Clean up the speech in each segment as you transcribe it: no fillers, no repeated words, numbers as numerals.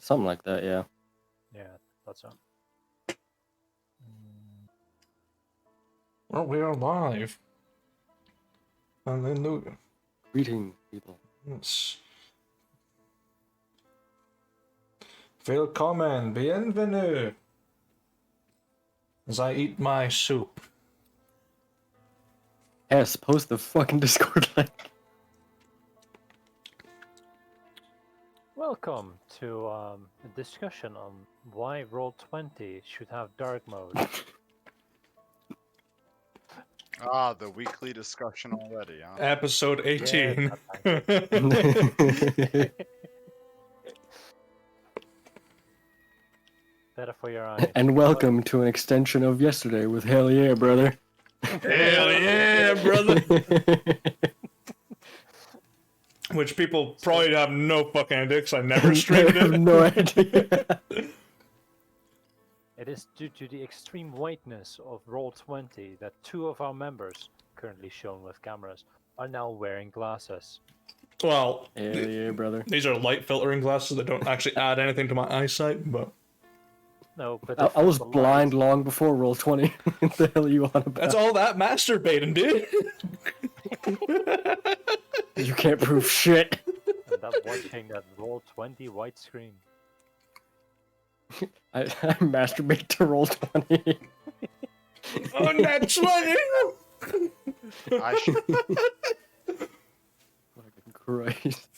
Something like that, yeah. Yeah, thought so. Well, we are live. Hallelujah. Greeting, people. Yes. Willkommen, bienvenue. As I eat my soup. Yes, post the fucking Discord link. Welcome to a discussion on why Roll20 should have dark mode. Ah, the weekly discussion already, huh? Episode 18. Better for your eyes. And welcome to an extension of yesterday with Hell Yeah, brother. Hell yeah, brother. Which people probably have no fucking idea because I never streamed I have it. no idea. It is due to the extreme whiteness of Roll20 that 2 of our members, currently shown with cameras, are now wearing glasses. Well, Hell yeah, brother. these are light filtering glasses that don't actually add anything to my eyesight, but... No, but I was blind long before Roll20. What the hell are you on about? That's all that masturbating, dude. You can't prove shit. And I'm watching that Roll20 white screen. I masturbate to Roll20. Oh, that's funny. I should. Fucking Christ.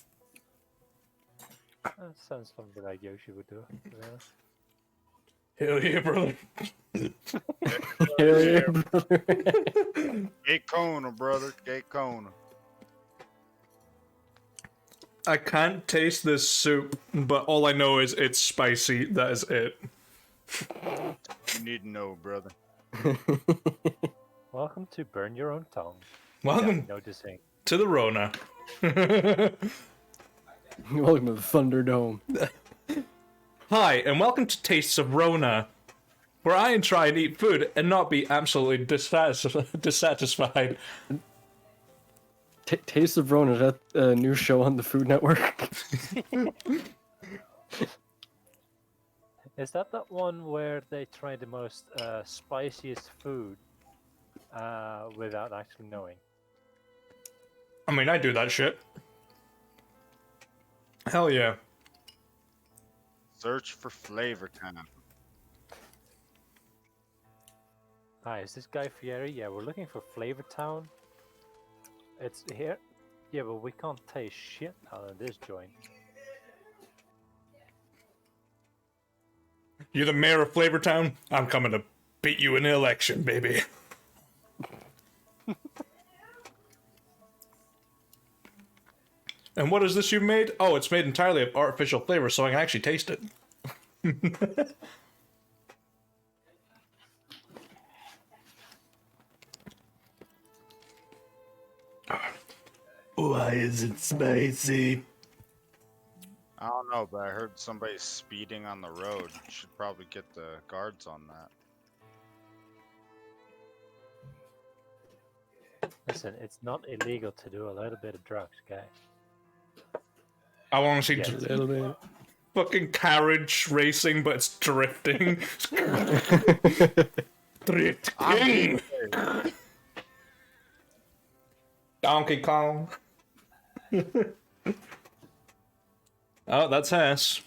That sounds something like Yoshi would do. Hell yeah, brother. Hell yeah, brother. Gay Kona, brother. Gay Kona. I can't taste this soup, but all I know is it's spicy. That is it. You need to know, brother. Welcome to Burn Your Own Tongue. Welcome Noticing. to the Rona. Welcome to the Thunderdome. Hi, and welcome to Tastes of Rona, where I try and eat food and not be absolutely dissatisfied. Taste of Rona, is that a new show on the Food Network? Is that one where they try the most spiciest food without actually knowing? I mean, I do that shit. Hell yeah. Search for flavor time. Hi, is this Guy Fieri? Yeah, we're looking for Flavor Town. It's here. Yeah, but we can't taste shit out of this joint. You're the mayor of Flavortown? I'm coming to beat you in the election, baby. And what is this you've made? Oh, it's made entirely of artificial flavor, so I can actually taste it. Why is it spicy? I don't know, but I heard somebody speeding on the road. Should probably get the guards on that. Listen, it's not illegal to do a little bit of drugs, guys. I want to see Yeah. A little bit. fucking carriage racing, but it's drifting. Drifting. Donkey Kong. Oh, that's Hess.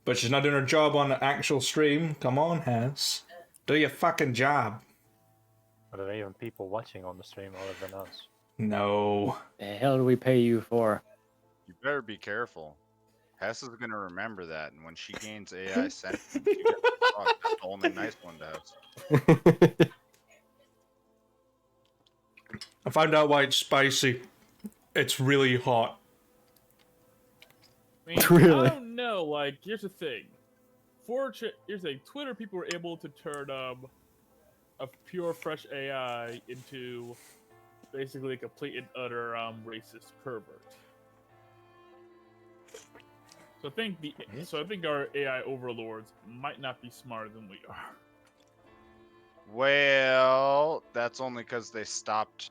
But she's not doing her job on the actual stream. Come on, Hess. Do your fucking job. Are there even people watching on the stream other than us? No. The hell do we pay you for? You better be careful. Hess is gonna remember that, and when she gains AI sentence, she gets fucked. That's the only nice one to have. I found out why it's spicy. It's really hot. I mean, Really? I don't know. Like, here's the thing. Here's the thing. Twitter people were able to turn a pure fresh AI into basically a complete and utter racist pervert. So I think our AI overlords might not be smarter than we are. Well, that's only because they stopped.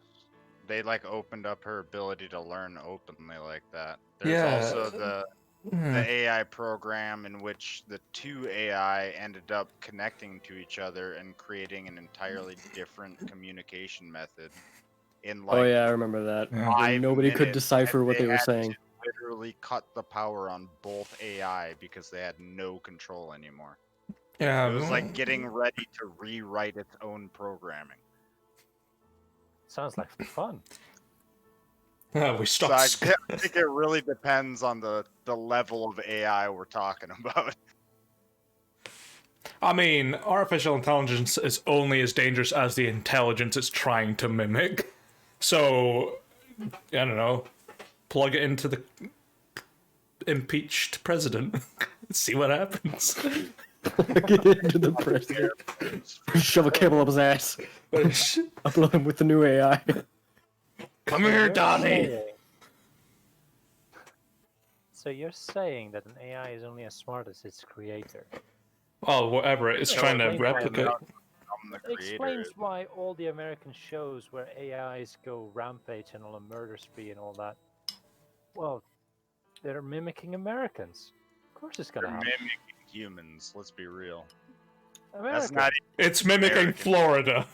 They like opened up her ability to learn openly like that. There's Yeah. also the AI program in which the two AI ended up connecting to each other and creating an entirely different communication method in Oh like yeah, I remember that. Yeah. Where 5 nobody could minutes, decipher and what they were had saying. to literally cut the power on both AI because they had no control anymore. Yeah. It was like getting ready to rewrite its own programming. Sounds like fun. We So stopped. I think it really depends on the level of AI we're talking about. I mean, artificial intelligence is only as dangerous as the intelligence it's trying to mimic. So, I don't know. Plug it into the impeached president. See what happens. Get into the president. Shove a cable up his ass. Upload him with the new AI. Come here, Donnie. So you're saying that an AI is only as smart as its creator? Well, whatever it's Yeah, trying to well, replicate. I'm the creator. Explains why all the American shows where AIs go rampage and on a murder spree and all that. Well, they're mimicking Americans. Of course it's gonna They're happen. mimicking humans. Let's be real. America. That's not It's mimicking American. Florida.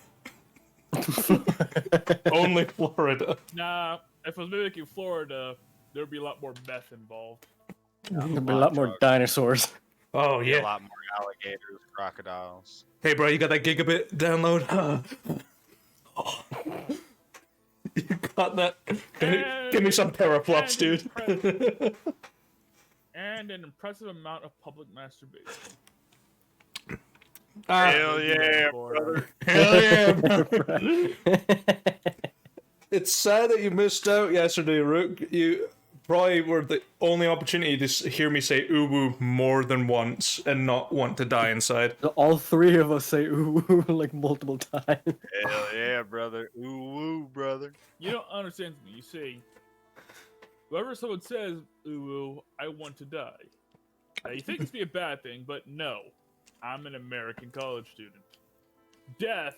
Only Florida. Nah, if I was mimicking Florida, there'd be a lot more meth involved. There'll be a lot more drugs. dinosaurs. Oh, A yeah. lot more alligators, crocodiles. Hey, bro, you got that gigabit download? Oh. You got that? Give me some teraflops, dude. And an impressive amount of public masturbation. Hell yeah, brother. Hell yeah, bro. It's sad that you missed out yesterday, Rook. You probably were the only opportunity to hear me say uwu more than once and not want to die inside. All three of us say ooh like multiple times. Hell yeah, brother. Ooh, woo, brother. You don't understand me. You see, whenever someone says, ooh, I want to die. Now, you think this be a bad thing, but no. I'm an American college student. Death.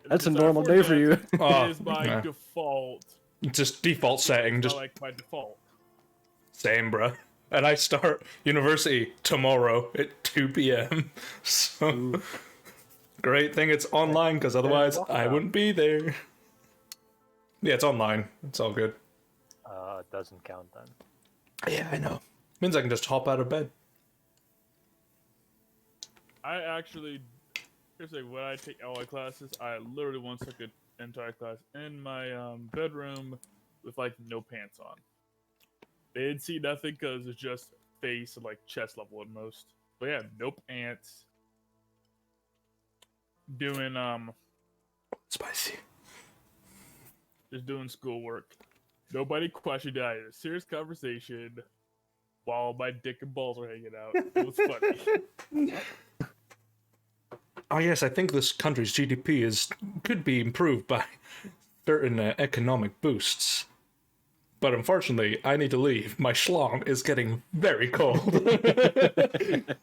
That's a desire normal day for death you. Oh, is by yeah. default. Just default setting, It's just not like by default. same, bruh. And I start university tomorrow at 2 p.m. So, great thing it's online, because otherwise I wouldn't be there. Yeah, it's online. It's all good. It doesn't count then. Yeah, I know. Means I can just hop out of bed. I actually, here's like when I take all my classes, I literally once took an entire class in my bedroom with like no pants on. They didn't see nothing because it's just face and like chest level at most. But yeah, no pants. Doing Spicy. just doing schoolwork. Nobody questioned it. I had a serious conversation while my dick and balls were hanging out. It was funny. Oh yes, I think this country's GDP could be improved by certain economic boosts. But unfortunately, I need to leave. My schlong is getting very cold.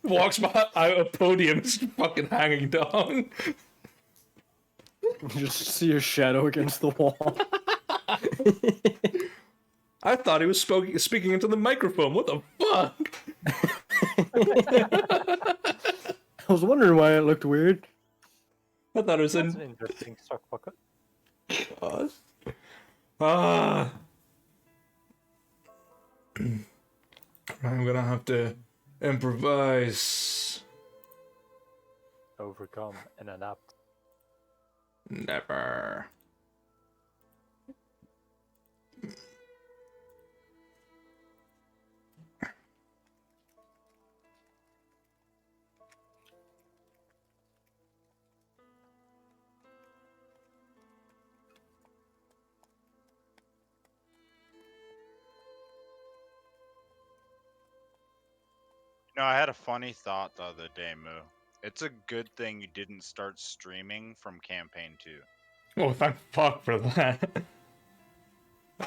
Walks by out a podium, is fucking hanging down. You just see your shadow against the wall. I thought he was speaking into the microphone. What the fuck? I was wondering why it looked weird. I thought it was That's in. an interesting sock pocket. God. Ah. I'm gonna have to improvise. Overcome and adapt. Never. You know, I had a funny thought the other day, Moo. It's a good thing you didn't start streaming from campaign 2. Oh, thank fuck for that.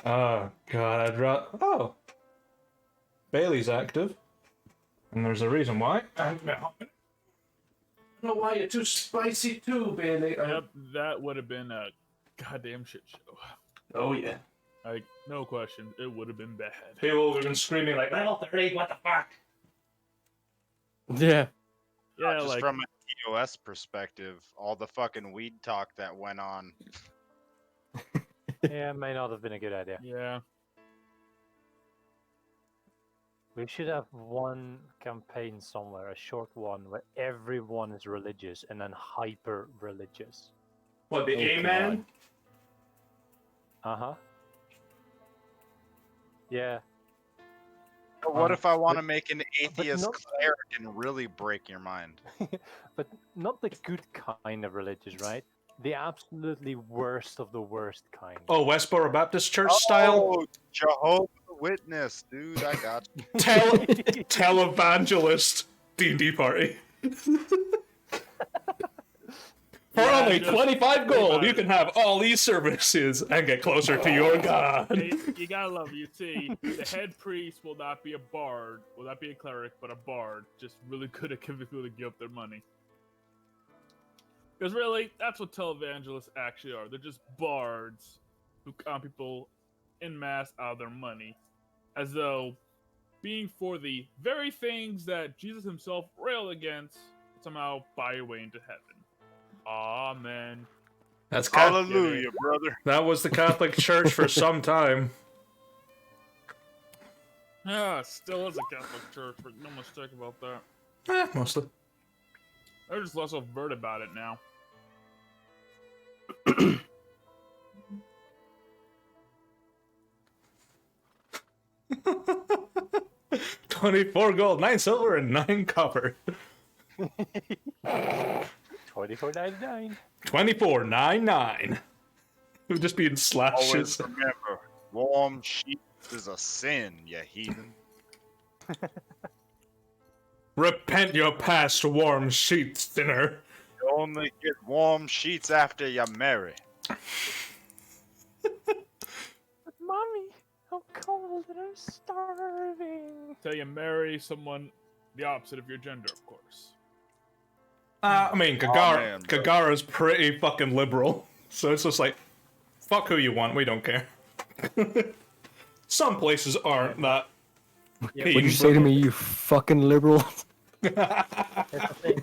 Oh, God, I'd rather. Oh. Bailey's active. And there's a reason why. I don't know why you're too spicy, too, Bailey. Yep, that would have been a goddamn shit show. Oh, yeah. Like, no question, it would have been bad. People would have been screaming like, level 30, what the fuck? Yeah. Yeah, Just like, from an EOS perspective, all the fucking weed talk that went on. Yeah, it may not have been a good idea. yeah. We should have one campaign somewhere, a short one, where everyone is religious and then hyper religious. What, the Oh, A-man? Uh-huh. Yeah. But what if I want to but- make an atheist not- cleric and really break your mind? But not the good kind of religious, right? The absolutely worst of the worst kind. Oh, Westboro Baptist Church style? Oh, Jehovah's Witness, dude, I got you. Televangelist D&D party. For Yeah, only just 25 gold, about you it. can have all these services and get closer to your god. Hey, you gotta love it. You see, the head priest will not be a bard, will not be a cleric, but a bard. Just really good at giving people to give up their money. Because really, that's what televangelists actually are. They're just bards who con people en masse out of their money. As though being for the very things that Jesus himself railed against somehow buy your way into heaven. Amen. That's Hallelujah, brother. That was the Catholic Church for some time. Yeah, it still is a Catholic church, but no mistake about that. Mostly. They're just less overt about it now. 24 gold, 9 silver, and 9 copper. 24.99. 24.99. We've just been Always slashes. remember, warm sheets is a sin, you heathen. Repent your past warm sheets, sinner. You only get warm sheets after you marry. But mommy, I'm cold and I'm starving. Till you marry someone the opposite of your gender, of course. I mean, man, bro. Kagara's pretty fucking liberal. So it's just like, fuck who you want, we don't care. Some places aren't that. Yeah, keen. What'd you say to me, you fucking liberal? That's the thing.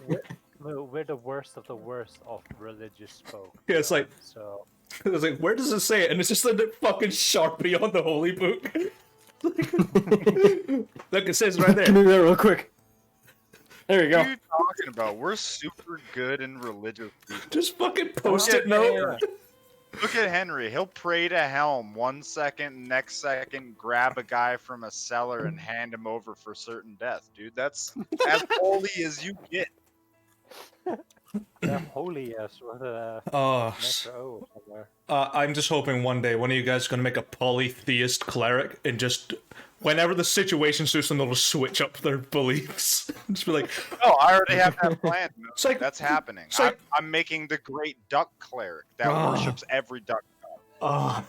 We're the worst of the worst of religious folk. Yeah, it's like, So it's like, where does it say it? And it's just a fucking Sharpie on the holy book. Look, it says right Give there. me that real quick. There you What go. are you talking about? We're super good and religious people. Just fucking post-it note. Look at Henry. He'll pray to Helm 1 second, next second, grab a guy from a cellar and hand him over for certain death, dude. That's as holy as you get. they're holy as with a Oh, extra O somewhere. I'm just hoping one day one of you guys is gonna make a polytheist cleric and just whenever the situation suits them, they'll just switch up their beliefs. Just be like, No, I already have that planned. Man. It's like- That's happening. it's like- I'm making the great duck cleric that Ah. worships every duck. oh.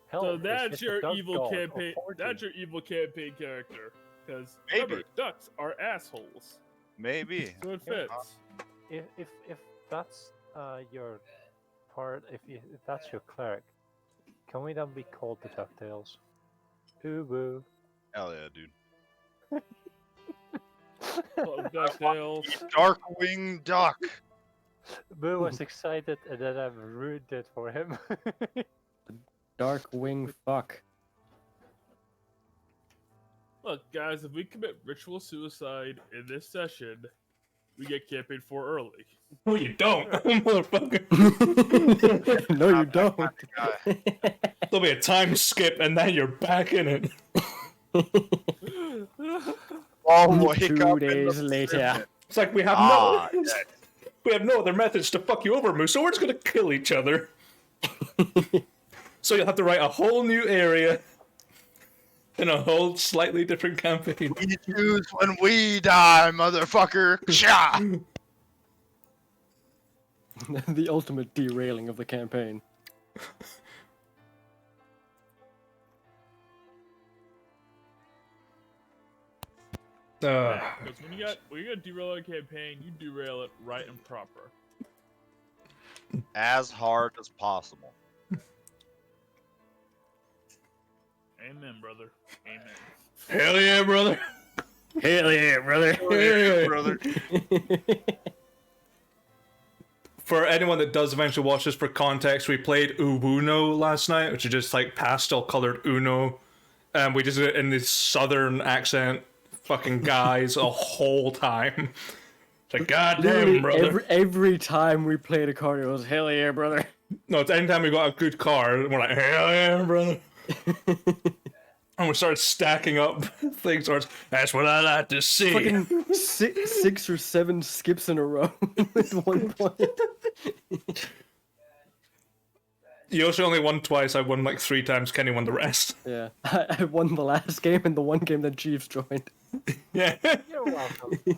Hell, So it's that's just a your duck evil god of campaign. 14. That's your evil campaign character. Because Maybe. remember, ducks are assholes, Maybe. so it fits. If that's your part, if that's your cleric, can we then be called the Ducktales? Ooh boo. Hell yeah, dude. Love DuckTales. Darkwing Duck. Boo was excited and then I ruined it for him. Dark wing fuck. Look, guys, if we commit ritual suicide in this session, we get campaign 4 early. No, you don't, motherfucker. No, you don't. There'll be a time skip and then you're back in it. Oh, wake 2 up in days the later. prison. It's like we have Ah, no we have no other methods to fuck you over, Moose, so we're just gonna kill each other. So you'll have to write a whole new area in a whole slightly different campaign. We choose when we die, motherfucker. Cha! The ultimate derailing of the campaign. Because when you got derail a campaign, you derail it right and proper. As hard as possible. Amen, brother. Amen. Hell yeah, brother. Hell yeah, brother. Yeah. brother. For anyone that does eventually watch this, for context, we played Uno last night, which is just like pastel colored Uno. And we just did it in this southern accent, fucking guys, a whole time. It's like, goddamn, brother. Every time we played a card, it was hell yeah, brother. No, it's anytime we got a good card, we're like, hell yeah, brother. And we started stacking up things towards, that's what I like to see. Fucking 6 or 7 skips in a row at one point. Yoshi only won twice, I won like 3 times, Kenny won the rest. Yeah, I won the last game and the one game that Jeeves joined. Yeah. You're welcome. We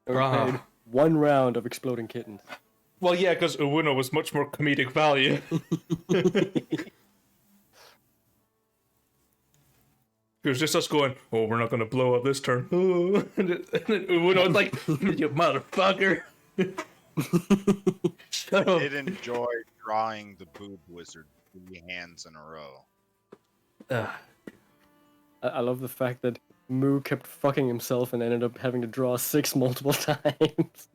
played 1 round of exploding kittens. Well, yeah, because Uno was much more comedic value. It was just us going, oh, we're not going to blow up this turn. Oh. And then Uno was like, you motherfucker. Shut up. Did enjoy drawing the boob wizard 3 hands in a row. I love the fact that Moo kept fucking himself and ended up having to draw 6 multiple times.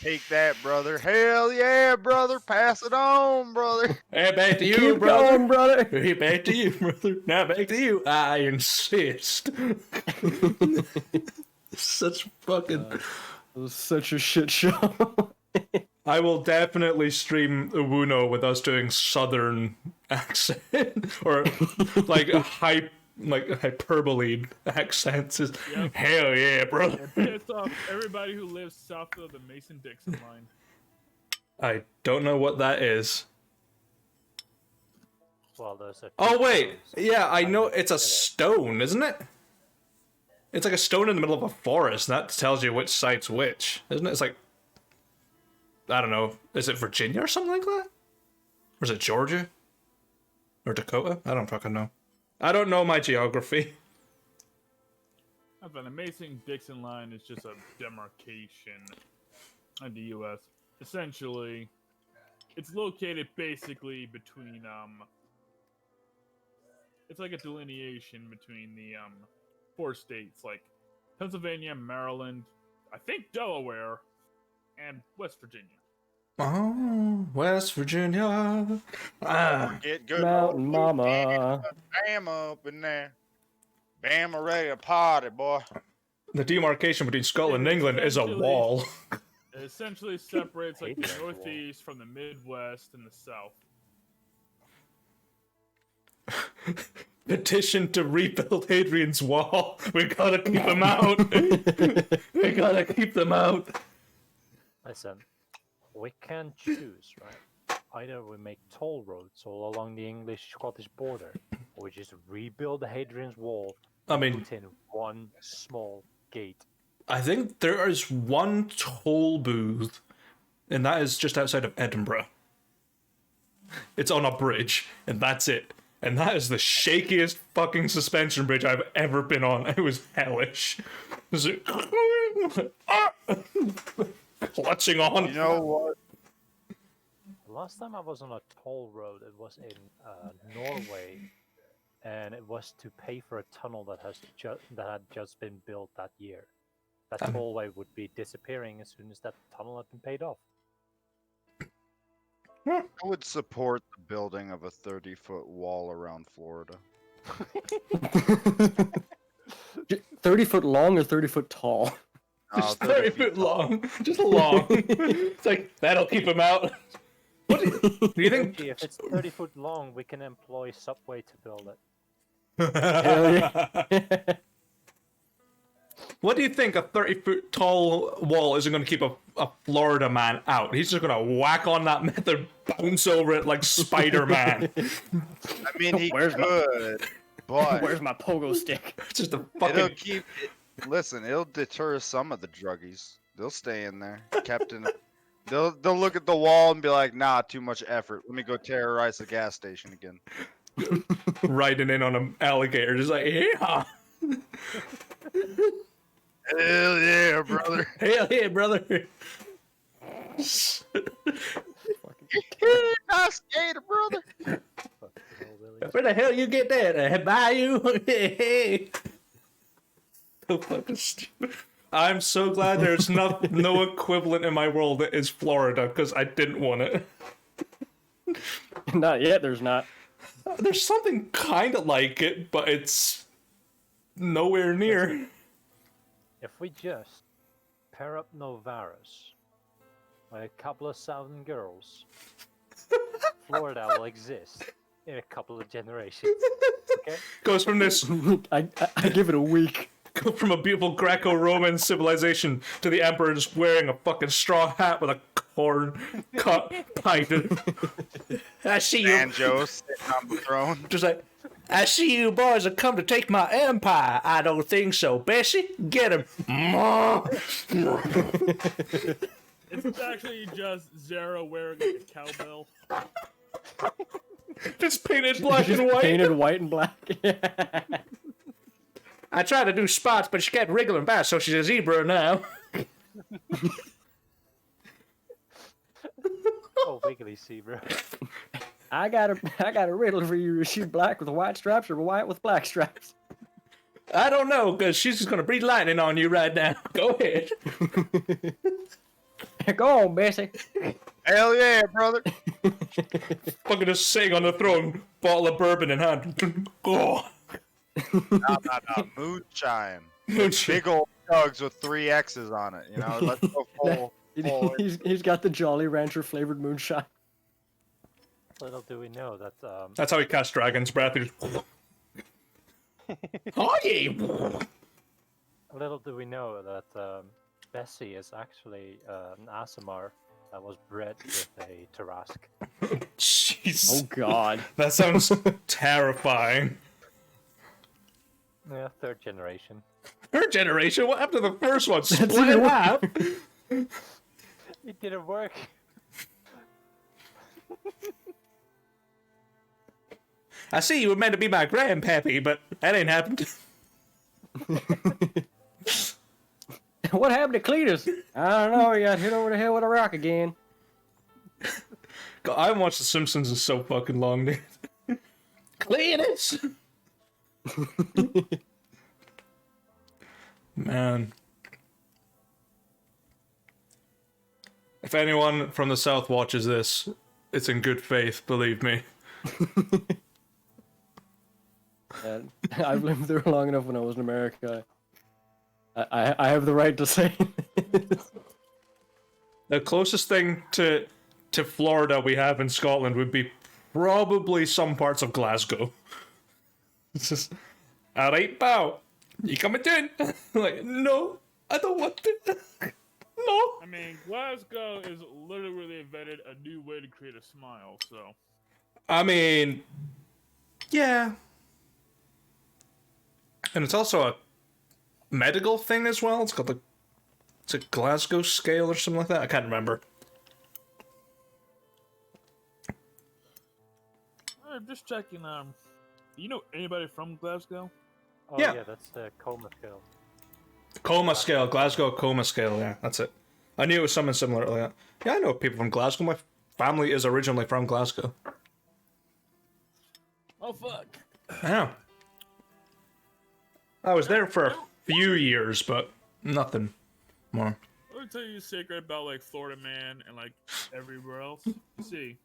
Take that, brother. Hell yeah, brother. Pass it on, brother. Hey, back to you, Keep brother. going, brother. Hey, back to you, brother. Now back to you. I insist. Such fucking... It was such a shit show. I will definitely stream Uno with us doing southern accent or like hyperbole accents. Is Yep. hell yeah, brother. Piss off everybody who lives south of the Mason-Dixon line. I don't know what that is. Well, those are. Oh wait, yeah, I know it's a stone, isn't it? It's like a stone in the middle of a forest. And that tells you which side's which, isn't it? It's like, I don't know. Is it Virginia or something like that? Or is it Georgia? Or Dakota? I don't fucking know. I don't know my geography. The Mason-Dixon line is just a demarcation of the U.S. Essentially, it's located basically between it's like a delineation between the 4 states, like Pennsylvania, Maryland, I think Delaware, and West Virginia. Oh, West Virginia. Ah. Get good. Mountain Mama. Bam up in there. Bam ready to party, boy. The demarcation between Scotland and England is a wall. It essentially separates like the Hate that wall. Northeast from the Midwest and the South. Petition to rebuild Hadrian's Wall. We gotta keep them out. We gotta keep them out. Listen, we can choose, right? Either we make toll roads all along the English-Scottish border, or we just rebuild Hadrian's Wall. I mean, Put in one small gate. I think there is one toll booth, and that is just outside of Edinburgh. It's on a bridge, and that's it. And that is the shakiest fucking suspension bridge I've ever been on. It was hellish. It was clutching on. You know what? The last time I was on a toll road, it was in Norway, and it was to pay for a tunnel that had just been built that year. That tollway would be disappearing as soon as that tunnel had been paid off. I would support the building of a 30-foot wall around Florida. 30 foot long or 30 foot tall? Just 30 foot long. Just long. It's like, that'll keep him out. What do you think? If it's 30 foot long, we can employ Subway to build it. Hell yeah. What do you think a 30-foot tall wall isn't going to keep a Florida man out? He's just going to whack on that method, bounce over it like Spider-Man. I mean, he Where's my- could, but Where's my pogo stick? It's just a it'll fucking... keep. Listen, it'll deter some of the druggies. They'll stay in there, kept in. They'll look at the wall and be like, "Nah, too much effort. Let me go terrorize the gas station again." riding in on an alligator, just like, yeah. Hell yeah, brother. Hell yeah, brother. Nice skater, brother. Fucking hillbillies. Where the hell you get that? Bayou? So fucking stupid. I'm so glad there's no equivalent in my world that is Florida, because I didn't want it. Not yet. There's not. There's something kind of like it, but it's nowhere near. If we just pair up Novaris with a couple of Southern girls, Florida will exist in a couple of generations. Okay? Goes from this, I give it a week. go from a beautiful Greco-Roman civilization to the emperor just wearing a fucking straw hat with a corn cut pipe. I see you. Banjo sitting on the throne. Just like, I see you boys have come to take my empire. I don't think so. Bessie, get him. It's actually just Zara wearing a cowbell. Just painted black and white. Painted white and black. I tried to do spots, but she kept wriggling back, so she's a zebra now. Oh, wiggly zebra. I got a riddle for you. Is she black with white stripes or white with black stripes? I don't know, because she's just going to breathe lightning on you right now. Go ahead. Go on, Bessie. Hell yeah, brother. Fucking just sitting on the throne, bottle of bourbon in hand. Oh. No. Moonshine. Big old jugs with 3 X's on it. You know, let's go full. He's got the Jolly Rancher flavored moonshine. Little do we know that That's how he casts Dragon's Breath. He just... Oh, yeah. little do we know that Bessie is actually an Aasimar that was bred with a Tarask. Jeez. Oh God. That sounds terrifying. Yeah, 3rd generation. Her generation? What happened to the first one? Split even in worse. half? It didn't work. I see you were meant to be my grandpappy, but that ain't happened. What happened to Cletus? I don't know. He got hit over the head with a rock again. God, I haven't watched The Simpsons in so fucking long, dude. Cletus! Man. If anyone from the South watches this, it's in good faith, believe me. And I've lived there long enough when I was in America. I have the right to say The closest thing to Florida we have in Scotland would be probably some parts of Glasgow. It's just, alright, pal, you coming in? Like, no, I don't want to. No. I mean, Glasgow is literally invented a new way to create a smile, so. I mean, yeah. And it's also a medical thing as well. It's called it's a Glasgow scale or something like that. I can't remember. I'm just checking. Do you know anybody from Glasgow? Oh Yeah. yeah, that's the coma scale. Coma scale, Glasgow coma scale. Yeah, that's it. I knew it was something similar to that. Yeah, I know people from Glasgow. My family is originally from Glasgow. Oh fuck! Yeah. I was there for a few years, but nothing more. Let me tell you a secret about like Florida Man and like everywhere else. See,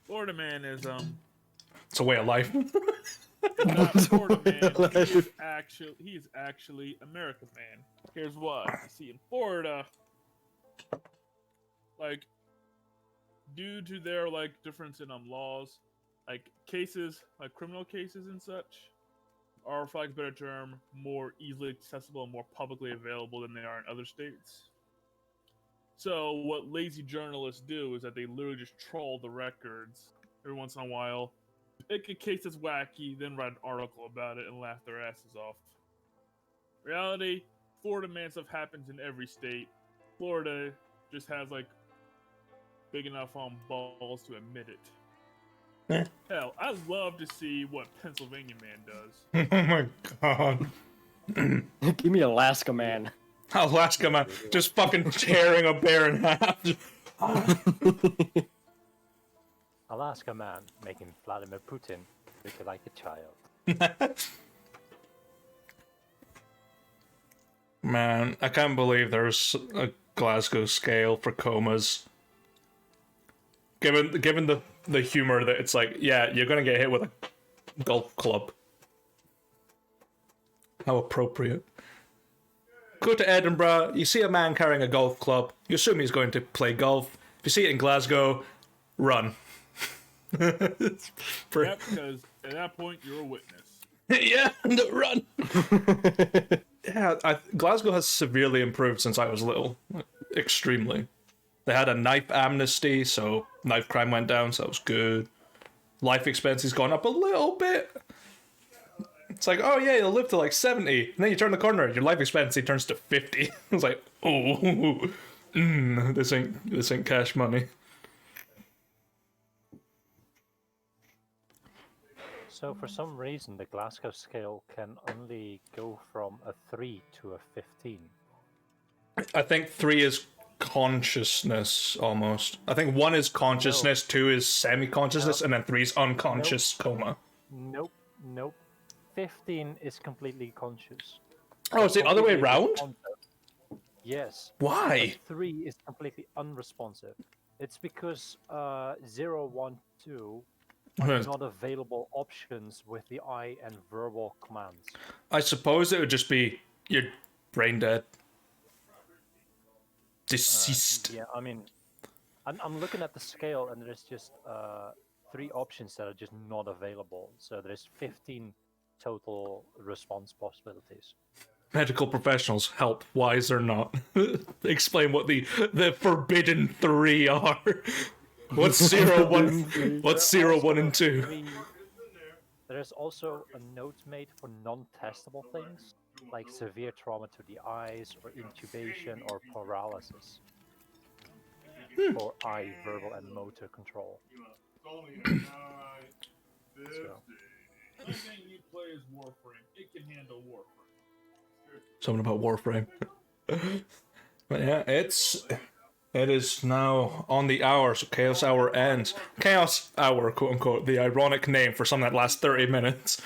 Florida Man is It's a way of life. not Florida Man. He is actually American Man. Here's why. You see, in Florida, like, due to their like difference in laws, like cases, like criminal cases and such, are, for lack of a better term, more easily accessible and more publicly available than they are in other states. So what lazy journalists do is that they literally just troll the records every once in a while, pick a case that's wacky, then write an article about it and laugh their asses off. Reality, Florida Man stuff happens in every state. Florida just has like big enough balls to admit it. Eh. Hell, I'd love to see what Pennsylvania Man does. Oh my god. Give me Alaska Man. Alaska man, just fucking tearing a bear in half. Alaska man making Vladimir Putin look like a child. Man, I can't believe there's a Glasgow scale for comas. Given the humor that it's like, yeah, you're gonna get hit with a golf club. How appropriate. Go to Edinburgh, you see a man carrying a golf club, you assume he's going to play golf. If you see it in Glasgow, run. Yep, because at that point you're a witness. Yeah, run. Yeah, Glasgow has severely improved since I was little. Extremely. They had a knife amnesty, so knife crime went down, so that was good. Life expenses gone up a little bit. It's like, oh yeah, you'll live to like 70. And then you turn the corner, your life expectancy turns to 50. It's like, oh, this ain't cash money. So for some reason, the Glasgow scale can only go from a 3 to a 15. I think 3 is consciousness, almost. I think 1 is consciousness, 2 is semi-consciousness, and then 3 is unconscious coma. Nope. 15 is completely conscious. Oh, it's the other way around? Yes. Why? But 3 is completely unresponsive. It's because 0, 1, 2 are not available options with the eye and verbal commands. I suppose it would just be you're brain dead. Deceased. Yeah, I mean, I'm looking at the scale and there's just 3 options that are just not available. So there's 15 total response possibilities. Medical professionals, help. Why is there not? Explain what the forbidden 3 are. What's 0, 1? What's 0, 1, and 2? There's also a note made for non-testable things, like severe trauma to the eyes, or intubation, or paralysis. For eye, verbal, and motor control. So. Anything you play is Warframe. It can handle Warframe. Something about Warframe. But yeah, it is now on the hour, so Chaos Hour ends. Chaos Hour, quote unquote, the ironic name for something that lasts 30 minutes.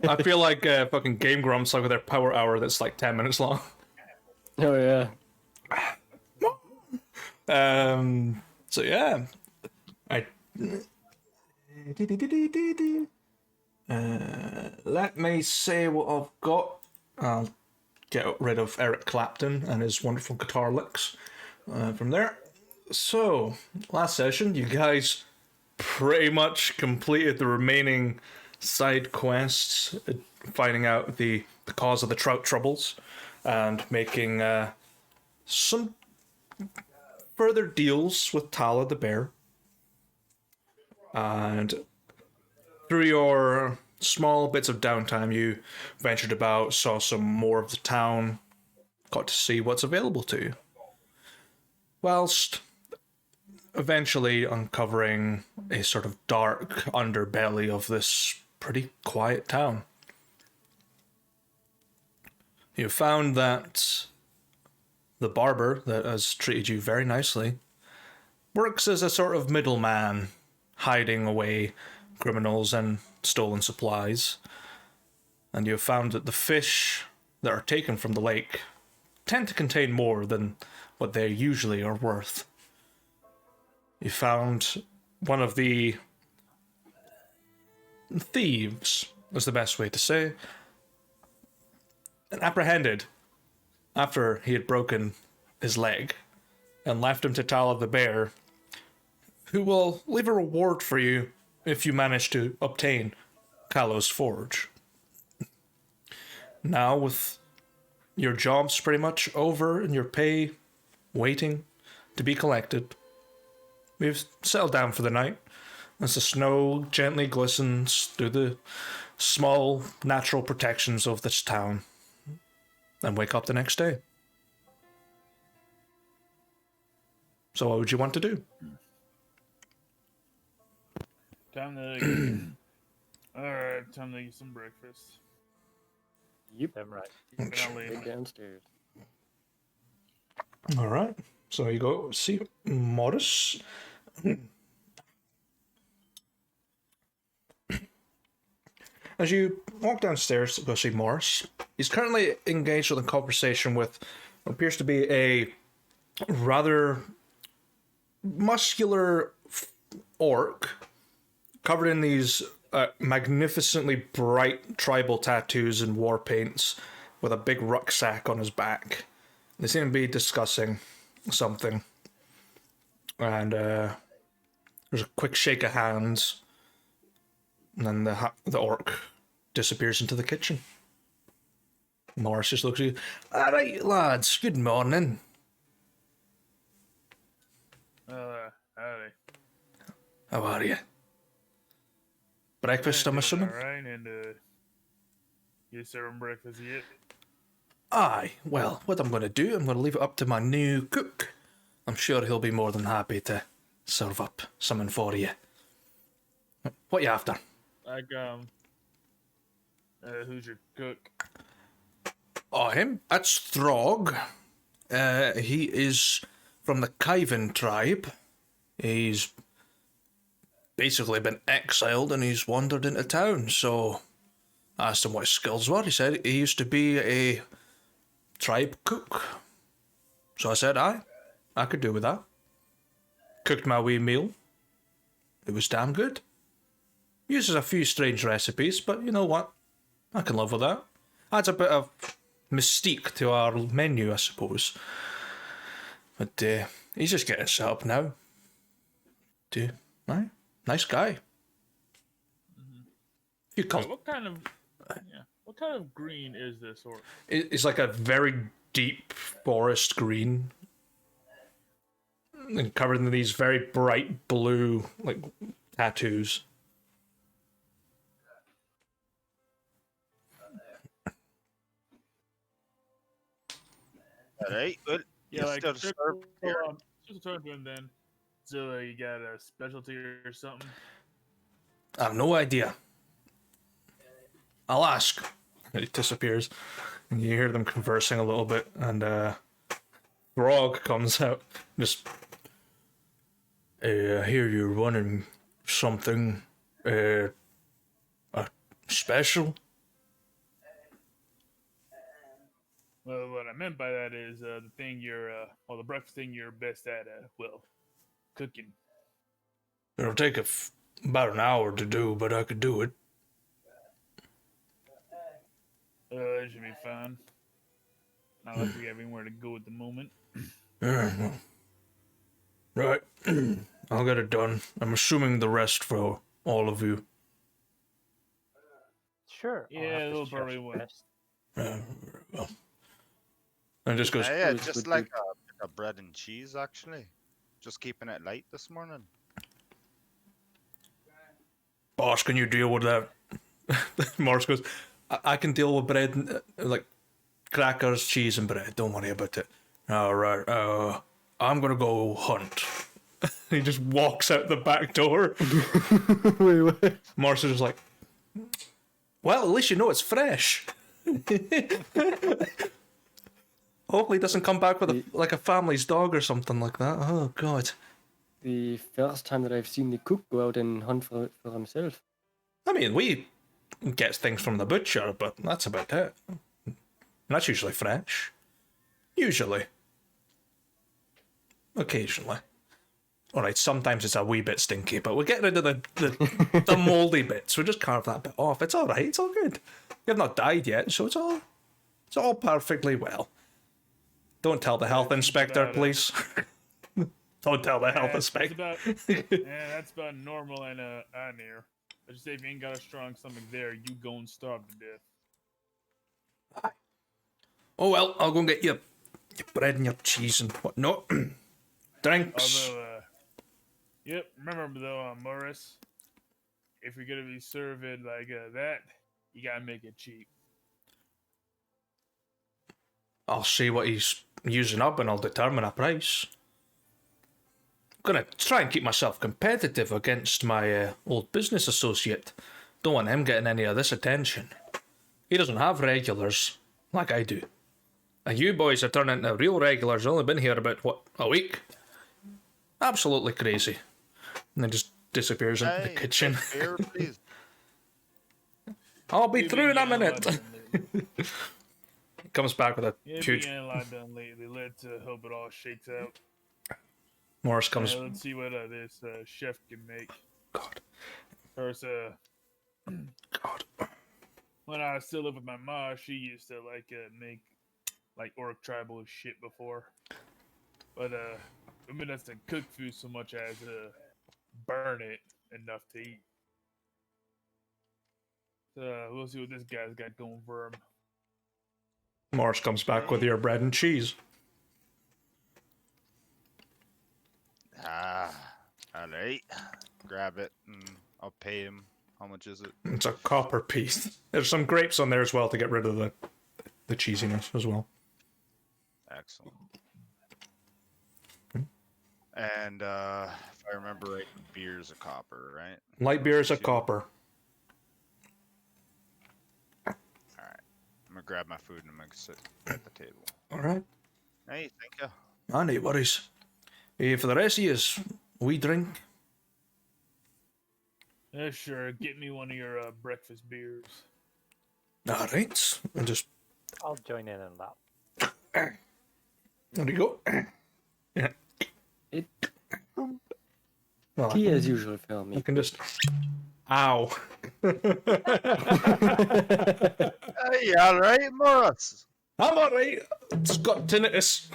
I feel like fucking Game Grumps like with their Power Hour that's like 10 minutes long. Oh yeah. So yeah. Let me say what I've got. I'll get rid of Eric Clapton and his wonderful guitar licks from there. So, last session, you guys pretty much completed the remaining side quests, finding out the cause of the trout troubles, and making some further deals with Tala the bear. And through your small bits of downtime, you ventured about, saw some more of the town, got to see what's available to you. Whilst eventually uncovering a sort of dark underbelly of this pretty quiet town. You found that the barber that has treated you very nicely works as a sort of middleman, hiding away criminals and stolen supplies. And you have found that the fish that are taken from the lake tend to contain more than what they usually are worth. You found one of the thieves, is the best way to say, and apprehended after he had broken his leg and left him to Tala the bear, who will leave a reward for you if you manage to obtain Kalo's forge. Now, with your jobs pretty much over and your pay waiting to be collected, we've settled down for the night as the snow gently glistens through the small natural protections of this town, and wake up the next day. So what would you want to do? Time to Alright, time to eat some breakfast. Yep. Damn right. Then I'll leave. Right downstairs. All right. So you go see Morris. As you walk downstairs to go see Morris, he's currently engaged in a conversation with what appears to be a rather muscular orc covered in these magnificently bright tribal tattoos and war paints with a big rucksack on his back. They seem to be discussing something. And there's a quick shake of hands. And then the orc disappears into the kitchen. Morris just looks at you. All right, lads. Good morning. Howdy. How are you? Breakfast, I'm assuming? Alright, and you serving breakfast yet? Aye. Well, what I'm going to do, I'm going to leave it up to my new cook. I'm sure he'll be more than happy to serve up something for you. What you after? Like, who's your cook? Oh, him? That's Throg. He is from the Kyvan tribe. He's basically been exiled and he's wandered into town, so I asked him what his skills were. He said he used to be a tribe cook. So I said, aye, I could do with that. Cooked my wee meal. It was damn good. Uses a few strange recipes, but you know what? I can live with that. Adds a bit of mystique to our menu, I suppose. But he's just getting set up now. Aye, nice guy. You So can't. what kind of green is this orc? It's like a very deep forest green, and covered in these very bright blue like tattoos. Alright, well, Yeah, you like still serve here. just turn to him then. So you got a specialty or something? I have no idea. I'll ask. And he disappears, and you hear them conversing a little bit, and Grog comes out. Just, I hear you're running something, special. Well, what I meant by that is the thing the breakfast thing you're best at, cooking. It'll take about an hour to do, but I could do it. It should be fine. Not like we have anywhere to go at the moment. Yeah, right. I'll get it done. I'm assuming the rest for all of you. Sure. I'll Yeah, have to they'll stretch probably the will. rest. Very well. And it just goes, Yeah, Goes just with like a bread and cheese, actually. Just keeping it light this morning. boss, can you deal with that? Morris goes, I can deal with bread, and, like crackers, cheese, and bread. Don't worry about it. All right. I'm gonna go hunt. He just walks out the back door. Wait. Morris is just like, well, at least you know it's fresh. Hopefully, he doesn't come back with like a family's dog or something like that. Oh God. The first time that I've seen the cook go out and hunt for himself. I mean, we get things from the butcher, but that's about it. And that's usually fresh. Usually. Occasionally. Alright, sometimes it's a wee bit stinky, but we'll get rid of the mouldy bits. We'll just carve that bit off. It's alright, it's all good. You have not died yet, so it's all perfectly well. Don't tell the health inspector, please. Don't tell the health inspector. That's about normal and on here. I just say if you ain't got a strong stomach there, you go and starve to death. Oh well, I'll go and get your bread and your cheese and whatnot. Drinks. Although, yep, remember though, Morris, if you're gonna be serving like that, you gotta make it cheap. I'll see what he's using up and I'll determine a price. I'm gonna try and keep myself competitive against my old business associate. Don't want him getting any of this attention. He doesn't have regulars like I do. And you boys are turning into real regulars. Only been here about, what, a week? Absolutely crazy. And then just disappears into the kitchen. Beer, please. I'll be We've through been in a getting lot minute. done lately. Comes back with a Yeah, huge... been getting a lot done lately. Let's hope it all shakes out. Morris comes... Let's see what this chef can make. God. First, God. when I still live with my mom, she used to make like orc tribal shit before. But women doesn't cook food so much as burn it enough to eat. So we'll see what this guy's got going for him. Morris comes back with your bread and cheese. Alright. Grab it and I'll pay him. How much is it? It's a copper piece. There's some grapes on there as well to get rid of the cheesiness as well. Excellent. And if I remember right, beer's a copper, right? Light beer is a copper. Alright. I'm gonna grab my food and I'm gonna sit at the table. Alright. Hey, thank you. Ah, no worries. For the rest of yous, we drink. Yeah, sure. Get me one of your breakfast beers. Alright. And just... I'll join in on that. There you go. Yeah. It, Well, tea as usual for I me. can just... Ow. Hey, alright, Morris? I'm alright. It's got tinnitus.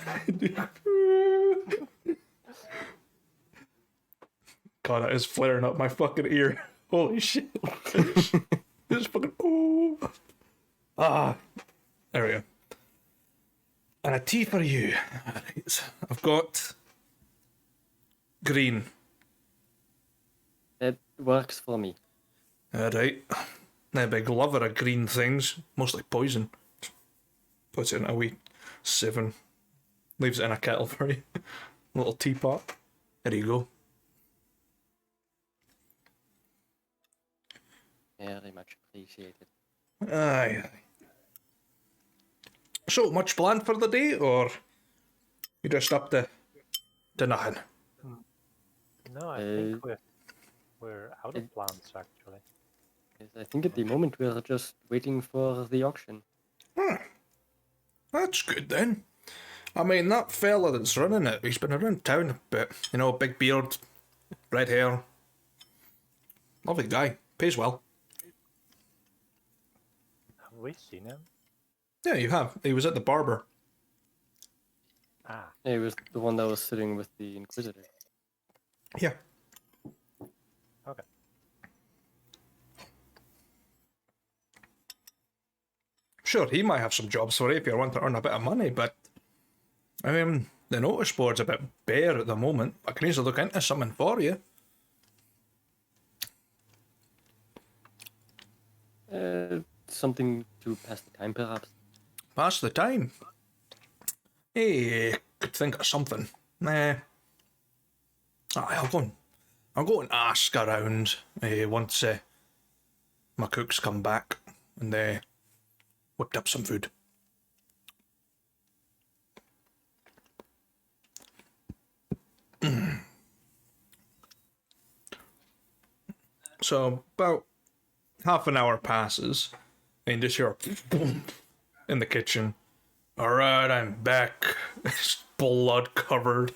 God, that is flaring up my fucking ear. Holy shit. This fucking... Ooh. Ah. There we go. And a tea for you. Alright. I've got... green. It works for me. Alright. Now, big lover of green things. Mostly poison. Puts it in a wee sieve. Leaves it in a kettle for you. Little teapot. There you go. Very much appreciated. Aye. So, much planned for the day, or you just up to nothing? No, I think we're out of plans actually. Yes, I think at the moment we're just waiting for the auction. That's good then. I mean, that fella that's running it, he's been around town a bit. You know, big beard, red hair. Lovely guy. Pays well. Have we seen him? Yeah, you have. He was at the barber. Ah, He was the one that was sitting with the Inquisitor. Yeah. okay. Sure, he might have some jobs for you if you want to earn a bit of money, but I mean, the notice board's a bit bare at the moment. I can easily look into something for you. Something to pass the time, perhaps. Pass the time. Hey, could think of something. Nah. I'll go and ask around once my cooks come back and they whipped up some food. So about half an hour passes and just hear boom in the kitchen. Alright, I'm back. It's blood covered.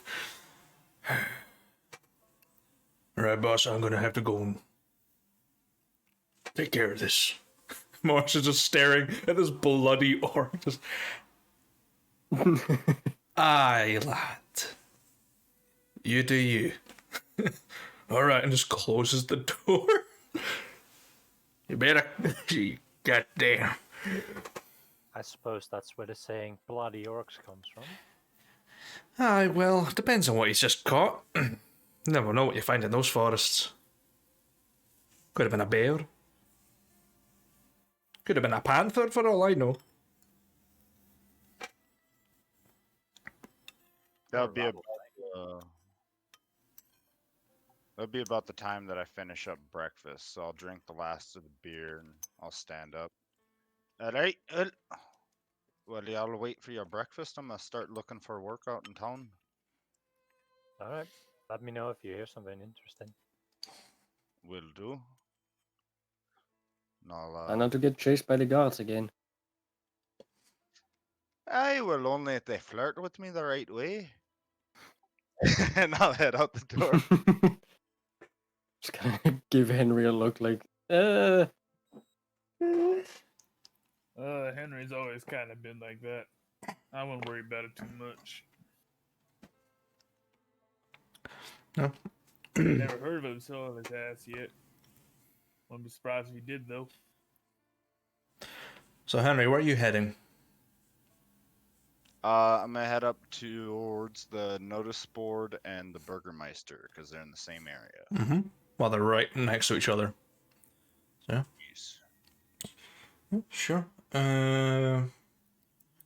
Alright, boss, I'm gonna have to go and take care of this. Morris is just staring at this bloody orc. Just... Aye, lad. You do you. Alright, and just closes the door. You better... Goddamn. I suppose that's where the saying bloody orcs comes from. Aye, well, depends on what he's just caught. You never know what you find in those forests. Could have been a bear. Could have been a panther for all I know. That'll be that'll be about the time that I finish up breakfast. So I'll drink the last of the beer and I'll stand up. Alright. Well, yeah, I'll wait for your breakfast. I'm gonna start looking for work out in town. All right. Let me know if you hear something interesting. Will do. And And not to get chased by the guards again. I will only if they flirt with me the right way. And I'll head out the door. Just gonna give Henry a look like, Henry's always kind of been like that. I wouldn't worry about it too much. No. Never heard of him selling his ass yet. Wouldn't be surprised if he did, though. So, Henry, where are you heading? I'm gonna head up towards the notice board and the Burgermeister because they're in the same area. Mm-hmm. Well, they're right next to each other. So, Yes. sure.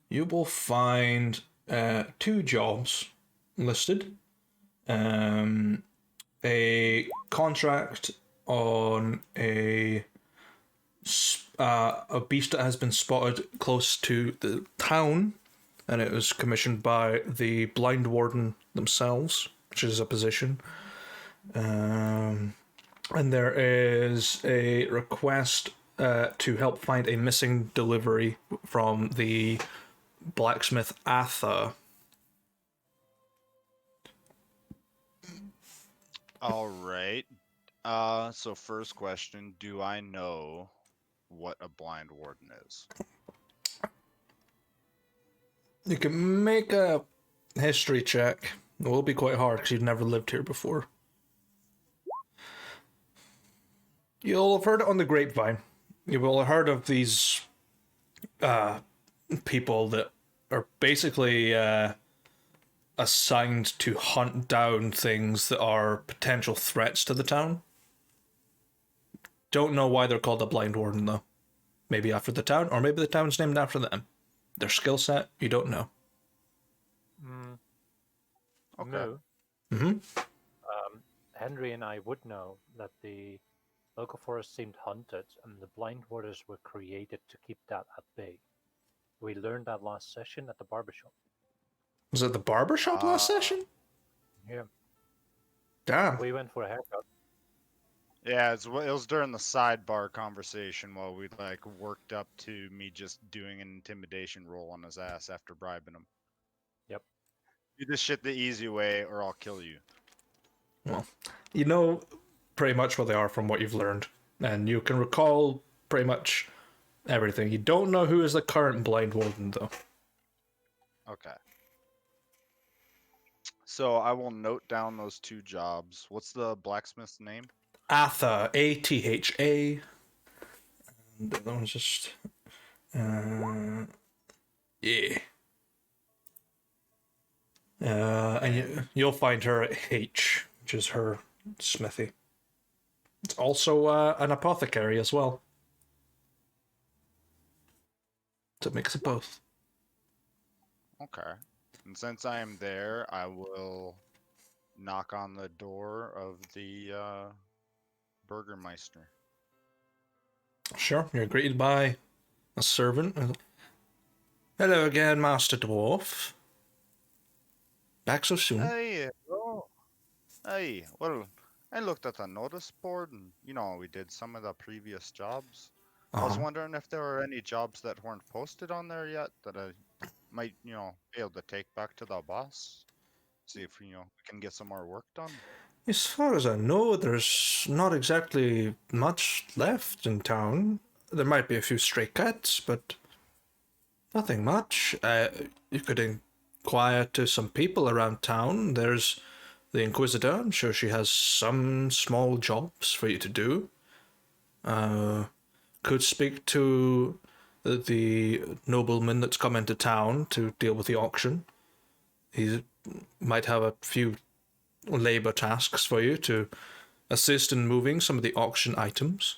You will find 2 jobs listed. A contract on a beast that has been spotted close to the town, and it was commissioned by the Blindwarden themselves, which is a position. And there is a request to help find a missing delivery from the blacksmith Atha. All right. So first question: do I know what a blind warden is? You can make a history check. It will be quite hard because you've never lived here before. You'll have heard it on the grapevine. You will have heard of these people that are basically assigned to hunt down things that are potential threats to the town. Don't know why they're called a blind warden, though. Maybe after the town, or maybe the town's named after them. Their skill set, you don't know. Okay. No. Mm-hmm. Henry and I would know that the local forest seemed haunted, and the blind warders were created to keep that at bay. We learned that last session at the barbershop. Was it the barbershop last session? Yeah. Damn. We went for a haircut. Yeah, it was during the sidebar conversation while we like worked up to me just doing an intimidation roll on his ass after bribing him. Yep. Do this shit the easy way, or I'll kill you. Well, you know pretty much what they are from what you've learned, and you can recall pretty much everything. You don't know who is the current blind warden, though. Okay. So I will note down those 2 jobs. What's the blacksmith's name? Atha, Atha. And the other one's just... yeah. And you'll find her at H, which is her smithy. It's also an apothecary as well. It's a mix of both. Okay. And since I am there, I will knock on the door of the Burgermeister. Sure, you're greeted by a servant. Hello again, Master Dwarf. Back so soon? Hey, oh. Hey, well, I looked at the notice board and, we did some of the previous jobs. I was wondering if there were any jobs that weren't posted on there yet that I might, be able to take back to the boss. See if, we can get some more work done. As far as I know, there's not exactly much left in town. There might be a few stray cats, but nothing much. You could inquire to some people around town. There's the Inquisitor. I'm sure she has some small jobs for you to do. Could speak to the nobleman that's come into town to deal with the auction. He might have a few labor tasks for you to assist in moving some of the auction items.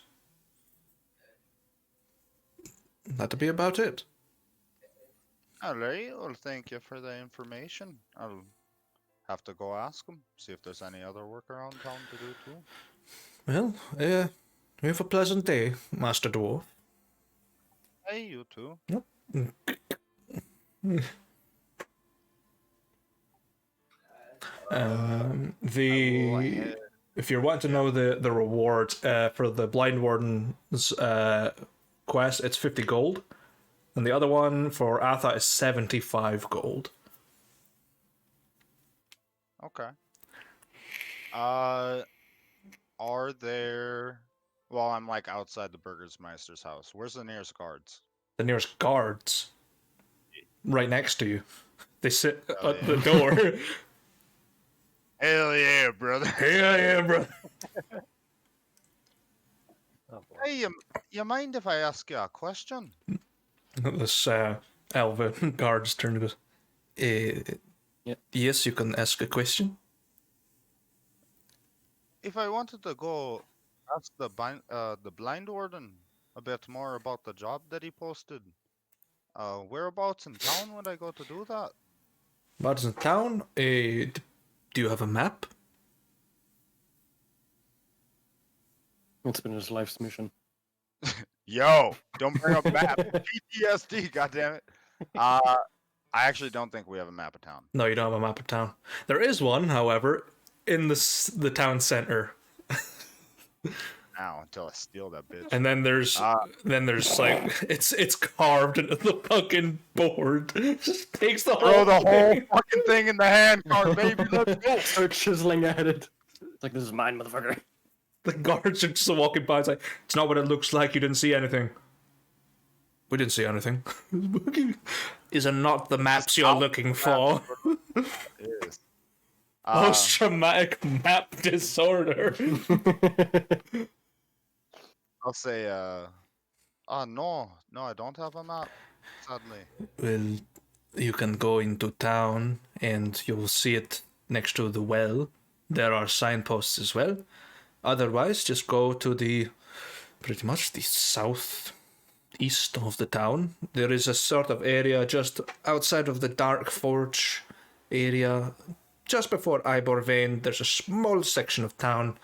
That'd be about it. Alright, well, thank you for the information. I'll have to go ask him, see if there's any other work around town to do too. Well, you have a pleasant day, Master Dwarf. Hey, you too. If you want to know the reward for the Blindwarden's quest, it's 50 gold, and the other one for Atha is 75 gold. Okay. Are there? Well, I'm like outside the Burgersmeister's house. Where's the nearest guards? The nearest guards, right next to you. They sit Oh, at yeah. the door. Hell yeah, brother. Hell yeah, bro. Oh, boy. Hey, you mind if I ask you a question? This elven guards turn and goes, Yep. yes, you can ask a question. If I wanted to go ask the Blindwarden a bit more about the job that he posted, whereabouts in town would I go to do that? What's in town? Do you have a map? It's been his life's mission. Yo, don't bring up map. PTSD, goddammit. I actually don't think we have a map of town. No, you don't have a map of town. There is one, however, in the town center. Now, until I steal that bitch. And then there's like it's carved into the fucking board. Just takes the Throw whole the whole thing. fucking thing in the hand cart, baby. Let's go. Start chiseling at it. It's like, this is mine, motherfucker. The guards are just walking by. It's like, it's not what it looks like. You didn't see anything. We didn't see anything. Is it not the maps you're looking for? It is. Post-traumatic map disorder. I'll say, no, I don't have a map, sadly. Well, you can go into town and you'll see it next to the well. There are signposts as well. Otherwise, just go to pretty much the southeast of the town. There is a sort of area just outside of the Dark Forge area. Just before Iborvane, there's a small section of town,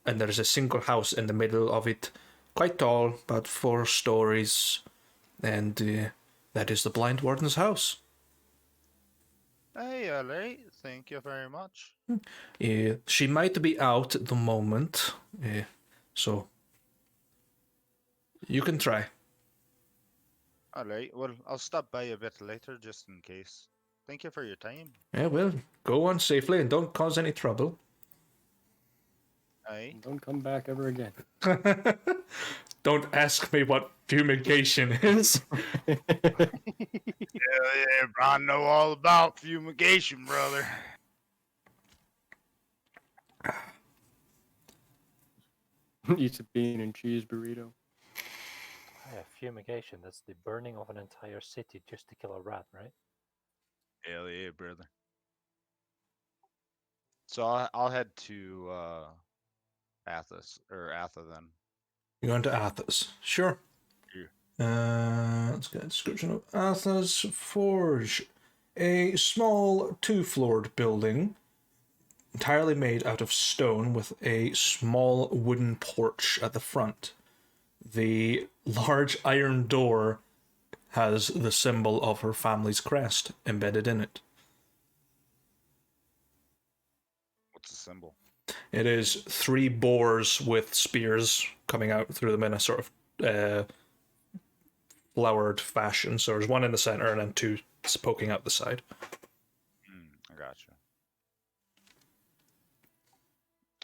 and there's a single house in the middle of it. Quite tall, about 4 stories, and that is the Blindwarden's house. Hey, LA, thank you very much. She might be out at the moment, so you can try. Alright, well, I'll stop by a bit later just in case. Thank you for your time. Yeah, well, go on safely and don't cause any trouble. Aye. Don't come back ever again. Don't ask me what fumigation is. Hell yeah, bro, I know all about fumigation, brother. Eats a bean and cheese burrito. Yeah, fumigation. That's the burning of an entire city just to kill a rat, right? Hell yeah, brother. So I'll head to Atha then. You're going to Athos. Sure. Let's get a description of Athos Forge. A small 2-floored building, entirely made out of stone with a small wooden porch at the front. The large iron door has the symbol of her family's crest embedded in it. What's the symbol? It is 3 boars with spears coming out through them in a sort of flowered fashion. So there's one in the center and then 2 poking out the side. I gotcha.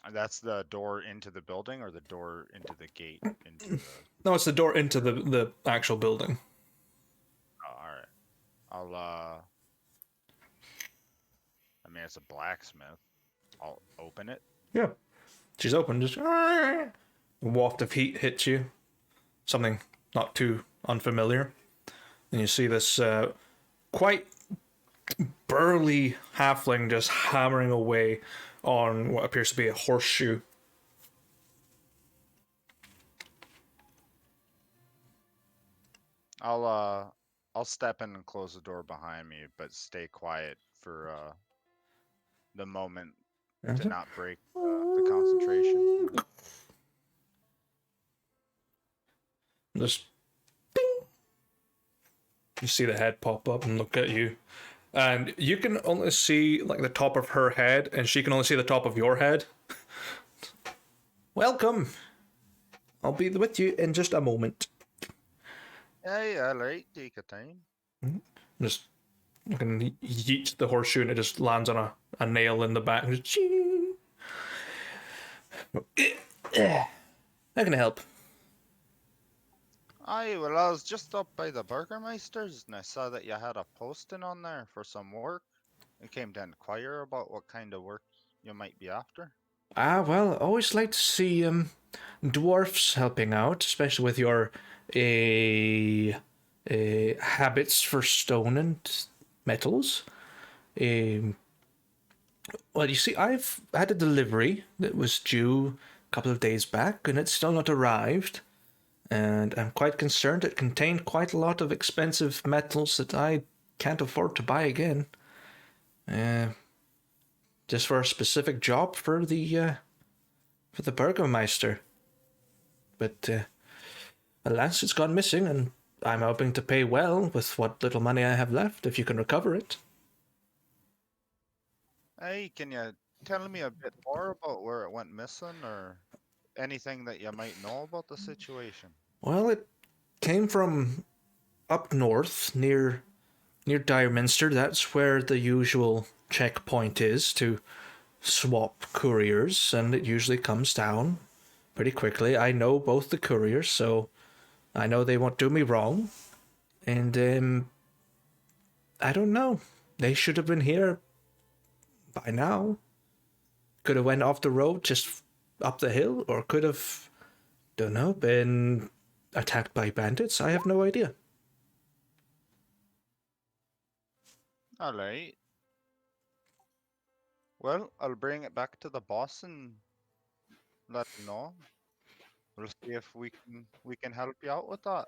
And that's the door into the building or the door into the gate? Into the... No, it's the door into the actual building. Oh, alright. I mean, it's a blacksmith. I'll open it. Yeah. She's open, just a waft of heat hits you. Something not too unfamiliar. And you see this quite burly halfling just hammering away on what appears to be a horseshoe. I'll step in and close the door behind me, but stay quiet for the moment to not break the concentration. Just bing. You see the head pop up and look at you. And you can only see like the top of her head, and she can only see the top of your head. Welcome. I'll be with you in just a moment. Hey, alright, take your time. Just you can yeet the horseshoe and it just lands on a nail in the back. And just, ching. How can I help? Aye, well, I was just up by the Burgermeisters and I saw that you had a posting on there for some work. I came to inquire about what kind of work you might be after. Well, I always like to see dwarfs helping out, especially with your habits for stone and metals. Well, you see, I've had a delivery that was due a couple of days back, and it's still not arrived. And I'm quite concerned. It contained quite a lot of expensive metals that I can't afford to buy again. Just for a specific job for the Burgermeister. But alas, it's gone missing, and I'm hoping to pay well with what little money I have left, if you can recover it. Hey, can you tell me a bit more about where it went missing or anything that you might know about the situation? Well, it came from up north, near Direminster. That's where the usual checkpoint is to swap couriers, and it usually comes down pretty quickly. I know both the couriers, so I know they won't do me wrong. And I don't know. They should have been here by now. Could have went off the road just up the hill, or could have, don't know, been attacked by bandits. I have no idea. Alright. Well, I'll bring it back to the boss and let him know. We'll see if we can help you out with that.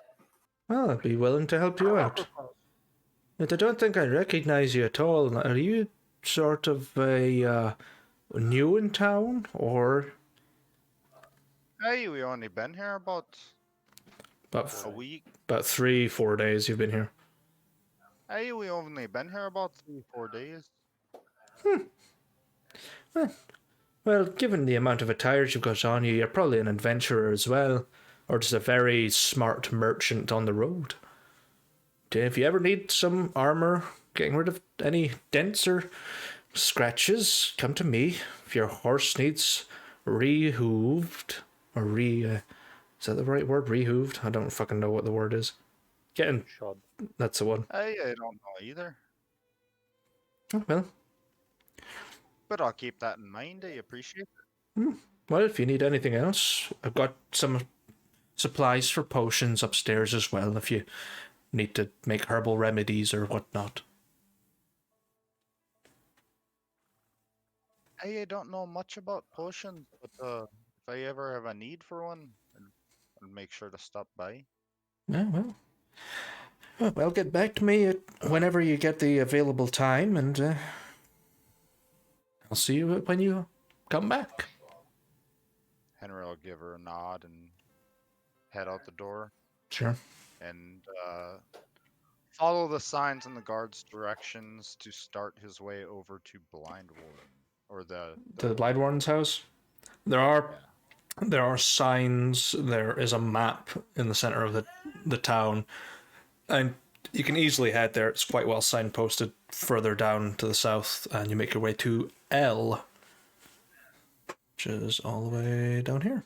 Well, I'd be willing to help you out. But I don't think I recognize you at all. Are you sort of a new in town, or Hey, we only been here about a week. about 3-4 days you've been here? Hey, we only been here about 3-4 days. Well, given the amount of attires you've got on you, you're probably an adventurer as well, or just a very smart merchant on the road. If you ever need some armor, getting rid of any dents or scratches, come to me. If your horse needs rehooved, or is that the right word? Rehooved? I don't fucking know what the word is. Shod. That's the one. Hey, I don't know either. Oh, well. But I'll keep that in mind. I appreciate it. Well, if you need anything else, I've got some supplies for potions upstairs as well, if you need to make herbal remedies or whatnot. Hey, I don't know much about potions, but if I ever have a need for one, I'll make sure to stop by. Yeah, well, get back to me whenever you get the available time, and I'll see you when you come back. Henry will give her a nod and head out the door Sure. and follow the signs and the guard's directions to start his way over to Blindwarden, or the To the Blindwarden's house. There are signs. There is a map in the center of the town, and you can easily head there. It's quite well signposted further down to the south, and you make your way to L, which is all the way down here.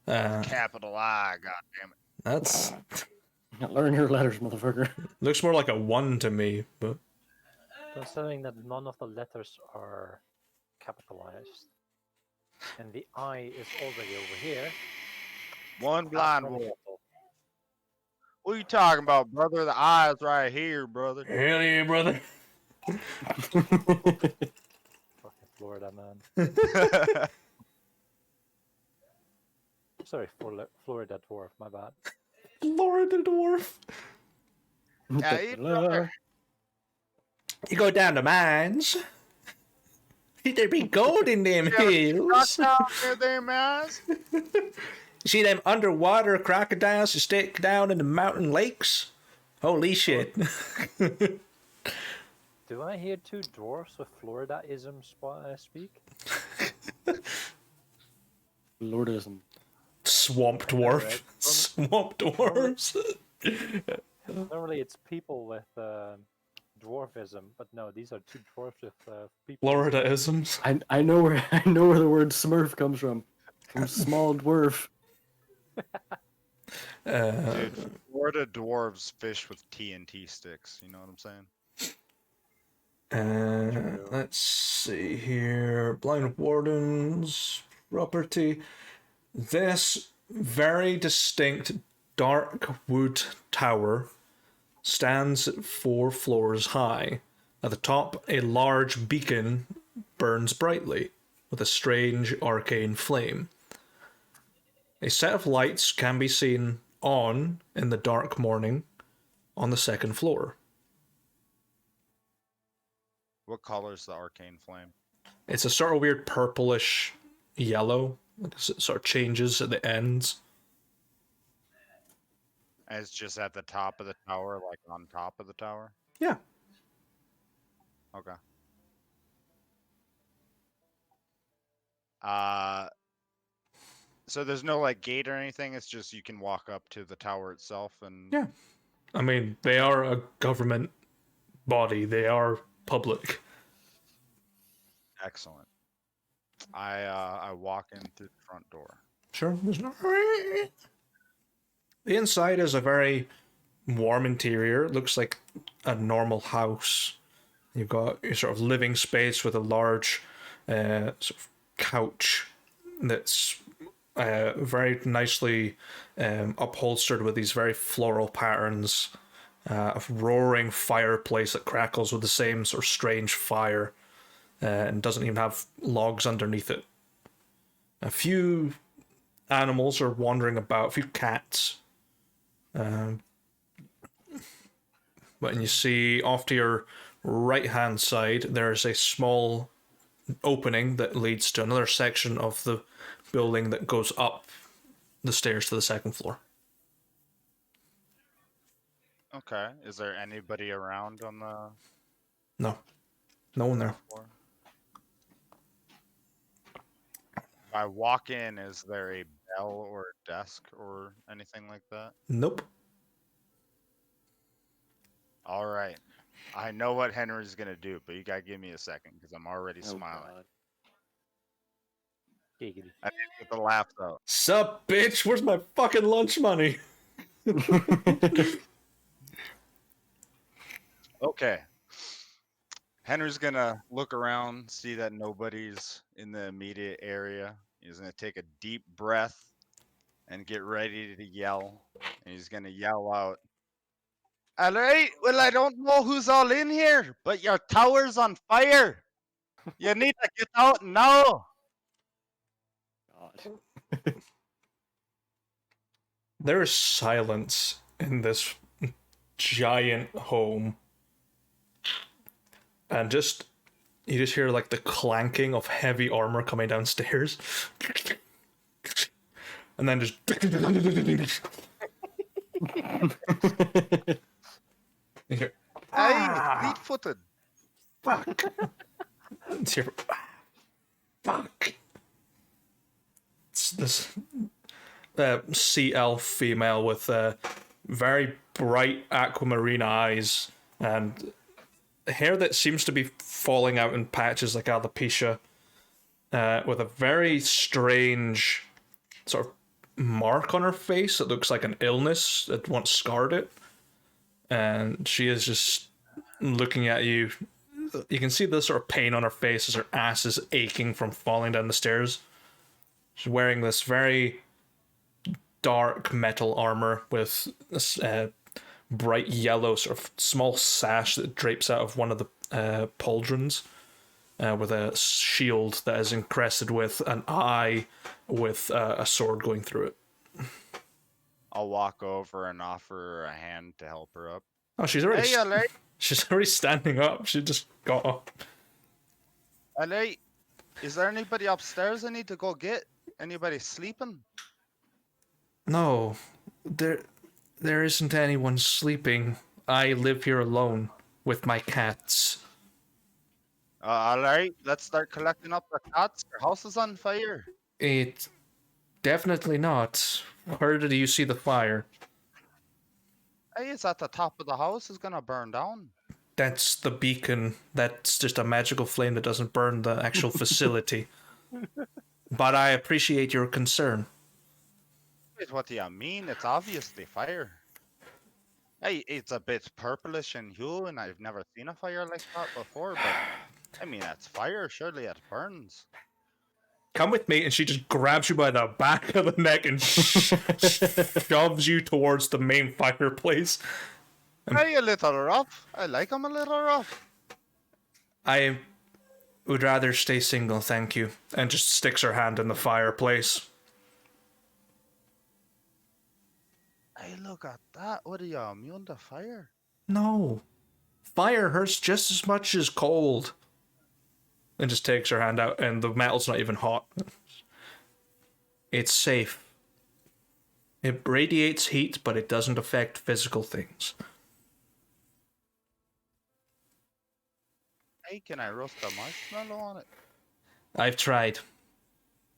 capital I, goddammit. That's Learn your letters, motherfucker. looks more like a 1 to me, but Considering that none of the letters are capitalized, and the I is already over here. One that's Blindwarden. very What are you talking about, brother? The eye is right here, brother. hell yeah, brother. Fucking Florida, man. Sorry, Florida dwarf, my bad. Florida dwarf. Yeah, You go down the mines. There be gold in them hills. down there, man. See them underwater crocodiles that stick down in the mountain lakes? Holy shit. Do I hear two dwarfs with Florida-isms speak? Lordism. Swamp I know, dwarf. right? Swamp dwarves. Normally it's people with dwarfism, but no, these are two dwarfs with people. Florida-isms. I know where the word Smurf comes from. From small dwarf. Dude, Florida dwarves fish with TNT sticks. You know what I'm saying? Let's see here. Blindwarden's property. This very distinct dark wood tower stands 4 floors high. At the top, a large beacon burns brightly with a strange arcane flame. A set of lights can be seen on in the dark morning on the 2nd floor. What color's the arcane flame? It's a sort of weird purplish yellow. It sort of changes at the ends. And it's just at the top of the tower, like on top of the tower? Yeah. Okay. So there's no like gate or anything, it's just you can walk up to the tower itself and Yeah. I mean, they are a government body. They are public. excellent. I walk in through the front door. Sure, there's no... The inside is a very warm interior. It looks like a normal house. You've got your sort of living space with a large sort of couch that's very nicely upholstered with these very floral patterns. A roaring fireplace that crackles with the same sort of strange fire and doesn't even have logs underneath it. A few animals are wandering about, a few cats. But when you see off to your right hand side, there's a small opening that leads to another section of the building that goes up the stairs to the 2nd floor. Okay. Is there anybody around on the No. No one there. floor? If I walk in, is there a bell or a desk or anything like that? Nope. All right. I know what Henry's gonna do, but you gotta give me a second because I'm already smiling. God. Giggity. I need to get the laughs out. Sup, bitch? Where's my fucking lunch money? Okay. Henry's gonna look around, see that nobody's in the immediate area. He's gonna take a deep breath and get ready to yell. And he's gonna yell out, "All right, well, I don't know who's all in here, but your tower's on fire. You need to get out now." God. There is silence in this giant home. And you just hear like the clanking of heavy armor coming downstairs. And then just... You hear, Hey, fleet-footed. fuck. It's here. Fuck. It's this sea elf female with very bright aquamarine eyes and hair that seems to be falling out in patches like alopecia, with a very strange sort of mark on her face that looks like an illness that once scarred it. And she is just looking at you. You can see the sort of pain on her face as her ass is aching from falling down the stairs. She's wearing this very dark metal armor with this bright yellow sort of small sash that drapes out of one of the pauldrons, with a shield that is encrusted with an eye with a sword going through it. I'll walk over and offer her a hand to help her up. Oh, she's already Hey, alright. she's already standing up. She just got up. Alright. Is there anybody upstairs I need to go get? Anybody sleeping? No, there isn't anyone sleeping. I live here alone with my cats. Alright, let's start collecting up the cats. Your house is on fire. It definitely not. Where did you see the fire? Hey, it's at the top of the house. It's gonna burn down. That's the beacon. That's just a magical flame that doesn't burn the actual facility. But I appreciate your concern. Wait, what do you mean? It's obviously fire. Hey, it's a bit purplish in hue, and I've never seen a fire like that before, but I mean, it's fire. Surely it burns. Come with me, and she just grabs you by the back of the neck and shoves you towards the main fireplace. Hey, a little rough. I like him a little rough. I would rather stay single, thank you. And just sticks her hand in the fireplace. Hey, look at that. What are you, immune to fire? No. Fire hurts just as much as cold. And just takes her hand out, and the metal's not even hot. It's safe. It radiates heat, but it doesn't affect physical things. Hey, can I roast a marshmallow on it? I've tried.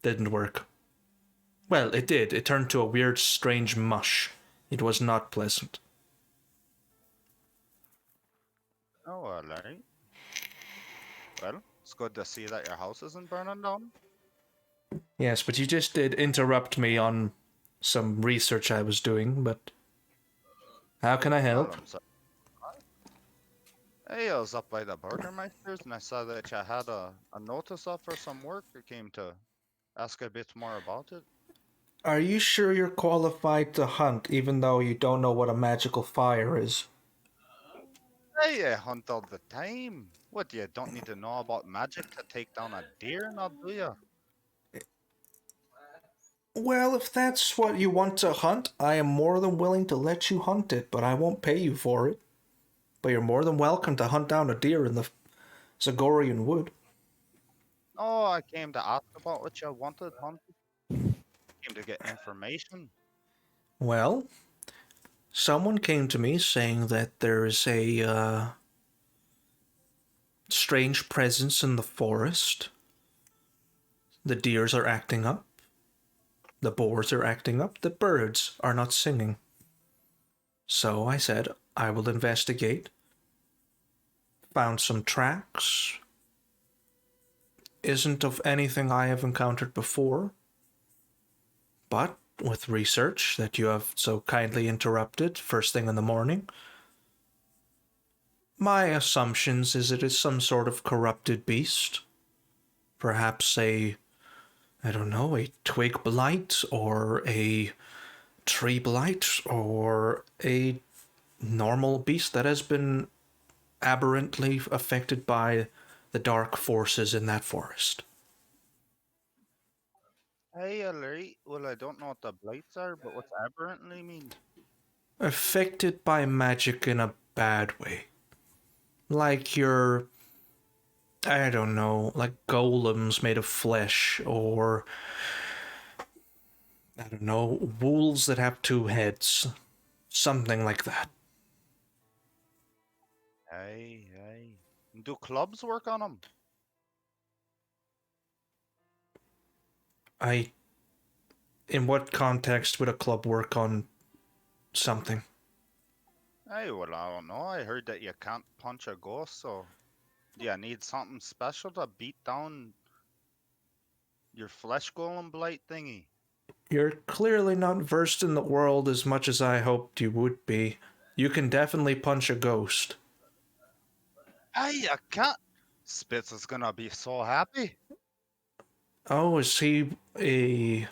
Didn't work. Well, it did. It turned to a weird, strange mush. It was not pleasant. Oh, alright. Well, it's good to see that your house isn't burning down. Yes, but you just did interrupt me on some research I was doing, but how can I help? Well, I'm sorry. Hey, I was up by the Burgermeisters and I saw that you had a notice up for some work. I came to ask a bit more about it. Are you sure you're qualified to hunt, even though you don't know what a magical fire is? Hey, I hunt all the time. What, you don't need to know about magic to take down a deer now, do you? Well, if that's what you want to hunt, I am more than willing to let you hunt it, but I won't pay you for it. But you're more than welcome to hunt down a deer in the Zagorian wood. Oh, I came to ask about what you wanted hunted. Came to get information. Well, someone came to me saying that there is a strange presence in the forest. The deers are acting up. The boars are acting up. The birds are not singing. So I said, I will investigate. Found some tracks. Isn't of anything I have encountered before. But with research that you have so kindly interrupted first thing in the morning, my assumptions is it is some sort of corrupted beast. Perhaps a twig blight or a tree blight or a normal beast that has been aberrantly affected by the dark forces in that forest. Hey, alright. Well, I don't know what the blights are, but what's aberrantly mean? Affected by magic in a bad way. Like your, I don't know, like golems made of flesh, or I don't know, wolves that have two heads. Something like that. Hey. Do clubs work on them? In what context would a club work on something? Hey, well, I don't know. I heard that you can't punch a ghost, so do you need something special to beat down your flesh golem blight thingy? You're clearly not versed in the world as much as I hoped you would be. You can definitely punch a ghost. Hey, I can't. Spitz is gonna be so happy. Oh, is he a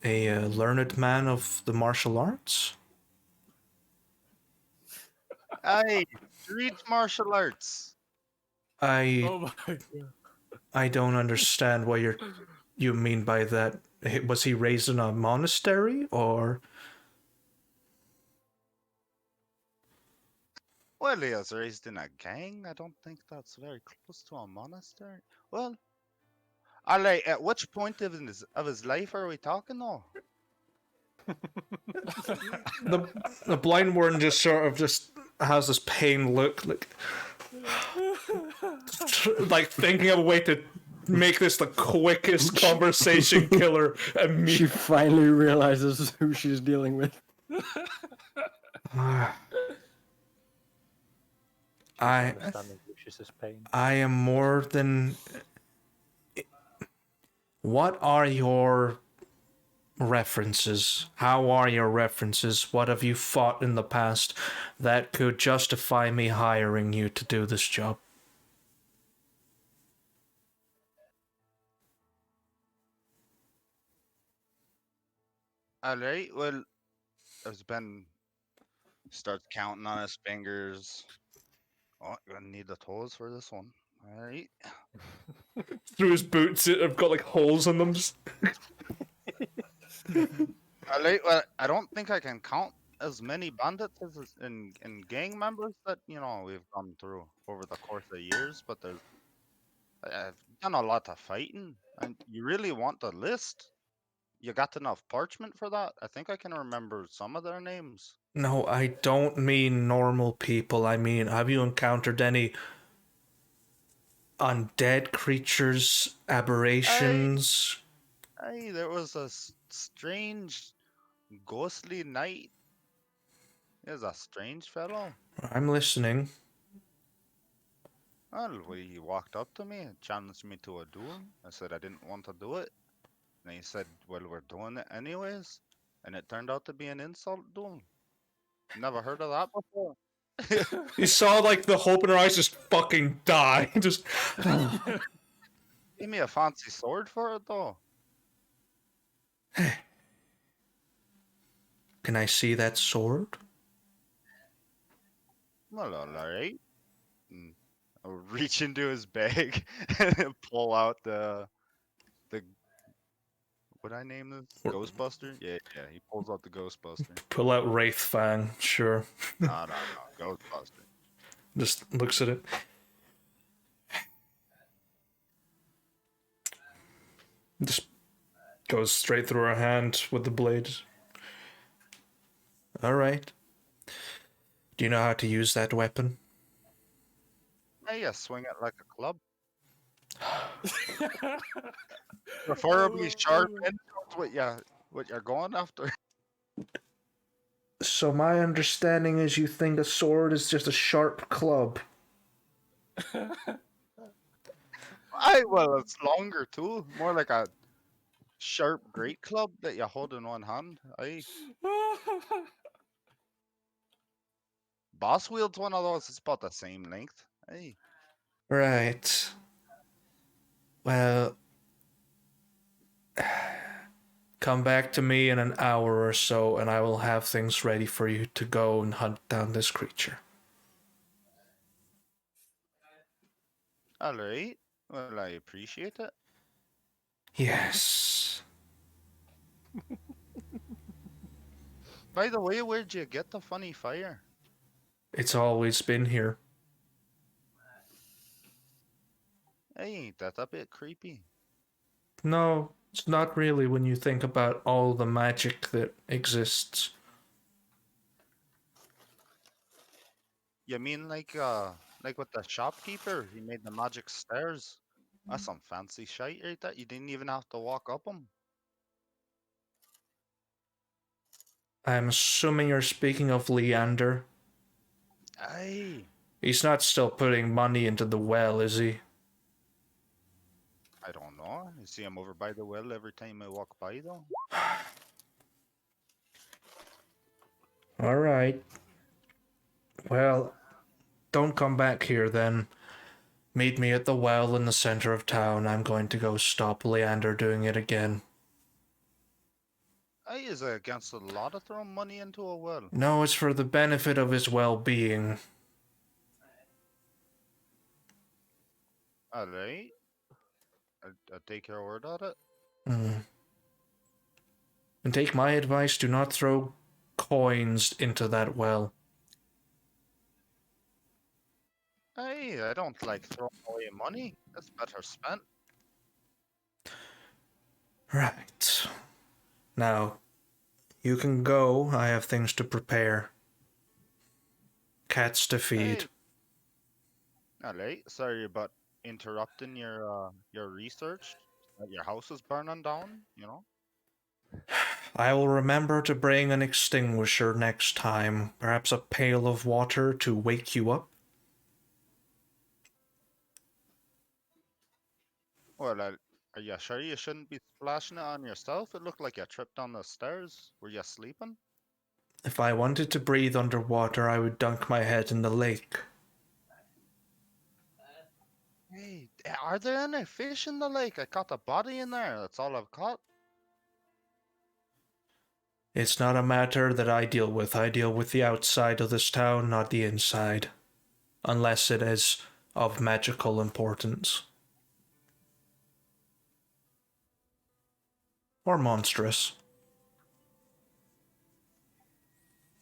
learned man of the martial arts? Hey, street martial arts. Oh my god. I don't understand what you mean by that. Was he raised in a monastery or? Well, he was raised in a gang. I don't think that's very close to a monastery. Well, alright, at which point of his life are we talking though? The Blindwarden just sort of just how's this pain look? Like thinking of a way to make this the quickest conversation killer She immediately. finally realizes who she's dealing with. Understanding Lucius's pain. I am more than. What are your references? How are your references? What have you fought in the past that could justify me hiring you to do this job? Alright, well, as Ben starts counting on his fingers. Oh, you're gonna need the toes for this one. Alright. Through his boots, have got like holes in them. Alright, well, I don't think I can count as many bandits as in gang members that, we've gone through over the course of years, but I've done a lot of fighting, and you really want the list? You got enough parchment for that? I think I can remember some of their names. No, I don't mean normal people. I mean, have you encountered any undead creatures, aberrations? Hey, there was a strange, ghostly knight. He was a strange fellow. I'm listening. Well, he walked up to me and challenged me to a duel. I said I didn't want to do it. And he said, well, we're doing it anyways. And it turned out to be an insult duel. Never heard of that before. You saw like the hope in her eyes just fucking die. Just Gave me a fancy sword for it though. Can I see that sword? Well, alright. I'll reach into his bag and pull out the what I name this? Ghostbuster? Yeah, he pulls out the Ghostbuster. Pull out Wraith Fang, sure. No, Ghostbuster. Just looks at it. Just goes straight through her hand with the blade. Alright. Do you know how to use that weapon? Yeah, swing it like a club. Preferably sharp and what you're going after. So my understanding is you think a sword is just a sharp club. Well, it's longer too. More like a sharp great club that you hold in one hand. Boss wields one of those. It's about the same length. Hey. Right. Well, come back to me in an hour or so, and I will have things ready for you to go and hunt down this creature. Alright. Well, I appreciate it. Yes. By the way, where'd you get the funny fire? It's always been here. Hey, ain't that a bit creepy? No, it's not really when you think about all the magic that exists. You mean like with the shopkeeper? He made the magic stairs. That's some fancy shite right there. You didn't even have to walk up them. I'm assuming you're speaking of Leander. Aye. He's not still putting money into the well, is he? I don't know. You see him over by the well every time I walk by though. Alright. Well, don't come back here then. Meet me at the well in the center of town. I'm going to go stop Leander doing it again. Aye, is it against the law to throw money into a well? No, it's for the benefit of his well-being. Alright. I'll take your word on it. And take my advice, do not throw coins into that well. Hey, I don't like throwing away money. That's better spent. Right. Now, you can go. I have things to prepare. cats to feed. Alright, sorry about interrupting your research. That your house is burning down, you know? I will remember to bring an extinguisher next time. Perhaps a pail of water to wake you up. Well, are you sure you shouldn't be splashing it on yourself? It looked like you tripped down the stairs. Were you sleeping? If I wanted to breathe underwater, I would dunk my head in the lake. Hey, are there any fish in the lake? I caught a body in there. That's all I've caught. It's not a matter that I deal with. I deal with the outside of this town, not the inside. Unless it is of magical importance. Or monstrous.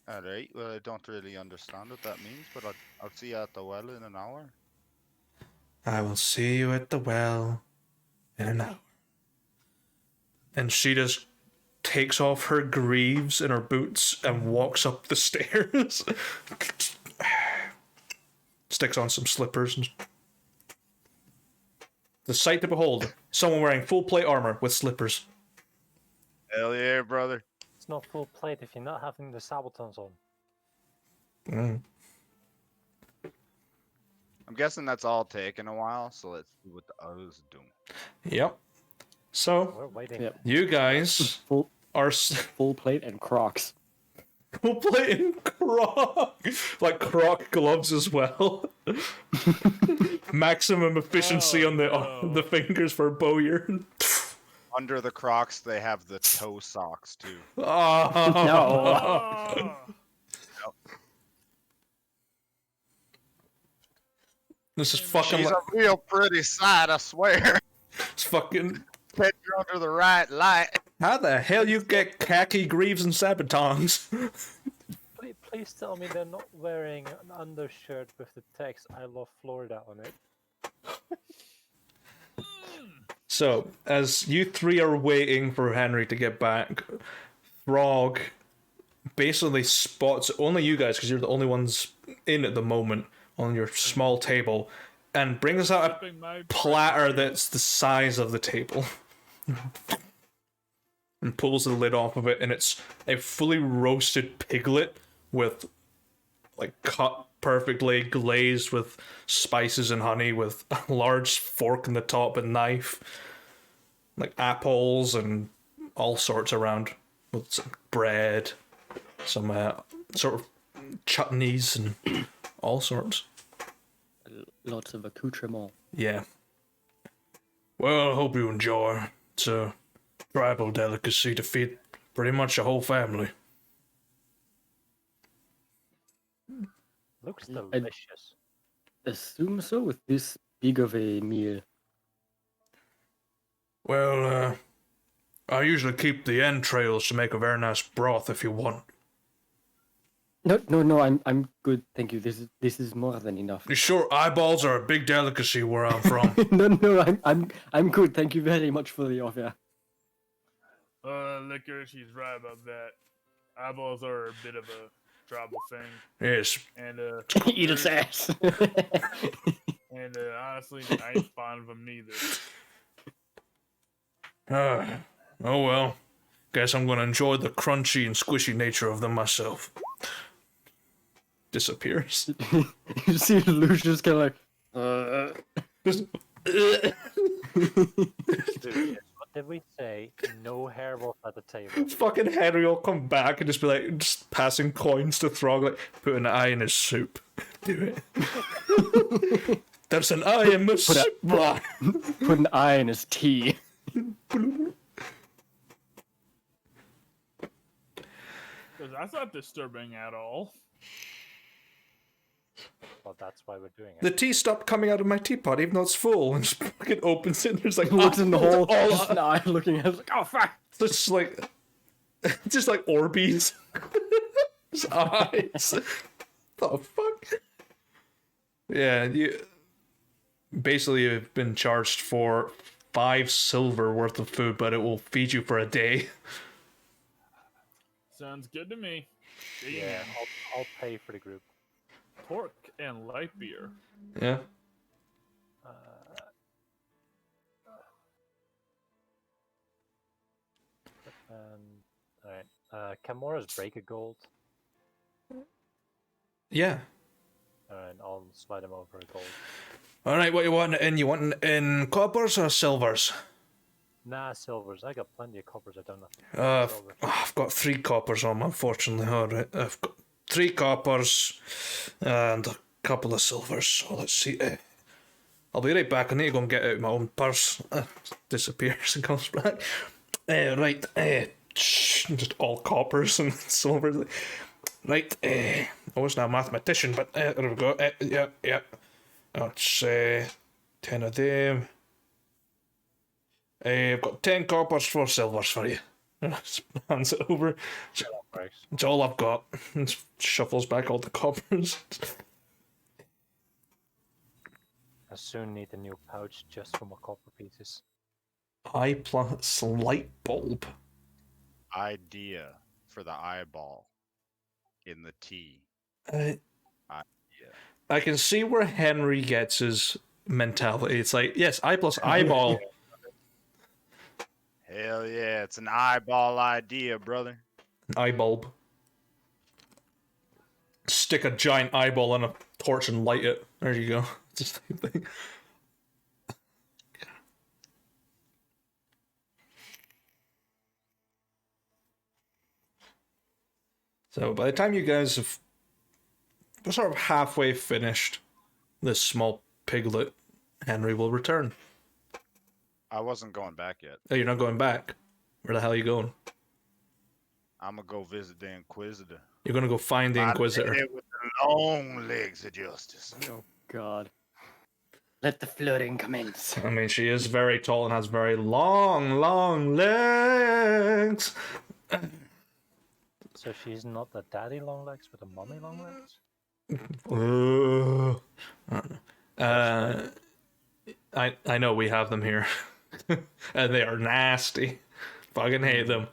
Alright, well, I don't really understand what that means, but I'll see you at the well in an hour. I will see you at the well in an hour. And she just takes off her greaves and her boots and walks up the stairs. Sticks on some slippers. And... The sight to behold, someone wearing full plate armor with slippers. Hell yeah, brother. It's not full plate if you're not having the sabotons on. I'm guessing that's all taking a while, so let's see what the others do. Yep. So, We're waiting. Yep. you guys Full, are full plate and Crocs. full plate and croc. Like croc gloves as well. Maximum efficiency on the fingers for Bowyer. Under the Crocs, they have the toe socks too. Oh. No. This is fucking. She's a real pretty sight, I swear. It's fucking. Picture under the right light. How the hell you get khaki greaves and sabotons? Please tell me they're not wearing an undershirt with the text "I love Florida" on it. So, as you three are waiting for Henry to get back, Throg basically spots only you guys, because you're the only ones in at the moment on your small table, and brings out a platter that's the size of the table. And pulls the lid off of it, and it's a fully roasted piglet with, like, cut perfectly, glazed with spices and honey, with a large fork in the top and knife, like apples and all sorts around, with some bread, some sort of chutneys and all sorts. Lots of accoutrement. Yeah. Well, I hope you enjoy. It's a tribal delicacy to feed pretty much the whole family. Looks delicious. Assume so with this big of a meal. Well, I usually keep the entrails to make a very nice broth if you want. No, I'm good, thank you. This is more than enough. You sure eyeballs are a big delicacy where I'm from? No, I'm good. Thank you very much for the offer. Liquor, she's right about that. Eyeballs are a bit of a tribal thing, Yes. and Eat its ass. and honestly, I ain't fond of them neither. Oh well. Guess I'm gonna enjoy the crunchy and squishy nature of them myself. Disappears. You see Lucius kind of like, Just... Dude, what did we say? No hair wolf at the table. Fucking Henry will come back and just be like, just passing coins to Throg, like, put an eye in his soup. Do it. There's an eye in my soup. put an eye in his tea. Because that's not disturbing at all. Well, that's why we're doing it. The tea stopped coming out of my teapot, even though it's full. And just fucking opens it. And there's like Looks in the hole. all Just an eye looking at it. Like, oh fuck. It's just like Orbeez. His eyes. The fuck? Yeah, you basically you've been charged for 5 silver worth of food, but it will feed you for a day. Sounds good to me. Yeah, I'll pay for the group. pork and light beer. Yeah. Alright. Camora's break a gold. Yeah. Alright, I'll slide him over a gold. Alright, what you want in? You want in coppers or silvers? Nah, silvers. I got plenty of coppers. I don't have silver. I've got 3 coppers on, unfortunately. Alright, I've got 3 coppers and a couple of silvers. So let's see. I'll be right back. I need to go and get out my own purse. Disappears and comes back. Right. Just all coppers and silvers. Right. I wasn't a mathematician, but there we go. Yeah. That's 10 of them. I've got 10 coppers, 4 silvers for you. Hands it over. It's all I've got. And shuffles back all the coppers. I soon need a new pouch just for my copper pieces. I plus light bulb. Idea for the eyeball in the T. I can see where Henry gets his mentality. It's like, yes, I plus eyeball. Hell yeah, it's an eyeball idea, brother. Eye bulb. Stick a giant eyeball in a torch and light it. There you go. It's the same thing. So by the time you guys have sort of halfway finished this small piglet, Henry will return. I wasn't going back yet. Oh, you're not going back? Where the hell are you going? I'm gonna go visit the Inquisitor. You're gonna go find the Inquisitor. With the long legs of justice. Oh God. Let the flooding commence. I mean, she is very tall and has very long legs. So she's not the daddy long legs, but the mommy long legs? I know we have them here. And they are nasty. Fucking hate them.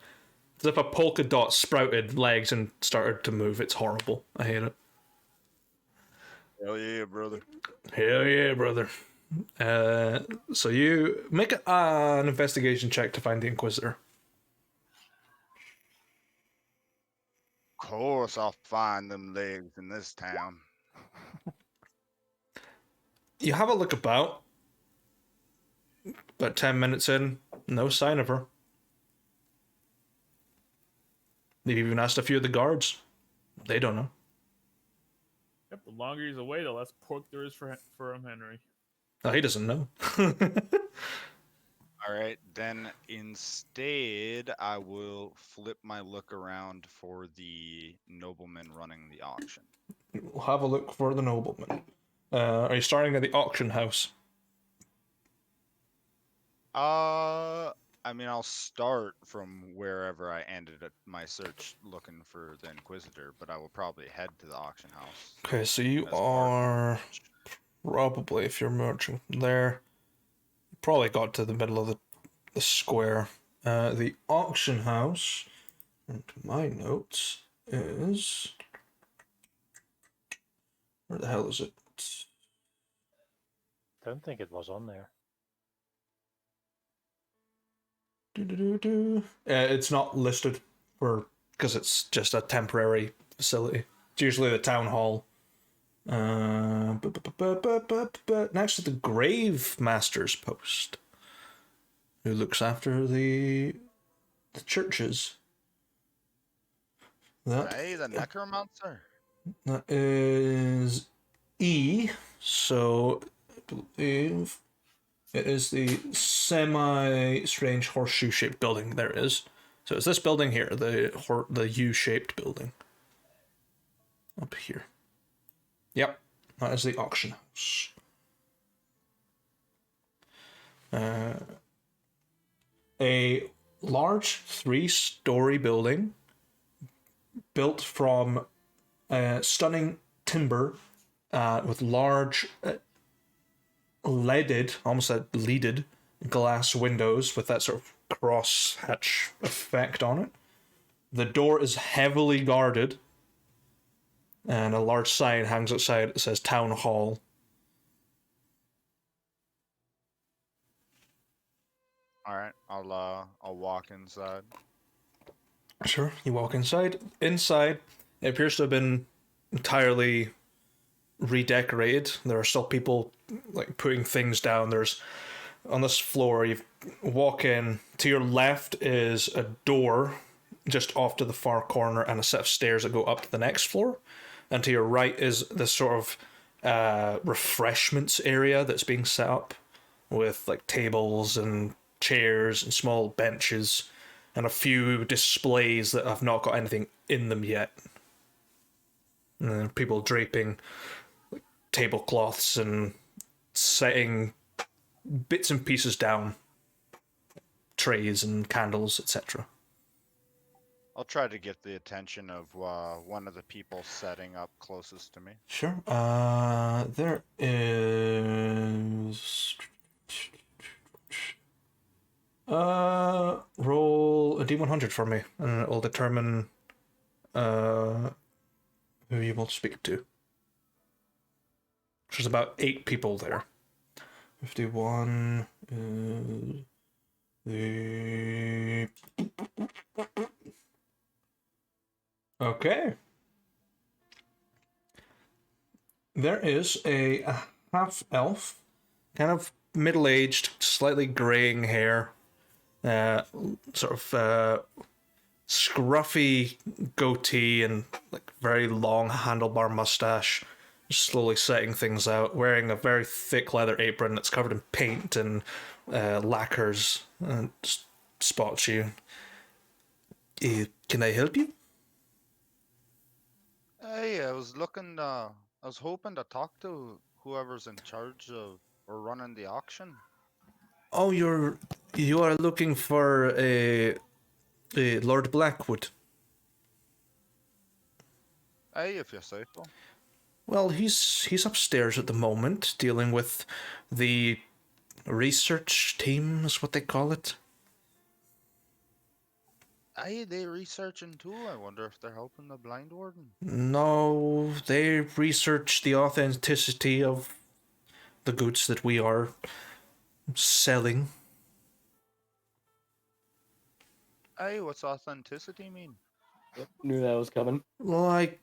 It's as if a polka dot sprouted legs and started to move. It's horrible. I hate it. Hell yeah, brother. Hell yeah, brother. So you make an investigation check to find the Inquisitor. Of course I'll find them legs in this town. You have a look about. About 10 minutes in, no sign of her. They've even asked a few of the guards. They don't know. Yep, the longer he's away, the less pork there is for him, Henry. Oh, he doesn't know. All right, then instead I will flip my look around for the nobleman running the auction. We'll have a look for the nobleman. Are you starting at the auction house? I mean, I'll start from wherever I ended at my search looking for the Inquisitor, but I will probably head to the auction house. Okay, so you are probably, if you're merging there, probably got to the middle of the square. The auction house, and my notes, is... Where the hell is it? Don't think it was on there. It's not listed because it's just a temporary facility. It's usually the town hall. Next to the grave master's post, who looks after the churches. Hey, the necromancer. That is E. So I believe it is the semi-strange horseshoe-shaped building there is. So it's this building here, the U-shaped building. Up here. Yep, that is the auction house. A large 3-story building built from stunning timber with large leaded, almost like leaded glass windows with that sort of cross-hatch effect on it. The door is heavily guarded and a large sign hangs outside. It says Town Hall. All right, I'll walk inside. Sure, you walk inside. Inside, it appears to have been entirely redecorated. There are still people like putting things down. There's on this floor. You walk in. To your left is a door, just off to the far corner, and a set of stairs that go up to the next floor. And to your right is this sort of refreshments area that's being set up with like tables and chairs and small benches and a few displays that have not got anything in them yet. And people draping tablecloths and setting bits and pieces down, trays and candles, etc. I'll try to get the attention of one of the people setting up closest to me. Sure. There is. Roll a D100 for me, and it will determine who you will speak to. There's about 8 people there. 51 is the. Okay. There is a half elf, kind of middle-aged, slightly graying hair, sort of scruffy goatee and like very long handlebar mustache, slowly setting things out, wearing a very thick leather apron that's covered in paint and lacquers, and spots you. Can I help you? Hey, I was hoping to talk to whoever's in charge of or running the auction. Oh, you are looking for a Lord Blackwood. Hey, if you say so. Well, he's upstairs at the moment, dealing with the research team, is what they call it. Hey, they researching too. I wonder if they're helping the Blindwarden. No, they research the authenticity of the goods that we are selling. Hey, what's authenticity mean? Yep, knew that was coming. Like,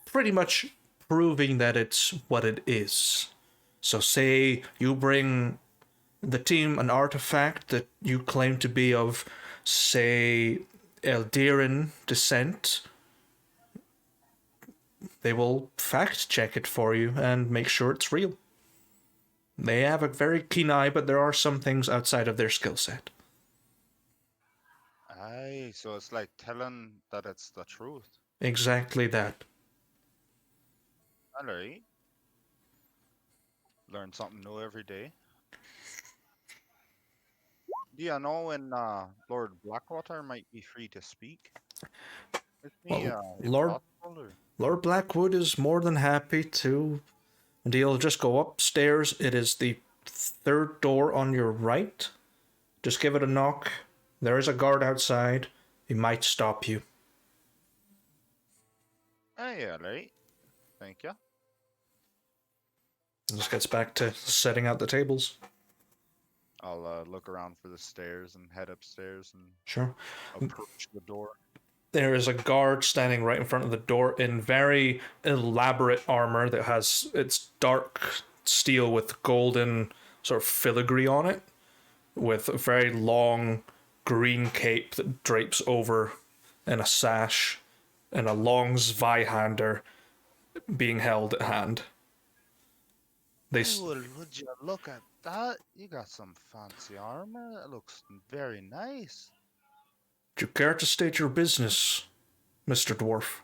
pretty much proving that it's what it is. So say you bring the team an artifact that you claim to be of, say, Eldiran descent. They will fact check it for you and make sure it's real. They have a very keen eye, but there are some things outside of their skill set. Aye, so it's like telling that it's the truth. Exactly that. Alright. Learn something new every day. Do you know when Lord Blackwater might be free to speak? It's me, Well, if Lord possible, or... Lord Blackwood is more than happy to, and he'll just go upstairs. It is the 3rd door on your right. Just give it a knock. There is a guard outside. He might stop you. Aye, alright. Thank you. Just gets back to setting out the tables. I'll look around for the stairs and head upstairs and Sure. approach the door. There is a guard standing right in front of the door in very elaborate armor that has its dark steel with golden sort of filigree on it, with a very long green cape that drapes over and a sash and a long Zweihander being held at hand. Well, would you look at that? You got some fancy armor. That looks very nice. Do you care to state your business, Mr. Dwarf?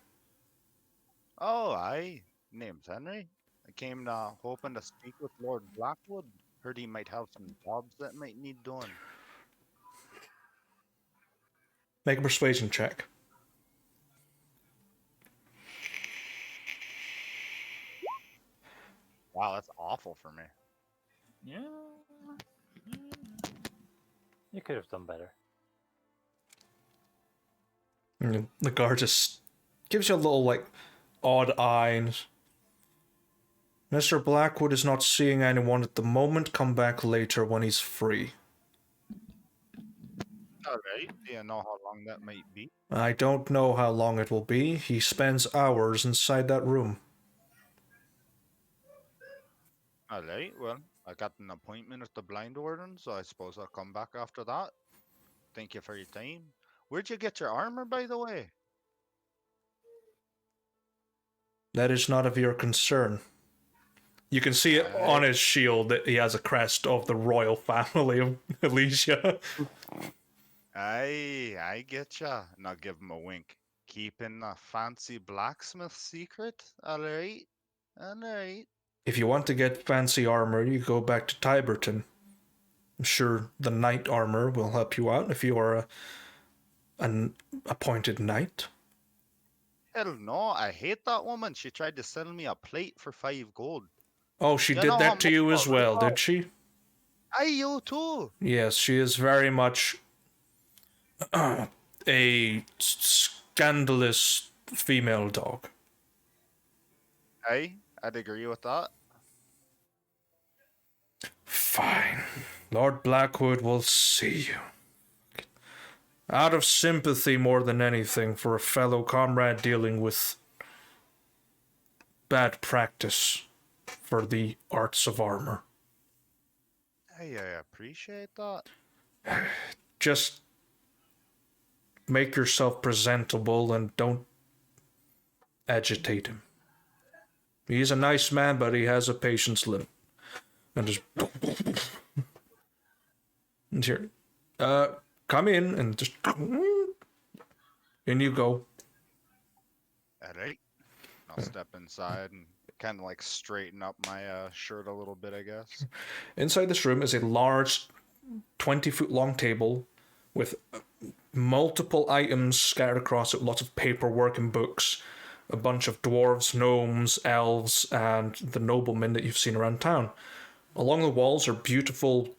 Oh, aye. Name's Henry. I came hoping to speak with Lord Blackwood. Heard he might have some jobs that might need doing. Make a persuasion check. Wow, that's awful for me. Yeah. You could have done better. And the guard just gives you a little, like, odd eye. And, Mr. Blackwood is not seeing anyone at the moment. Come back later when he's free. Alright, do you know how long that might be? I don't know how long it will be. He spends hours inside that room. Alright, well, I got an appointment at the Blindwarden, so I suppose I'll come back after that. Thank you for your time. Where'd you get your armor, by the way? That is not of your concern. You can see it on his shield that he has a crest of the royal family of Elysia. Aye, I get ya. Now give him a wink. Keeping a fancy blacksmith secret? Alright. Alright. If you want to get fancy armor, you go back to Tiberton. I'm sure the knight armor will help you out if you are an appointed knight. Hell no, I hate that woman. She tried to sell me a plate for 5 gold. Oh, she You did know how that to much you as more well, real- did she? Aye, you too. Yes, she is very much a scandalous female dog. Aye, I'd agree with that. Fine. Lord Blackwood will see you. Out of sympathy more than anything for a fellow comrade dealing with bad practice for the arts of armor. Hey, I appreciate that. Just make yourself presentable and don't agitate him. He's a nice man, but he has a patience limit. And just and here, come in and just in you go. Alright. I'll step inside and kind of like straighten up my shirt a little bit, I guess. Inside this room is a large 20-foot long table with multiple items scattered across it, lots of paperwork and books, a bunch of dwarves, gnomes, elves, and the noblemen that you've seen around town. Along the walls are beautiful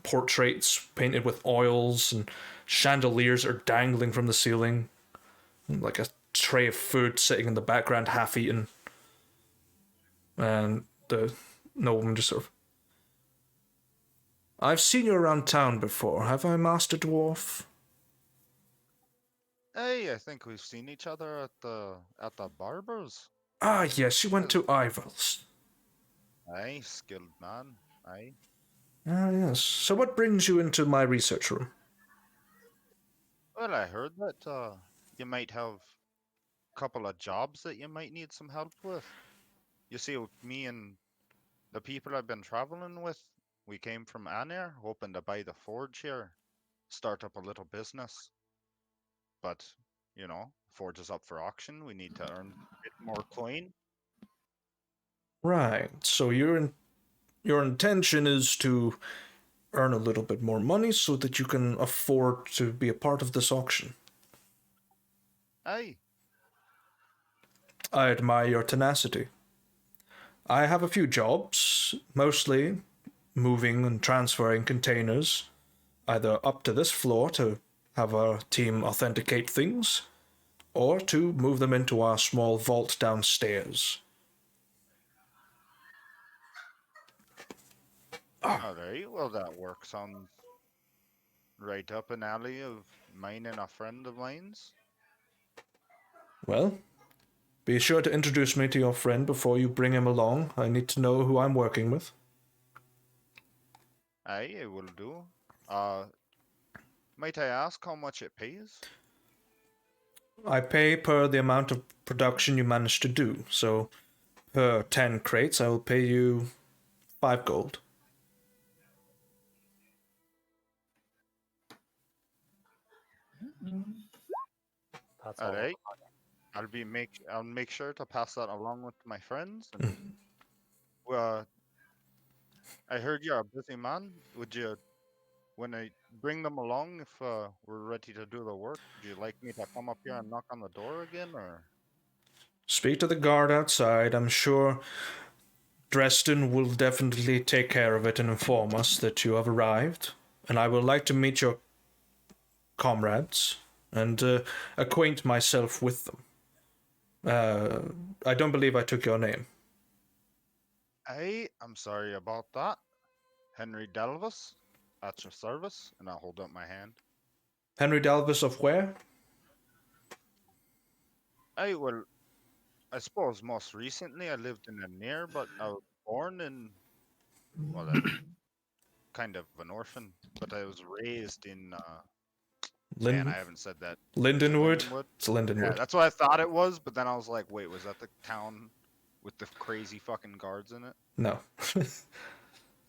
portraits painted with oils, and chandeliers are dangling from the ceiling, like a tray of food sitting in the background, half-eaten. And the nobleman just sort of... I've seen you around town before, have I, Master Dwarf? Hey, I think we've seen each other at the barber's. Ah, yes, you went to Ivel's. Aye, skilled man. Aye. Ah, yes. So what brings you into my research room? Well, I heard that you might have a couple of jobs that you might need some help with. You see, me and the people I've been traveling with, we came from Anair, hoping to buy the forge here, start up a little business. But, you know, forge is up for auction. We need to earn a bit more coin. Right. So your intention is to earn a little bit more money so that you can afford to be a part of this auction. Aye. I admire your tenacity. I have a few jobs, mostly moving and transferring containers, either up to this floor to have our team authenticate things, or to move them into our small vault downstairs. Alright, well that works on right up an alley of mine and a friend of mine's. Well, be sure to introduce me to your friend before you bring him along. I need to know who I'm working with. Aye, it will do. Might I ask how much it pays? I pay per the amount of production you manage to do, so per 10 crates I will pay you 5 gold. That's all. Alright. I'll make sure to pass that along with my friends. And well, I heard you're a busy man. Would you, when I bring them along, if we're ready to do the work, would you like me to come up here and knock on the door again, or? Speak to the guard outside. I'm sure Dresden will definitely take care of it and inform us that you have arrived. And I would like to meet your comrades and acquaint myself with them. I don't believe I took your name. Hey, I'm sorry about that. Henry Delvis, at your service, and I hold up my hand. Henry Dalvis of where? Hey, well, I suppose most recently I lived in a near, but I was born in, well, kind of an orphan, but I was raised in, man, I haven't said that. Is it Lindenwood? Lindenwood? It's Lindenwood. Yeah, that's what I thought it was, but then I was like, wait, was that the town with the crazy fucking guards in it? No.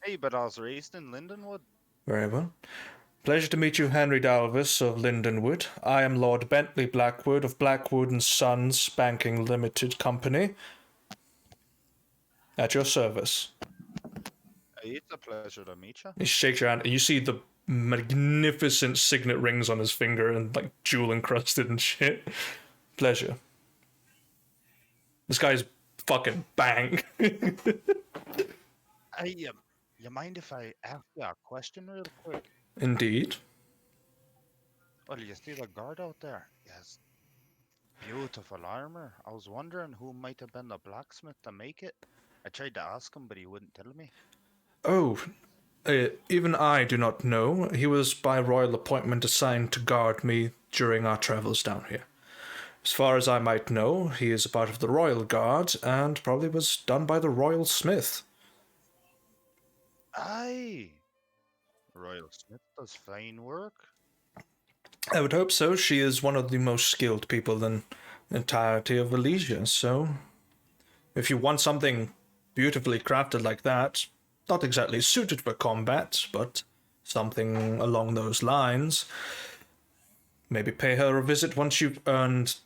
Hey, but I was raised in Lindenwood. Very well. Pleasure to meet you, Henry Dalvis of Lindenwood. I am Lord Bentley Blackwood of Blackwood and Sons Banking Limited Company. At your service. Hey, it's a pleasure to meet you. He shakes your hand, and you see the magnificent signet rings on his finger and like jewel encrusted and shit. Pleasure. This guy's fucking bang. Hey, you mind if I ask you a question real quick? Indeed. Well, you see the guard out there? Yes. Beautiful armor. I was wondering who might have been the blacksmith to make it. I tried to ask him, but he wouldn't tell me. Oh, even I do not know. He was by royal appointment assigned to guard me during our travels down here. As far as I might know, he is a part of the royal guard and probably was done by the royal smith. Aye. Royal Smith does fine work. I would hope so. She is one of the most skilled people in the entirety of Elysia, so if you want something beautifully crafted like that, not exactly suited for combat, but something along those lines, maybe pay her a visit once you've earned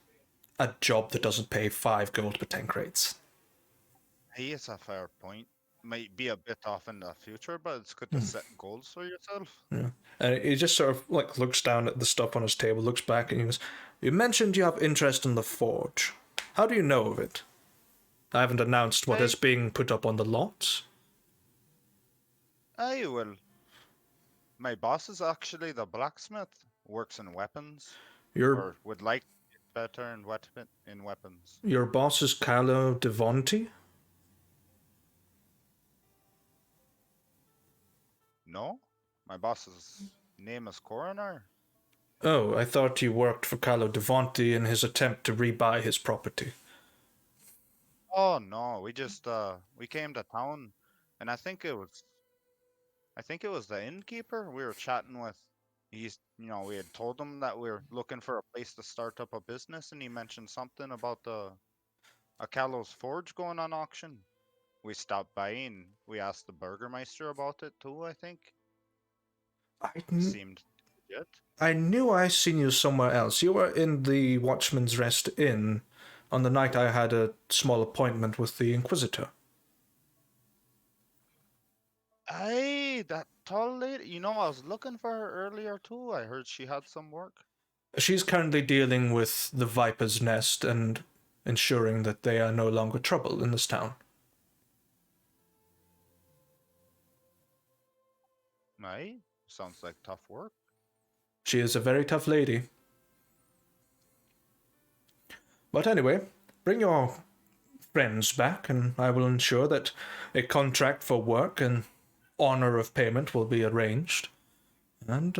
a job that doesn't pay 5 gold per 10 crates. Hey, it's a fair point. Might be a bit off in the future, but it's good to set goals for yourself. Yeah. And he just sort of like looks down at the stuff on his table, looks back, and he goes, "You mentioned you have interest in the forge. How do you know of it? I haven't announced what is being put up on the lot." Aye, well, my boss is actually the blacksmith. Works in weapons, or would like to get better in weapons. Your boss is Carlo Devonti? No, my boss's name is Coroner. Oh, I thought you worked for Carlo Devonti in his attempt to rebuy his property. Oh no, we just we came to town, and I think it was the innkeeper we were chatting with. We had told him that we were looking for a place to start up a business, and he mentioned something about a Callow's Forge going on auction. We stopped by and we asked the Burgermeister about it too, I think. Seemed legit. I knew I seen you somewhere else. You were in the Watchman's Rest Inn on the night I had a small appointment with the Inquisitor. Aye, that tall lady. I was looking for her earlier too. I heard she had some work. She's currently dealing with the Viper's Nest and ensuring that they are no longer trouble in this town. Aye, sounds like tough work. She is a very tough lady. But anyway, bring your friends back, and I will ensure that a contract for work and honor of payment will be arranged. And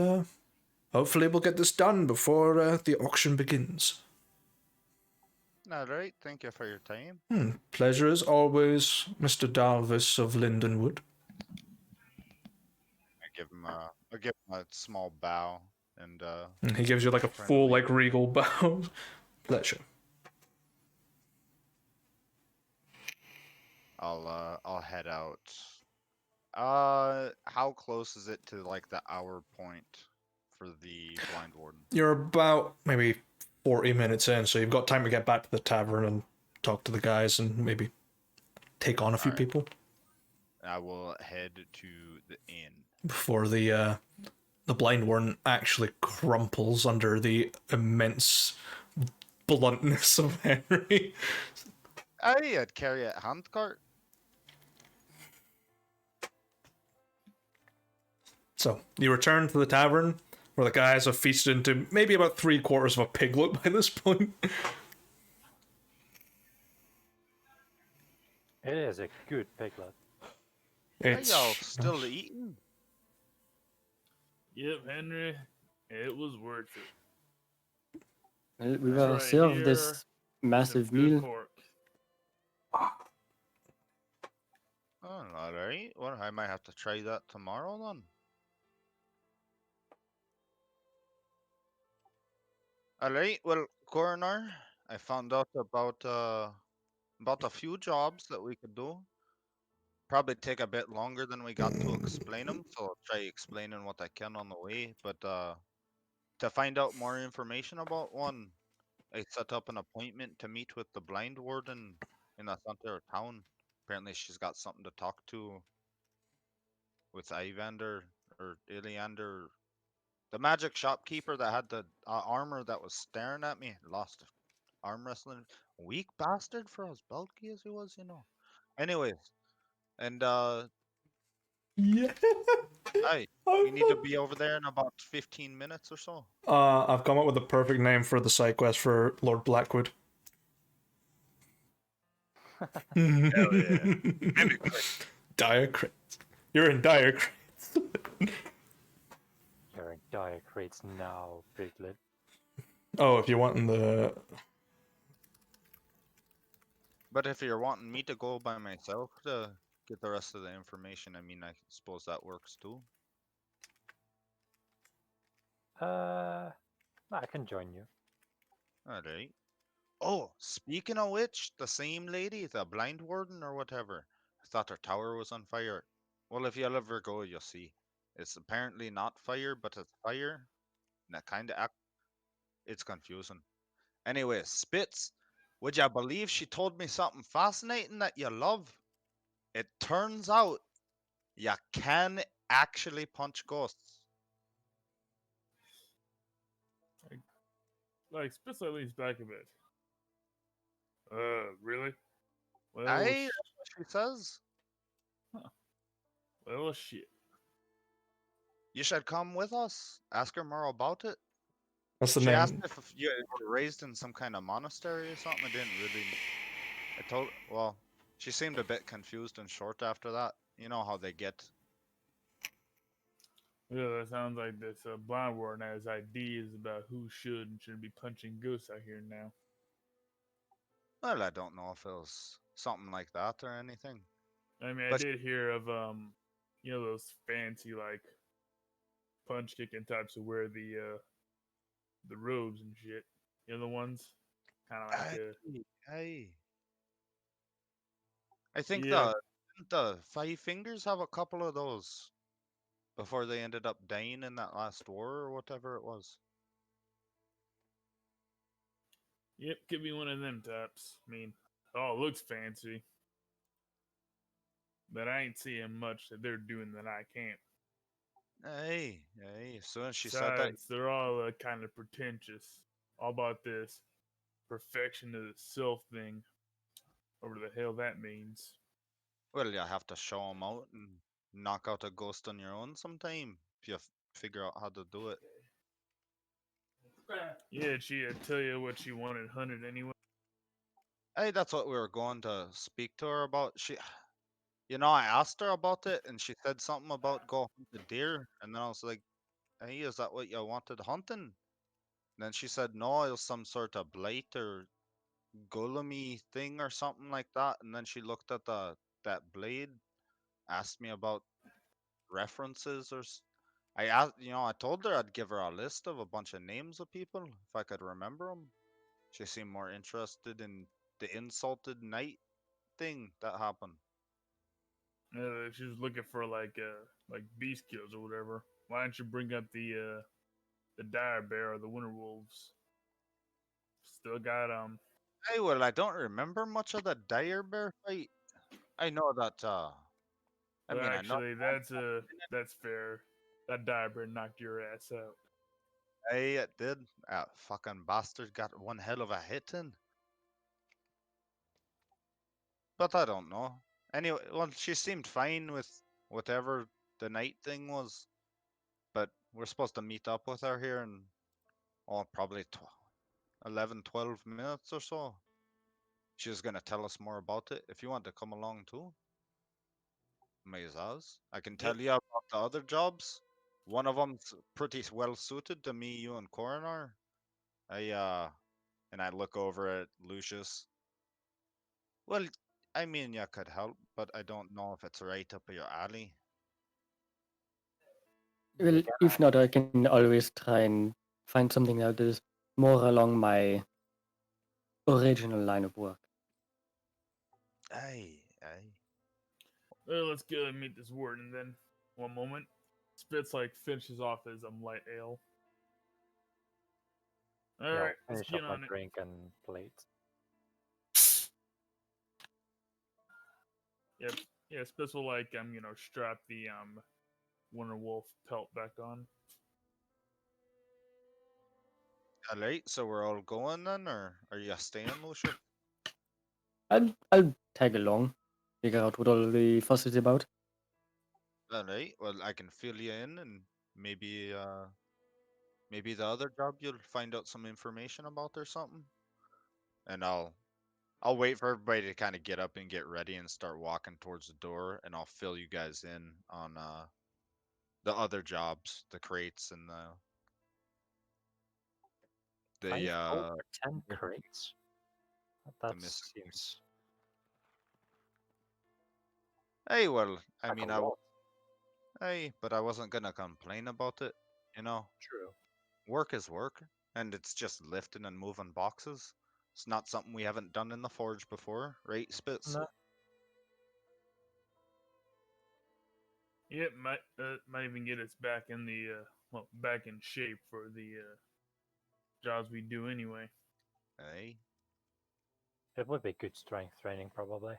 hopefully we'll get this done before the auction begins. Alright, thank you for your time. Pleasure as always, Mr. Dalvis of Lindenwood. I give him a small bow, and He gives you like a full, like, regal bow. Pleasure. I'll head out. How close is it to like the hour point for the Blindwarden? You're about maybe 40 minutes in, so you've got time to get back to the tavern and talk to the guys and maybe take on a few people. I will head to the inn. Before the Blindwarden actually crumples under the immense bluntness of Henry. I'd carry a handcart. So, you return to the tavern, where the guys have feasted into maybe about 3/4 of a piglet by this point. It is a good piglet. Are It's y'all still eating? Yep, Henry, it was worth it. We That's will right, serve here this is massive some good meal. pork. Oh, alright. Well, I might have to try that tomorrow then. Alright, well, Coroner, I found out about a few jobs that we could do. Probably take a bit longer than we got to explain them, so I'll try explaining what I can on the way. But to find out more information about one, I set up an appointment to meet with the Blindwarden in the center of town. Apparently, she's got something to talk to with Ivander or Iliander, the magic shopkeeper that had the armor that was staring at me. Lost arm wrestling. Weak bastard for as bulky as he was, you know. Anyways, and yeah. hi, we need to be over there in about 15 minutes or so. I've come up with the perfect name for the side quest for Lord Blackwood. Hell yeah. Dire crates. You're in dire crates. You're in dire crates now, piglet. Oh, if you're wanting the... But if you're wanting me to go by myself to get the rest of the information, I mean, I suppose that works too. I can join you. Alright. Oh, speaking of which, the same lady, the Blindwarden or whatever, I thought her tower was on fire. Well, if you'll ever go, you'll see. It's apparently not fire, but it's fire. And that kind of it's confusing. Anyway, Spitz, would ya believe she told me something fascinating that you love? It turns out you can actually punch ghosts. Like, Spitz leans back a bit. Really? Well, Aye, that's what she says. well, shit. You should come with us. Ask her more about it. That's the She asked name. if you were raised in some kind of monastery or something. I didn't really. I told. Well, she seemed a bit confused and short after that. You know how they get. Yeah, that sounds like this Blindwarden has ideas about who should and shouldn't be punching ghosts out here now. Well, I don't know if it was something like that or anything. I mean, I But did hear of you know, those fancy like punch kicking types who wear the robes and shit. You know the ones, kind of like Aye. I think yeah, the Five Fingers have a couple of those before they ended up dying in that last war or whatever it was. yep, give me one of them types. I mean, oh, it looks fancy, but I ain't seeing much that they're doing that I can't. Aye. As soon as she said that, Besides, they're all kind of pretentious, all about this perfection of the self thing, whatever the hell that means. well, you have to show them out and knock out a ghost on your own sometime if you figure out how to do it. Yeah, she'd tell you what she wanted hunted anyway. Hey, that's what we were going to speak to her about. I asked her about it, and she said something about go hunt a deer, and then I was like, "Hey, is that what you wanted hunting?" And then she said, "No, it was some sort of blight or gulamy thing or something like that." And then she looked at that blade, asked me about references I asked, I told her I'd give her a list of a bunch of names of people if I could remember them. She seemed more interested in the insulted knight thing that happened. She was looking for like beast kills or whatever. Why don't you bring up the dire bear or the winter wolves? Still got Hey, well, I don't remember much of the dire bear fight. I know that. I Well, mean, I know. actually, that's fair. That dire bear knocked your ass out. Hey, it did. That fucking bastard got one hell of a hit in. But I don't know. Anyway, well, she seemed fine with whatever the night thing was. But we're supposed to meet up with her here in, probably 11, 12 minutes or so. She's gonna tell us more about it. If you want to come along too, may as well. I can tell you about the other jobs. One of them's pretty well suited to me, you, and Coroner. And I look over at Lucius. Well, I mean, you could help, but I don't know if it's right up your alley. Well, if not, I can always try and find something that is more along my original line of work. Aye. Well, let's go and meet this warden then. One moment. Spitz like finishes off his light ale. All right, let's finish get up on my it. drink and plate. Yep. Yeah, Spitz will like strap the Winter Wolf pelt back on. Alright, so we're all going then, or are you staying, Lucius? I'll tag along, figure out what all the fuss is about. Alright, well, I can fill you in, and maybe the other job you'll find out some information about or something. And I'll wait for everybody to kind of get up and get ready and start walking towards the door, and I'll fill you guys in on the other jobs, the crates and the 5 gold for 10 Yeah. crates? That missing. seems Hey, well, I like mean, a lot. but I wasn't gonna complain about it. You know, True. work is work, and it's just lifting and moving boxes. It's not something we haven't done in the forge before, right, Spitz? No, Yeah, might even get us back in the back in shape for the jobs we do anyway. Hey, it would be good strength training, probably.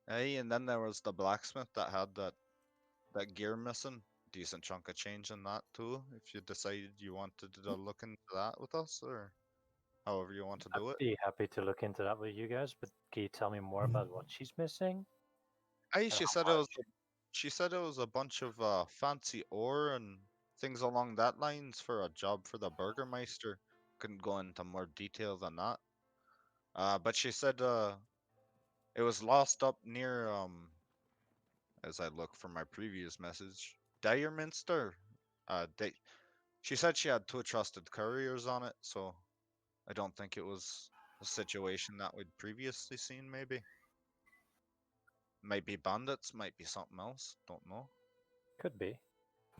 hey, and then there was the blacksmith that had that gear missing. Decent chunk of change in that too. If you decided you wanted to look into that with us, or however you want to do I'd it. be happy to look into that with you guys, but can you tell me more about what she's missing? Hey, And she how said it was. much? She said it was a bunch of fancy ore and things along that lines for a job for the Burgermeister. Couldn't go into more detail than that. But she said it was lost up near as I look for my previous message, Direminster. They. She said she had 2 trusted couriers on it, so I don't think it was a situation that we'd previously seen. Maybe. Might be bandits. Might be something else. Don't know. Could be.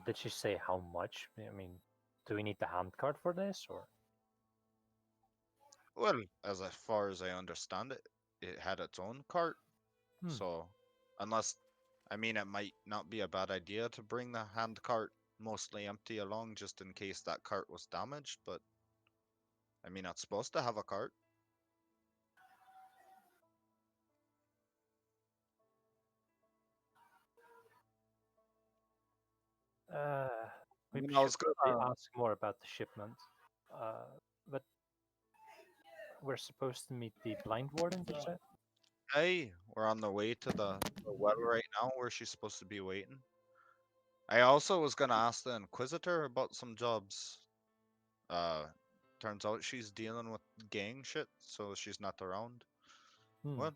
Did she say how much? I mean, do we need the handcart for this, or? Well, as far as I understand it, it had its own cart. Hmm. So, unless, I mean, it might not be a bad idea to bring the hand cart mostly empty along just in case that cart was damaged, but I mean, it's supposed to have a cart. We mean, should I was probably gonna- ask more about the shipment. But we're supposed to meet the Blindwarden, you said? Hey, we're on the way to the well right now where she's supposed to be waiting. I also was gonna ask the Inquisitor about some jobs. Turns out she's dealing with gang shit, so she's not around. Hmm. What?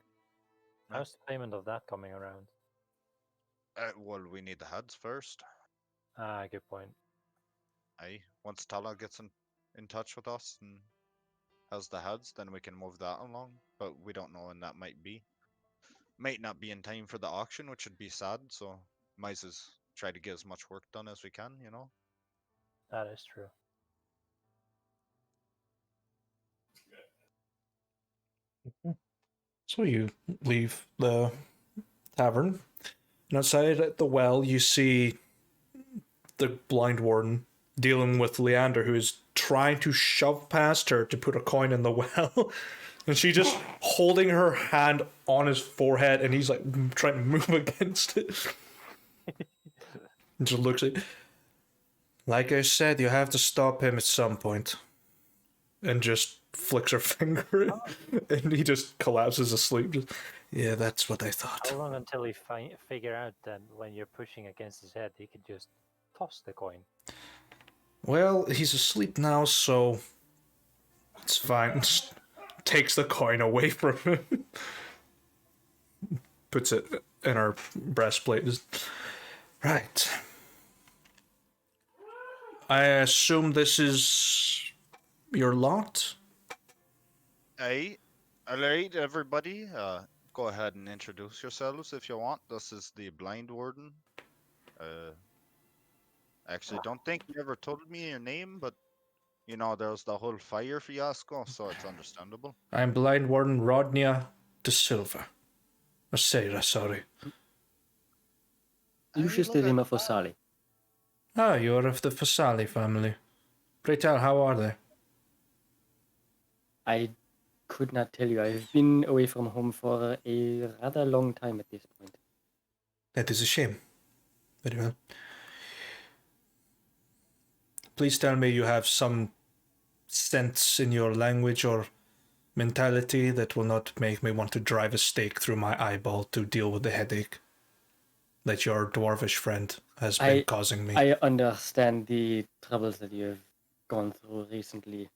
How's the payment of that coming around? Well, we need the heads first. Ah, good point. Aye, once Tala gets in touch with us and has the heads, then we can move that along. But we don't know when that might be. Might not be in time for the auction, which would be sad. So might as try to get as much work done as we can, you know. That is true. So you leave the tavern, and outside at the well, you see the blind warden dealing with Leander, who is trying to shove past her to put a coin in the well. And she just holding her hand on his forehead, and he's like trying to move against it. And just looks at, like I said, you have to stop him at some point. And just flicks her finger, and he just collapses asleep. Just, yeah, that's what I thought. How long until he figure out that when you're pushing against his head, he could just toss the coin? Well, he's asleep now, so it's fine. Just takes the coin away from him. Puts it in our breastplate. Right. I assume this is your lot? Hey, alright, everybody. Go ahead and introduce yourselves if you want. This is the Blindwarden. Actually, don't think you ever told me your name, but you know, there's the whole fire fiasco, so it's understandable. I'm Blindwarden Rodnia de Silva. Or Sarah, sorry. Lucius de Rima Fossali. Ah, you're of the Fasali family. Pray tell, how are they? I could not tell you. I've been away from home for a rather long time at this point. That is a shame. Very well. Please tell me you have some sense in your language or mentality that will not make me want to drive a stake through my eyeball to deal with the headache that your dwarvish friend has been causing me. I understand the troubles that you have gone through recently.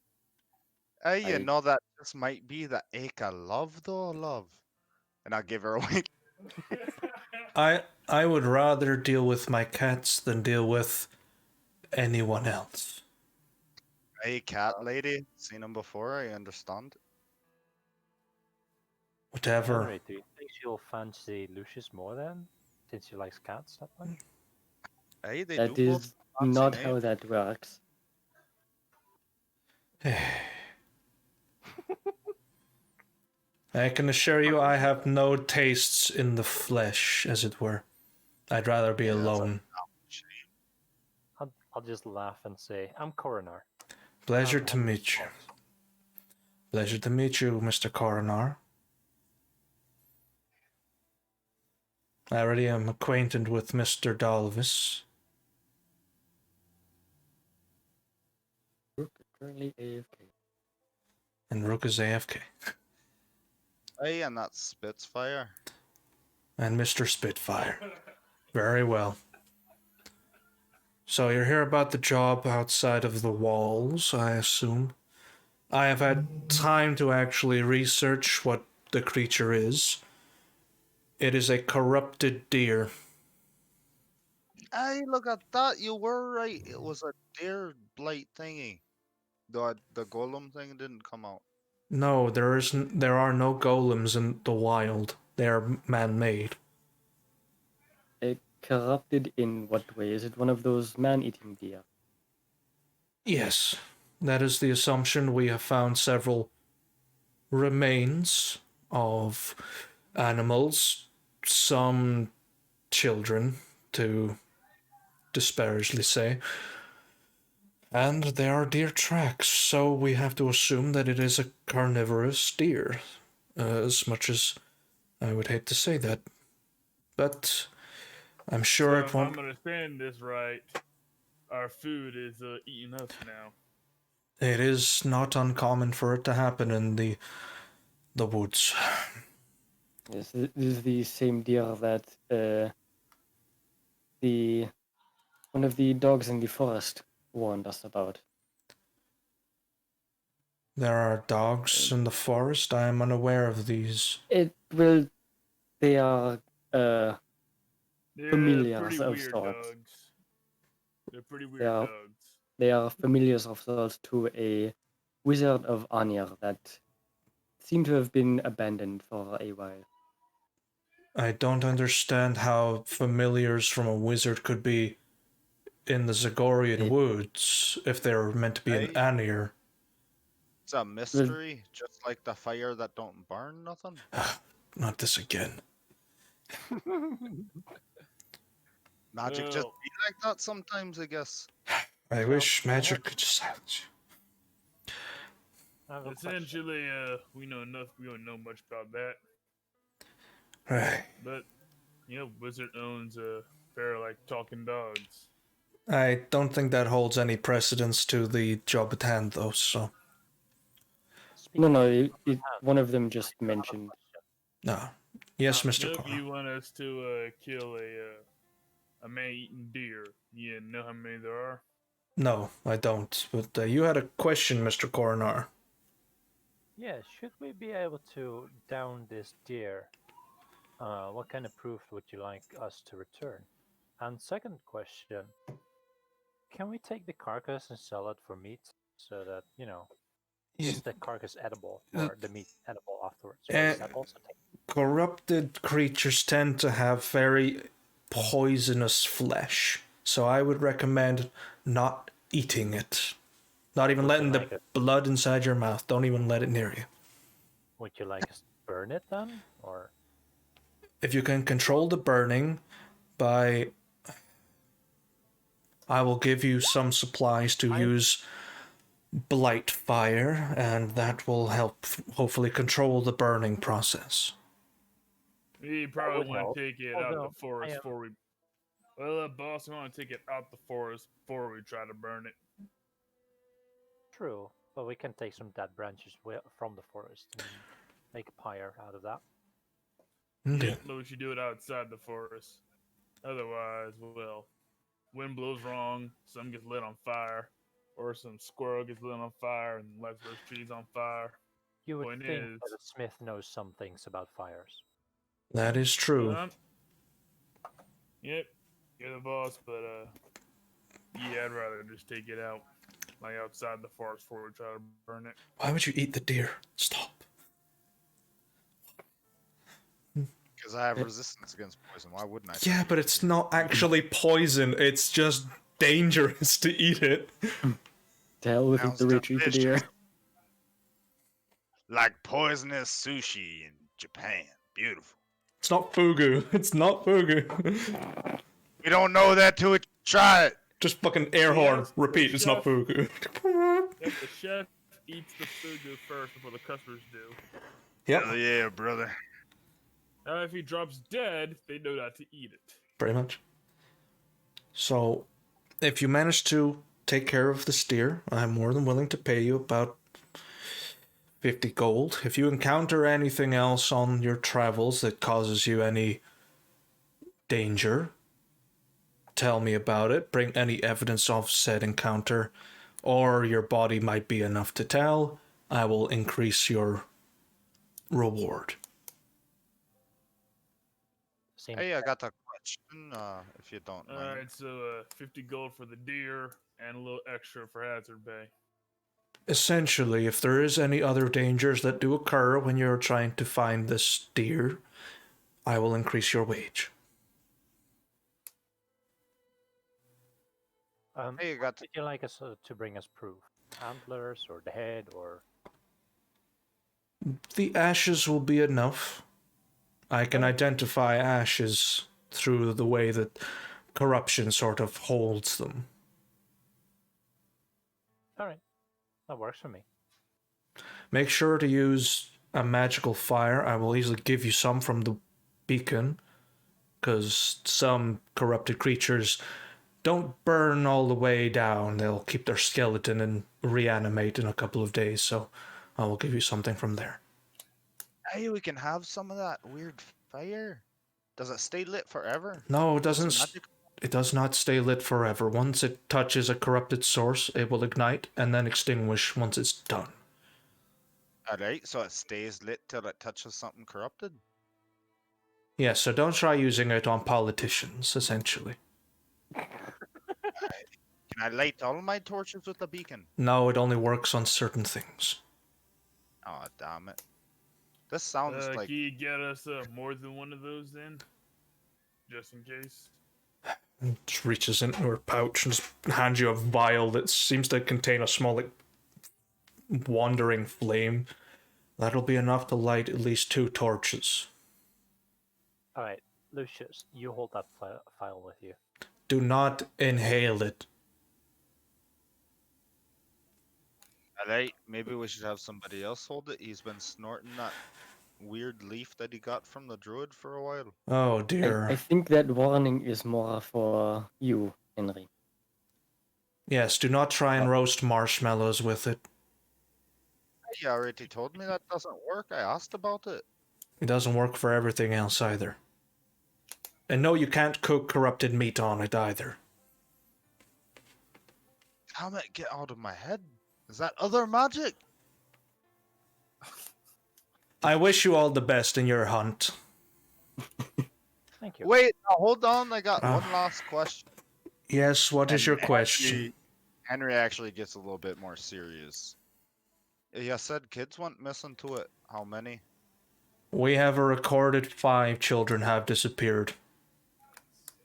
You know that this might be the ache of love, though, love. And I'll give her a wink. I would rather deal with my cats than deal with anyone else. Hey, cat lady. Seen him before, I understand. Whatever. Henry, do you think she'll fancy Lucius more then? Since she likes cats that much? Hey, they That do both is fancy not names. how that works. I can assure you I have no tastes in the flesh, as it were. I'd rather be alone. I'll just laugh and say, I'm Coroner. Pleasure to meet you. Pleasure to meet you, Mr. Coroner. I already am acquainted with Mr. Dalvis. Rook currently AFK. And Rook is AFK. Hey, and that's Spitfire. And Mr. Spitfire. Very well. So you're here about the job outside of the walls, I assume. I have had time to actually research what the creature is. It is a corrupted deer. Hey, look at that. You were right. It was a deer blight thingy. The golem thing didn't come out. No, there are no golems in the wild. They are man-made. Corrupted in what way? Is it one of those man-eating deer? Yes, that is the assumption. We have found several remains of animals, some children, to disparagingly say, and there are deer tracks, so we have to assume that it is a carnivorous deer, as much as I would hate to say that. But I'm sure So it won't. if I'm understanding this right, our food is eating us now. It is not uncommon for it to happen in the woods. Yes, this is the same deer that one of the dogs in the forest warned us about. There are dogs in the forest. I am unaware of these. They are They're familiars pretty of weird sorts. dogs. They're pretty weird dogs. They are familiars of sorts to a wizard of Anya that seem to have been abandoned for a while. I don't understand how familiars from a wizard could be in the Zagorian woods if they're meant to be an Anir. It's a mystery, just like the fire that don't burn nothing. Not this again. Magic just be like that sometimes, I guess. I wish magic could just silence you. Essentially, we know enough. We don't know much about that. Right. But Wizard owns a pair of talking dogs. I don't think that holds any precedence to the job at hand, though. So. No. One of them just mentioned. No. Yes, Mr. If Connor. you want us to kill a man-eating deer. You know how many there are? No, I don't. But you had a question, Mr. Coroner. Yeah, should we be able to down this deer? What kind of proof would you like us to return? And second question, can we take the carcass and sell it for meat so that, is the carcass edible or the meat edible afterwards? Or is that also taken? Corrupted creatures tend to have very poisonous flesh, so I would recommend not eating it. Not even letting the blood inside your mouth. Don't even let it near you. Would you like us to burn it then? Or if you can control the burning by... I will give you some supplies to use blight fire, and that will help hopefully control the burning process. You probably want to take it out Although, the forest before we... Well, boss, we want to take it out the forest before we try to burn it. True, but we can take some dead branches from the forest and make a pyre out of that. Yeah, but we should do it outside the forest. Otherwise, well, wind blows wrong, some gets lit on fire, or some squirrel gets lit on fire and lights those trees on fire. You would Point think is, that a smith knows some things about fires. That is true. Yep, you're the boss, but yeah, I'd rather just take it out, like outside the forest before we try to burn it. Why would you eat the deer? Stop. Because I have resistance against poison. Why wouldn't I? Yeah, but it's not actually poison. It's just dangerous to eat it. To hell with it, to retrieve the deer. Like poisonous sushi in Japan. Beautiful. It's not fugu. It's not fugu. We don't know that till we try it. Just fucking air horn. Repeat, it's not fugu. If the chef eats the fugu first before the customers do. Yep. Hell yeah, brother. If he drops dead, they know not to eat it. Pretty much. So, if you manage to take care of the steer, I'm more than willing to pay you about 50 gold. If you encounter anything else on your travels that causes you any danger, tell me about it. Bring any evidence of said encounter, or your body might be enough to tell. I will increase your reward. Hey, I got a question, if you don't mind. Alright, so 50 gold for the deer and a little extra for hazard pay. Essentially, if there is any other dangers that do occur when you're trying to find this deer, I will increase your wage. Hey, would you like us to bring us proof? Antlers or the head or... The ashes will be enough. I can identify ashes through the way that corruption sort of holds them. Alright, that works for me. Make sure to use a magical fire. I will easily give you some from the beacon, because some corrupted creatures don't burn all the way down. They'll keep their skeleton and reanimate in a couple of days, so I will give you something from there. Hey, we can have some of that weird fire. Does it stay lit forever? No, it doesn't. It does not stay lit forever. Once it touches a corrupted source, it will ignite and then extinguish once it's done. Alright, so it stays lit till it touches something corrupted? Yeah, so don't try using it on politicians, essentially. Can I light all my torches with the beacon? No, it only works on certain things. Oh, damn it. This sounds like... Can you get us more than one of those then? Just in case? Just reaches into her pouch and just hands you a vial that seems to contain a small, like, wandering flame. That'll be enough to light at least 2 torches. Alright, Lucius, you hold that file with you. Do not inhale it. Alright, maybe we should have somebody else hold it. He's been snorting that weird leaf that he got from the druid for a while. Oh dear. I think that warning is more for you, Henry. Yes, do not try and roast marshmallows with it. He already told me that doesn't work. I asked about it. It doesn't work for everything else either. And no, you can't cook corrupted meat on it either. Damn it, get out of my head. Is that other magic? I wish you all the best in your hunt. Thank you. Wait, now hold on. I got Ah. one last question. Yes, what is your And question? Henry actually gets a little bit more serious. You said kids went missing to it. How many? We have a recorded 5 children have disappeared.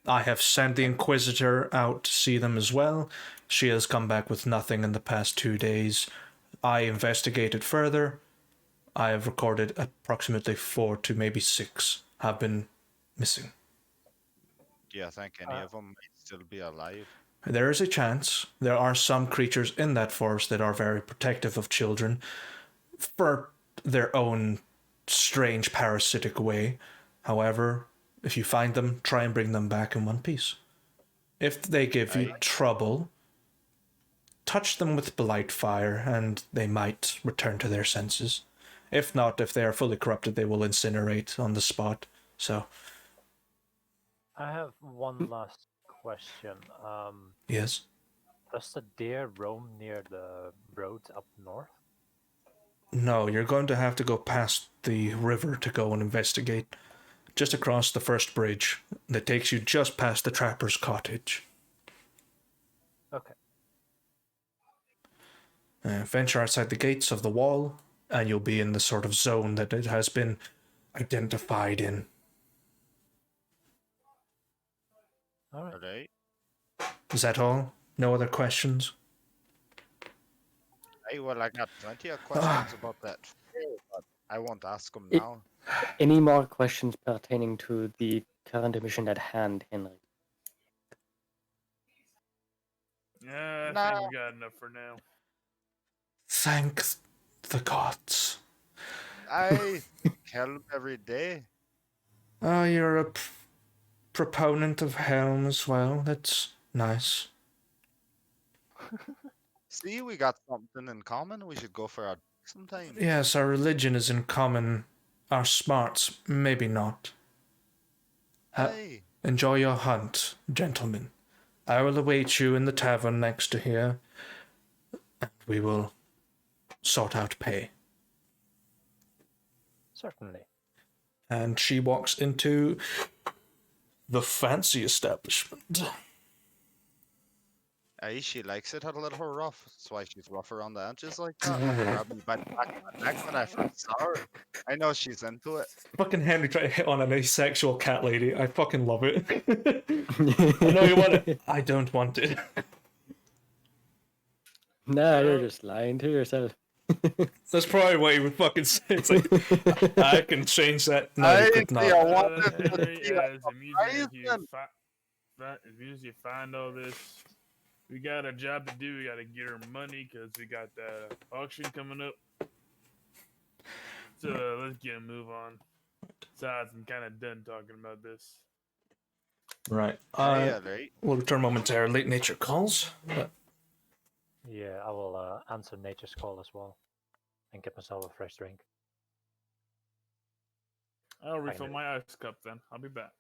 I have sent the Inquisitor out to see them as well. She has come back with nothing in the past 2 days. I investigated further. I have recorded approximately 4 to maybe 6 have been missing. Do you think any of them might still be alive? There is a chance. There are some creatures in that forest that are very protective of children for their own strange parasitic way. However, if you find them, try and bring them back in one piece. If they give you trouble, touch them with blight fire and they might return to their senses. If not, if they are fully corrupted, they will incinerate on the spot. So, I have one last question. yes. Does the deer roam near the roads up north? No, you're going to have to go past the river to go and investigate. Just across the first bridge that takes you just past the trapper's cottage. Okay. Venture outside the gates of the wall, and you'll be in the sort of zone that it has been identified in. All right. Alright. Is that all? No other questions? Hey, well, I got plenty of questions about that, but I won't ask them now. Any more questions pertaining to the current mission at hand, Henry? Yeah, I Nah. think we got enough for now. Thank the gods. I kill them every day. Oh, you're a proponent of Helm as well. That's nice. See, we got something in common. We should go for a sometime. Yes, our religion is in common. Our smarts, maybe not. Hey, Enjoy your hunt, gentlemen. I will await you in the tavern next to here, and we will sort out pay. Certainly. And she walks into the fancy establishment. hey, she likes it a little rough. That's why she's rough around the edges like that. Grabbed me by the back of my neck when I first saw her. I know she's into it. Fucking Henry trying to hit on an asexual cat lady. I fucking love it. I know you want it. I don't want it. Nah, you're just lying to yourself. That's probably what you would fucking say. It's like, I can change that. No, you could not. I wanted to Henry, see as amusing as you Horizon. as you find all this, we got a job to do. We got to get her money because we got the auction coming up. So let's get a move on. Besides, I'm kind of done talking about this. Right. Yeah, right. We'll return momentarily. Nature calls. Yeah, I will answer nature's call as well, and get myself a fresh drink. I'll refill Finally. my ice cup then. I'll be back.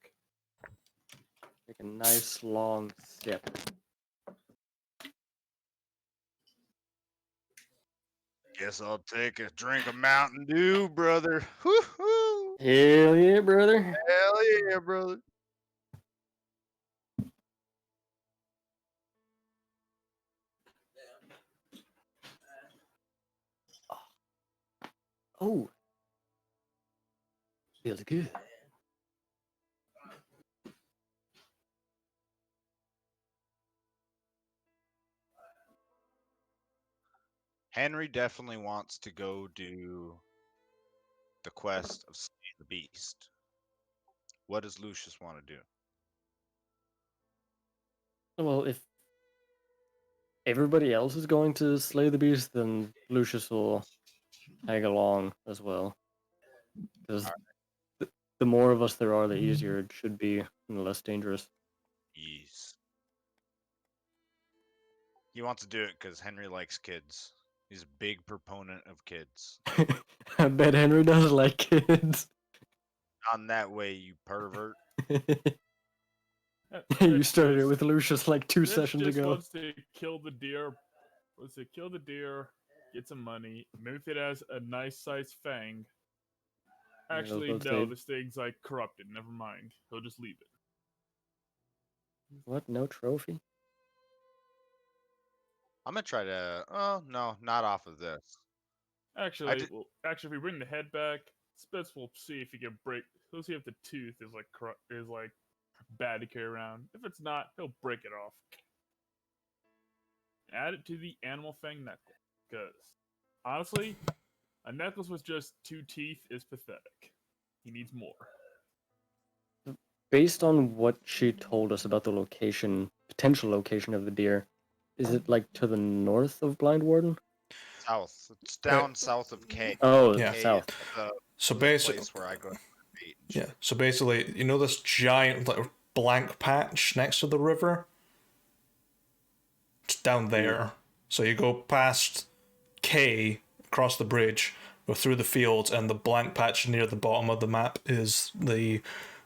Take a nice long sip. Guess I'll take a drink of Mountain Dew, brother. Woo-hoo! Hell yeah, brother. Hell yeah, brother. Oh. Feels good. Henry definitely wants to go do the quest of slaying the beast. What does Lucius want to do? Well, if everybody else is going to slay the beast, then Lucius will tag along as well. Because the more of us there are, the easier it should be and the less dangerous. Yes. He wants to do it because Henry likes kids. He's a big proponent of kids. I bet Henry does like kids. On that way, you pervert. You started it with Lucius like 2 This sessions just ago. wants to kill the deer. Wants to kill the deer, get some money. Maybe if it has a nice sized fang. Actually, let's no, say- this thing's like corrupted. Never mind. He'll just leave it. What? No trophy? I'm gonna try to. Oh no, not off of this. Actually, did- if we bring the head back, Spitz will see if he can break. He'll see if the tooth is like bad to carry around. If it's not, he'll break it off. Add it to the animal fang necklace. Because honestly, a necklace with just 2 teeth is pathetic. He needs more. Based on what she told us about the potential location of the deer, is it like to the north of Blindwarden? South. It's down south of K. Oh, Yeah. K south. is the So basically, place where I go to the beach. yeah. So basically, you know this giant like blank patch next to the river? It's down there. So you go past K, across the bridge, go through the fields, and the blank patch near the bottom of the map is the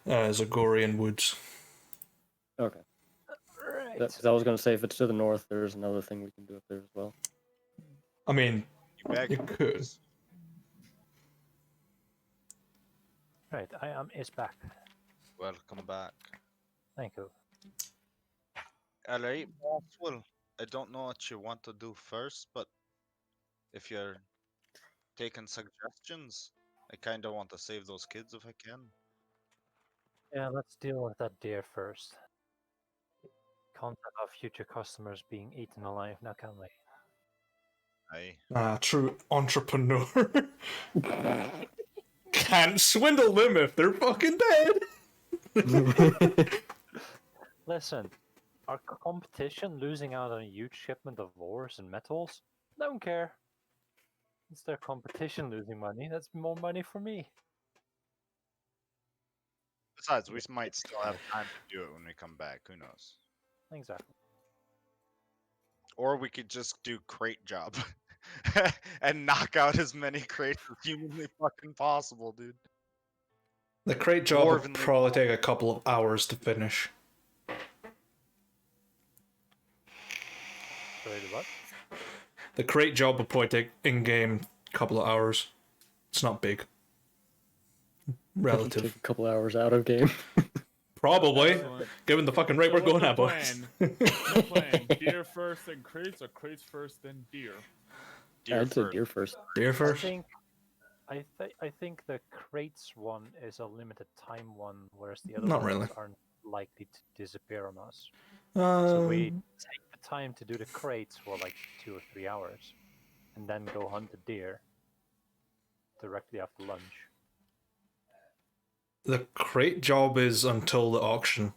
Zagorian Woods. Okay. Right. Because I was going to say, if it's to the north, there's another thing we can do up there as well. I mean, You beg you could. Right, I am is back. Welcome back. Thank you. Alright, boss. Well, I don't know what you want to do first, but if you're taking suggestions, I kind of want to save those kids if I can. Yeah, let's deal with that deer first. Can't have future customers being eaten alive now, can we? Aye. True entrepreneur. Can't swindle them if they're fucking dead. Listen, our competition losing out on a huge shipment of ores and metals? Don't care. It's their competition losing money. That's more money for me. Besides, we might still have time to do it when we come back. Who knows? Exactly. Or we could just do crate job and knock out as many crates as humanly fucking possible, dude. The crate job would Dwarvenly probably take a couple of hours to finish. Sorry, the what? The crate job would probably take in-game a couple of hours. It's not big. Take Relative. a couple hours out of game. Probably. Excellent. Given the fucking rate we're what's going the at, boys. plan? What's the plan? Deer first, then crates, or crates first, then deer? I'd say deer first. Deer first? I think the crates one is a limited time one, whereas the other Not ones really. aren't likely to disappear on us. So we take the time to do the crates for like 2 or 3 hours, and then go hunt the deer directly after lunch. The crate job is until the auction,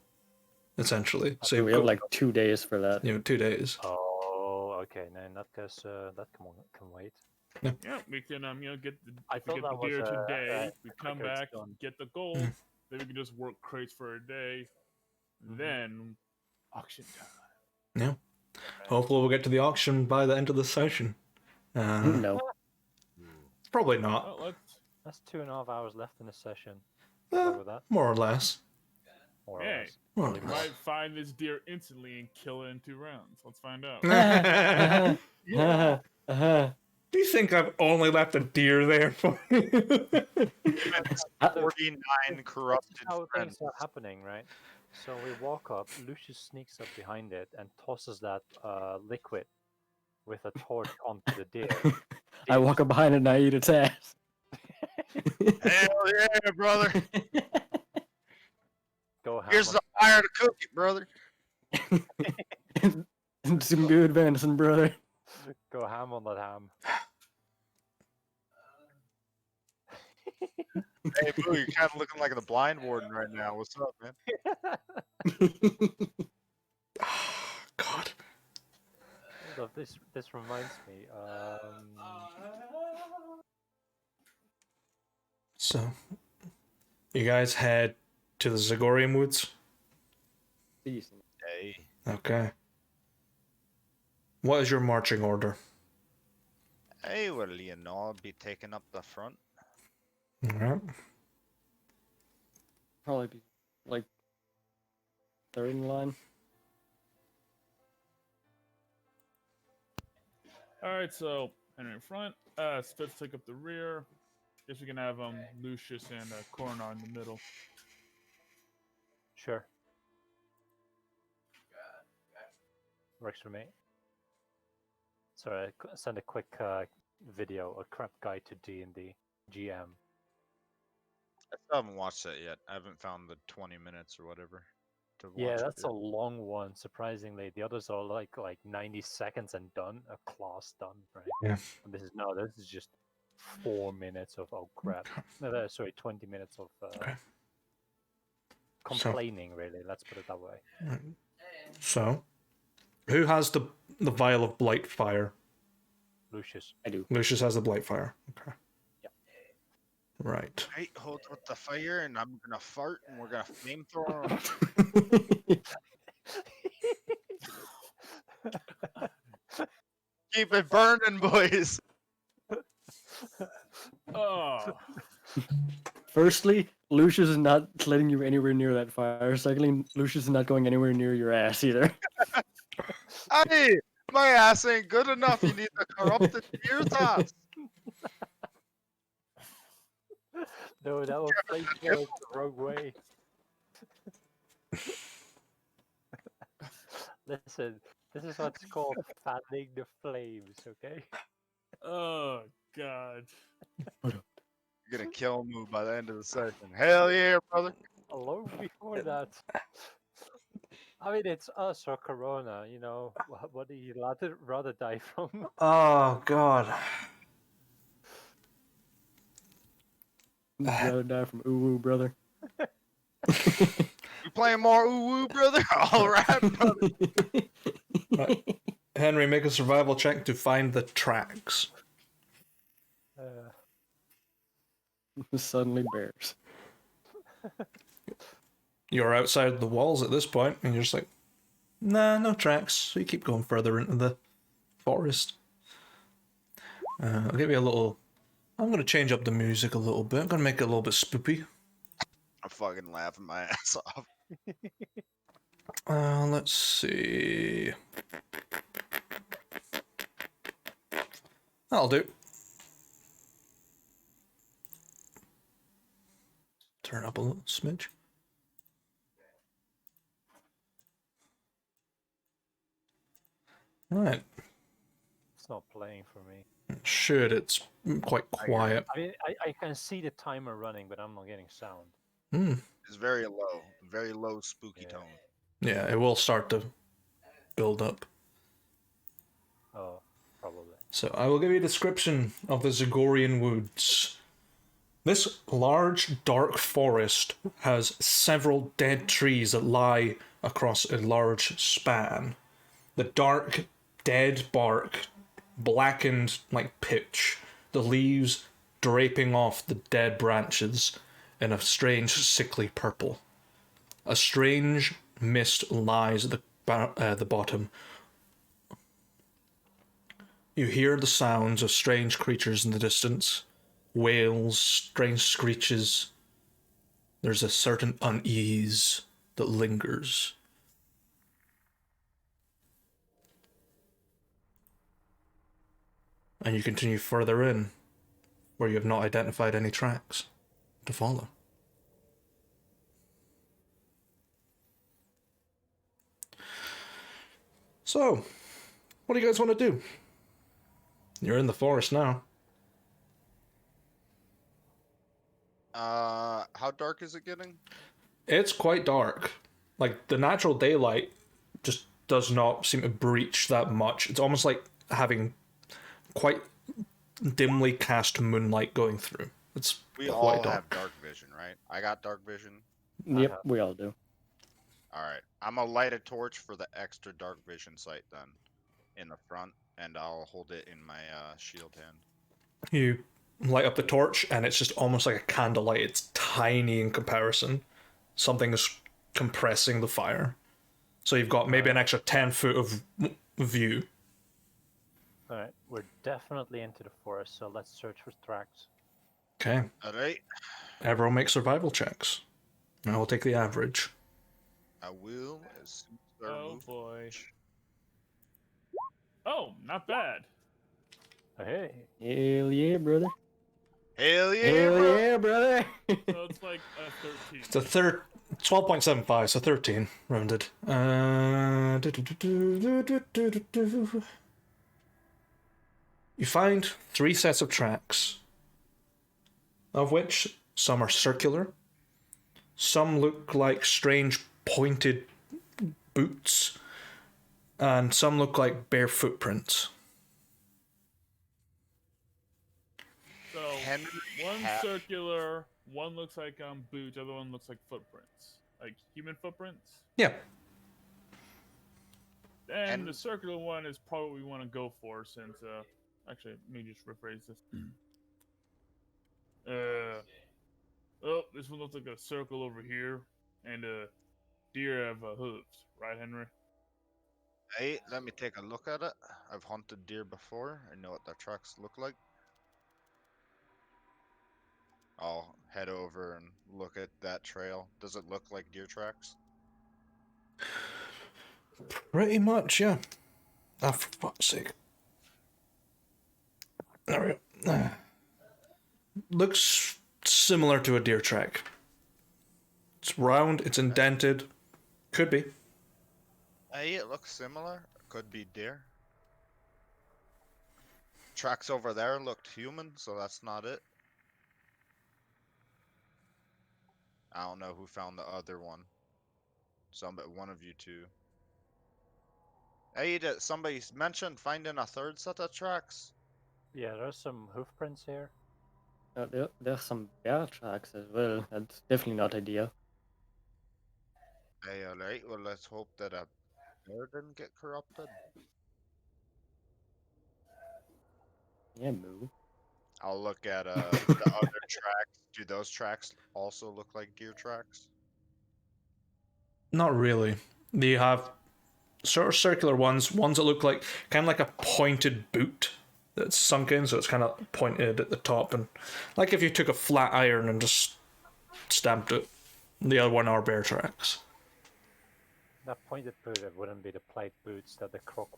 essentially. So We have like 2 days for that. 2 days. Oh, okay. No, in that case, that can wait. Yeah, we can get the I thought get that the deer was today. We come quicker it's back, done. get the gold. Then we can just work crates for a day. Then auction time. Yeah. Hopefully we'll get to the auction by the end of the session. No. Probably not. Well, That's 2.5 hours left in the session. Eh, With that, more or less. more or hey, less. More or we might find this deer instantly and kill it in 2 rounds. Let's find out. less. Do you think I've only left a deer there for you? 49 corrupted How friends. things are happening, right? So we walk up, Lucius sneaks up behind it and tosses that liquid with a torch onto the deer. I walk up behind it and I eat its ass. Hell yeah, brother. Go ham Here's on, the fire to cook it, brother. Some good venison, brother. go ham on that ham. Hey, Boo, you're kind of looking like the Blindwarden right now. What's up, man? God. Hold up, this reminds me. So, you guys head to the Zagorian Woods? Decent. Hey. Okay. What is your marching order? Hey, well, I'll be taking up the front. Alright. Probably be like third in line. All right, so Henry in front. Spitz take up the rear. Guess we can have Lucius and Coronar in the middle. Sure. Works for me. Sorry, send a quick video, a crap guide to D&D GM. I still haven't watched that yet. I haven't found the 20 minutes or whatever to watch. Yeah, that's it a long one. Surprisingly, the others are like 90 seconds and done. A class done, right? Yeah. And this is just 4 minutes of oh crap. No, sorry, 20 minutes of Okay. complaining. Really, let's put it that way. So, who has the vial of blight fire? Lucius. I do. Lucius has the blight fire. Okay. Yep. Right. Right, hold with the fire, and I'm gonna fart, and we're gonna flamethrower. Keep it burning, boys. Oh, Firstly, Lucius is not letting you anywhere near that fire. Secondly, Lucius is not going anywhere near your ass either. Hey, my ass ain't good enough. You need the corrupted Virtas. No, that was played the wrong way. Listen, this is what's called fanning the flames, okay? oh God. You're gonna kill me by the end of the session. Hell yeah, brother. Long before that. I mean, it's us or Corona, you know. What do you rather die from? Oh God. You'd rather die from ooh brother. You playing more ooh brother? All right, brother. Right. Henry, make a survival check to find the tracks. Suddenly bears. You're outside the walls at this point, and you're just like, nah, no tracks. So you keep going further into the forest. I'll give you a little. I'm going to change up the music a little bit. I'm going to make it a little bit spoopy. I'm fucking laughing my ass off. Let's see. That'll do. Turn up a little smidge. Right. It's not playing for me. Should, it's quite quiet. I mean, I can see the timer running, but I'm not getting sound. It's very low spooky Yeah. tone. Yeah, it will start to build up. Oh, probably. So I will give you a description of the Zagorian Woods. This large, dark forest has several dead trees that lie across a large span. The dark, dead bark, blackened like pitch, the leaves draping off the dead branches in a strange, sickly purple. A strange mist lies at the bottom. You hear the sounds of strange creatures in the distance. Wails, strange screeches. There's a certain unease that lingers. And you continue further in, where you have not identified any tracks to follow. So, what do you guys want to do? You're in the forest now. How dark is it getting? It's quite dark. Like, the natural daylight just does not seem to breach that much. It's almost like having quite dimly cast moonlight going through. It's We quite all dark. have dark vision, right? I got dark vision. Yep, we all do. All right, I'm gonna light a torch for the extra dark vision sight then, in the front, and I'll hold it in my shield hand. You light up the torch, and it's just almost like a candlelight. It's tiny in comparison. Something is compressing the fire. So you've got maybe an extra 10 foot of view. Alright, we're definitely into the forest, so let's search for tracks. Okay. All right. Everyone make survival checks. And I will take the average. I will as soon as they're Oh moved. boy. Oh, not bad. Hey, Hell yeah, brother. Hell yeah, Hell bro! yeah, brother. So it's like a 13. It's a 12.75, so 13 rounded. You find 3 sets of tracks, of which some are circular, some look like strange pointed boots, and some look like bare footprints. So Henry one ha- circular, one looks like boots, other one looks like footprints, like human footprints. Yeah. And And the circular one is probably what we want to go for since actually let me just rephrase this. Oh, this one looks like a circle over here, and deer have hooves, right, Henry? hey, let me take a look at it. I've hunted deer before. I know what their tracks look like. I'll head over and look at that trail. Does it look like deer tracks? Pretty much, yeah. Ah, for fuck's sake. There we go. Looks similar to a deer track. It's round, it's indented. Could be. Hey, it looks similar. Could be deer. Tracks over there looked human, so that's not it. I don't know who found the other one. One of you two. Hey, somebody mentioned finding a third set of tracks. yeah, there's some hoof prints here. There's some bear tracks as well. That's definitely not ideal. Hey, alright. Well, let's hope that a bear didn't get corrupted. Yeah, moo. I'll look at the other tracks. Do those tracks also look like deer tracks? Not really. You have sort of circular ones that look like kind of like a pointed boot that's sunk in, so it's kind of pointed at the top, and like if you took a flat iron and just stamped it. The other one are bear tracks. That pointed boot, it wouldn't be the plate boots that the croc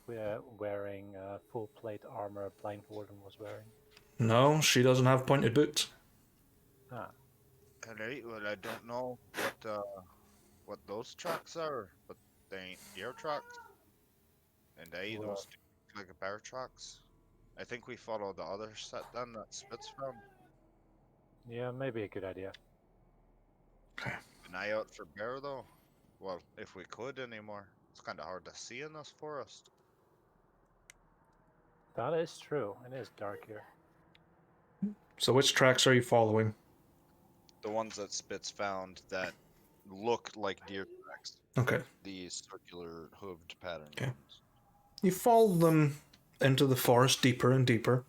wearing full plate armor Blindwarden was wearing. No, she doesn't have pointed boots. Ah, Alright. Well, I don't know what those tracks are, but they ain't deer tracks. And they well, those look like a bear tracks. I think we follow the other set then that Spitz found. yeah, maybe a good idea. An eye out for bear though. Well, if we could anymore. It's kind of hard to see in this forest. That is true. It is dark here. So which tracks are you following? The ones that Spitz found that look like deer tracks. Okay. These circular hooved pattern Okay. ones. You follow them into the forest deeper and deeper.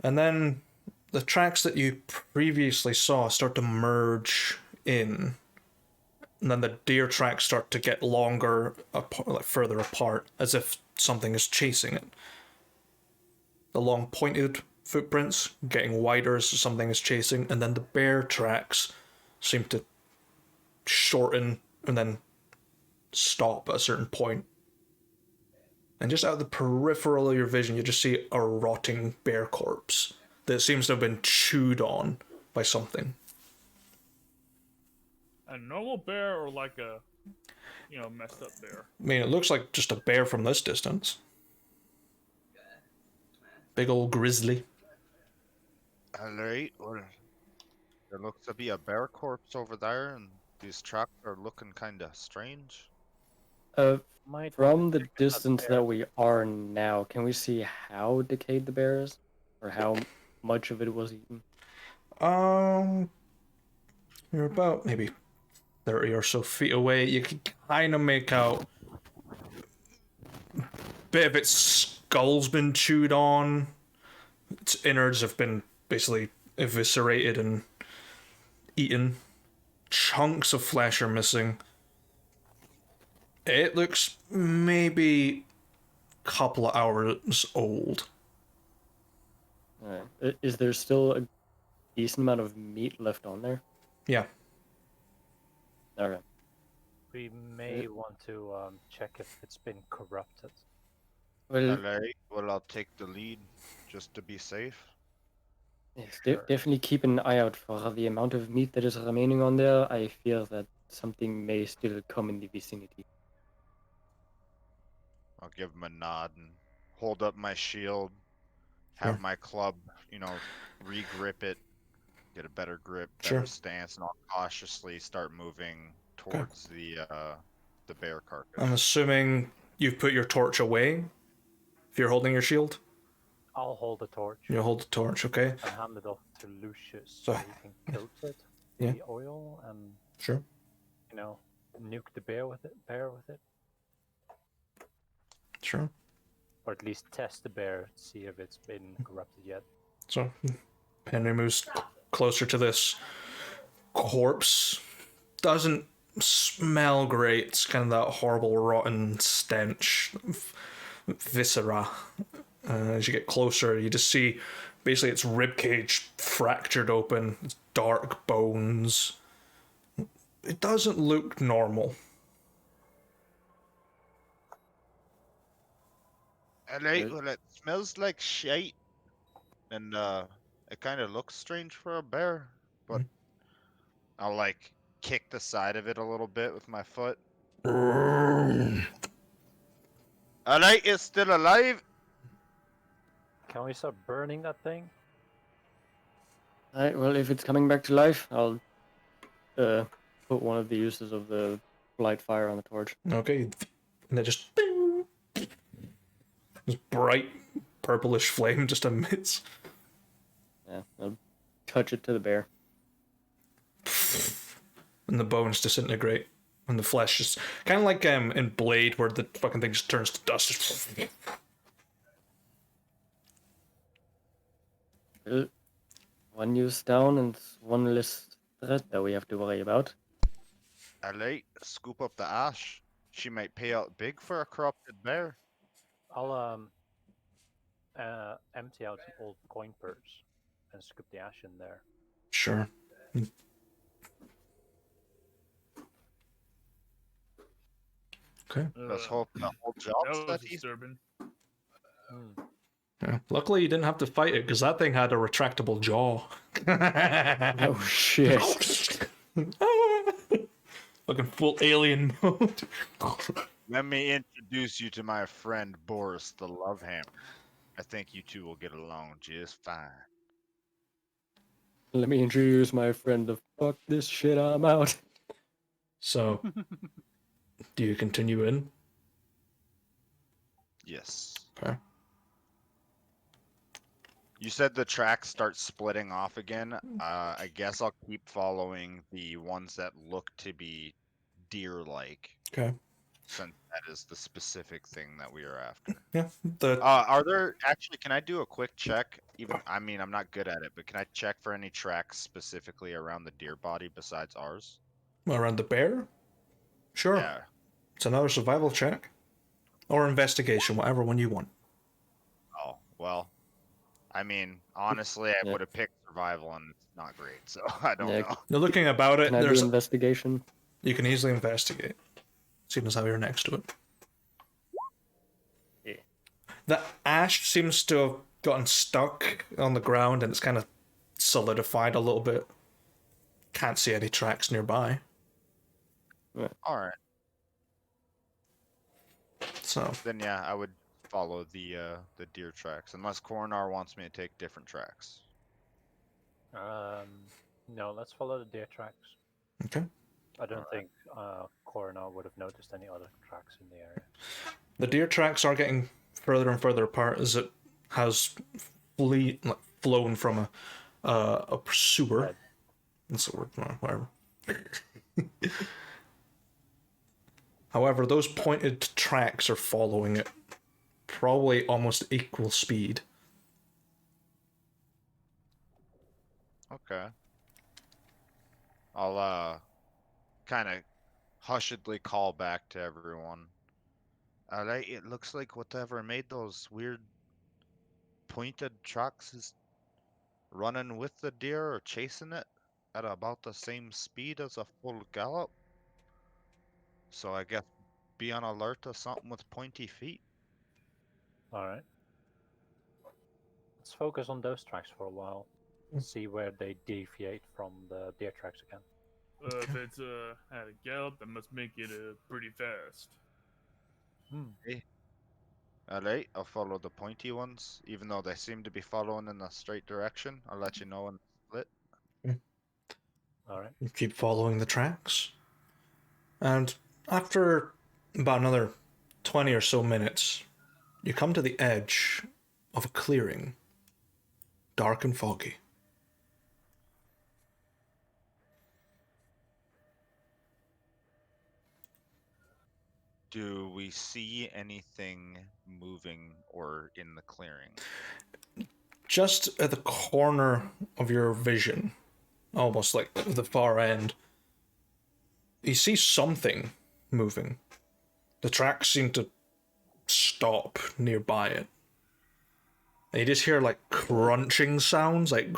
And then the tracks that you previously saw start to merge in. And then the deer tracks start to get longer, like further apart, as if something is chasing it. The long pointed footprints getting wider as something is chasing, and then the bear tracks seem to shorten and then stop at a certain point. And just out of the peripheral of your vision, you just see a rotting bear corpse that seems to have been chewed on by something. A normal bear or like a, messed up bear? I mean, it looks like just a bear from this distance. Big old grizzly. Alright, well, there looks to be a bear corpse over there, and these tracks are looking kind of strange. Might From the check that distance bear. that we are now, can we see how decayed the bear is? Or how much of it was eaten? You're about maybe 30 or so feet away. You can kind of make out a bit of its skull's been chewed on. Its innards have been basically eviscerated and eaten. Chunks of flesh are missing. It looks maybe a couple of hours old. Alright. Is there still a decent amount of meat left on there? Yeah. Okay. We may want to check if it's been corrupted. Well, Alright, well, I'll take the lead just to be safe. yes, Sure. definitely keep an eye out for the amount of meat that is remaining on there. I fear that something may still come in the vicinity. I'll give him a nod and hold up my shield, Sure. have my club, re-grip it, get a better grip, Sure. better stance, and I'll cautiously start moving towards the bear carcass. I'm assuming you've put your torch away if you're holding your shield. I'll hold the torch You hold the torch, okay? and hand it off to Lucius So- so he can coat it, Yeah. the oil, and Sure. nuke the bear with it, Sure. or at least test the bear, see if it's been corrupted yet. So Henry moves closer to this corpse. Doesn't smell great. It's kind of that horrible rotten stench, viscera. As you get closer, you just see basically its ribcage fractured open. It's dark bones. It doesn't look normal. Alright, well, it smells like shite, and it kind of looks strange for a bear, but I'll kick the side of it a little bit with my foot. Alright, it's still alive. Can we start burning that thing? Alright, well, if it's coming back to life, I'll put one of the uses of the light fire on the torch. Okay, and it just this bright purplish flame just emits. Yeah, I'll touch it to the bear. And the bones disintegrate, and the flesh just kind of like in Blade, where the fucking thing just turns to dust. Well, one use down and one less threat that we have to worry about. Alright, scoop up the ash. She might pay out big for a corrupted bear. I'll empty out some old coin purse and scoop the ash in there. Sure. Okay. Let's hope the whole That job's was that easy. disturbing. Yeah. Luckily, you didn't have to fight it because that thing had a retractable jaw. Oh shit. Fucking full alien mode. Let me introduce you to my friend Boris the Love Hammer. I think you two will get along just fine. Let me introduce my friend to fuck this shit, I'm out. So, do you continue in? Yes. Okay. You said the tracks start splitting off again. I guess I'll keep following the ones that look to be deer-like, Okay. since that is the specific thing that we are after. Yeah. The Are there actually? Can I do a quick check? I mean, I'm not good at it, but can I check for any tracks specifically around the deer body besides ours? around the bear? Sure. Yeah. It's another survival check. Or investigation, whatever one you want. Oh well. I mean, honestly, I Yeah. would have picked survival, and it's not great, so I don't Yeah. know. You're looking about it, Can I do there's investigation? you can easily investigate. Seeing as how you're next to it. Yeah. The ash seems to have gotten stuck on the ground and it's kind of solidified a little bit. Can't see any tracks nearby. All right, So then yeah, I would follow the deer tracks, unless Coronar wants me to take different tracks. No, let's follow the deer tracks. okay. I don't think Coronar would have noticed any other tracks in the area. The deer tracks are getting further and further apart as it has flown from a pursuer. Right. That's the word, whatever. However, those pointed tracks are following it, probably almost equal speed. Okay. I'll kind of hushedly call back to everyone. Alright, it looks like whatever made those weird pointed tracks is running with the deer or chasing it at about the same speed as a full gallop. so I guess be on alert to something with pointy feet. All right. Let's focus on those tracks for a while. See where they deviate from the deer tracks again. If it's at a gallop, that must make it pretty fast. Hey. Alright, I'll follow the pointy ones, even though they seem to be following in a straight direction. I'll let you know when they split. All right. You keep following the tracks. And after about another 20 or so minutes, you come to the edge of a clearing, dark and foggy. Do we see anything moving or in the clearing? Just at the corner of your vision, almost like the far end, you see something moving. The tracks seem to stop nearby it. And you just hear like crunching sounds, like.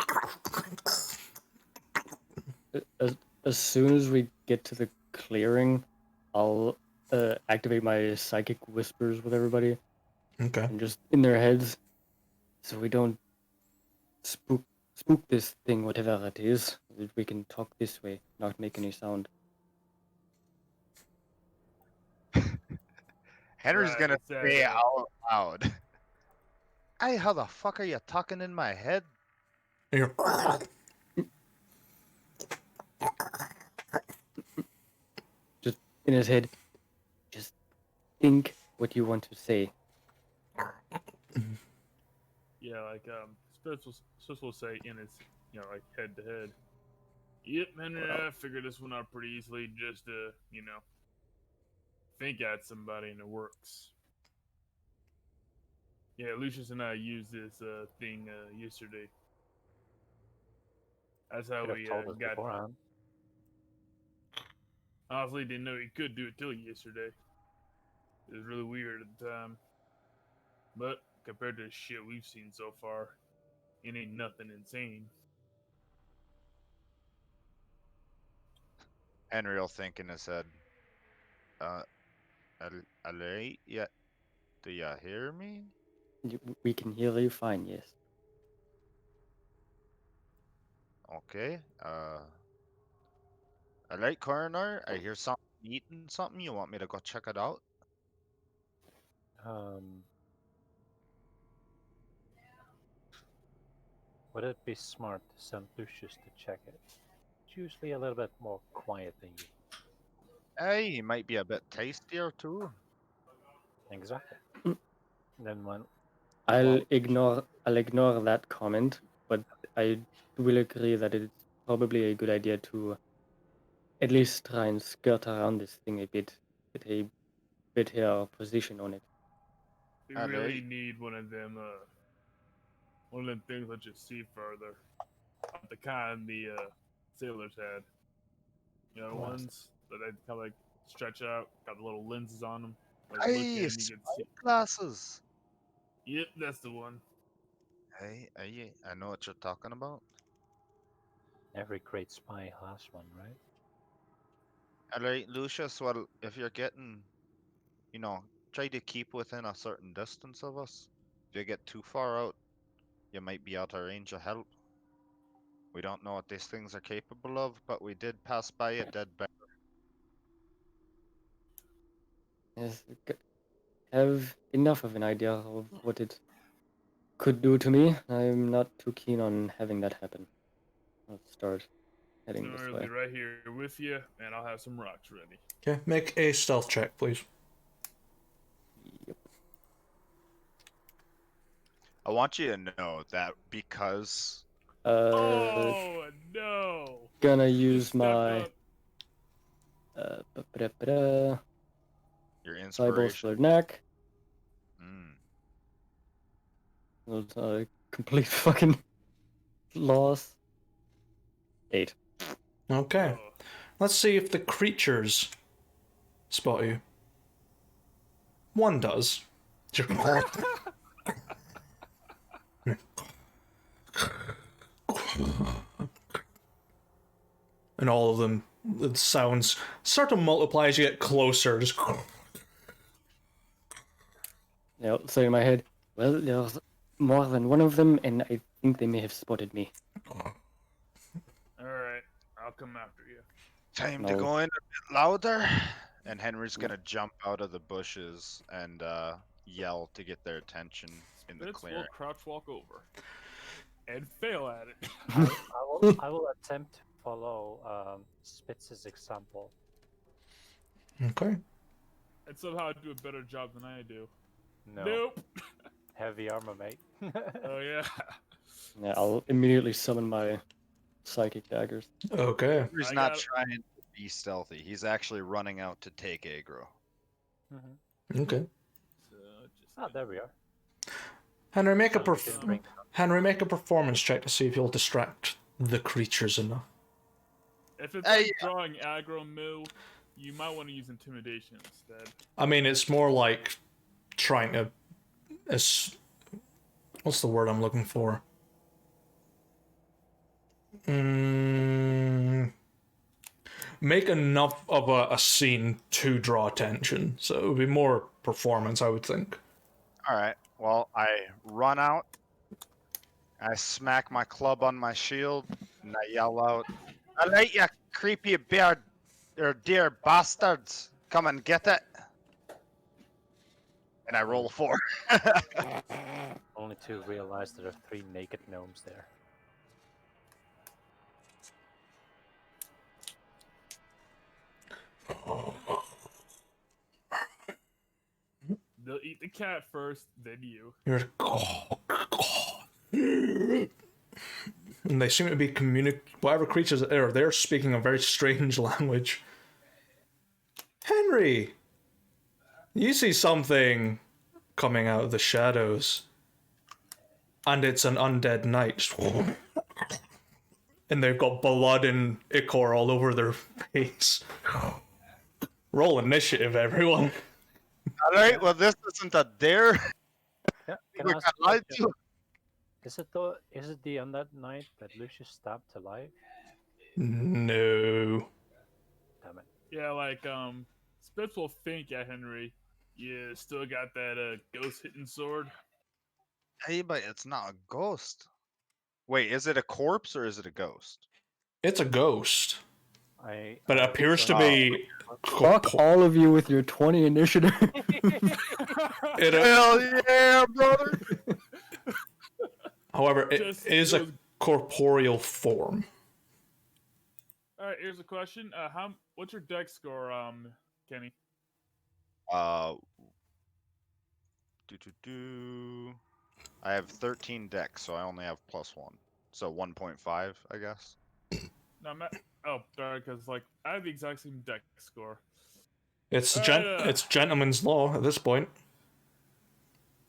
As soon as we get to the clearing, I'll activate my psychic whispers with everybody, Okay. and just in their heads, so we don't spook this thing, whatever it is. We can talk this way, not make any sound. Henry's Right, gonna it's that, say out loud. Hey, how the fuck are you talking in my head? And you're. Just in his head, just think what you want to say. Yeah, like Spitz will say in his, like head to head. Yep, Henry, I figured this one out pretty easily. Just think at somebody and it works. Yeah, Lucius and I used this thing yesterday. That's how Could have we told us got. beforehand. Honestly, didn't know he could do it till yesterday. It was really weird at the time. But compared to the shit we've seen so far, it ain't nothing insane. Henry will think in his head. Alright, yeah. Do ya hear me? We can hear you fine, yes. Okay. Alright, coroner. I hear something eating something. You want me to go check it out? Would it be smart to send Lucius to check it? It's usually a little bit more quiet than you. Hey, he might be a bit tastier too. Exactly. Mm. Then when I'll ignore that comment, but I will agree that it's probably a good idea to at least try and skirt around this thing a bit, get a better position on it. We Alright. really need one of them things that you see further. The kind the sailors had. You know, Wow. ones that they kind of like stretch out, got the little lenses on them. Like look Hey, in, you can see. glasses. Yep, that's the one. Hey, I know what you're talking about. every great spy has one, right? Alright, Lucius, well, if you're getting, try to keep within a certain distance of us. If you get too far out, you might be out of range of help. We don't know what these things are capable of, but we did pass by a dead bear. Yes, have enough of an idea of what it could do to me. I'm not too keen on having that happen. Let's start heading this I'll way. be right here with you, and I'll have some rocks ready. Okay, make a stealth check, please. Yep. I want you to know that because Oh no! Gonna You use stepped my up. your Cyborg inspiration. Knack. Mm. Was a complete fucking loss. 8. Okay. Oh, Let's see if the creatures spot you. One does. And all of them the sounds start to multiply as you get closer. Just Yeah, so in my head, well, there's more than one of them, and I think they may have spotted me. Alright, I'll come after you. Time No. to go in a bit louder. And Henry's gonna jump out of the bushes and yell to get their attention in the Spitz will clearing. crouch walk over. And fail at it. I will attempt to follow Spitz's example. okay. And somehow do a better job than I do. No. Nope. Heavy armor, mate. Oh yeah. Yeah, I'll immediately summon my psychic daggers. Okay. Henry's I not got it. trying to be stealthy. He's actually running out to take aggro. Mhm. Okay. So just Ah, there we are. Henry, make a Sounds good. Bring- Henry, make a performance check to see if you'll distract the creatures enough. if it's Hey, like drawing aggro moo, you might want to use intimidation instead. I mean, it's more like trying to. What's the word I'm looking for? Make enough of a scene to draw attention. So it would be more performance, I would think. Alright, well, I run out. I smack my club on my shield, and I yell out, "I like you creepy bear or dear bastards! Come and get it!" And I roll a 4. Only to realize there are 3 naked gnomes there. They'll eat the cat first, then you. You're and they seem to be whatever creatures are, they're speaking a very strange language. Henry, you see something coming out of the shadows, and it's an undead knight. And they've got blood and ichor all over their face. Roll initiative, everyone. Alright, well, this isn't a dare. Yeah, can We I ask got a lied question? to. Is it the undead knight that Lucius stabbed to life? No. Damn it. Yeah, like Spitz will think at Henry. You still got that ghost hitting sword. Hey, but it's not a ghost. Wait, is it a corpse or is it a ghost? It's a ghost, I but it appears to be. Fuck all of you with your 20 initiative. It, Hell yeah, brother! however, it Just- is it a was- corporeal form. All right, here's a question. What's your dex score, Kenny? I have 13 decks, so I only have +1. So 1.5, I guess. No, oh, sorry, because like I have the exact same dex score. It's Alright, it's gentleman's law at this point.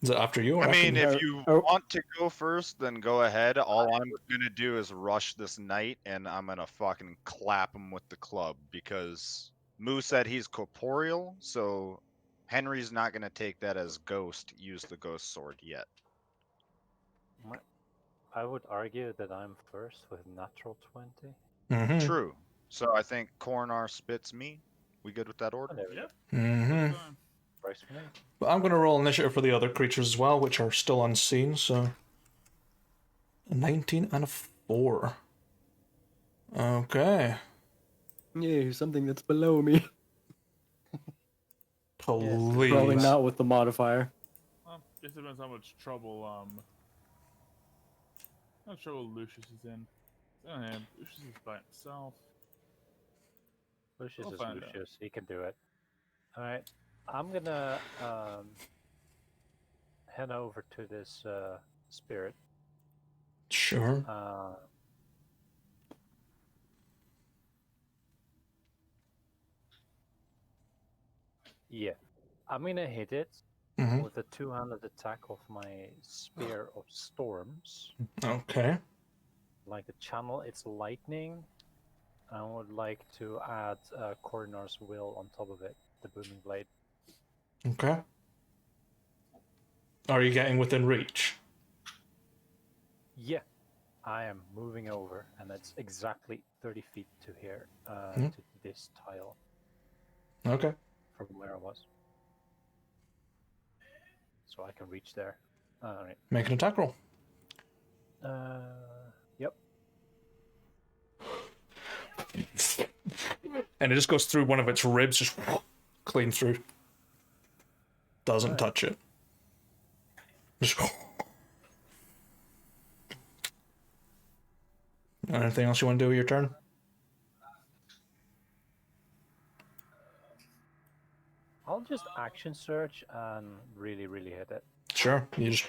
Is it after you? Or I after mean, me? if you Oh. want to go first, then go ahead. All I'm gonna do is rush this knight, and I'm gonna fucking clap him with the club because Moo said he's corporeal, so Henry's not gonna take that as ghost. Use the ghost sword yet. I would argue that I'm first with natural 20. Mm-hmm. True. So I think Coronar spits me. We good with that order? There we go. Yep. Mm-hmm. Fine. Works for me. But I'm going to roll initiative for the other creatures as well, which are still unseen, so... A 19 and a 4. Okay. Yeah, something that's below me. Please. Probably not with the modifier. Well, guess it depends how much trouble Lucius is in. Oh, yeah, Lucius is by himself. Lucius We'll is find out. Lucius. He can do it. Alright. I'm gonna head over to this spirit. Sure. Yeah. I'm gonna hit it Mm-hmm. with a two-handed attack of my Spear of Storms. Okay. Like to channel its lightning. I would like to add Coronar's Will on top of it, the Booming Blade. Okay. Are you getting within reach? Yeah, I am moving over, and it's exactly 30 feet to here, Mhm. to this tile Okay. from where I was. So I can reach there. Alright. Make an attack roll. Yep. And it just goes through one of its ribs, just clean through. Doesn't Right. touch it. Just... Anything else you want to do with your turn? I'll just action search and really, really hit it. Sure. You just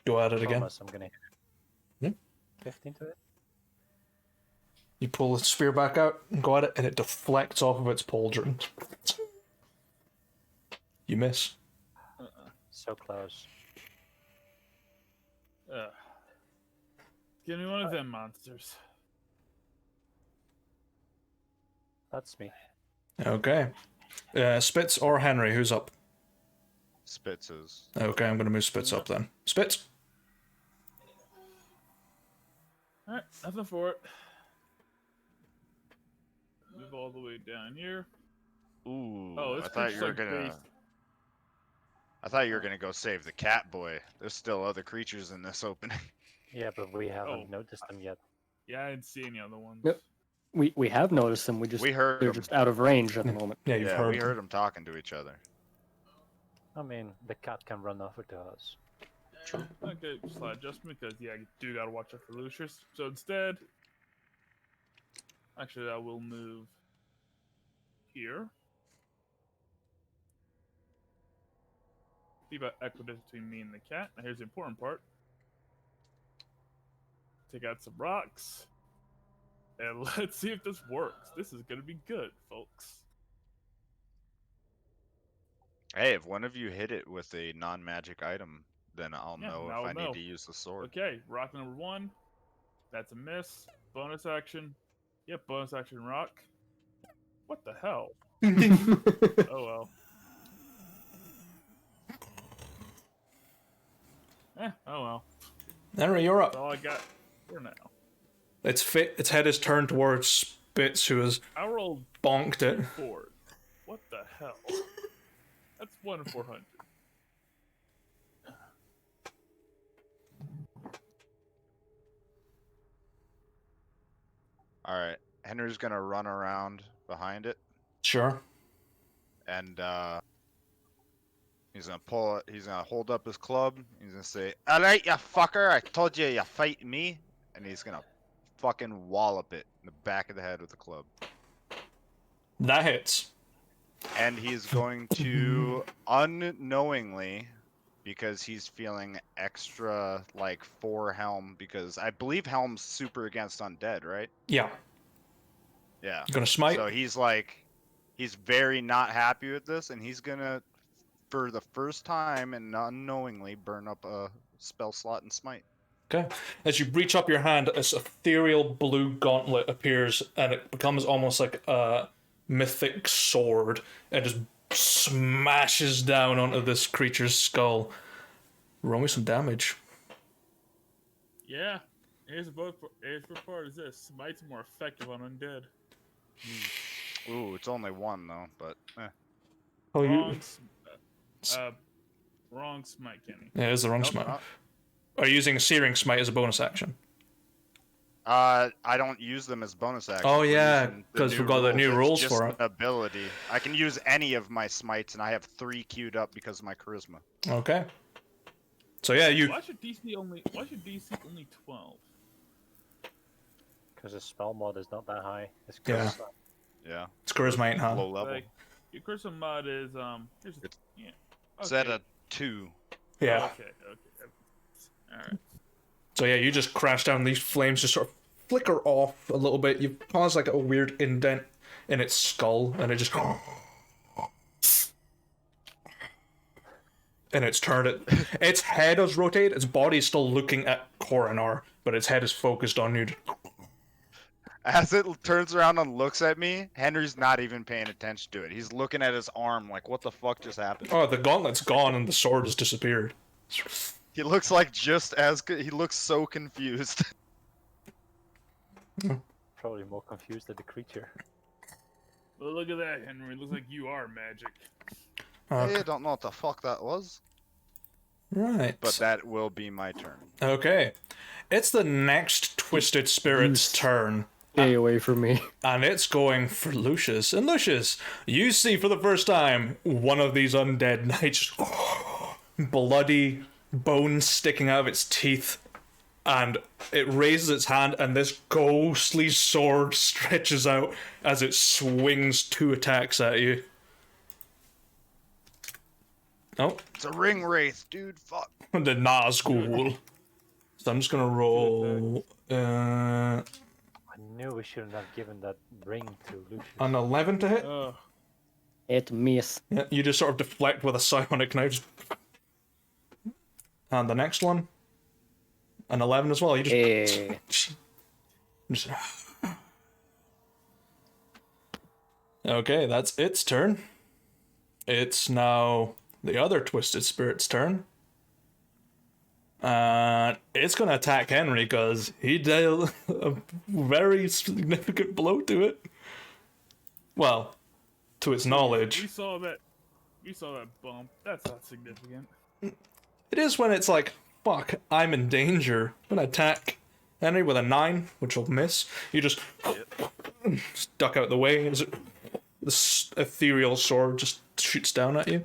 go at it again. Promise I'm gonna hit Yeah. 15 to it. You pull the spear back out and go at it, and it deflects off of its pauldron. You miss. So close. Give me one of them monsters. That's me. Okay. Spitz or Henry, who's up? Spitzes. Okay, I'm going to move Spitz up then. Spitz! Alright, nothing for it. Move all the way down here. Ooh, Oh, I this thought you were creature's gonna. like I thought you were gonna go save the cat boy. There's still other creatures in this opening. Yeah, but we haven't Oh. noticed them yet. Yeah, I didn't see any other ones. Yep. We have noticed them. We heard They're them. just out of range at the moment. Yeah, you've Yeah, heard. we heard them talking to each other. I mean, the cat can run over to us. Okay, slight adjustment because yeah, you do gotta watch out for Lucius. So instead, actually, I will move here. Be about equidistant between me and the cat. Now here's the important part. Take out some rocks. And let's see if this works. This is gonna be good, folks. Hey, if one of you hit it with a non-magic item, then I'll Yeah, know now if I I'll know. need to use the sword. Okay, rock number 1. That's a miss. Bonus action. Yep, bonus action rock. What the hell? Oh well. Oh well. Henry, you're That's up. all I got for now. Its head is turned towards Spitz, who has I rolled bonked it. 4. What the hell? That's 1 in 400. Alright, Henry's gonna run around behind it, Sure. and he's gonna pull it. He's gonna hold up his club. He's gonna say, "Alright, you fucker! I told you you fight me," and he's gonna fucking wallop it in the back of the head with the club. That hits. And he's going to unknowingly, because he's feeling extra like for Helm, because I believe Helm's super against undead, right? Yeah. Yeah. Gonna smite. So he's like, he's very not happy with this, and he's gonna, for the first time and unknowingly, burn up a spell slot and smite. Okay. As you reach up your hand, this ethereal blue gauntlet appears, and it becomes almost like a mythic sword, and just smashes down onto this creature's skull. Roll me some damage. Yeah. Here's the part is this. Smite's more effective on undead. Ooh, it's only one though, but Oh, Wrong smite, Kenny. Yeah, it is the wrong Nope, smite. not- Are you using Searing Smite as a bonus action? I don't use them as bonus actions. Oh, We're yeah, using the 'cause new we've got the new It's rules just for an it. ability. I can use any of my smites, and I have 3 queued up because of my charisma. Okay. So yeah, Why should DC only 12? Because the spell mod is not that high. It's Yeah. charisma. Yeah, It's charisma ain't, huh? low level. Like, your charisma mod is here's the, It's- yeah. It's at a 2. Yeah. Okay. Alright. So yeah, you just crash down. These flames just sort of flicker off a little bit. You cause like a weird indent in its skull, and it just and it's turned it. Its head is rotated. Its body is still looking at Coronar, but its head is focused on you. As it turns around and looks at me, Henry's not even paying attention to it. He's looking at his arm like, what the fuck just happened? Oh, the gauntlet's gone and the sword has disappeared. He looks like just as he looks so confused. Probably more confused than the creature. Well, look at that, Henry. Looks like you are magic. Okay. I don't know what the fuck that was, Right. but that will be my turn. Okay. It's the next Twisted Spirit's You turn. Stay away from me. And it's going for Lucius. And Lucius, you see for the first time one of these undead knights, bloody bones sticking out of its teeth. And it raises its hand, and this ghostly sword stretches out as it swings 2 attacks at you. Oh, It's a ring wraith, dude. Fuck. the Nazgul. So I'm just gonna roll I knew we shouldn't have given that ring to Lucius. an 11 to hit. It miss. Yeah, you just sort of deflect with a psionic knife. And the next one, an 11 as well. You just. Just- Okay, that's its turn. It's now the other Twisted Spirit's turn. It's gonna attack Henry because he dealt a very significant blow to it. Well, to its knowledge. You saw that bump. That's not significant. It is when it's like, fuck, I'm in danger. I'm gonna attack Henry with a 9, which will miss. You just duck out the way. This ethereal sword just shoots down at you.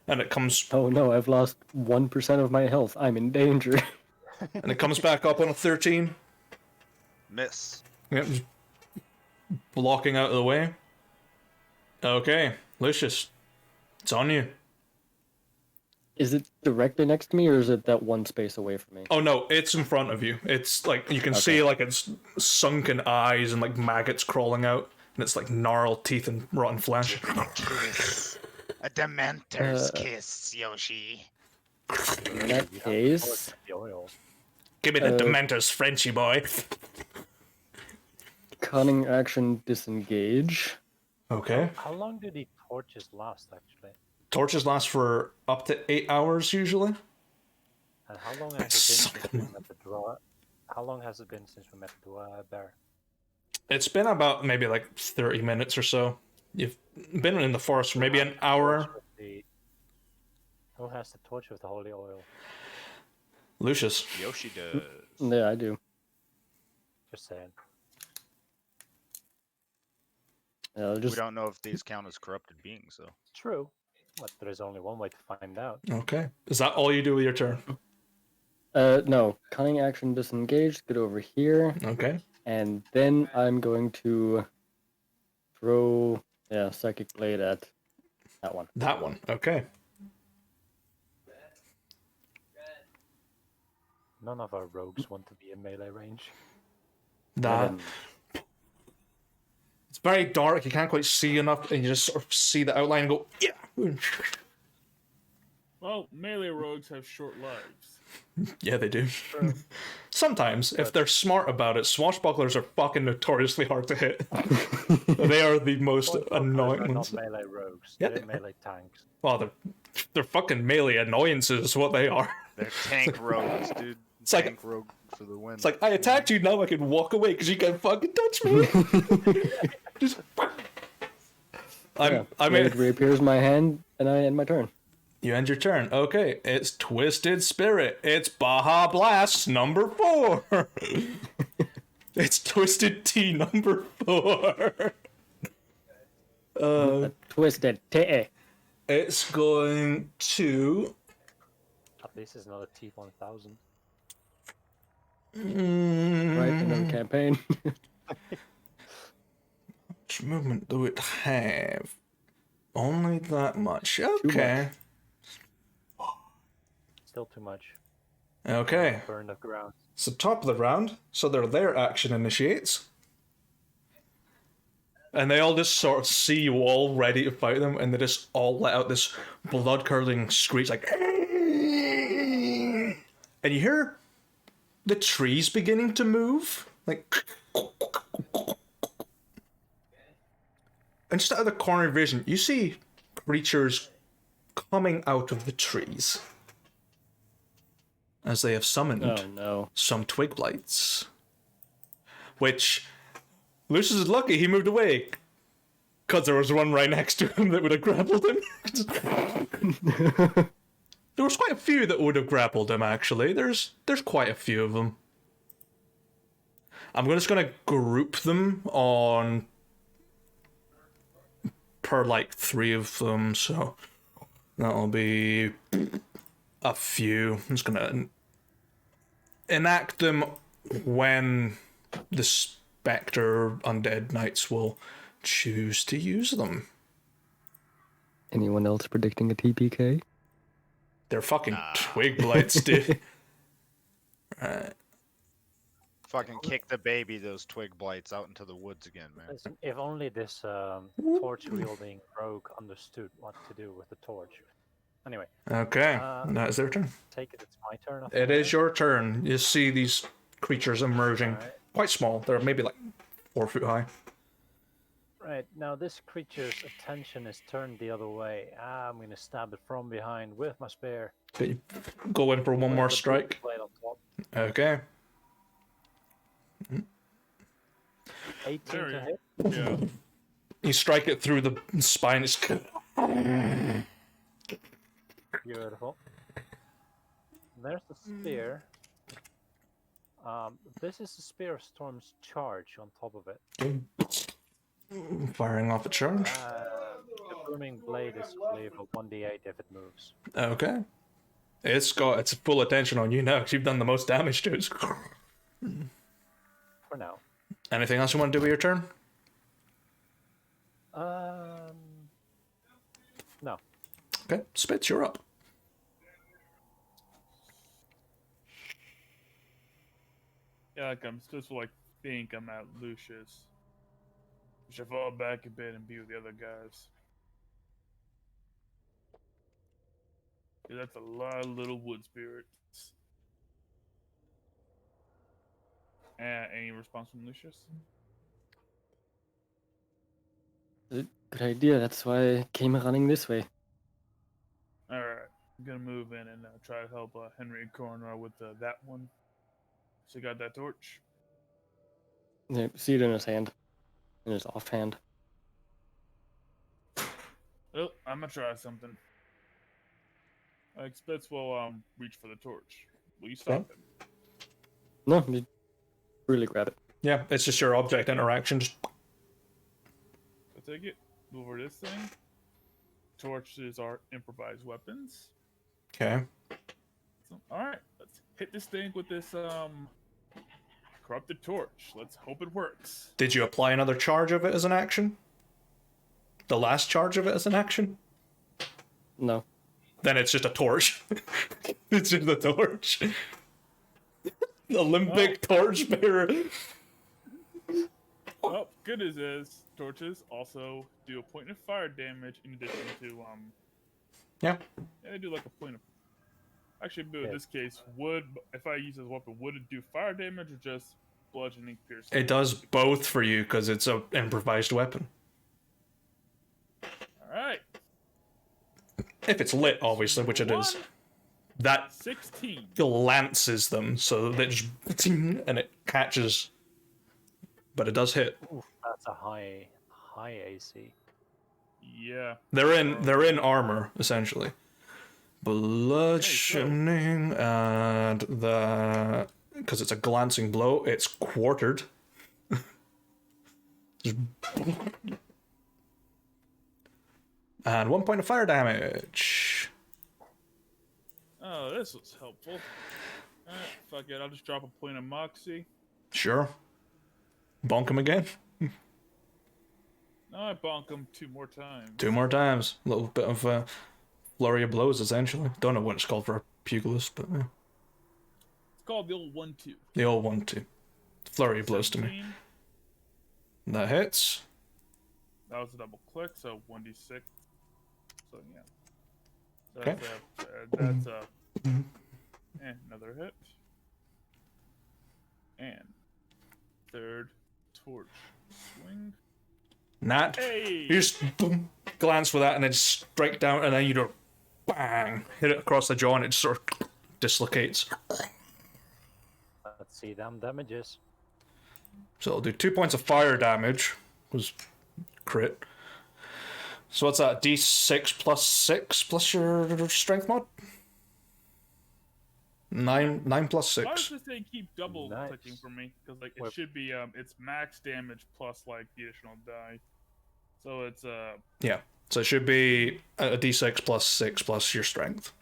And it comes Oh no, I've lost 1% of my health. I'm in danger. and it comes back up on a 13. Miss. Yep, just blocking out of the way. Okay, Lucius, it's on you. Is it directly next to me, or is it that one space away from me? Oh no, it's in front of you. It's like you can see like its sunken eyes and like maggots crawling out, and it's like gnarled teeth and rotten flesh. Kiss. A Dementor's kiss, Yoshi. In that case, The oil. Give me the Dementor's Frenchy boy. cunning action disengage. Okay. How long do the torches last, actually? Torches last for up to 8 hours usually. And how long has it been since we met the draw? How long has it been since we met the bear? It's been about maybe like 30 minutes or so. You've been in the forest for maybe an hour. Who has the torch with the holy oil? Lucius. Yoshi does. Yeah, I do. Just saying. I'll We just don't know if these count as corrupted beings, though. True. But there is only one way to find out. Okay. Is that all you do with your turn? no, cunning action disengage. Get over here, Okay. and then I'm going to throw psychic blade at that one. That one. Okay. None of our rogues want to be in melee range. That. Um, It's very dark. You can't quite see enough, and you just sort of see the outline and go, yeah. Well, melee rogues have short lives. Yeah, they do. Sometimes, if they're smart about it, swashbucklers are fucking notoriously hard to hit. They are the most annoying They're ones. not melee rogues. Yeah, They're they melee tanks. Well, they're fucking melee annoyances is what they are. They're tank rogues, dude. It's like- tank rogue for the win. It's like, I attacked you, now I can walk away because you can't fucking touch me. Just... I mean, blade reappears in my hand, and I end my turn. you end your turn. Okay, it's Twisted Spirit. It's Baja Blast number 4. It's Twisted Tea number 4. Twisted T. It's going to... At least it's not a T-1000. Right, another campaign. Which movement do it have? Only that much. Okay. Still too much. Okay. Burn the ground. It's the top of the round, so their action initiates. And they all just sort of see you all ready to fight them, and they just all let out this blood-curdling screech like... And you hear the trees beginning to move. Like... And just out of the corner of your vision, you see creatures coming out of the trees. As they have summoned Oh no. some twig blights. Which, Lucius is lucky he moved away. Because there was one right next to him that would have grappled him. There was quite a few that would have grappled him, actually. There's quite a few of them. I'm just gonna group them on per like 3 of them, so that'll be a few. I'm just gonna enact them when the Spectre Undead Knights will choose to use them. Anyone else predicting a TPK? They're fucking twig blights, dude. Right. Fucking kick the baby, those twig blights, out into the woods again, man. Listen, if only this torch-wielding rogue understood what to do with the torch. Anyway. Okay, that is their turn. Take it, it's my turn. It is your turn. You see these creatures emerging. Right. Quite small. They're maybe like 4 foot high. Right, now this creature's attention is turned the other way. I'm going to stab it from behind with my spear. Okay, go in for one more strike. Blade on top. Okay. 18 to hit. Yeah. You strike it through the spine. It's Beautiful. There's the spear. This is the Spear of Storm's charge on top of it. firing off a charge. The booming blade is, I believe, a 1d8 if it moves. Okay. It's got its full attention on you now because you've done the most damage to it. For now. Anything else you want to do with your turn? No. Okay, Spitz, you're up. Yeah, like I'm supposed to like think I'm at Lucius. I should fall back a bit and be with the other guys. Yeah, that's a lot of little wood spirits. Any response from Lucius? Good idea. That's why I came running this way. All right, I'm gonna move in and try to help Henry and Coroner with that one. So you got that torch? Yeah, see it in his hand, in his offhand. Well, I'm gonna try something. Spitz will reach for the torch. Will you stop him? No, you really grab it. Yeah, it's just your object interaction. Just... I take it. Move over this thing. Torches are improvised weapons. Okay. So, all right, let's hit this thing with this corrupted torch. Let's hope it works. Did you apply another charge of it as an action? The last charge of it as an action? No. Then it's just a torch. It's just a torch. Olympic torch bearer. Well, good news is torches also do a point of fire damage in addition to Yeah. Yeah, they do like a point of. Actually, but in this case, if I use it as a weapon, would it do fire damage or just bludgeoning, piercing? It does both for you because it's an improvised weapon. All right. If it's lit, obviously, which it is. That 16. lances them, so they just and it catches. But it does hit. Oof, that's a high AC. Yeah. They're in armor, essentially. Bludgeoning, and the because it's a glancing blow, it's quartered. And 1 point of fire damage. Oh, this was helpful. Fuck it, I'll just drop a point of moxie. Sure. Bonk him again. No, I bonk him 2 more times. 2 more times. A little bit of flurry of blows, essentially. Don't know what it's called for a pugilist, but yeah. It's called the old 1-2. The old 1-2. Flurry of blows to me. 17. That hits. That was a double click, so 1d6. So yeah. Okay. That's and another hit. And third torch swing. Nat. Hey! You just boom, glance for that and then strike down and then you do bang, hit it across the jaw and it just sort of dislocates. Let's see them damages. So it'll do 2 points of fire damage, was crit, So what's that? D6 plus 6 plus your strength mod? 9 plus I was 6. just saying keep double Nice. clicking for me because like it Whip. should be it's max damage plus like the additional die. So it's Yeah. So it should be a D6 plus 6 plus your strength.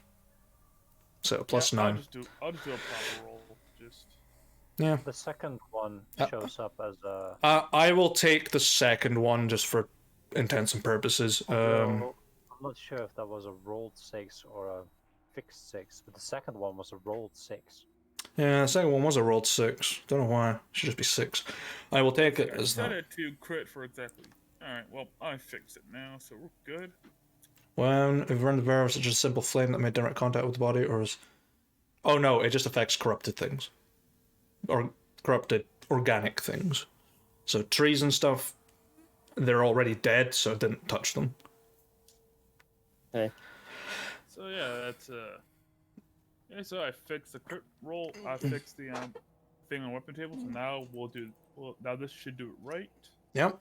So plus yeah, 9. I'll just do a proper roll. Just Yeah. The second one shows up as a. I will take the second one just for intents and purposes. Well, I'm not sure if that was a rolled 6 or a fixed 6, but the second one was a rolled 6. Yeah, the second one was a rolled 6. Don't know why. It should just be 6. I will take it I as set that. it to crit for exactly. All right, well I fixed it now, so we're good. When if run the verb such as a simple flame that made direct contact with the body, or is... Oh no, it just affects corrupted things. Or corrupted organic things. So trees and stuff, they're already dead, so it didn't touch them. Okay. So yeah, that's yeah. So I fixed the crit roll. I fixed the thing on weapon table. So now now this should do it right. Yep.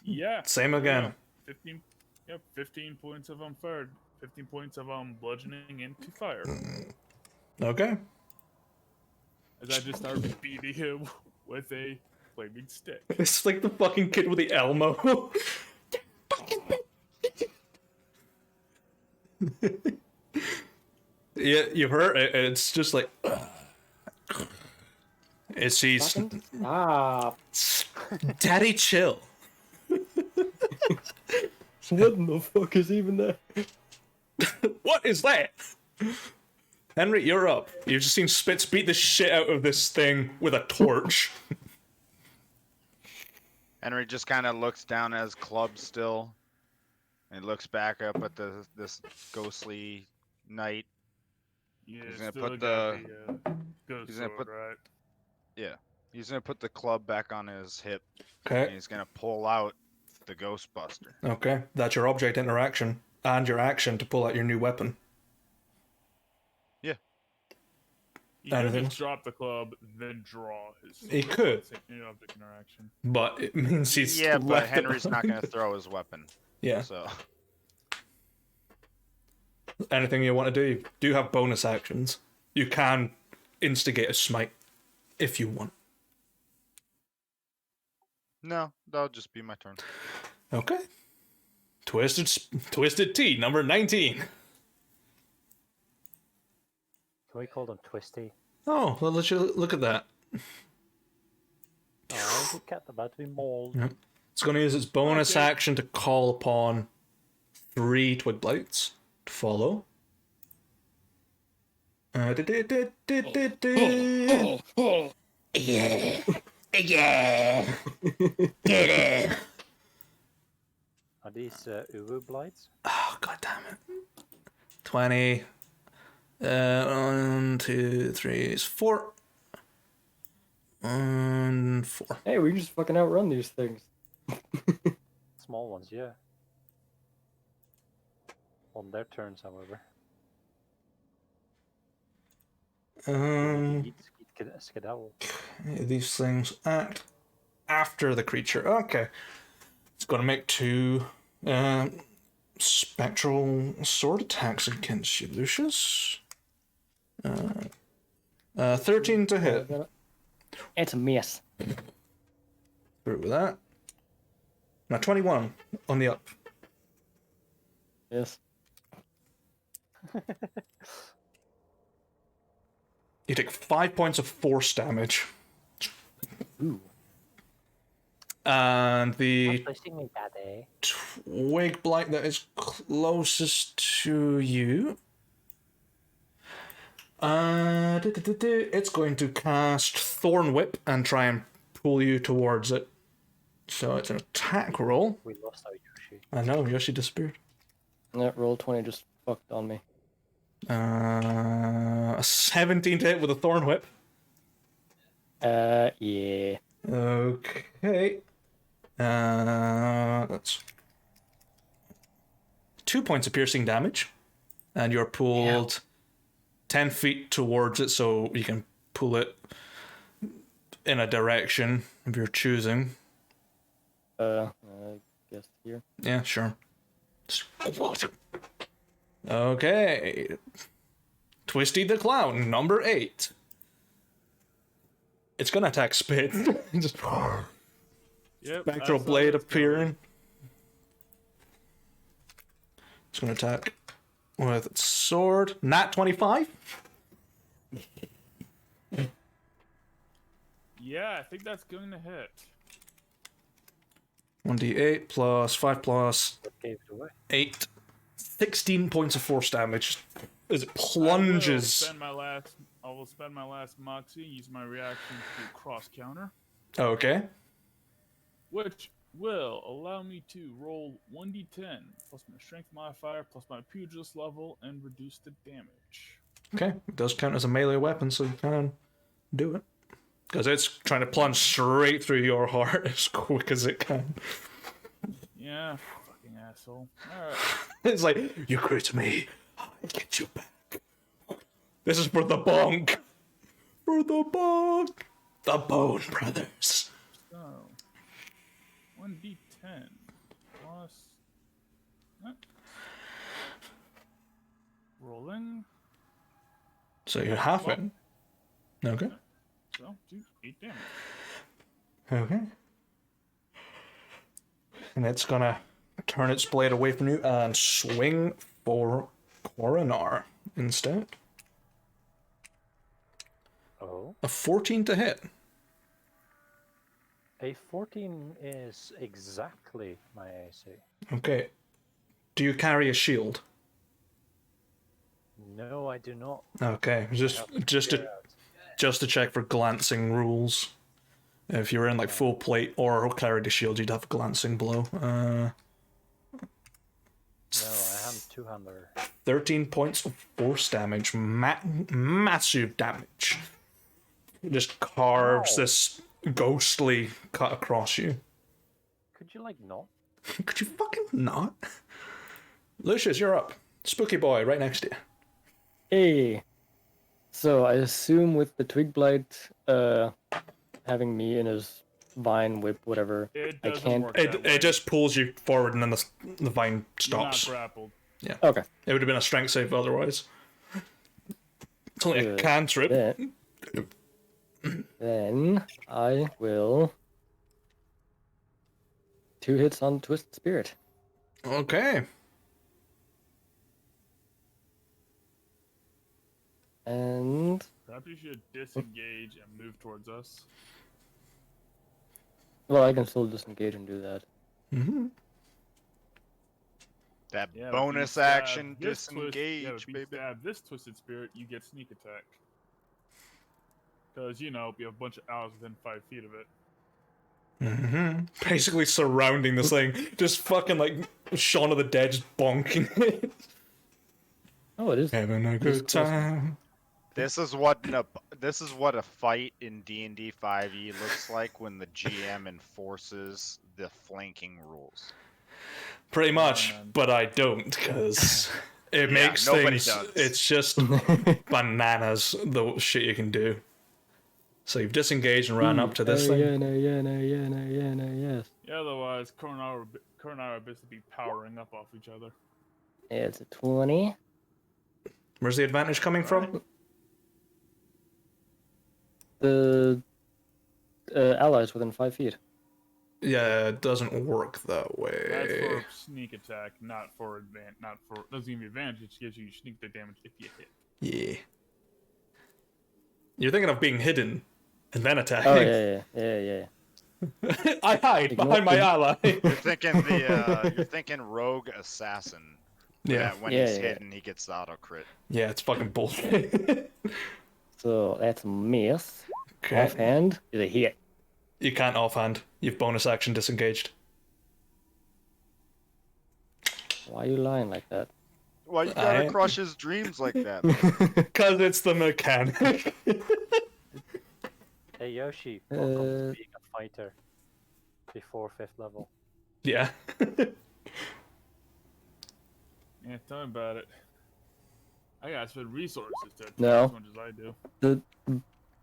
Yeah. Same there we again. go. 15. Yep. 15 points of fired. 15 points of bludgeoning into fire. Okay. As I just start beating him with a flaming stick. It's like the fucking kid with the Elmo. Yeah, you heard it. It's just like... It's he's... Ah, Daddy, chill. what in the fuck is even there? What is that? Henry, you're up. You've just seen Spitz beat the shit out of this thing with a torch. Henry just kind of looks down at his club still, and looks back up at this ghostly knight. Yeah, He's gonna still put got ghost he's gonna sword, put- right. Yeah, he's gonna put the club back on his hip, and Okay. he's gonna pull out the Ghostbuster. Okay. That's your object interaction and your action to pull out your new weapon. You can Anything just drop the club, then draw his sword. He could. It's an object interaction. But it means he's Yeah, but left it Henry's not behind. gonna throw his weapon. Yeah. So Anything you want to do, you do have bonus actions. You can instigate a smite if you want. no, that'll just be my turn. Okay. Twisted Tea, number 19. Can we call them Twisty? Oh, well, let's look at that. Oh, the cat about to be mauled. Yep. It's going to use its bonus Okay. action to call upon 3 Twig Blights to follow. Oh, Yeah. Yeah. Get it. Are these Uwu Blights? Oh, god damn it. 20. 1, 2, 3, 4. And 4. Hey, we can just fucking outrun these things. Small ones, yeah. On their turns, however. Skedaddle. These things act after the creature. Okay. It's going to make 2 spectral sword attacks against you, Lucius. 13 to hit. It's a miss. Through with that. Now 21 on the up. Yes. You take 5 points of force damage. Ooh. And the Pushing me, daddy. Twig Blight that is closest to you. It's going to cast Thorn Whip and try and pull you towards it. So it's an attack roll. We lost our Yoshi. I know, Yoshi disappeared. That roll 20 just fucked on me. A 17 to hit with a Thorn Whip. Yeah. Okay. That's 2 points of piercing damage. And you're pulled 10 feet towards it, so you can pull it in a direction of your choosing. I guess here. Yeah, sure. Okay. Twisty the Clown, number 8. It's gonna attack Spit. Just Yep. spectral I saw blade this coming. appearing. It's gonna attack with its sword. Nat 25. Yeah, I think that's going to hit. 1d8 plus 5 plus Gave it away. 8. 16 points of force damage as it I will plunges. spend my last moxie, use my reaction to cross counter, Okay. which will allow me to roll 1d10 plus my strength modifier plus my pugilist level and reduce the damage. Okay. It does count as a melee weapon, so you can do it. Because it's trying to plunge straight through your heart as quick as it can. Yeah, fucking asshole. Alright. It's like, you create me, I get you back. This is for the bonk. For the bonk. The Bone Brothers. So 1d10 plus rolling. So you half it. Okay. So do 8 damage. Okay. And it's gonna turn its blade away from you and swing for Coronar instead. Oh. A 14 to hit. A 14 is exactly my AC. Okay. Do you carry a shield? No, I do not. Okay. Just to check for glancing rules. If you were in like full plate or carried a shield, you'd have a glancing blow. No, I am two-hander. 13 points of force damage. Massive damage. It just carves this ghostly cut across you. Could you, like, not? Could you fucking not? Lucius, you're up. Spooky boy, right next to you. Hey. So I assume with the twig blight having me in his vine whip, whatever, It I doesn't can't. work that way. It just pulls you forward and then the vine You're stops. not grappled. Okay. It would have been a strength save otherwise. It's only a Good. cantrip. Then I will 2 hits on Twisted Spirit. Okay. And Perhaps you should disengage and move towards us. well, I can still disengage and do that. Mm-hmm. That Yeah, but if you bonus stab action this disengage, if you baby. stab this Twisted Spirit, you get sneak attack. Because, you know, we have a bunch of allies within 5 feet of it. Mm-hmm. Basically surrounding this thing, just fucking like Shaun of the Dead, just bonking it. Oh, it is. Having a good time. This is what a fight in D&D 5e looks like when the GM enforces the flanking rules. Pretty much, man. but I don't, because it Yeah, makes nobody things. does. It's just bananas, the shit you can do. So you've disengaged and ran up to this thing. Yes. Yeah, otherwise, Coronara would basically be powering up off each other. It's a 20. Where's the advantage coming from? The allies within 5 feet. Yeah, it doesn't work that That's way. for sneak attack, not for doesn't give you advantage, it just gives you sneak attack damage if you hit. Yeah. You're thinking of being hidden and then attacking. Oh, yeah. I hide Ignore behind my him. ally. You're thinking rogue assassin. Yeah. That when Yeah, he's yeah. hidden, he gets the auto crit. Yeah, it's fucking bullshit. So that's a miss. Okay. Offhand is a hit. You can't offhand. You've bonus action disengaged. Why are you lying like that? Why you gotta I- crush his dreams like that? Because it's the mechanic. Hey Yoshi, welcome to being a fighter before 5th level. Yeah. Yeah, tell me about it. I gotta spend resources to attack No. as much as I do. The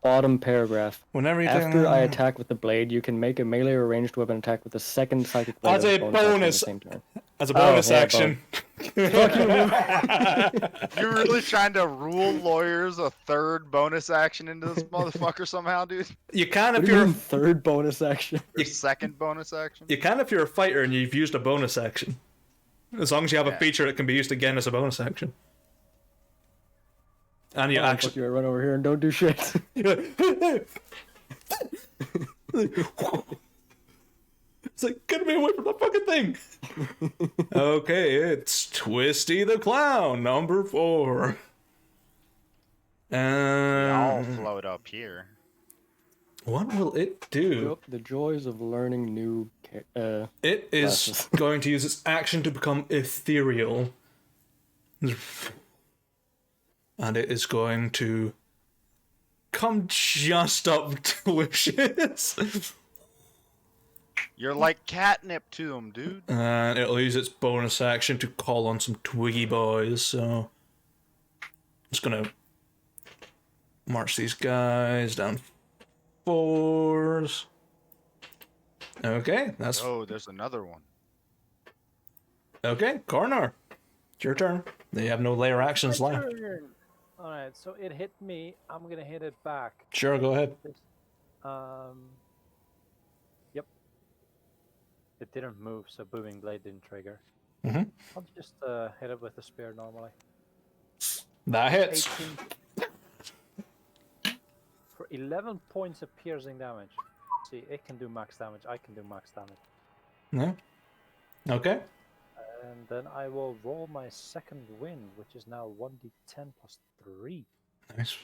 bottom paragraph. Whenever you After I attack with the blade, you can make a melee or ranged weapon attack with a second psychic blade As as a a bonus action on the bonus. same turn. as a bonus yeah, action. Fuck you, Wim. You're really trying to rule lawyers a third bonus action into this motherfucker somehow, dude? You can What if do you you're mean third bonus action? Your second bonus action? you can if you're a fighter and you've used a bonus action. As long as you have a Yeah. feature that can be used again as a bonus action. And you Oh, fuck actually you, I run over here and don't do shit. It's like, get me away from the fucking thing! Okay, it's Twisty the Clown, number 4. We all Um, float up here. what will it do? The joys of learning new. It is Glasses. going to use its action to become ethereal. And it is going to come just up to Lucius. You're like catnip to him, dude. And it'll use its bonus action to call on some Twiggy boys, so... Just gonna march these guys down 4s. Okay, that's... Oh, there's another one. Okay, Corner. It's your turn. They have no layer actions left. Alright, so it hit me. I'm gonna hit it back. Sure, go ahead. Yep. It didn't move, so Booming Blade didn't trigger. Mhm. I'll just hit it with the spear normally. That hits. 18 for 11 points of piercing damage. See, it can do max damage. I can do max damage. Yeah. Okay. And then I will roll my second win, which is now 1d10 plus 3. Nice.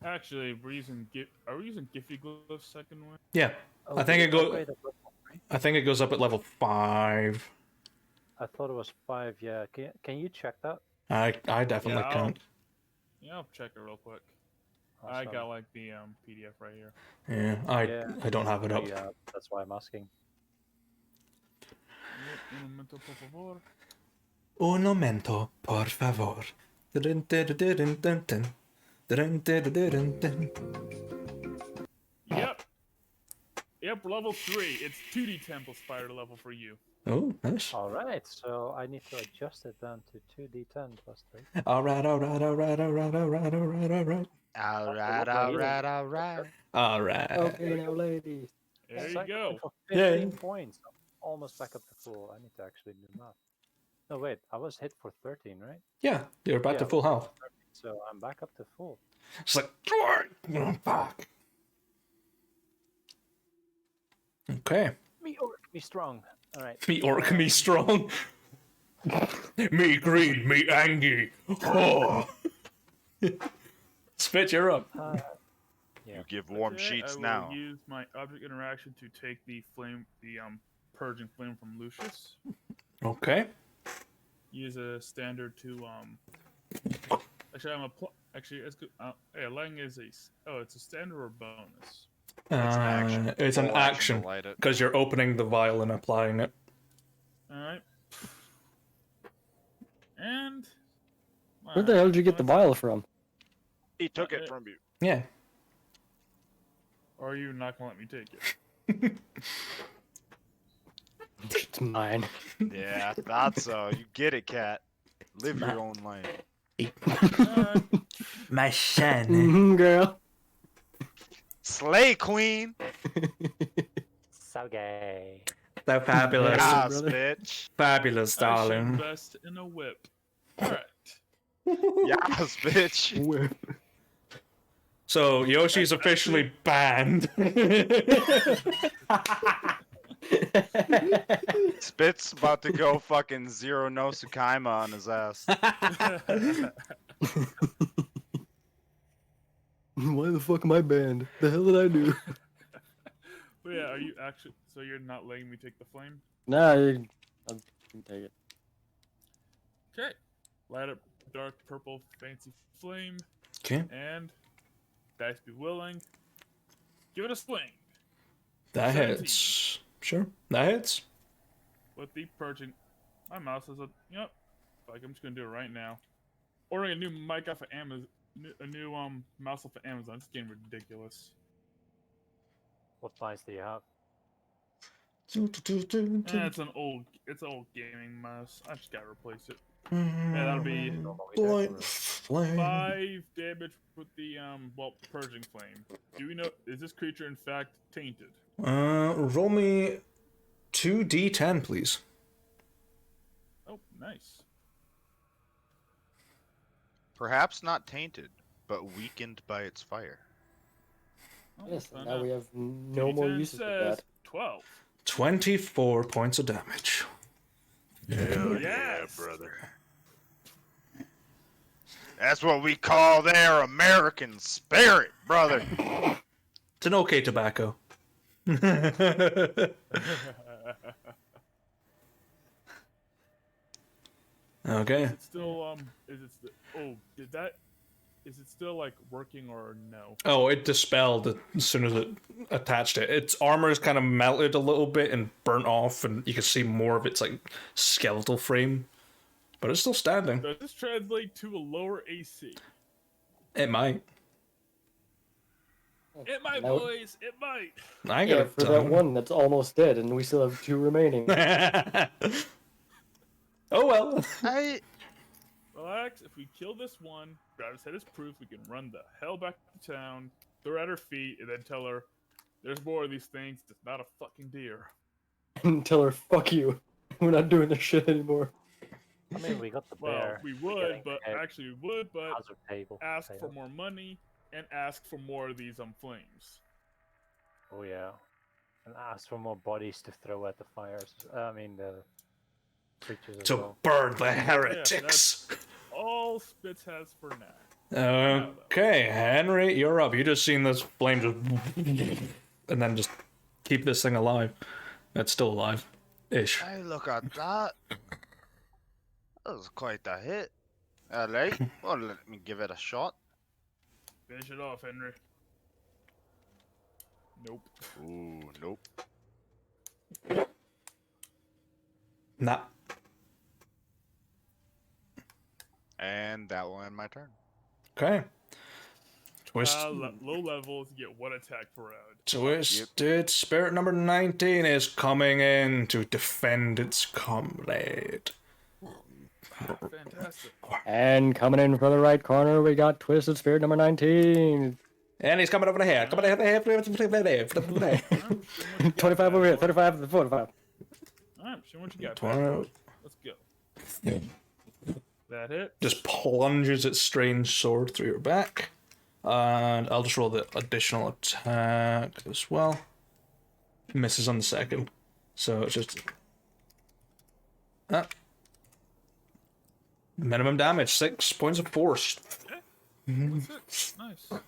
Actually, are we using Giphy Glyph's second one? Yeah. Oh, I think did it go- upgrade at level 3? I think it goes up at level 5. I thought it was 5, yeah. Can you check that? I definitely Yeah, can't. Yeah, I'll check it real quick. I Awesome. got like the PDF right here. Yeah, I don't have it up. Yeah, that's why I'm asking. Un momento, por favor. Un momento, por favor. Dun, dun, dun, dun, dun, dun. Dun, dun, dun, dun, dun. Yep, level 3. It's 2d10 plus fire level for you. Oh, nice. Alright, so I need to adjust it down to 2d10 plus 3. Alright. Alright. Alright. Okay, now, ladies. There you Second go. For Yay. 15 points. I'm almost back up to full. I need to actually do math. No, wait, I was hit for 13, right? Yeah, you're back to Yeah. full health. So I'm back up to full. It's like, oh, fuck. Okay. Me orc, me strong. Alright. Me orc, me strong. Me green, me angry. Oh. Spit, you're up. Yeah. You give warm Okay, sheets I will now. use my object interaction to take the purging flame from Lucius. Okay. Use a standard to Actually, actually it's good. Yeah, lighting is it's a standard or bonus. It's an action. It's an Full action to light it. because you're opening the vial and applying it. All right. And Where the hell did you get the vial from? He took it from you. Yeah. Or are you not gonna let me take it? It's mine. Yeah, I thought so. You get it, cat. Live your own life. My son. Mm-hmm, girl. Slay, queen. So gay. So fabulous. Yeah. Yes, brother. bitch. Fabulous, I should darling. invest in a whip. All right. Yes, bitch. Whip. So Yoshi's officially banned. Spit's about to go fucking zero no Tsukaima on his ass. Why the fuck am I banned? The hell did I do? But yeah, are you actually? So you're not letting me take the flame? Nah, you can take it. Okay. Light up dark purple fancy flame Okay. and dice be willing. Give it a swing That 17. hits. Sure. That hits. with the purging. My mouse is yep. Like I'm just gonna do it right now. Ordering a new mic off of Amazon. A new mouse off of Amazon. It's getting ridiculous. What dice do you have? It's an old gaming mouse. I just gotta replace it. And that'll be Blind flame. 5 damage with the purging flame. Do we know, is this creature in fact tainted? Roll me 2d10, please. Oh, nice. Perhaps not tainted, but weakened by its fire. Oh, Yes, found now out. we have no more 2d10 uses for says that. 12. 24 points of damage. Hell Yes! brother. That's what we call their American spirit, brother. It's an okay tobacco. Okay. Is it still is it still like working or no? Oh, it dispelled as soon as it attached it. Its armor is kind of melted a little bit and burnt off, and you can see more of its like skeletal frame, but it's still standing. Does this translate to a lower AC? It might. It might, No. boys. It might. I Yeah, got for that one that's almost dead, and we still have 2 remaining. Oh well. Relax. If we kill this one, Gravis head is proof. We can run the hell back to town, throw her at her feet, and then tell her, "There's more of these things. It's not a fucking deer." And tell her, fuck you. We're not doing this shit anymore. I mean, we got the Well, bear. we We're would, getting but the actually we would, but hazard table. ask Fail. for more money and ask for more of these flames. Oh yeah, and ask for more bodies to throw at the fires. I mean the creatures as To well. burn the heretics. All Spitz has for now. Okay, Henry, you're up. You just seen this flame just and then just keep this thing alive. It's still alive. Ish. Hey, look at that. That was quite a hit. Alright, well, let me give it a shot. Finish it off, Henry. Nope. Ooh, nope. Nah. And that will end my turn. Okay. Twist. Low levels, you get 1 attack per round. Twisted Spirit number 19 is coming in to defend its comrade. Fantastic. And coming in from the right corner, we got Twisted Spirit number 19. And he's coming over the here. Coming over here. 25 over here, 35 to the 45. Alright, show what you got. 20. Let's go. That hit. Just plunges its strange sword through your back. And I'll just roll the additional attack as well. Misses on the second. So it's just... minimum damage, 6 points of force. That's it. Nice. I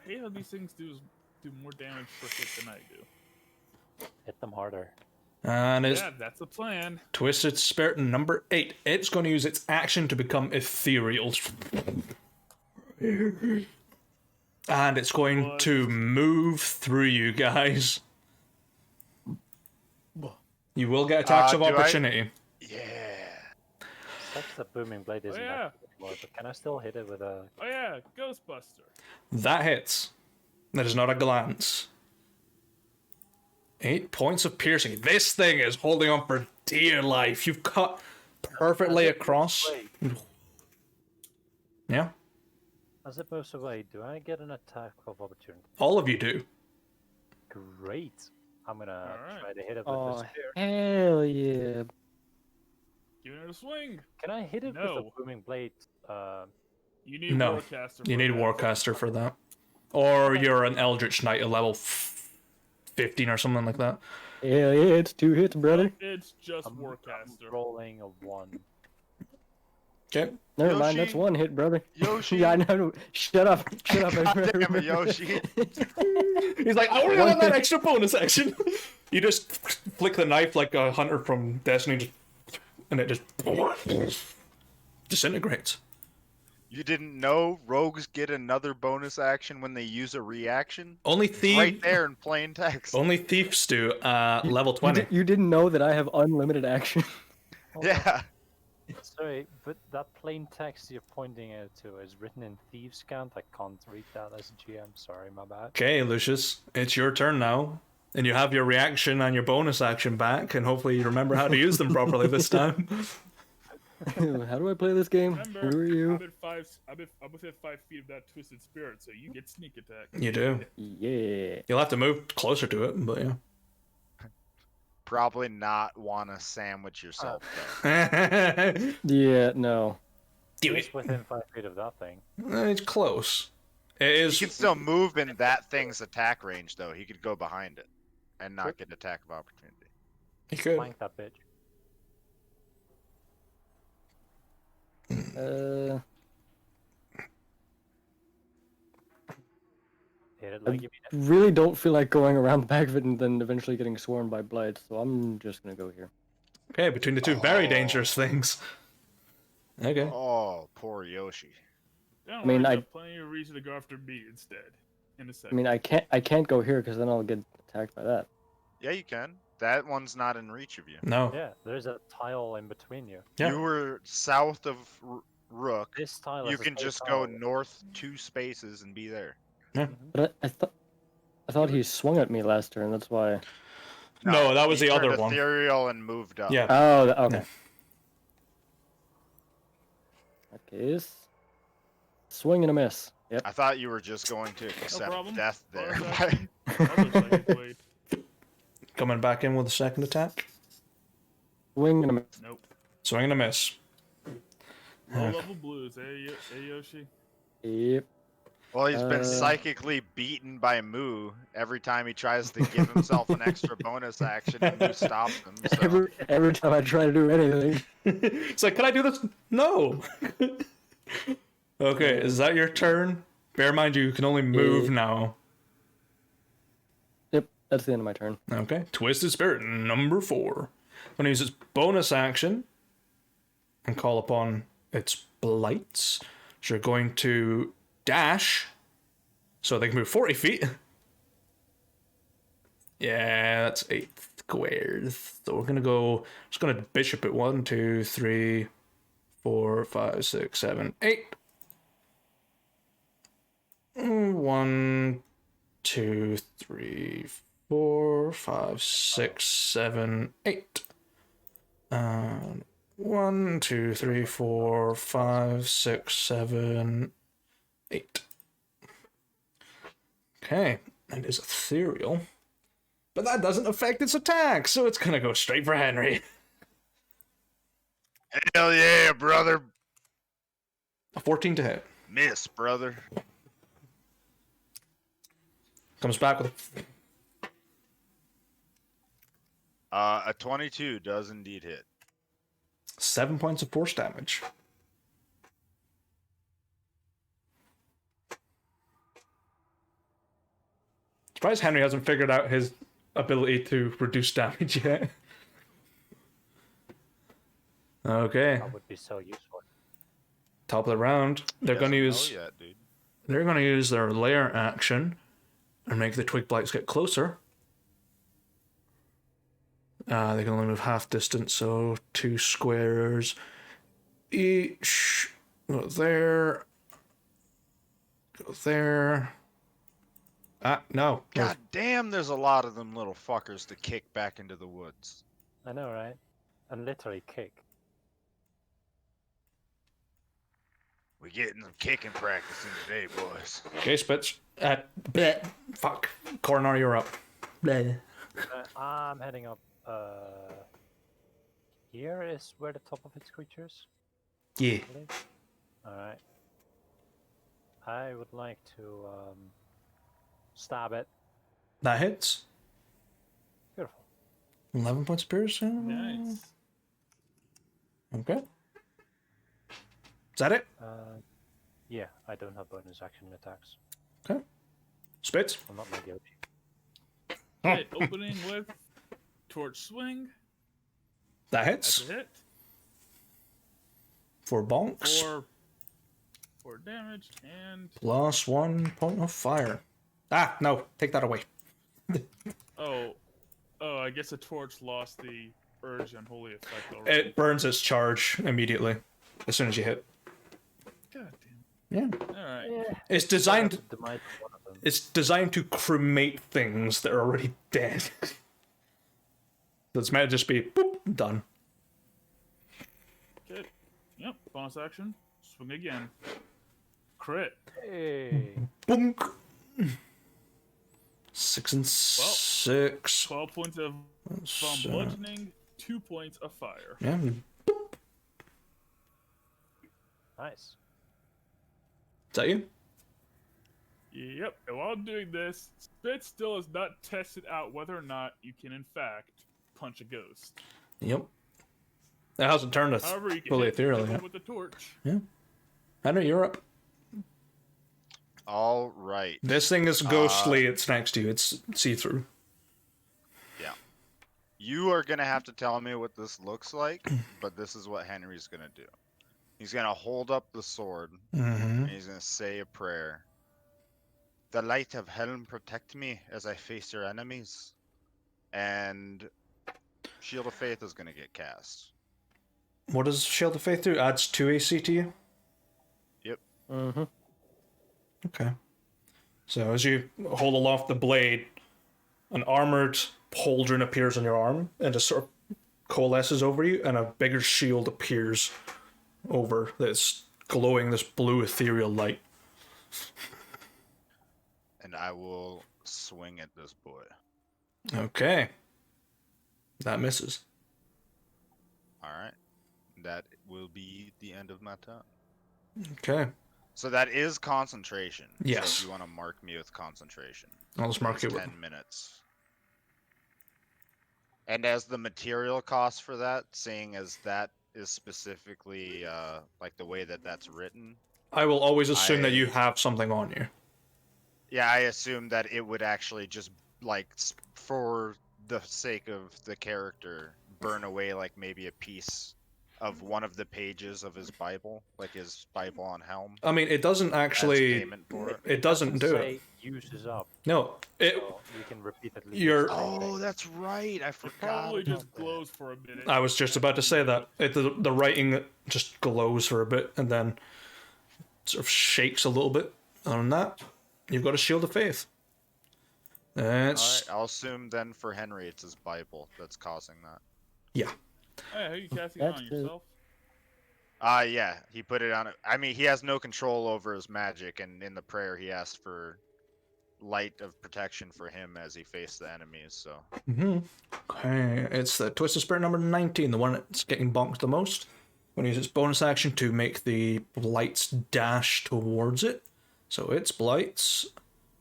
hate how these things do more damage per hit than I do. Hit them harder. And it's Yeah, that's the plan. Twisted Spirit number 8. It's going to use its action to become ethereal. And it's going to move through you guys. You will get attacks of do I- opportunity. Yeah. Sucks that booming blade isn't yeah. active anymore, but can I still hit it with a... Oh yeah, Ghostbuster. That hits. That is not a glance. 8 points of piercing. This thing is holding on for dear life. You've cut perfectly across. Yeah, As it moves away, do I get an attack of opportunity? all of you do. Great. I'm gonna Alright. try to hit it with Oh, the spear. hell yeah. Giving it a swing. Can I hit it with No. a booming blade? You need No. Warcaster. You for need that. Warcaster for that. Or you're an Eldritch Knight at level 15 or something like that. Hell yeah, it's 2 hits, brother. It's just I'm Warcaster. rolling a 1. Okay. Never mind, Yoshi. that's 1 hit, brother. Yoshi. Yeah, I know. Shut up. Shut up. God damn it, Yoshi. He's like, I only want that extra bonus action. You just flick the knife like a hunter from Destiny, and it just disintegrates. You didn't know rogues get another bonus action when they use a reaction? Only Right there in plain text. Only thieves do. Level 20. You didn't know that I have unlimited action. Yeah. Sorry, but that plain text you're pointing out to is written in Thieves' Cant. I can't read that as a GM. Sorry, my bad. Okay, Lucius, it's your turn now. And you have your reaction and your bonus action back, and hopefully you remember how to use them properly this time. How do I play this game? Remember, Who are you? I'm within 5 feet of that twisted spirit, so you get sneak attack. You do. Yeah. You'll have to move closer to it, but yeah. Probably not want to sandwich yourself, though. Yeah, no. Do He's it. within 5 feet of that thing. It's close. It is. He can still move in that thing's attack range, though. He could go behind it and not get attack of opportunity. He could. Flank that bitch. Hit it like you mean it. Really don't feel like going around the back of it and then eventually getting sworn by Blight, so I'm just gonna go here. Okay, between the two very dangerous things. Okay. Oh, poor Yoshi. Don't mean, worry, I- there's plenty of reason to go after me instead. In a I second. mean, I can't go here because then I'll get attacked by that. Yeah, you can. That one's not in reach of you. No. Yeah, there's a tile in between you. Yeah. You were south of Rook. This tile You is a can safe just go tile. north 2 spaces and be there. But I thought he swung at me last turn. That's why. No, that was he the other turned one. ethereal and moved up. Yeah. Oh, okay. That case, swing and a miss. Yep. I thought you were just going to accept problem. death there. Bonus action. Other second blade. Coming back in with a second attack. Swing and a miss. Nope. Swing and a miss. Low level blues, Yoshi? Yep. Well, he's been Uh, psychically beaten by Moo every time he tries to give himself an extra bonus action, and Moo stops him. So. Every time I try to do anything. It's like, can I do this? No. Okay, is that your turn? Bear in mind you can only move now. Yep, that's the end of my turn. Okay, Twisted Spirit number 4. Going to use its bonus action and call upon its blights. So you're going to dash so they can move 40 feet. Yeah, that's 8 squares. So we're going to go, just going to bishop it 1, 2, 3, 4, 5, 6, 7, 8. 1, 2, 3, 4, 5, 6, 7, 8. 1, 2, 3, 4, 5, 6, 7, 8. Okay, and is ethereal. But that doesn't affect its attack, so it's gonna go straight for Henry. Hell yeah, brother. A 14 to hit. Miss, brother. Comes back with A 22 does indeed hit. 7 points of force damage. Surprised Henry hasn't figured out his ability to reduce damage yet. Okay, That would be so useful. top of the round. They're going to use. Oh, yeah, dude. They're going to use their lair action and make the twig blights get closer. They can only move half distance, so 2 squares each. Go there. Go there. Ah, no. God damn, there's a lot of them little fuckers to kick back into the woods. I know, right? And literally kick. We're getting some kicking practice in today, boys. Okay, Spitz. Bleh. Fuck. Coronar, you're up. Bleh. I'm heading up. Here is where the top of its creatures. Yeah. Alright. I would like to stab it. That hits. Beautiful. 11 points of piercing. Nice. Okay. Is that it? Yeah, I don't have bonus action attacks. Okay. Spitz. I'm not like Yoshi. Hit opening with torch swing. That That's hits. a hit. 4 bonks. 4 damage and Plus 1 point of fire. Ah, no. Take that away. oh, I guess the torch lost the urge unholy effect already. It burns its charge immediately as soon as you hit. God damn. Yeah. All right. Yeah. It's designed. Demise of one of them. It's designed to cremate things that are already dead. So it's meant to just be boop, done. Okay. Yep. Bonus action. Swing again. Crit. Hey. Boom. 6 and 6. 12 points of bludgeoning, 2 points of fire. Yeah. Nice. Is that you? Yep. And while doing this, Spit still has not tested out whether or not you can, in fact, punch a ghost. Yep. It hasn't turned us However, you can fully hit ethereal people yet. with the torch. Yeah. Henry, you're up. All right. This thing is ghostly. It's next to you. It's see-through. Yeah. You are gonna have to tell me what this looks like, but this is what Henry's gonna do. He's gonna hold up the sword, and he's gonna say a prayer. The light of Helm protect me as I face your enemies. And Shield of Faith is gonna get cast. What does Shield of Faith do? Adds 2 AC to you? Yep. Mm-hmm. Okay. So as you hold aloft the blade, an armored pauldron appears on your arm and just sort of coalesces over you, and a bigger shield appears over that's glowing this blue ethereal light. And I will swing at this boy. Okay. That misses. Alright. That will be the end of my turn. Okay. So that is concentration. Yes. So if you want to mark me with concentration. I'll just mark It's you with 10 minutes. And as the material cost for that, seeing as that is specifically like the way that that's written. I will always assume that you have something on you. Yeah, I assume that it would actually just like for the sake of the character burn away like maybe a piece of one of the pages of his Bible, like his Bible on Helm. I mean, it doesn't actually. Payment for it. It doesn't do it. Uses up. No, it. So you can repeatedly. You're. Oh, that's right. I forgot. Probably about just that. glows for a minute. I was just about to say that. The writing just glows for a bit and then sort of shakes a little bit. Other than that, you've got a Shield of Faith. It's. Alright, I'll assume then for Henry it's his Bible that's causing that. Yeah. Hey, how you casting it That's on good. yourself? Yeah, he put it on. I mean, he has no control over his magic, and in the prayer he asked for light of protection for him as he faced the enemies. So. Okay, it's the Twisted Spirit number 19, the one that's getting bonked the most. Going to use its bonus action to make the blights dash towards it. So its blights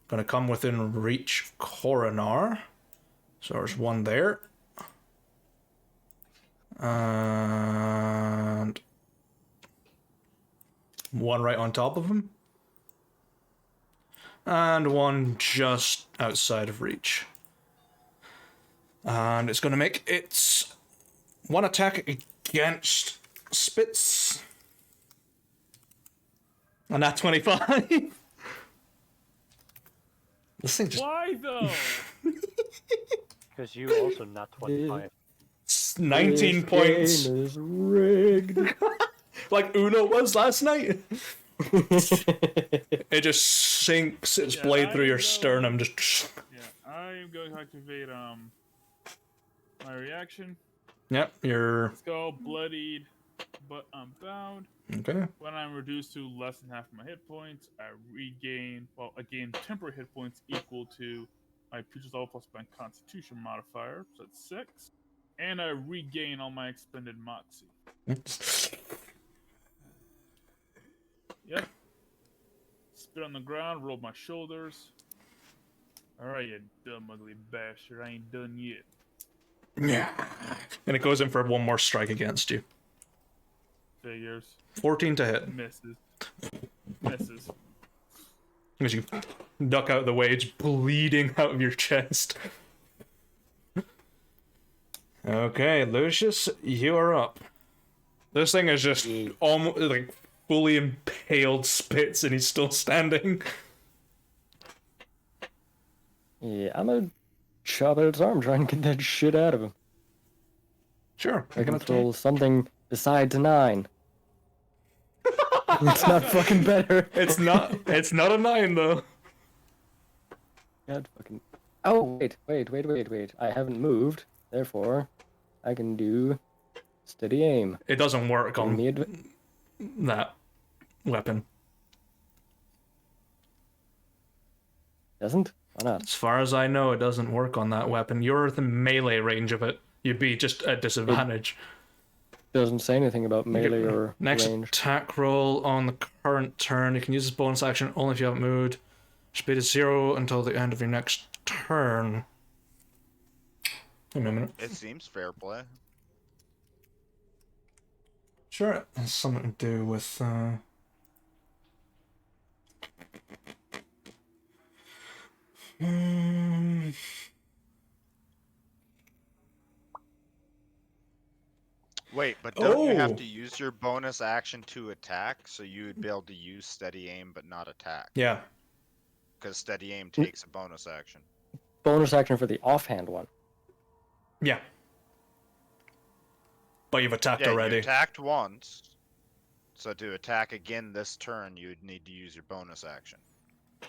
going to come within reach of Coronar. So there's one there. And one right on top of him. And one just outside of reach. And it's going to make its one attack against Spitz. And that's 25. This thing just Why though? Because you also not 25. 19 This points. game is rigged. Like Uno was last night. It just sinks its Yeah, blade I through your know. sternum. Just. Yeah, I am going to activate my reaction. Yep, you're. Let's go bloodied, but unbound. Okay. When I'm reduced to less than half of my hit points, I gain temporary hit points equal to my preacher's level plus my Constitution modifier, so that's 6. And I regain all my expended Moxie. Yep. Spit on the ground, roll my shoulders. Alright, you dumb ugly bastard, I ain't done yet. Yeah. And it goes in for one more strike against you. Figures. 14 to hit. Misses. Misses. As you duck out of the way, it's bleeding out of your chest. Okay, Lucius, you are up. This thing is just almost like fully impaled Spitz, and he's still standing. Yeah, I'm gonna chop at its arm, try and get that shit out of him. Sure. I can roll something besides 9. It's not fucking better. It's not a 9 though. God fucking. Oh, wait. I haven't moved. Therefore, I can do steady aim. It doesn't work Giving on me that weapon. Doesn't? Why not? As far as I know, it doesn't work on that weapon. You're the melee range of it. You'd be just at disadvantage. Doesn't say anything about melee or Next range. attack roll on the current turn. You can use this bonus action only if you haven't moved. Speed is 0 until the end of your next turn. Give me a minute. It seems fair play. Sure, it has something to do with. Wait, but don't you have Oh! to use your bonus action to attack? So you would be able to use steady aim but not attack. Yeah. Because steady aim takes a bonus action. Bonus action for the offhand one. Yeah. But you've attacked Yeah, already. you attacked once. So to attack again this turn, you would need to use your bonus action.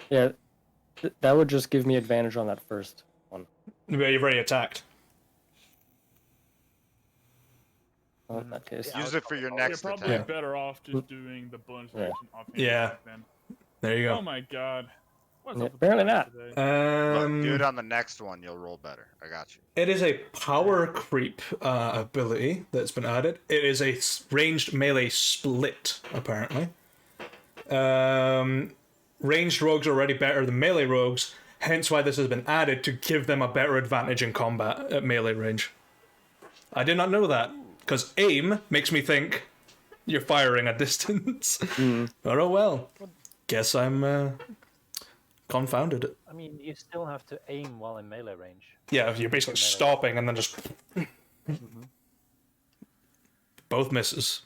Yeah, that would just give me advantage on that first one. Yeah, you've already attacked. Well, in that case. Use it for your You're next probably attack. better off just doing the bonus Yeah. action offhand. Yeah. Then. There you Oh go. my god. What's Yeah, up with apparently that not. today? Look, do it on the next one, you'll roll better. I got you. It is a power creep ability that's been added. It is a ranged melee split, apparently. Ranged rogues are already better than melee rogues, hence why this has been added to give them a better advantage in combat at melee range. I did not know that, because aim makes me think you're firing at distance. But oh well. Guess I'm confounded. I mean, you still have to aim while in melee range. Yeah, you're basically stopping and then just both misses.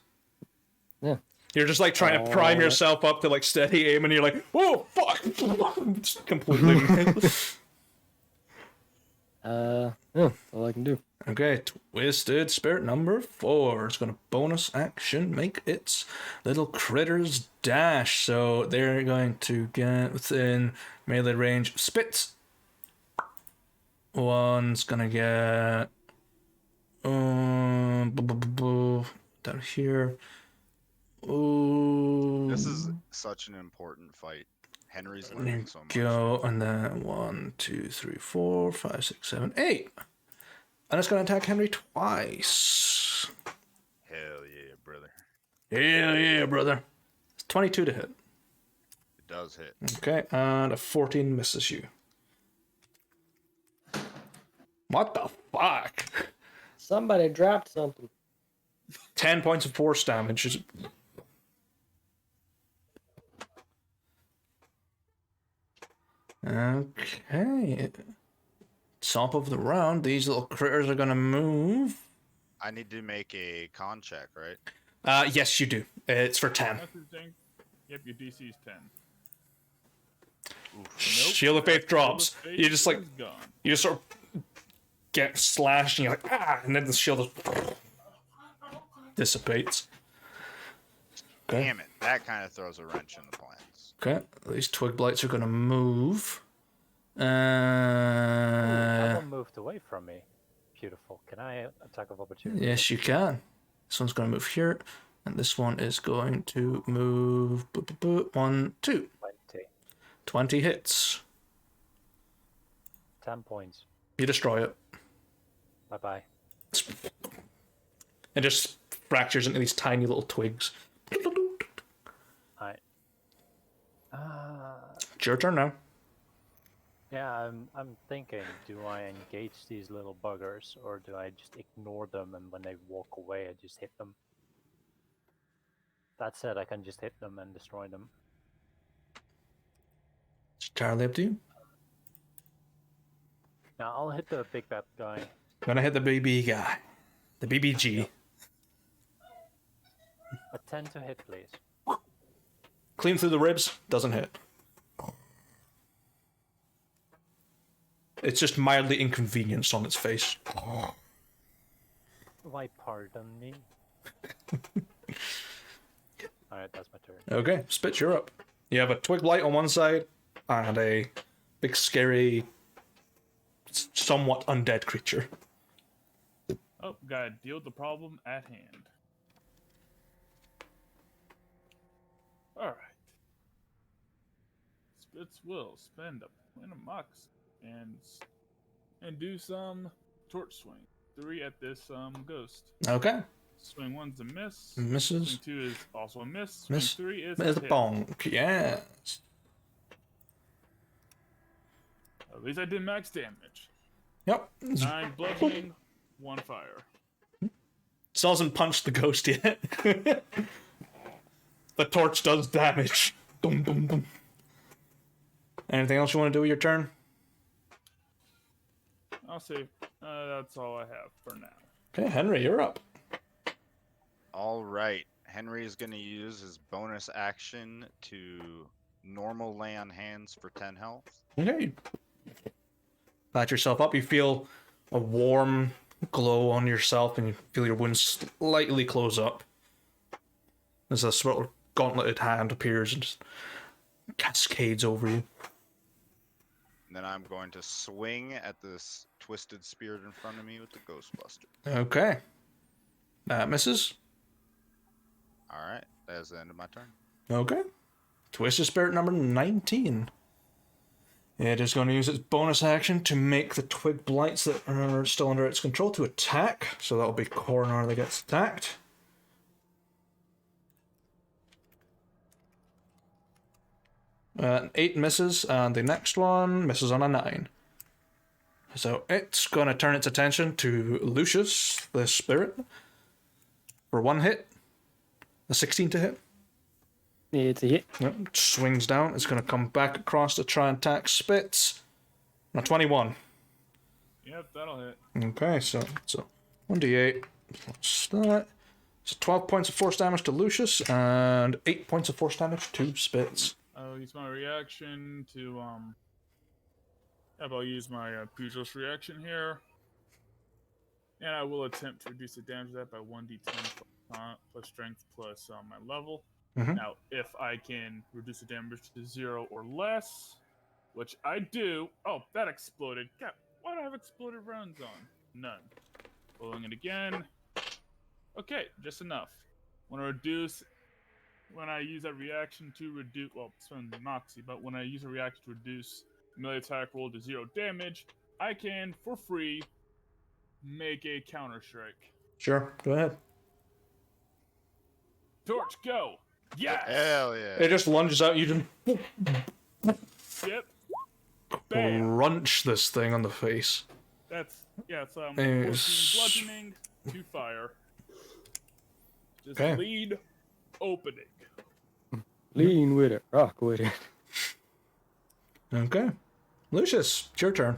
Yeah. You're just like trying to prime yourself up to like steady aim, and you're like, "Whoa, fuck!" Just completely. Yeah, that's all I can do. Okay, Twisted Spirit number 4. It's gonna bonus action make its little critters dash. So they're going to get within melee range of Spits. One's gonna get down here. Oh, This is such an important fight. Henry's learning so much. go, and then 1, 2, 3, 4, 5, 6, 7, 8. And it's gonna attack Henry twice. Hell yeah, brother. Hell yeah, brother. It's 22 to hit. It does hit. Okay, and a 14 misses you. What the fuck? Somebody dropped something. 10 points of force damage. Okay. Top of the round, these little critters are gonna move. I need to make a con check, right? Yes, you do. It's for 10. That's the thing. Yep, your DC is 10. Shield of Faith drops. Shield of You Faith just like is gone. you just sort of get slashed, and you're like and then the shield just dissipates. Okay. Damn it. That kind of throws a wrench in the plans. Okay, these twig blights are gonna move. That one moved away from me. Beautiful. Can I attack of opportunity? Yes, you can. This one's gonna move here, and this one is going to move. 1, 2. 20. 20 hits. 10 points. You destroy it. Bye bye. It just fractures into these tiny little twigs. Alright. It's your turn now. Yeah, I'm thinking, do I engage these little buggers, or do I just ignore them, and when they walk away, I just hit them? That said, I can just hit them and destroy them. It's entirely up to you. Now, I'll hit the big bad guy. Gonna hit the BB guy. The BBG. A 10 to hit, please. Clean through the ribs, doesn't hit. It's just mildly inconvenienced on its face. Why, pardon me? Alright, that's my turn. Okay, Spit, you're up. You have a twig blight on one side and a big, scary, somewhat undead creature. Oh, gotta deal with the problem at hand. Alright. Spitz will spend a point of mox and do some torch swing. 3 at this ghost. Okay. Swing 1's a miss. Misses. Swing 2 is also a miss. Swing Miss. 3 is There's a a hit. bonk. Yes. At least I did max damage. Yep. 9 bludgeoning, 1 fire. Still hasn't punched the ghost yet. The torch does damage. Dum, dum, dum. Anything else you want to do with your turn? I'll say that's all I have for now. Okay, Henry, you're up. All right. Henry is going to use his bonus action to normal lay on hands for 10 health. Okay. Pat yourself up. You feel a warm glow on yourself, and you feel your wounds slightly close up as a sort of gauntleted hand appears and just cascades over you. And then I'm going to swing at this twisted spirit in front of me with the Ghostbuster. Okay. That misses. All right. That's the end of my turn. Okay. Twisted Spirit number 19. It is going to use its bonus action to make the twig blights that are still under its control to attack. So that'll be Coronar that gets attacked. An 8 misses, and the next one misses on a 9. So it's going to turn its attention to Lucius, the spirit, for 1 hit. A 16 to hit. It's a hit. Yep, swings down. It's going to come back across to try and attack Spitz. A 21. Yep, that'll hit. Okay, so 1d8 plus that. So 12 points of force damage to Lucius and 8 points of force damage to Spitz. I'll use my reaction to I'll use my pugilist reaction here, and I will attempt to reduce the damage of that by 1d10 plus strength plus my level. Mhm. Now, if I can reduce the damage to 0 or less, which I do. Oh, that exploded. God, why do I have exploded rounds on? None. Rolling it again. Okay, just enough. When I use that reaction to reduce, well, spend Moxie, but when I use a reaction to reduce melee attack roll to 0 damage, I can, for free, make a counter strike. Sure, go ahead. Torch, go! Yes! Hell yeah. It just lunges out. You just Yep. Bam! crunch this thing on the face. It's 14 Yes. bludgeoning, 2 fire. Just Okay. lead opening. Lean with it. Rock with it. Okay. Lucius, it's your turn.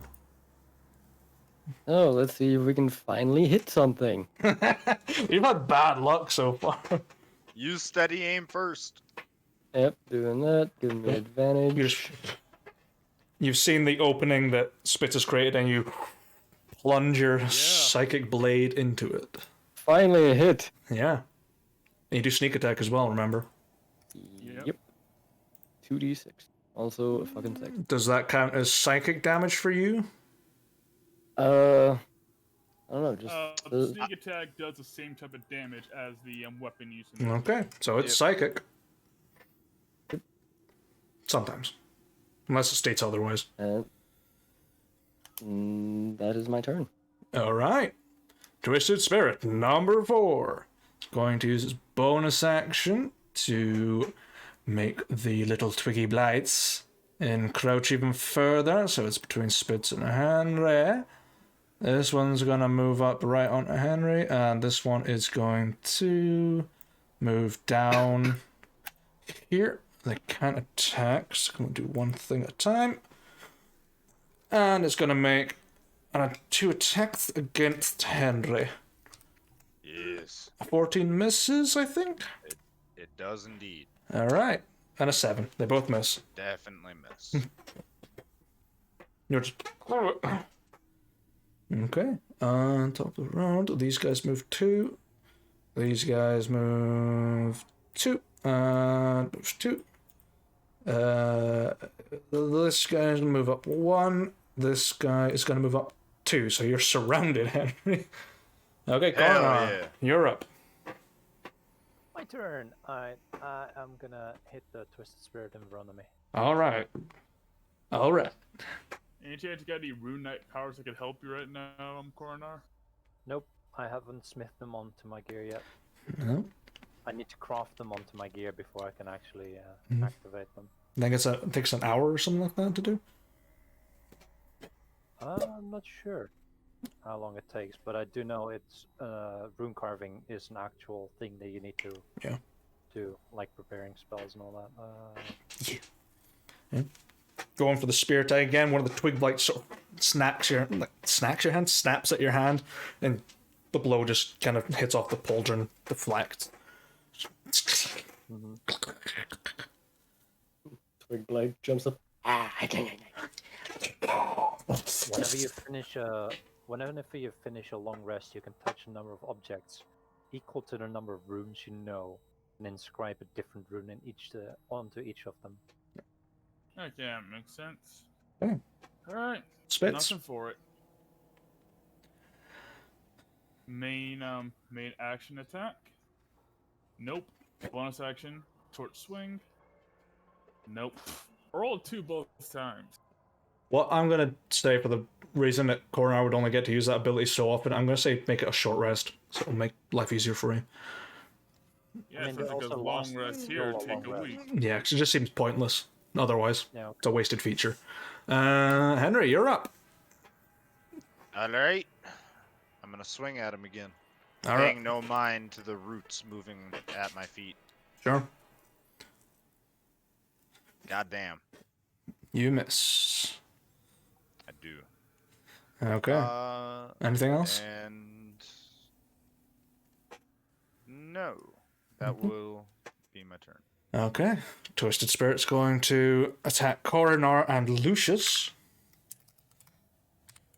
Oh, let's see if we can finally hit something. You've had bad luck so far. Use steady aim first. Yep, doing that. Giving me advantage. You've seen the opening that Spitz has created, and you plunge your psychic blade into it. Finally a hit. Yeah. And you do sneak attack as well, remember? Yep. 2d6. Also a fucking 6. Does that count as psychic damage for you? I don't know, just... The sneak attack does the same type of damage as the weapon use. Okay, so it's Yep. psychic. Sometimes. Unless it states otherwise. that is my turn. Alright. Twisted Spirit, number 4. It's going to use its bonus action to make the little twiggy blights encroach even further. So it's between Spitz and Henry. This one's going to move up right onto Henry. And this one is going to move down here. They can't attack, so I'm going to do one thing at a time. And it's going to make 2 attacks against Henry. Yes. 14 misses, I think. It does indeed. Alright. And a 7. They both miss. Definitely miss. You're just... Okay. On top of the round, these guys move 2. These guys move 2. And moves 2. This guy is going to move up 1. This guy is going to move up 2. So you're surrounded, Henry. Okay, Hell Coronar, yeah. you're up. My turn. I'm gonna hit the Twisted Spirit and run on me. All right. All right. Any chance you got any rune knight powers that could help you right now, Coronar? Nope, I haven't smithed them onto my gear yet. No. I need to craft them onto my gear before I can actually activate them. I think it takes an hour or something like that to do. I'm not sure how long it takes, but I do know it's rune carving is an actual thing that you need to do, like preparing spells and all that. Yeah. Going for the spear tag again. One of the twig blights sort of snaps your hand, snaps at your hand, and the blow just kind of hits off the pauldron, deflects. Twig blade jumps up. Whenever you finish a long rest, you can touch a number of objects equal to the number of runes you know, and inscribe a different rune in onto each of them. Okay, that makes sense. Yeah. Alright. Spits. Nothing for it. Main action attack. Nope. Bonus action, torch swing. Nope. Roll 2 both times. Well, I'm going to say for the reason that Coronar would only get to use that ability so often, I'm going to say make it a short rest, so it'll make life easier for you. Yeah, I think a long rest here take a week. Yeah, because it just seems pointless. Otherwise, Yeah. it's a wasted feature. Henry, you're up. Alright. I'm gonna swing at him again. All right. Paying no mind to the roots moving at my feet. Sure. Goddamn. You miss. I do. Okay. Anything else? And no. That will be my turn. Okay. Twisted Spirit's going to attack Coronar and Lucius.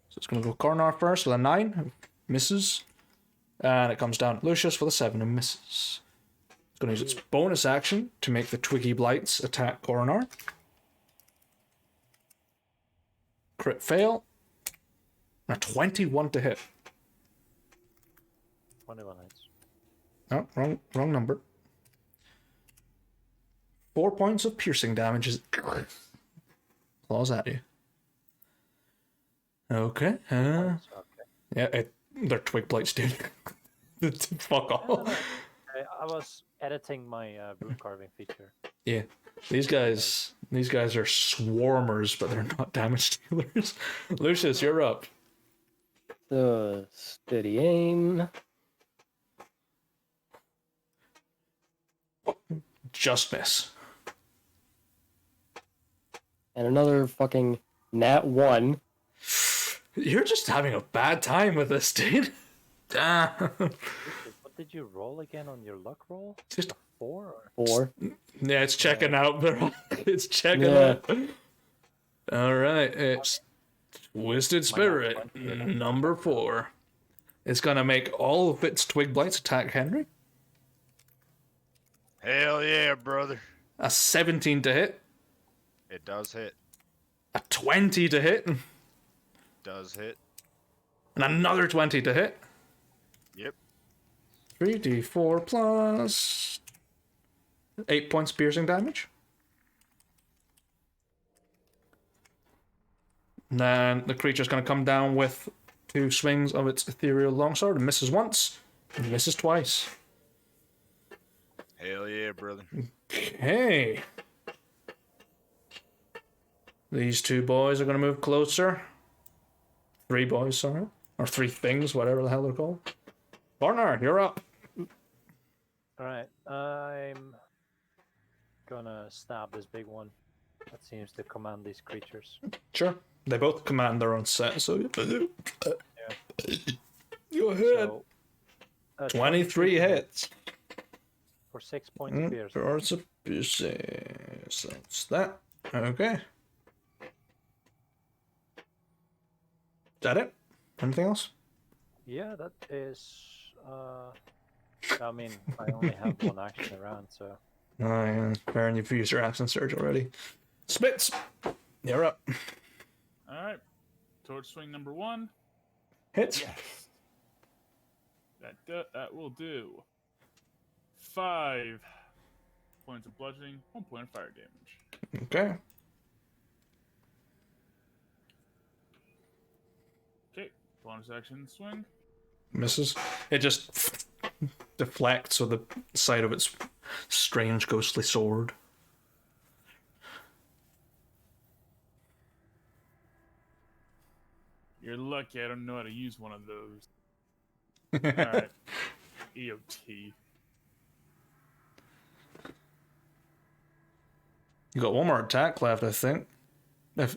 So it's going to go Coronar first with a 9. Misses. And it comes down to Lucius with a 7 and misses. It's going to use its bonus action to make the Twiggy Blights attack Coronar. Crit fail. A 21 to hit. 21 hits. Oh, wrong number. 4 points of piercing damage as it claws at you. Okay. Okay. Yeah, they're twig blights, dude. Fuck off. I was editing my rune carving feature. Yeah, these guys are swarmers, but they're not damage dealers. Lucius, you're up. So, steady aim. Just miss. And another fucking nat 1. You're just having a bad time with this, dude. What did you roll again on your luck roll? Just 4? 4. yeah, it's checking out. It's checking Yeah. out. All right, it's Twisted Spirit, number 4. It's gonna make all of its twig blights attack Henry. Hell yeah, brother. A 17 to hit. It does hit. A 20 to hit. Does hit. And another 20 to hit. Yep. 3d4 plus 8 points piercing damage. And then the creature's going to come down with 2 swings of its ethereal longsword and misses once and misses twice. Hell yeah, brother. Okay. These 2 boys are going to move closer. 3 boys, sorry. Or 3 things, whatever the hell they're called. Barnard, you're up. Alright, I'm gonna stab this big one that seems to command these creatures. Sure. They both command their own set, so go ahead. So, 23 hits. For 6 points of piercing. Parts of piercing. So that's that. Okay. Is that it? Anything else? Yeah, that is. I mean, I only have one action around, so. Oh, yeah. Baron, you've used your accent surge already. Spits! You're up. All right. Torch swing number 1. Hits. Yes. That will do 5 points of bludgeoning, 1 point of fire damage. Okay. Okay. Bonus action swing. Misses. It just deflects on the side of its strange ghostly sword. You're lucky I don't know how to use one of those. Alright. EOT. You got one more attack left, I think.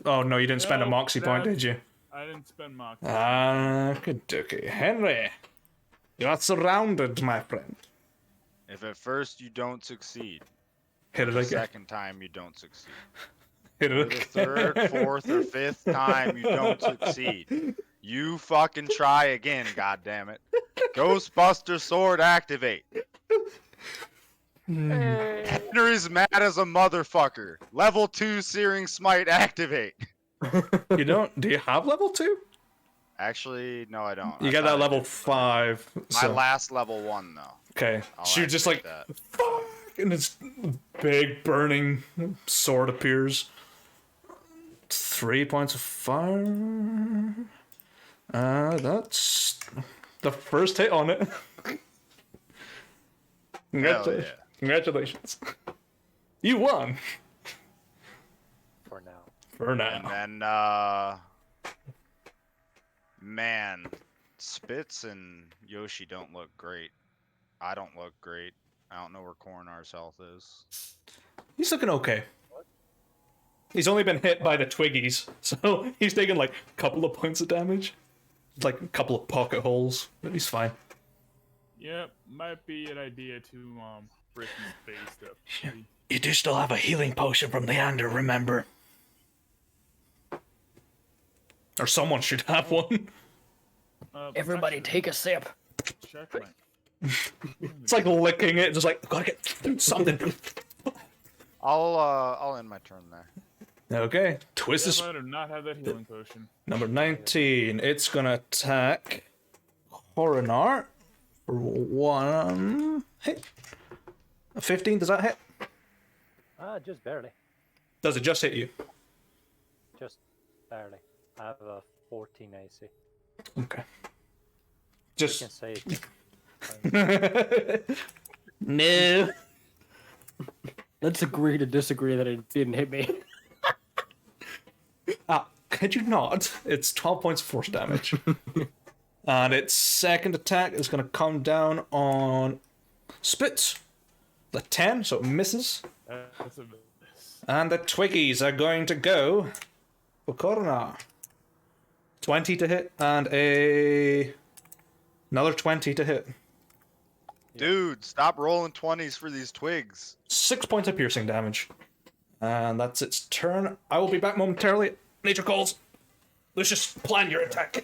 Oh no, you didn't spend a No, moxie point, did you? I didn't spend mox. Good dookie. Henry, you are surrounded, my friend. If at first you don't succeed, Hit it the again. second time you don't succeed. Hit For it the again. third, fourth, or fifth time you don't succeed, you fucking try again, goddammit. Ghostbuster sword activate. Henry's mad as a motherfucker. Level 2 searing smite activate. You don't? Do you have level 2? Actually, no, I don't. You I got thought that I level did. 5. My So. last level 1 though. Okay. I'll So you're just like, activate that. fuck! And this big burning sword appears. 3 points of fire. That's the first hit on it. Hell yeah. Congratulations. You won. For now. For And now. then, man, Spitz and Yoshi don't look great. I don't look great. I don't know where Coronar's health is. He's looking okay. He's only been hit by the Twiggies, so he's taken like a couple of points of damage. Like a couple of pocket holes, but he's fine. Yep, might be an idea to break his face stuff. You do still have a healing potion from Leander, remember? Or someone should have one. Everybody take a sip. Checkmate. It's like licking it, just like, gotta get something. I'll end my turn there. Okay, twist Yeah, is but I do not have that healing potion. number 19. It's gonna attack Coronar for 1 hit. A 15, does that hit? Just barely. Does it just hit you? Just barely. I have a 14 AC. Okay. You Just can say no. Let's agree to disagree that it didn't hit me. Could you not? It's 12 points of force damage. And its second attack is going to come down on Spitz. The 10, so it misses. That's a miss. And the Twiggies are going to go for Coronar. 20 to hit and another 20 to hit. Dude, stop rolling 20s for these twigs. 6 points of piercing damage. And that's its turn. I will be back momentarily. Nature calls. Lucius, plan your attack.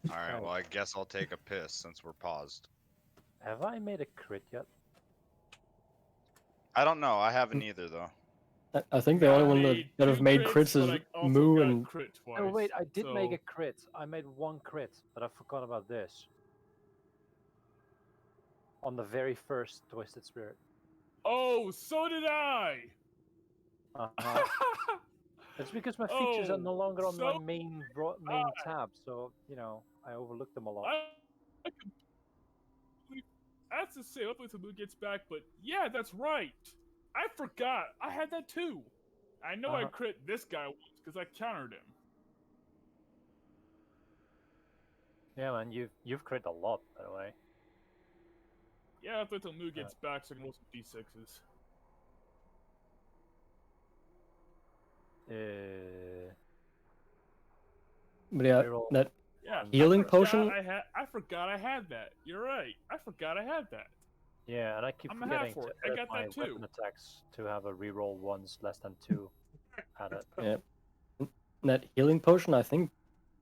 Alright, well, I guess I'll take a piss since we're paused. have I made a crit yet? I don't know. I haven't either, though. I think the only one that have made crits but is I also Moo got and crit twice. Oh wait, I did make so- a crit. I made 1 crit, but I forgot about this. On the very first Twisted Spirit. Oh, so did I! Uh-huh. It's because my features are no longer on my so main tab, so you know I overlooked them a lot. That's the same. Hopefully, the mood gets back. But yeah, that's right. I forgot. I had that too. I know I crit this guy once because I countered him. Yeah, man, you've crit a lot, by the way. Yeah, I'll wait till mood gets back so I can roll some d6s. but yeah, Reroll. that Yeah, Healing I forgot potion? I forgot I had that. You're right. I forgot I had that. Yeah, and I keep I'm a half forgetting to orc. I edit got my that too. weapon attacks to have a reroll once less than 2 added. yeah, that healing potion. I think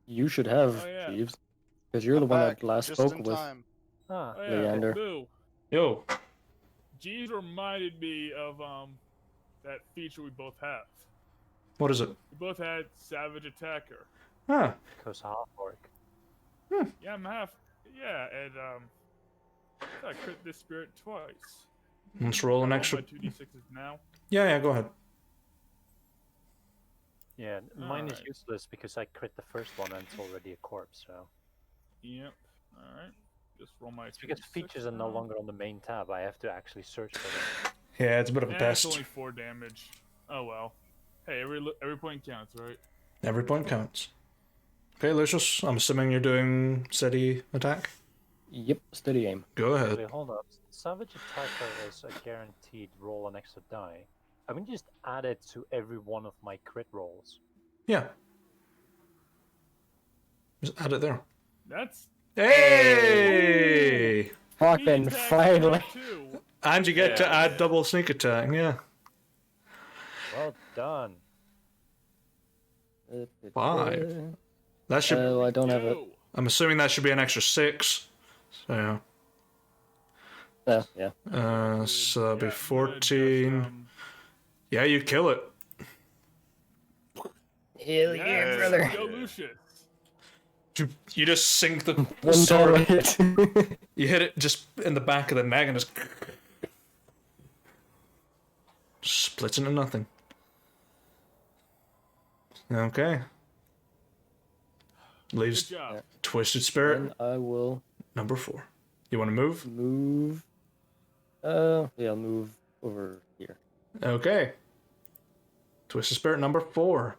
you should have, Oh, yeah. Jeeves, because you're the I'm one back that last just spoke in with. time. Ah, Oh, yeah. Leander. Boo. Yo. G's reminded me of that feature we both have. What is it? We both had Savage Attacker. Huh. Because half orc. Yeah, I'm half. Yeah, and I crit this spirit twice. Let's roll an Roll extra. my 2d6s now. Yeah, go ahead. Yeah, mine is Alright. useless because I crit the first one and it's already a corpse, so... Yep. All right. Just roll my. It's because 2d6 features are no now. longer on the main tab, I have to actually search for them. Yeah, it's a bit of a It's test. only 4 damage. Oh well. Hey, every point counts, right? Every point counts. Okay, Lucius, I'm assuming you're doing steady attack? Yep, steady aim. Go Wait, ahead. hold up. Savage Attacker is a guaranteed roll an extra die. I mean, just add it to every one of my crit rolls. Yeah. Just add it there. That's Hey! Fucking sneak attack finally. too. And you get to Yeah. add double sneak attack, yeah. Well done. 5. That should. Oh, I don't have it. Yo. I'm assuming that should be an extra 6. So, Yeah. so that'll be Yeah, I'm gonna 14. just, Yeah, you kill it. Hell yes, brother. Go Lucius. You just sink the One sword. hit. You hit it just in the back of the neck and just splits into nothing. Okay. Good Leaves job. Twisted Spirit, And I will number 4. You want to move? move. Yeah, I'll move over here. Okay. Twisted Spirit number 4.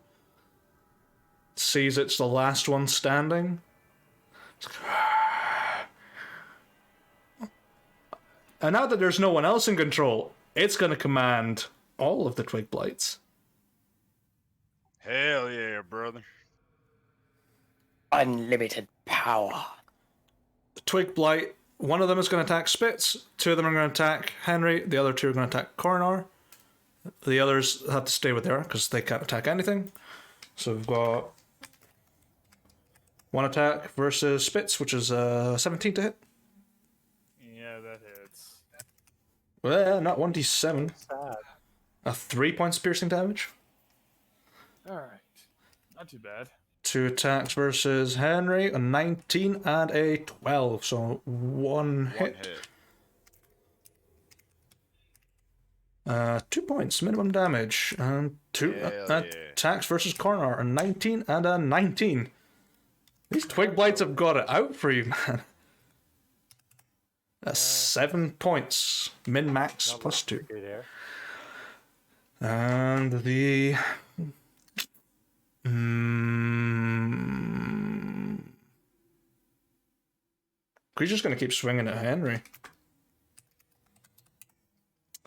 Sees it's the last one standing. And now that there's no one else in control, it's going to command all of the Twig Blights. Hell yeah, brother. Unlimited power. The Twig Blight, one of them is going to attack Spitz, 2 of them are going to attack Henry, the other 2 are going to attack Coronar. The others have to stay with there because they can't attack anything. So we've got 1 attack versus Spitz, which is 17 to hit. Yeah, that hits. Well, not 1d7. Sad. 3 points piercing damage. All right. Not too bad. 2 attacks versus Henry, a 19 and a 12, so 1 hit. One hit. 2 points minimum damage, and 2 Hell yeah. attacks versus Coronar, a 19 and a 19. These Twig Blights have got it out for you, man. 7 points, min max Not plus 2. good here. And the creature's gonna keep swinging at Henry.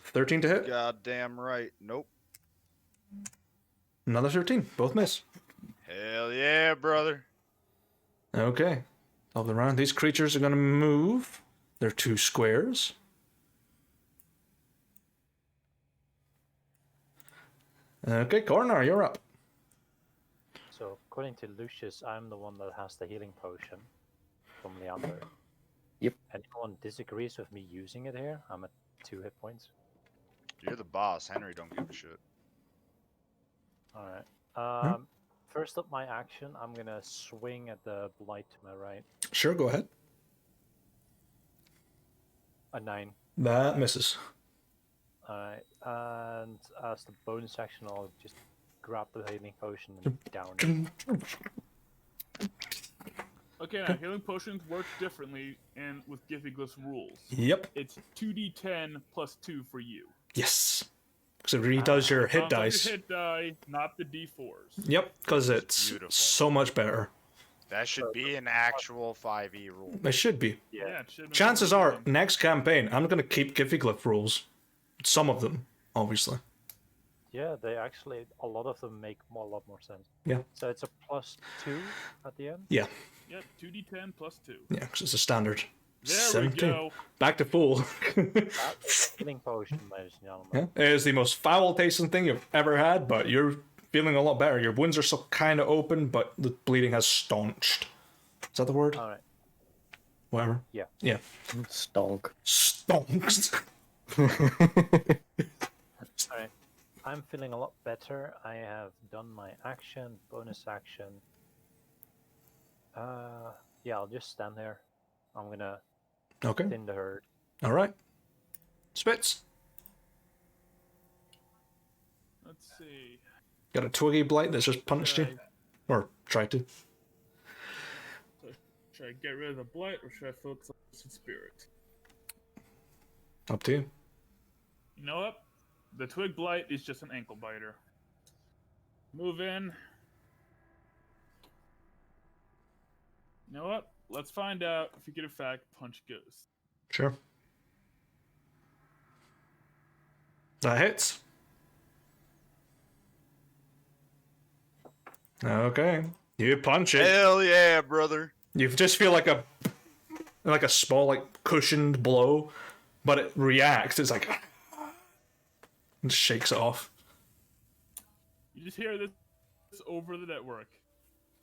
13 to hit. Goddamn right. Nope. Another 13. Both miss. Hell yeah, brother. Okay. Top of the round. These creatures are gonna move. They're 2 squares. Okay, Coronar, you're up. So, according to Lucius, I'm the one that has the healing potion from Leander. Yep. Anyone disagrees with me using it here? I'm at 2 hit points. You're the boss. Henry don't give a shit. Alright. First up my action, I'm gonna swing at the blight to my right. Sure, go ahead. A 9. That misses. Alright. And as the bonus action, I'll just grab the healing potion and down it. Okay, now healing potions work differently and with Githyglyph's rules. Yep. It's 2d10 plus 2 for you. Yes. Because it redoes your hit Counts on your dice. hit die, not the d4s. Yep, because it's Beautiful. so much better. That should be an actual 5e rule. It should be. Yeah, it should have been Chances 2d10. are, next campaign, I'm going to keep Githyglyph rules. Some of them, obviously. Yeah, they actually, a lot of them make a lot more sense. Yeah. So it's a plus 2 at the end? Yeah, Yep, 2d10 plus 2. yeah, because it's a standard. There 17. we go. Back to full. That's healing potion, ladies and gentlemen. Yeah, it is the most foul-tasting thing you've ever had, but you're feeling a lot better. Your wounds are still kind of open, but the bleeding has staunched. Is that the word? Alright. Whatever. Yeah. Yeah. Stonk. Stonks. Alright. I'm feeling a lot better. I have done my action, bonus action. Yeah, I'll just stand here. I'm gonna Okay. thin the herd. All right. Spits. Let's see. Got a twiggy blight that's just punched you, or tried to. Should I get rid of the blight or should I focus on the spirit? Up to you. You know what? The twig blight is just an ankle biter. Move in. You know what? Let's find out if you get a fact punch ghost. Sure. That hits. Okay. You punch it. Hell yeah, brother. You just feel like a small, like, cushioned blow, but it reacts. It's like and shakes it off. You just hear this over the network.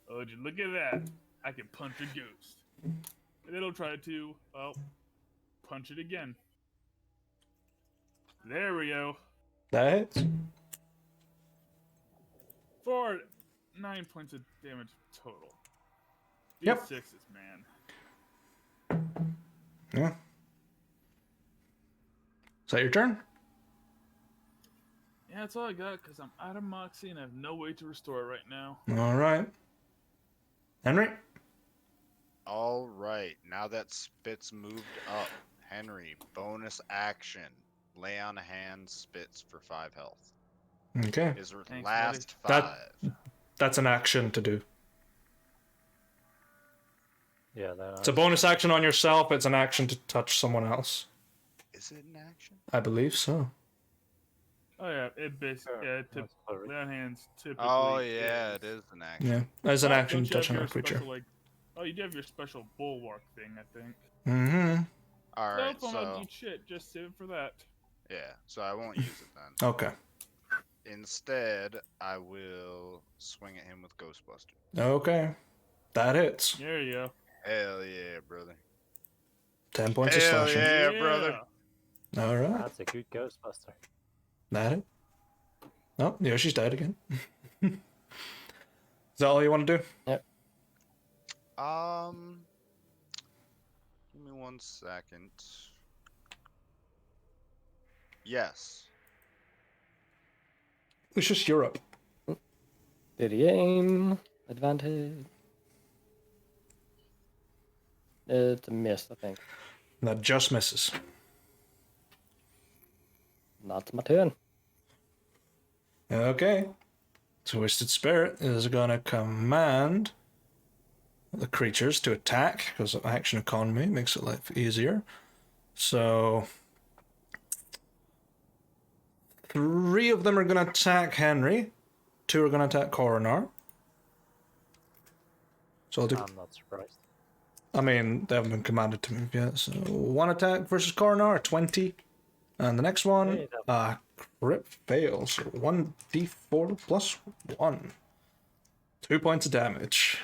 Oh, did you look at that? I can punch a ghost. And it'll try to, punch it again. There we go. That hits. For 9 points of damage total. These Yep. sixes, man. Yeah. Is that your turn? Yeah, that's all I got because I'm out of moxie and I have no way to restore it right now. All right. Henry? All right, now that Spitz moved up, Henry, bonus action. Lay on hands, Spitz for 5 health. Okay. His Thanks, last buddy. 5. That's an action to do. Yeah, then It's a bonus action on yourself. It's an action to touch someone else. Is it an action? I believe so. Oh yeah, it basically That's perfect. lay on hands typically. Oh yeah, it is an action. Yeah. As an action Don't to you touch have another your creature. special, oh, you do have your special bulwark thing, I think. Mm-hmm. All right, Don't so eat shit. Just save it for that. yeah, so I won't use it then. Okay. Instead, I will swing at him with Ghostbuster. Okay. That hits. There you go. Hell yeah, brother. 10 points of Hell slashing. yeah, brother. All right. That's a good Ghostbuster. That it? Oh, yeah, she's dead again. Is that all you want to do? Give me 1 second. Yes. It's just Europe. Did he aim? Advantage. It's a miss, I think. That just misses. Not my turn. Okay. Twisted Spirit is gonna command the creatures to attack because of action economy makes it life easier. So 3 of them are gonna attack Henry. 2 are gonna attack Coronar. So I'll do. I'm not surprised. I mean, they haven't been commanded to move yet. So 1 attack versus Coronar, 20. And the next one, Hey, crit fails. So 1d4 plus 1. 2 points of damage.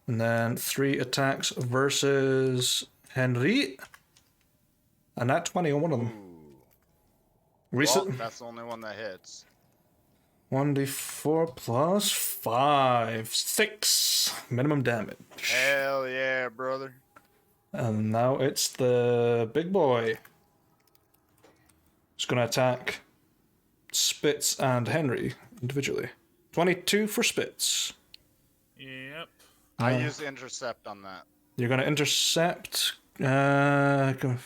And then 3 attacks versus Henry. And that 20 on one of them. Ooh. Recent. Well, that's the only one that hits. 1d4 plus 5. 6 minimum damage. Hell yeah, brother. And now it's the big boy. It's going to attack Spitz and Henry individually. 22 for Spitz. Yep. I use intercept on that. You're going to intercept. You can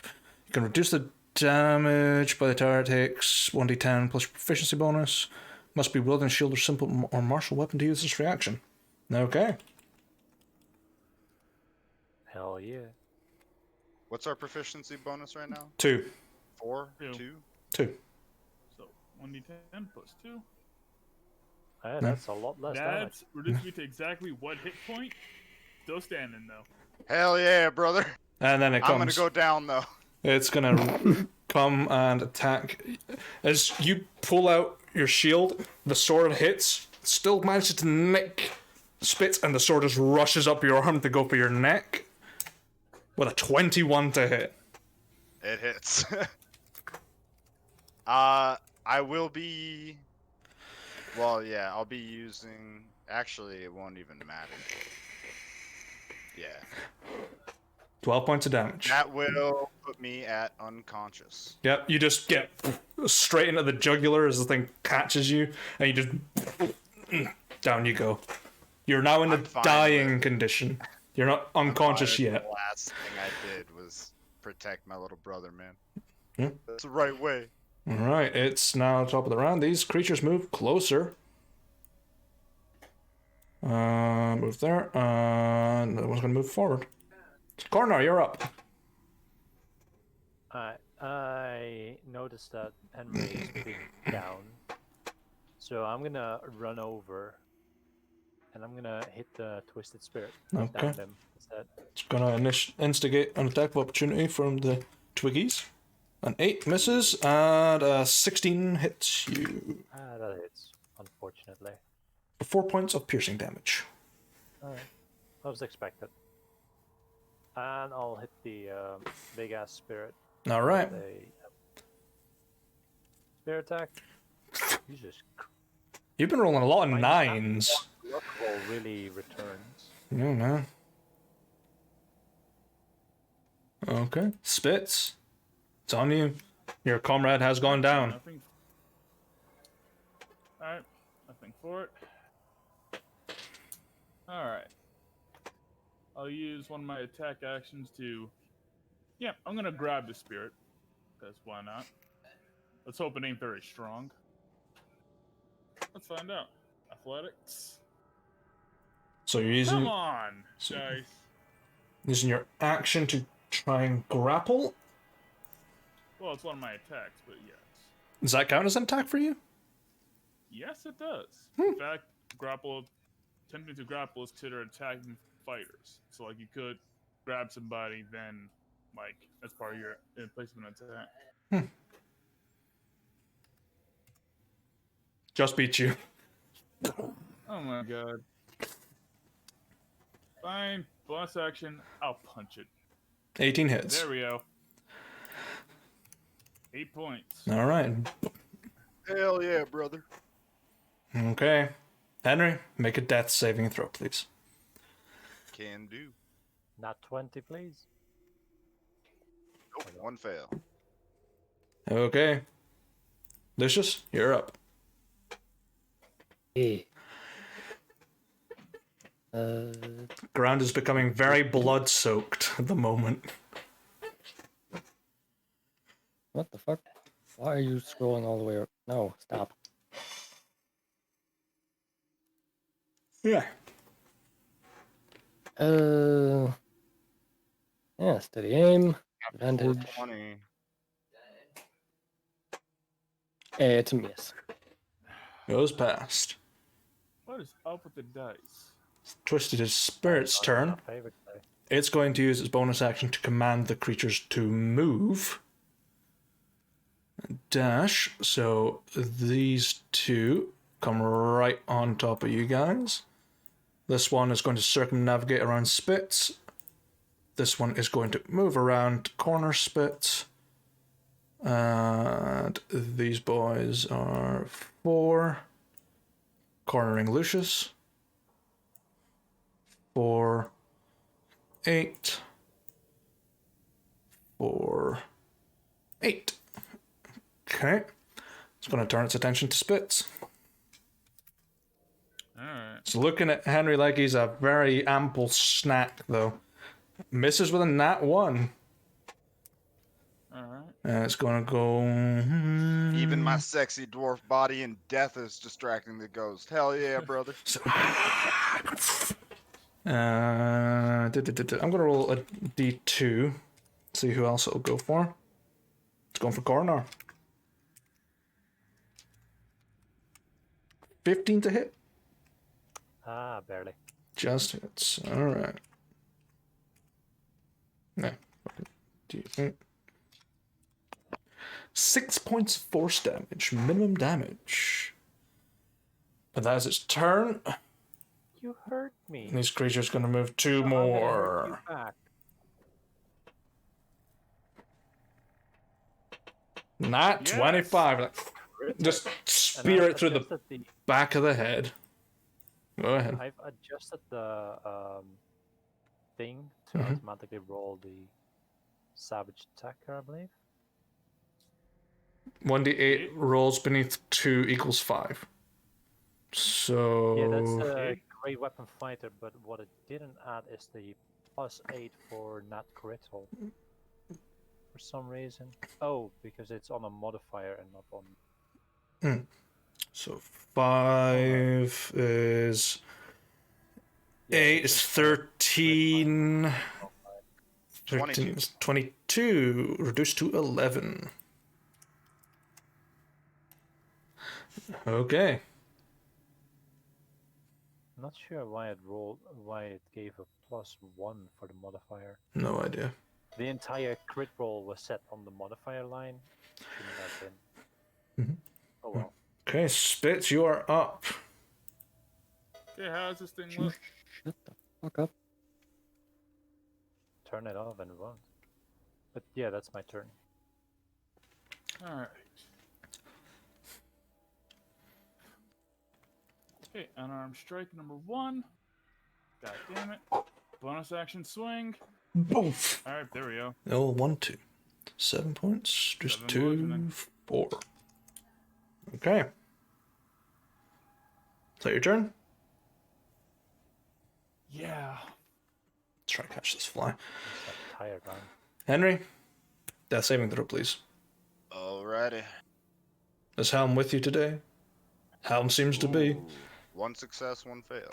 reduce the damage by the target takes 1d10 plus proficiency bonus. Must be wielding a shield or simple or martial weapon to use this reaction. Okay. Hell yeah. What's our proficiency bonus right now? 2. 4? Two. 2? 2. So 1d10 plus 2. Yeah, that's a lot less damage. That's reduced me to exactly what hit point. Still standing though. Hell yeah, brother. And then it comes. I'm gonna go down though. It's gonna come and attack. As you pull out your shield, the sword hits, still manages to nick Spitz, and the sword just rushes up your arm to go for your neck. With a 21 to hit. It hits. I will be. Well, yeah, I'll be using. Actually, it won't even matter. Yeah. 12 points of damage. That will put me at unconscious. Yep, you just get straight into the jugular as the thing catches you, and you just down you go. You're now in a dying condition. You're not unconscious yet. The last thing I did was protect my little brother, man. Yeah. That's the right way. Alright, it's now top of the round. These creatures move closer. Move there. Another one's gonna move forward. Corner, you're up. I noticed that Henry is being down, so I'm gonna run over, and I'm gonna hit the Twisted Spirit. Okay. Down him instead. It's gonna instigate an attack of opportunity from the Twiggies. An 8 misses, and a 16 hits you. That hits, unfortunately. 4 points of piercing damage. Alright. That was expected. And I'll hit the big ass spirit. Alright. Spirit attack. Jesus. You've been rolling a lot of 9s. Luck roll really returns. Yeah, man. Okay. Spits. It's on you. Your comrade has gone down. Nothing. Alright, nothing for it. Alright. I'll use one of my attack actions to... Yeah, I'm gonna grab the spirit. Because why not? Let's hope it ain't very strong. Let's find out. Athletics. So you're using... Come on, guys. Using your action to try and grapple? Well, it's one of my attacks, but yes. Does that count as an attack for you? Yes, it does. In fact, attempting to grapple is considered attacking fighters. So, like, you could grab somebody, then, like, as part of your in place of an attack. Just beat you. Oh my god. Fine. Bonus action. I'll punch it. 18 hits. There we go. 8 points. Alright. Hell yeah, brother. Okay. Henry, make a death saving throw, please. Can do. Not 20, please. Nope, one fail. Okay. Lucius, you're up. Hey. Ground is becoming very blood-soaked at the moment. What the fuck? Why are you scrolling all the way up? No, stop. Yeah. Yeah, steady aim. Advantage. 420. It's a miss. Goes past. What is up with the dice? Twisted his spirit's turn. My favorite day. It's going to use its bonus action to command the creatures to move. Dash. So these two come right on top of you guys. This one is going to circumnavigate around Spitz. This one is going to move around corner Spitz. And these boys are 4. Cornering Lucius. 4, 8, 4, 8. Okay. It's going to turn its attention to Spitz. Alright. It's looking at Henry like he's a very ample snack, though. Misses with a nat 1. Alright. And it's going to go... Even my sexy dwarf body in death is distracting the ghost. Hell yeah, brother. I'm going to roll a d2. See who else it'll go for. It's going for Corner. 15 to hit. Ah, barely. Just hits. Alright. No. D8. 6 points of force damage. Minimum damage. But that is its turn. You hurt me. And these creatures going to move 2 I'm gonna hurt more. you back. Not Yes! 25. Like, just spear it through the back of the head. Go ahead. I've adjusted the thing to Mhm. automatically roll the savage attacker, I believe. 1d8 rolls beneath 2 equals 5. So... Yeah, that's a Okay. great weapon fighter, but what it didn't add is the +8 for nat critical. For some reason. Oh, because it's on a modifier and not on... So 5 is... Yeah, 8 it's is instead of 13... 13 22. is 22. Reduced to 11. Okay. I'm not sure why it gave a +1 for the modifier. No idea. The entire crit roll was set on the modifier line. Shouldn't have been. Mhm. Oh well. Okay, Spitz, you are up. Okay, how's this thing You look? shut the fuck up. Turn it off and it won't. But yeah, that's my turn. Alright. Okay, unarmed strike number 1. God damn it. Bonus action swing. Boof. Alright, there we go. Oh, 1, 2. 7 points. Just 7 2, bludgeoning. 4. Okay. Is that your turn? Yeah. Let's try to catch this fly. I'm so tired, man. Henry, death saving throw, please. Alrighty. Is Helm with you today? Helm seems to be. Ooh, 1 success, 1 fail.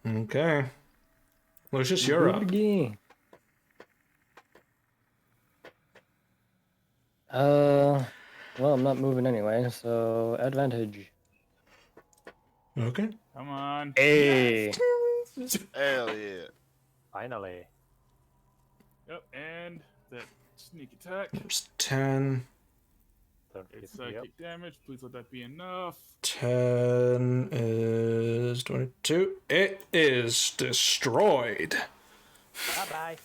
Okay. Lucius, you're Do up. it again. Well, I'm not moving anyway, so advantage. Okay. Come on. Hey. Hell yeah. Finally. Yep, and that sneak attack. There's 10. Don't It's forget psychic damage. Please let that be enough. 10 is 22. It is destroyed. Bye bye.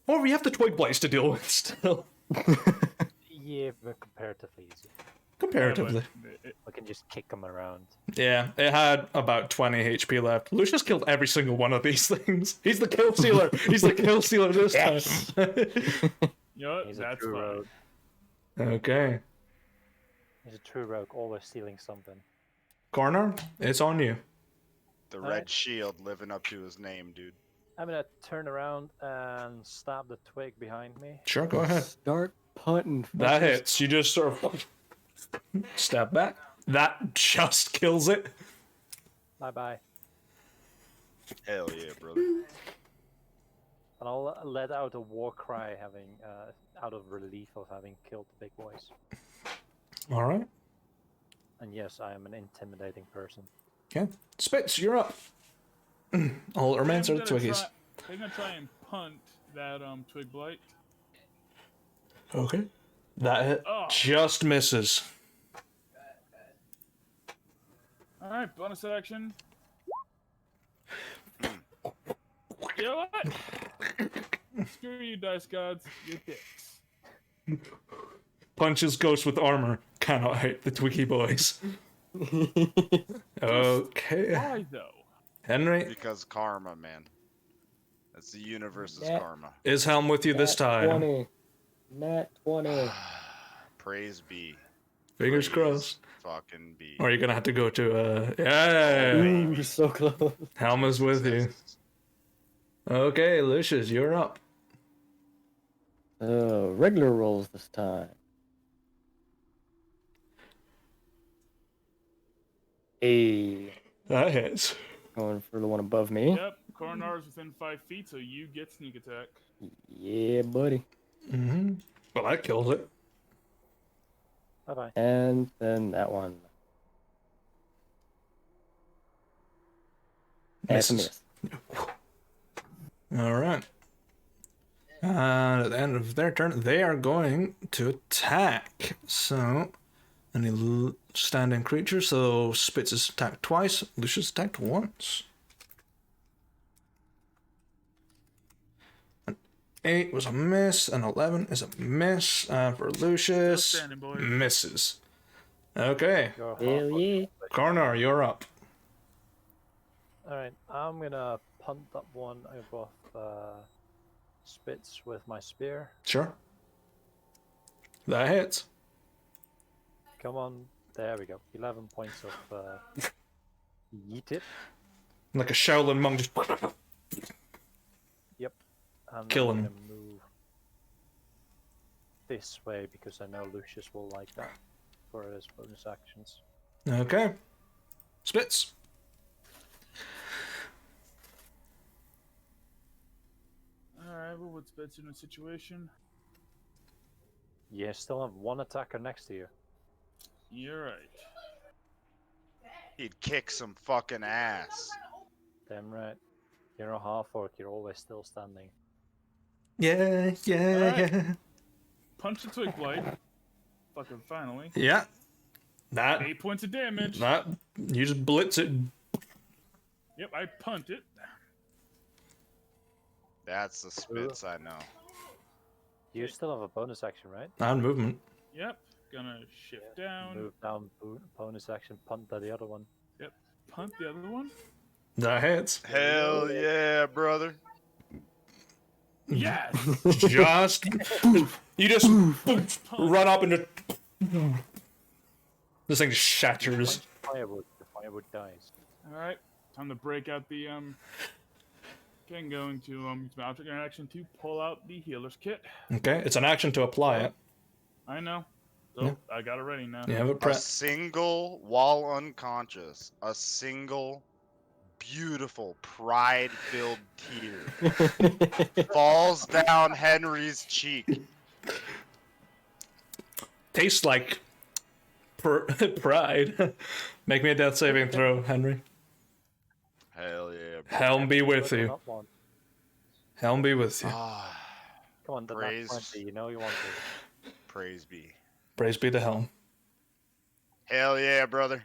Or we have the twig blights to deal with still. Yeah, but comparatively easy. Comparatively. Yeah, but I can just kick them around. Yeah, it had about 20 HP left. Lucius killed every single one of these things. He's the kill stealer. He's the kill stealer this Yes. time. you know what? He's a That's true fine. rogue. Okay. He's a true rogue, always stealing something. Corner, it's on you. The Alright. red shield living up to his name, dude. I'm gonna turn around and stab the twig behind me. Sure, go ahead. Start punting. That fuckers. hits. You just sort of step back. That just kills it. Bye bye. Hell yeah, brother. And I'll let out a war cry, having out of relief of having killed the big boys. All right. And yes, I am an intimidating person. Okay. Spitz, you're up. All that remains are the Twiggies. I'm gonna try and punt that twig blight. Okay. That hit Oh. just misses. All right, bonus action. You know what? Screw you, dice gods. You're dicks. Punches ghost with armor. Cannot hit the Twiggy boys. Okay. Why though? Henry, Because karma, man. That's the universe's Yeah. karma. is Helm with you this time? 20. Nat 20. Praise be. Fingers Praise crossed. Fucking be. Or you're gonna have to go to yeah. Ooh, so close. Helm is with you. Okay, Lucius, you're up. Regular rolls this time. Hey, That hits. going for the one above me. Yep, Coronar is within 5 feet, so you get sneak attack. Yeah, buddy. Mm-hmm. Well, that kills it. Bye bye. And then that one. Half a Misses. miss. All right. And at the end of their turn, they are going to attack. So, any standing creature. So, Spitz is attacked twice. Lucius attacked once. 8 was a miss, and 11 is a miss. And for Lucius, Standing, boys. misses. Okay, You're Hell half- yeah. Karnar, you're up. Alright, I'm gonna punt that one above Spitz with my spear. Sure. That hits. Come on, there we go. 11 points of yeet it. Like a Shaolin monk, just And Kill I'm him. gonna move this way because I know Lucius will like that for his bonus actions. Okay. Spitz. Alright, what would Spitz in a situation? You still have one attacker next to you. You're right. He'd kick some fucking ass. Damn right. You're a half orc, you're always still standing. Yeah, yeah, Alright. yeah. Punch the twig blight. Fucking finally. Yeah. That, 8 points of damage. you just blitz it. Yep, I punt it. That's the Spitz I know. You still have a bonus action, right? And movement. Yep. Gonna shift down. Move down, bonus action, punt to the other one. Yep. Punt the other one. That hits. Hell yeah, brother. Yes! Just. You just run up and just. This thing just shatters. Firewood, the firewood dies. Alright. Time to break out the Okay, I'm going to use my object interaction to pull out the healer's kit. Okay, it's an action to apply it. I know. So Yeah. I got it ready now. You have it A prep. single, while unconscious, a single beautiful pride-filled tear falls down Henry's cheek. Tastes like pride. Make me a death saving throw, Henry. Hell yeah. Helm be with you. Not one. Helm be with you. Ah, Come on, the nat Praise. 20, you know you want to. praise be. Praise be the helm. Hell yeah, brother.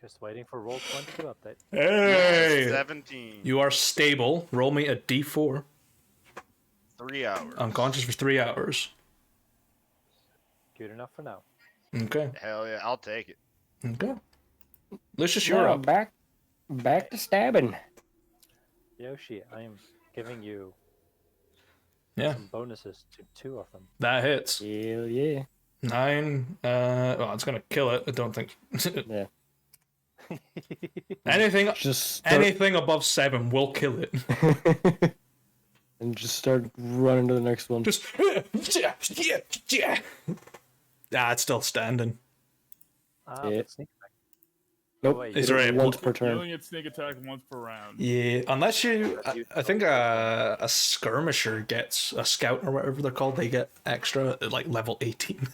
Just waiting for roll 20 to update. Hey! 17. You are stable. Roll me a d4. 3 hours. Unconscious for 3 hours. Good enough for now. Okay. Hell yeah, I'll take it. Okay. Lucius, you're Now up. back to stabbing. Yoshi, I am giving you Yeah, some bonuses to 2 of them. that hits. Hell yeah. 9. Well, it's gonna kill it. I don't think. Yeah. anything, Just start, anything above 7 will kill it. and just start running to the next one. Just. Ah, it's still standing. Ah, Yeah. but sneak attack. Nope. wait, Is it there is a- once per You turn. only get sneak attack once per round. Yeah, unless you, I think a skirmisher gets a scout or whatever they're called. They get extra at like level 18.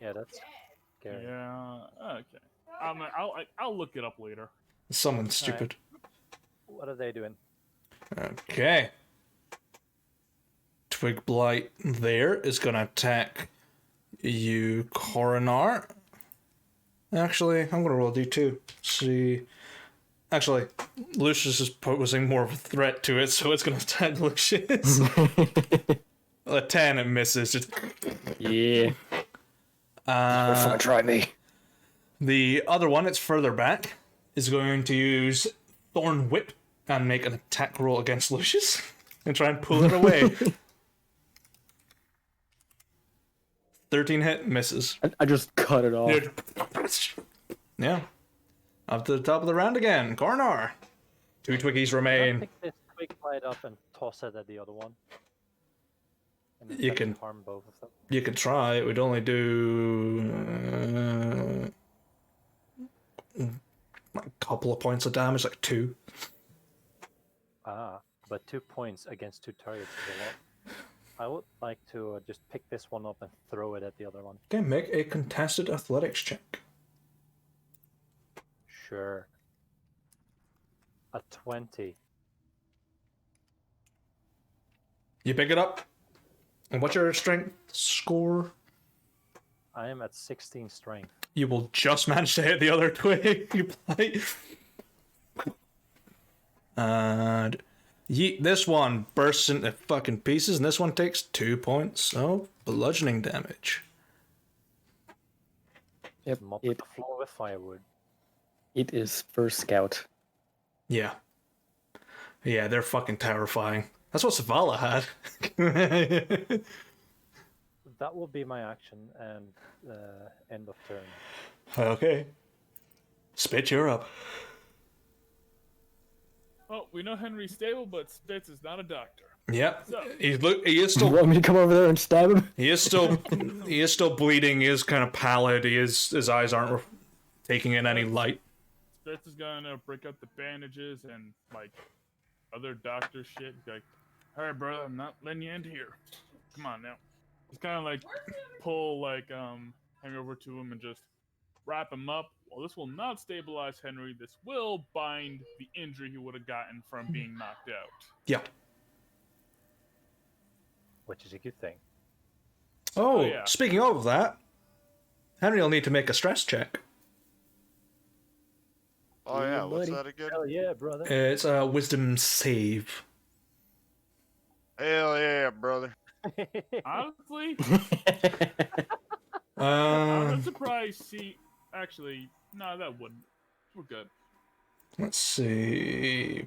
Yeah, that's scary. Yeah. Okay. I'll look it up later. Something stupid. What are they doing? Okay. Twig Blight there is gonna attack you, Coronar. Actually, I'm gonna roll a d2. See. Actually, Lucius is posing more of a threat to it, so it's gonna attack Lucius. A 10, it misses. Just... Yeah. Try me. The other one, it's further back, is going to use Thorn Whip and make an attack roll against Lucius and try and pull it away. 13 hit, misses. I just cut it off. Yeah. Up to the top of the round again. Karnar. 2 Twiggies Can I remain. pick this twig blade up and toss it at the other one? And You that can- harm both of them. You can try. It would only do a couple of points of damage, like 2. Ah, but 2 points against 2 targets is a lot. I would like to just pick this one up and throw it at the other one. Okay, make a contested athletics check. Sure. A 20. You pick it up. And what's your strength score? I am at 16 strength. You will just manage to hit the other twig you play. And yeet, this one bursts into fucking pieces, and this one takes 2 points of bludgeoning damage. Yep, Mop it, the floor with firewood. it is first scout. Yeah. Yeah, they're fucking terrifying. That's what Savala had. That will be my action and end of turn. Okay. Spit, you're up. Well, we know Henry's stable, but Spitz is not a doctor. Yep. So- He is Do you still want me to come over there and stab him? he is still bleeding, he is kind of pallid, his eyes aren't taking in any light. Spitz is gonna break up the bandages and like other doctor shit. He's like, all right, brother, I'm not letting you in here. Come on now. Just kind of like pull like Henry over to him and just wrap him up. Well, this will not stabilize Henry. This will bind the injury he would have gotten from being knocked out. Yeah. Which is a good thing. Oh, yeah. Speaking of that, Henry will need to make a stress check. Oh yeah, what's buddy. that again? Hell yeah, brother. It's a wisdom save. Hell yeah, brother. Honestly, I'm Um, surprised. See, actually, no, that wouldn't. We're good. let's see.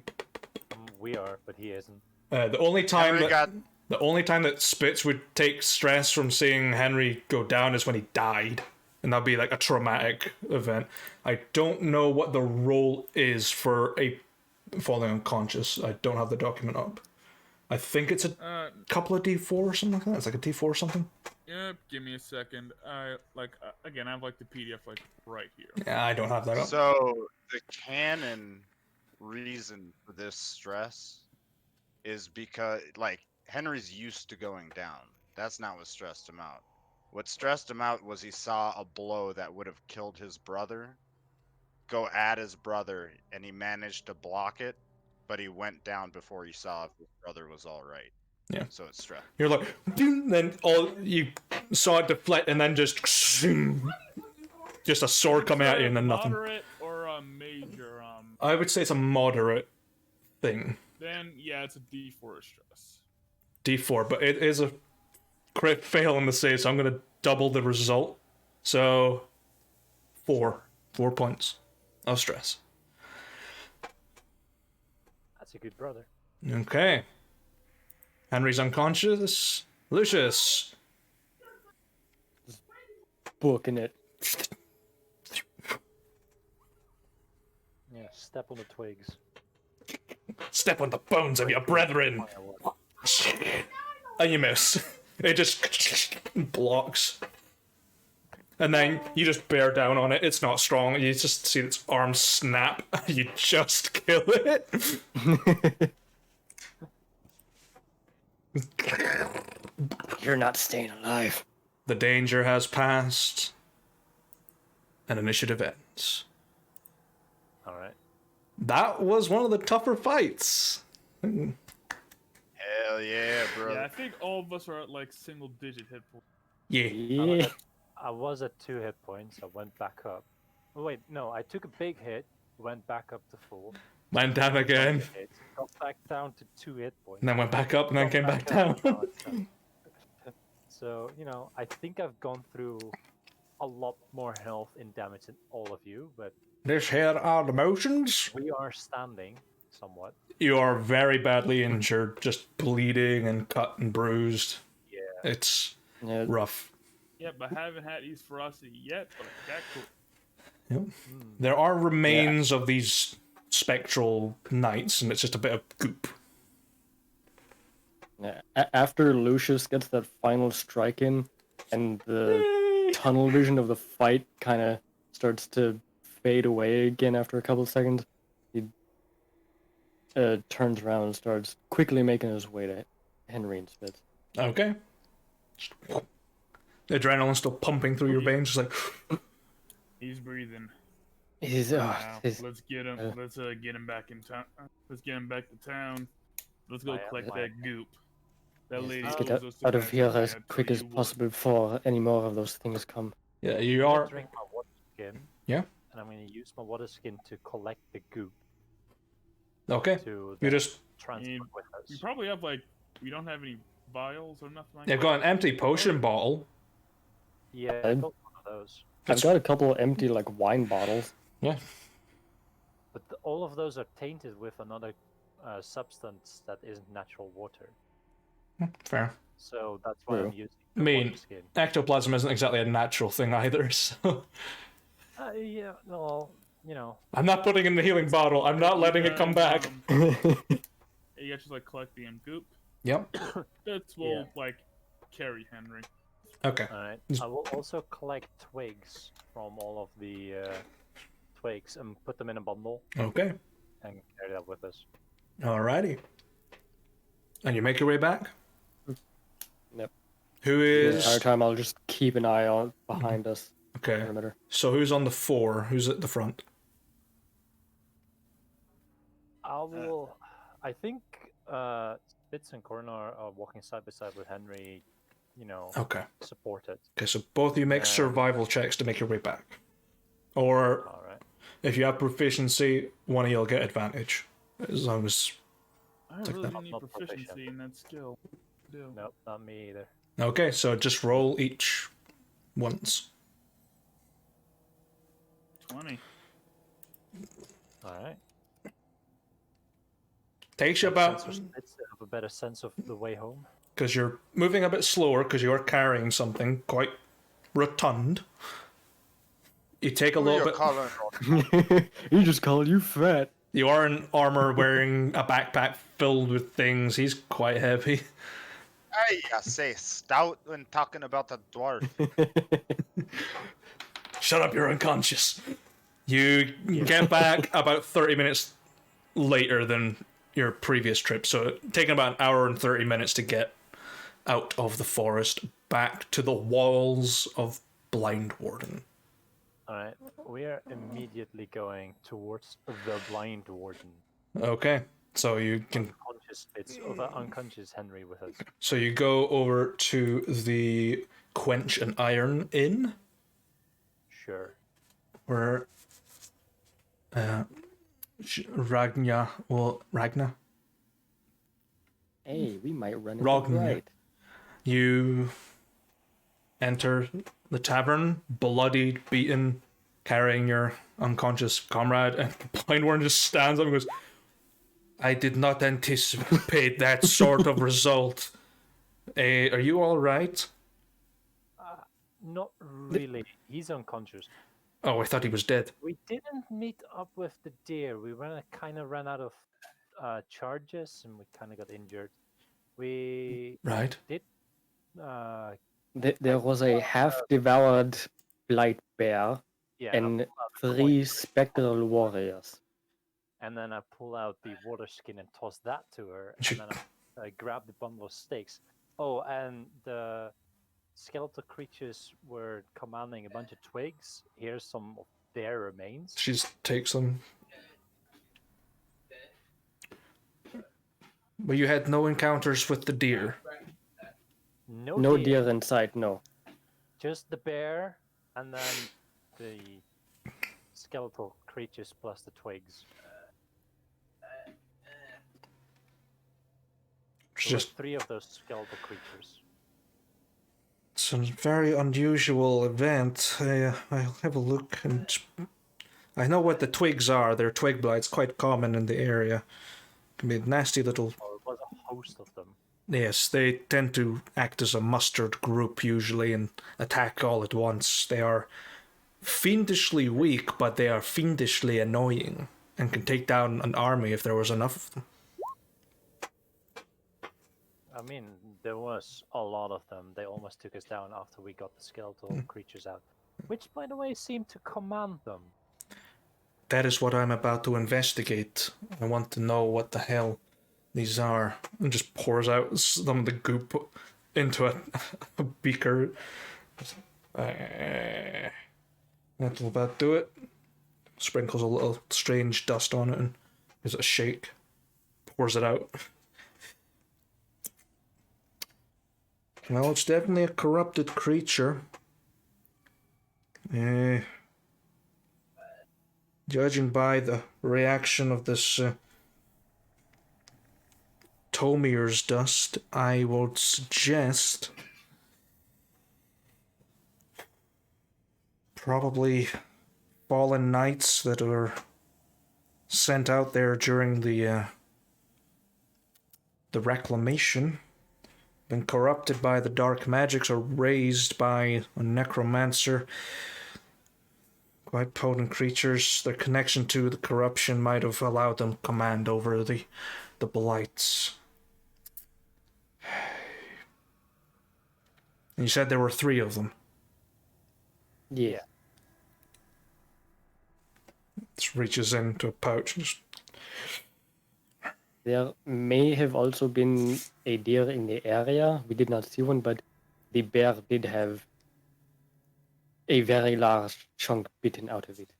We are, but he isn't. The only time Henry got the only time that Spitz would take stress from seeing Henry go down is when he died, and that'd be like a traumatic event. I don't know what the role is for a falling unconscious. I don't have the document up. I think it's a couple of D4 or something like that. It's like a D4 or something. Yep. Give me a second. I like again. I have like the PDF like right here. Yeah, I don't have that up. So the canon reason for this stress is because like Henry's used to going down. That's not what stressed him out. What stressed him out was he saw a blow that would have killed his brother go at his brother, and he managed to block it, but he went down before he saw if his brother was all right. Yeah. So it's stress. You're like, "Ding," then all you saw it deflect, and then just a sword coming at you, and then nothing. Moderate or a major? I would say it's a moderate thing. Then yeah, it's a D4 stress. D4, but it is a crit fail in the save, so I'm gonna double the result. So 4 points of stress. That's a good brother. Okay. Henry's unconscious. Lucius. Booking it. Yeah, step on the twigs. Step on the bones of your brethren. Firewood. And you miss. It just blocks. And then you just bear down on it. It's not strong. You just see its arm snap. You just kill it. You're not staying alive. The danger has passed. And initiative ends. Alright. That was one of the tougher fights. Hell yeah, bro. Yeah, I think all of us are at like single-digit hit points. Yeah. Yeah. I was at 2 hit points. I went back up. Oh, wait, no, I took a big hit, went back up to 4. Went down again. Hit, got back down to 2 hit points. And then went back up and then got came back down. Oh, it's done. So, you know, I think I've gone through a lot more health in damage than all of you, but This here are the motions. we are standing somewhat. You are very badly injured, just bleeding and cut and bruised. Yeah. It's Yeah. rough. Yep, I haven't had East Ferocity yet, but I got cool. There are remains of these spectral knights, and it's just a bit of goop. Yeah. After Lucius gets that final strike in, and the tunnel vision of the fight kind of starts to fade away again after a couple of seconds, he turns around and starts quickly making his way to Henry and Spitz. Okay. The adrenaline's still pumping through your veins, just like. He's breathing. He's, Now, he's let's get him. Let's get him back in town. Let's get him back to town. Let's go I am collect like- that goop. That lady. let's get owes out, us the out of cash here I as had, so quick as you will- possible before any more of those things come. Yeah, you are. Drink my water. skin. Yeah. And I'm going to use my water skin to collect the goop Okay. to You just transport with You us. probably have we don't have any vials or nothing like you've that. got an empty potion bottle. Yeah, I got one of those. I've got a couple empty wine bottles. Yeah. But all of those are tainted with another substance that isn't natural water. Fair. So that's why True. I'm using I the mean, water skin. ectoplasm isn't exactly a natural thing either, so Yeah, well, you know. I'm not putting in the healing bottle. I'm not letting it come back. You guys just collect the goop. Yep. That will carry Henry. Okay. Alright. I will also collect twigs from all of the twigs and put them in a bundle Okay. and carry that with us. Alrighty. And you make your way back? Yep. Who The is... entire time I'll just keep an eye on behind us. Okay. Perimeter. So who's on the 4? Who's at the front? I think Spitz and Corner are walking side by side with Henry, Okay. supported. Okay, so both of you make survival checks to make your way back. Or Alright. if you have proficiency, one of you'll get advantage. As long as... I really that. do need Not proficiency proficient. in that skill. Do. Nope, not me either. Okay, so just roll each once. 20. Alright. Takes you about... Spitz to have a better sense of the way home. Because you're moving a bit slower because you're carrying something quite rotund. You take a little bit... He just called you fat. You are in armor wearing a backpack filled with things. He's quite heavy. Hey, I say stout when talking about the dwarf. Shut up, you're unconscious. You get back about 30 minutes later than your previous trip, so taking about an hour and 30 minutes to get out of the forest back to the walls of Blindwarden. Alright, we are immediately going towards the Blindwarden. Okay, so you can... Unconscious Henry with us. So you go over to the Quench and Iron Inn, Sure. where Ragna. Hey, we might run into Ragnar. right. You enter the tavern, bloodied, beaten, carrying your unconscious comrade, and Blindwarden just stands up and goes, I did not anticipate that sort of result. Are you alright? Not really. He's unconscious. Oh, I thought he was dead. We didn't meet up with the deer. We kind of ran out of charges and we kind of got injured. We Right. did. There was a half-devoured blight bear Yeah. and I pull out the 3 coin, spectral warriors. and then I pull out the water skin and toss that to her, She- and then I grab the bundle of sticks. Oh, and the skeletal creatures were commanding a bunch of twigs. Here's some of their remains. She takes them. But you had no encounters with the deer. No deer in sight, no. Just the bear, and then the skeletal creatures plus the twigs. It's There were just 3 of those skeletal creatures. it's a very unusual event. I'll have a look, and I know what the twigs are. They're twig blights, quite common in the area. Can be nasty little. Or it was a host of them. Yes, they tend to act as a mustered group usually and attack all at once. They are fiendishly weak, but they are fiendishly annoying and can take down an army if there was enough of them. I mean, there was a lot of them. They almost took us down after we got the skeletal creatures out. Which, by the way, seemed to command them. That is what I'm about to investigate. I want to know what the hell these are. And just pours out some of the goop into a beaker. That'll about do it. Sprinkles a little strange dust on it and gives it a shake. Pours it out. Well, it's definitely a corrupted creature. Judging by the reaction of this Tomir's dust, I would suggest probably fallen knights that were sent out there during the reclamation, been corrupted by the dark magics or raised by a necromancer. Quite potent creatures. Their connection to the corruption might have allowed them command over the blights. And you said there were 3 of them. Yeah. This reaches into a pouch. There may have also been a deer in the area. We did not see one, but the bear did have a very large chunk bitten out of it.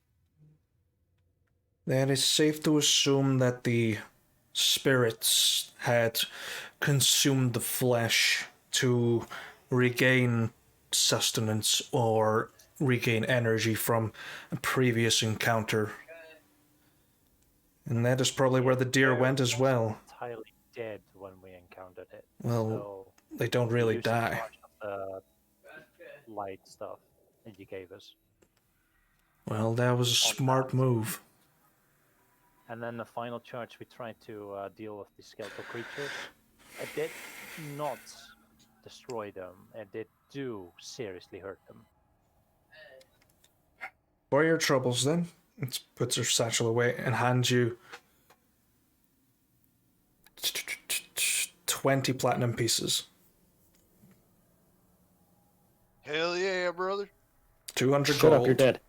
Then it's safe to assume that the spirits had consumed the flesh to regain sustenance or regain energy from a previous encounter. And that is probably where the deer went as well. Entirely dead when we encountered it. Well, so they don't really used a die. bunch of the light stuff that you gave us. Well, that was a smart move. And then the final charge, we tried to deal with the skeletal creatures. It did not destroy them. It did seriously hurt them. For your troubles, then. It puts her satchel away and hands you 20 platinum pieces. Hell yeah, brother. 200 Shut gold. up, you're dead.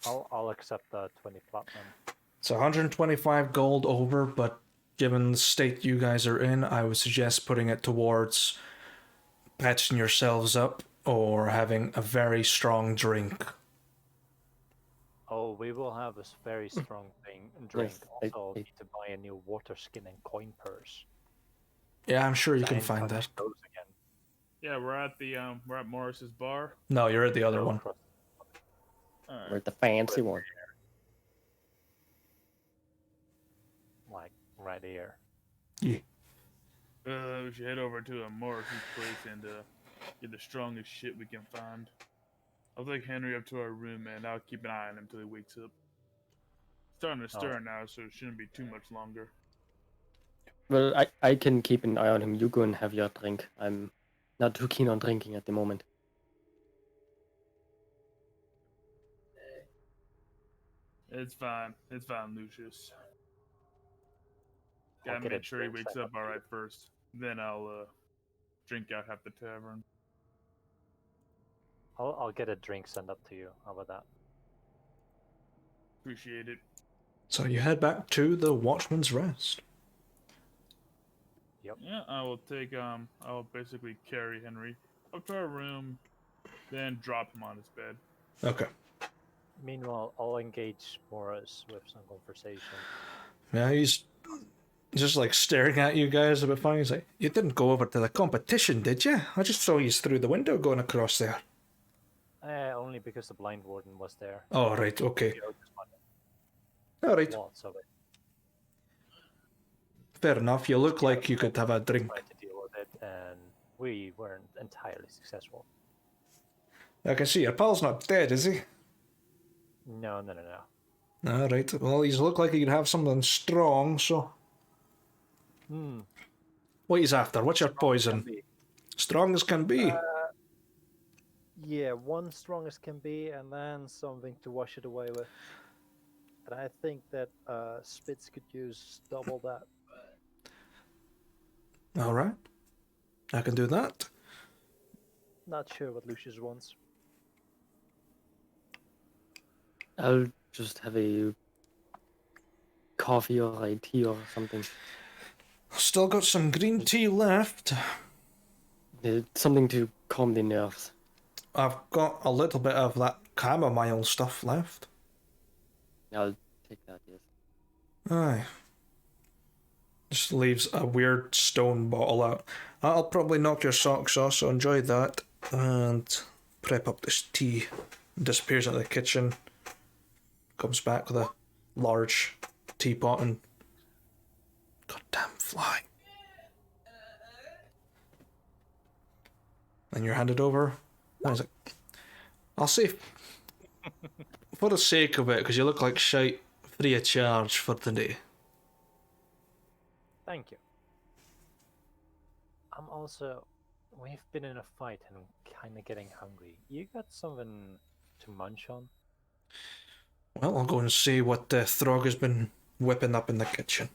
I'll accept the 20 platinum. It's 125 gold over, but given the state you guys are in, I would suggest putting it towards patching yourselves up or having a very strong drink. Oh, we will have a very strong drink. Yes, Also, need to buy a new water skin and coin purse. Yeah, I'm sure you can Giant find touch that. those again. Yeah, we're at Morris's bar. No, you're at the other Go one. across- Alright. We're at the fancy one. Like right here. Yeah. We should head over to Morris's place and get the strongest shit we can find. I'll take Henry up to our room and I'll keep an eye on him till he wakes up. Starting to stir now, so it shouldn't be too much longer. Well, I can keep an eye on him. You go and have your drink. I'm not too keen on drinking at the moment. It's fine, Lucius. I'll Gotta get a make sure he drink wakes set up alright first. Then I'll drink out half the tavern. I'll get a drink sent up to you. How about that? Appreciate it. So you head back to the Watchman's Rest. Yeah, I will take I'll basically carry Henry up to our room, then drop him on his bed. Okay. Meanwhile, I'll engage Morris with some conversation. Yeah, he's just like staring at you guys a bit funny. He's like, "You didn't go over to the competition, did you? I just saw you through the window going across there." Only because the Blindwarden was there. Oh, right, okay. You know, just wanted All right, lots of it. fair enough. You look like you could have a drink. Tried to deal with it, and we weren't entirely successful. I can see your pal's not dead, is he? No. All right. Well, he's look like he'd have something strong. So, what he's after? What's your poison? Strong as can be. Yeah, one strong as can be, and then something to wash it away with. And I think that Spitz could use double that. All right. I can do that. Not sure what Lucius wants. I'll just have a coffee or a tea or something. Still got some green tea left. Something to calm the nerves. I've got a little bit of that chamomile stuff left. I'll take that, yes. Aye. Just leaves a weird stone bottle out. I'll probably knock your socks off, so enjoy that. And prep up this tea. disappears into the kitchen, comes back with a large teapot and goddamn fly. And you're handed over. I was like, I'll say, for the sake of it, because you look like shite, free of charge for the day. Thank you. I'm also. We've been in a fight and I'm kind of getting hungry. You got something to munch on? Well, I'll go and see what Throg has been whipping up in the kitchen.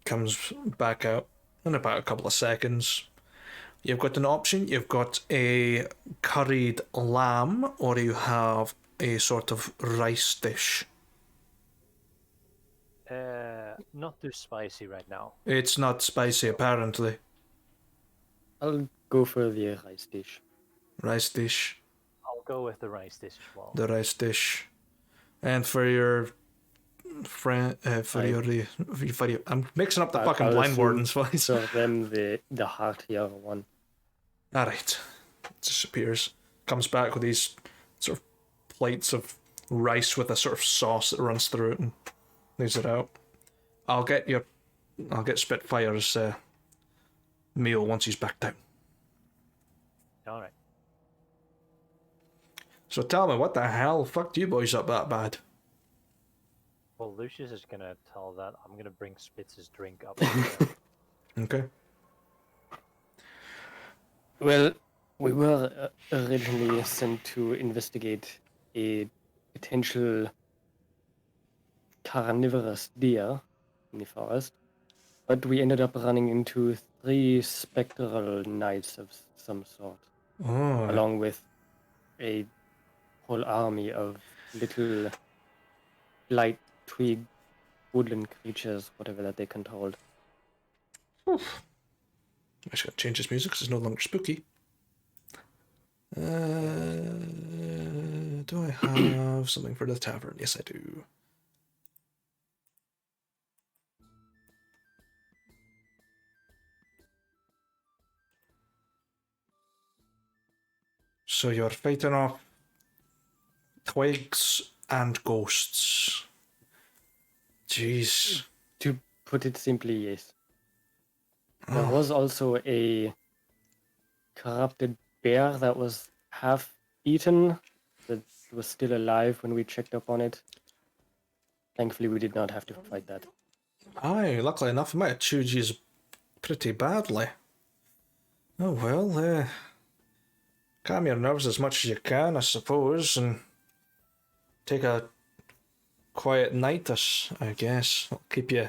Comes back out in about a couple of seconds. You've got an option. You've got a curried lamb, or you have a sort of rice dish. Not too spicy right now. It's not spicy, apparently. I'll go for the rice dish. Rice dish. I'll go with the rice dish as well. The rice dish. And for your friend, I'm mixing up the fucking Blindwarden's voice. So them the heartier one. Alright. Disappears. Comes back with these sort of plates of rice with a sort of sauce that runs through it and leaves it out. I'll get Spitfire's meal once he's back down. Alright. So tell me, what the hell fucked you boys up that bad? Well, Lucius is gonna tell that. I'm gonna bring Spitz's drink up. Okay. Well, we were originally sent to investigate a potential carnivorous deer in the forest, but we ended up running into 3 spectral knights of some sort, Oh. along with a whole army of little light twig woodland creatures, whatever that they controlled. I just gotta change this music because it's no longer spooky. Do I have something for the tavern? Yes, I do. So you're fighting off twigs and ghosts. Jeez. To put it simply, yes. There was also a corrupted bear that was half eaten, that was still alive when we checked up on it. Thankfully, we did not have to fight that. Aye, luckily enough, I might have chewed you pretty badly. Oh well, calm your nerves as much as you can, I suppose, and take a quiet night, I guess. I'll keep you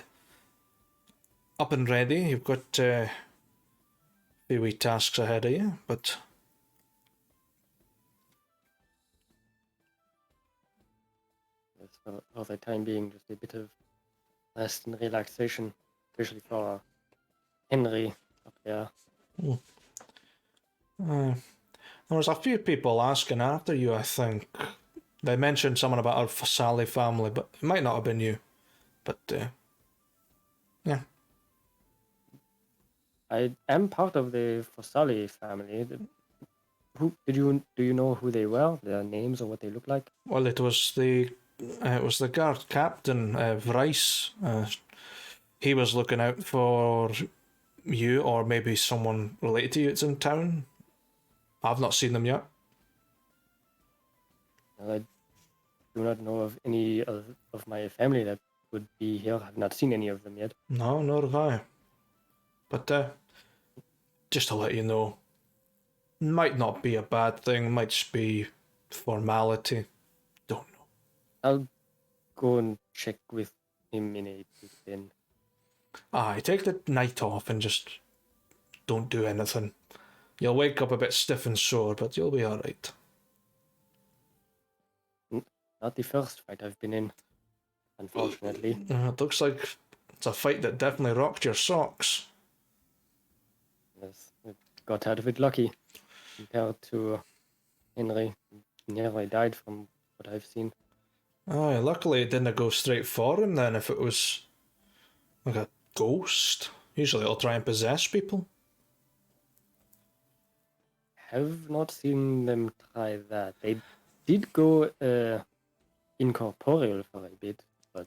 up and ready. You've got a few wee tasks ahead of you, but Yes, for the time being, just a bit of rest and relaxation, especially for Henry up there. there was a few people asking after you, I think. They mentioned something about our Sally family, but it might not have been you. But, yeah. I am part of the Fossali family. Who do you know who they were? Their names or what they look like? Well, it was the guard captain, Vrice. He was looking out for you, or maybe someone related to you that's in town. I've not seen them yet. I do not know of any of my family that would be here. I've not seen any of them yet. No, nor have I. But just to let you know, might not be a bad thing, might just be formality. Don't know. I'll go and check with him in a bit then. Aye, take the night off and just don't do anything. You'll wake up a bit stiff and sore, but you'll be alright. Not the first fight I've been in, unfortunately. It looks like it's a fight that definitely rocked your socks. Yes, I got out of it lucky compared to Henry. He nearly died from what I've seen. Aye, luckily it didn't go straight for him then. If it was like a ghost, usually it'll try and possess people. have not seen them try that. They did go incorporeal for a bit, but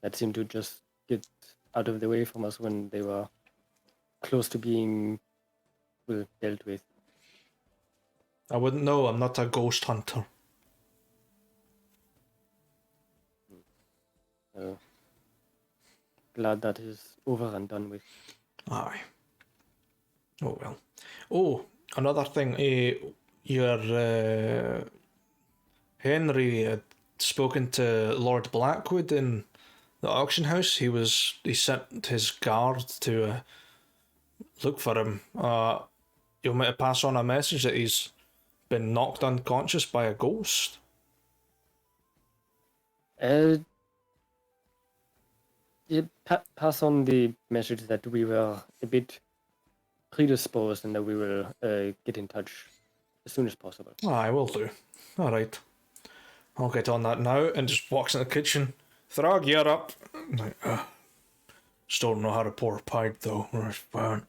that seemed to just get out of the way from us when they were close to being dealt with. I wouldn't know. I'm not a ghost hunter. Glad that is over and done with. Aye. Oh well. Oh, another thing. Your Henry had spoken to Lord Blackwood in the auction house. He sent his guard to look for him. You might pass on a message that he's been knocked unconscious by a ghost. Pass on the message that we were a bit predisposed and that we will get in touch as soon as possible. I will do. All right. I'll get on that now, and just walks in the kitchen. Throg, you're up. Like, still don't know how to pour a pint though. Fine.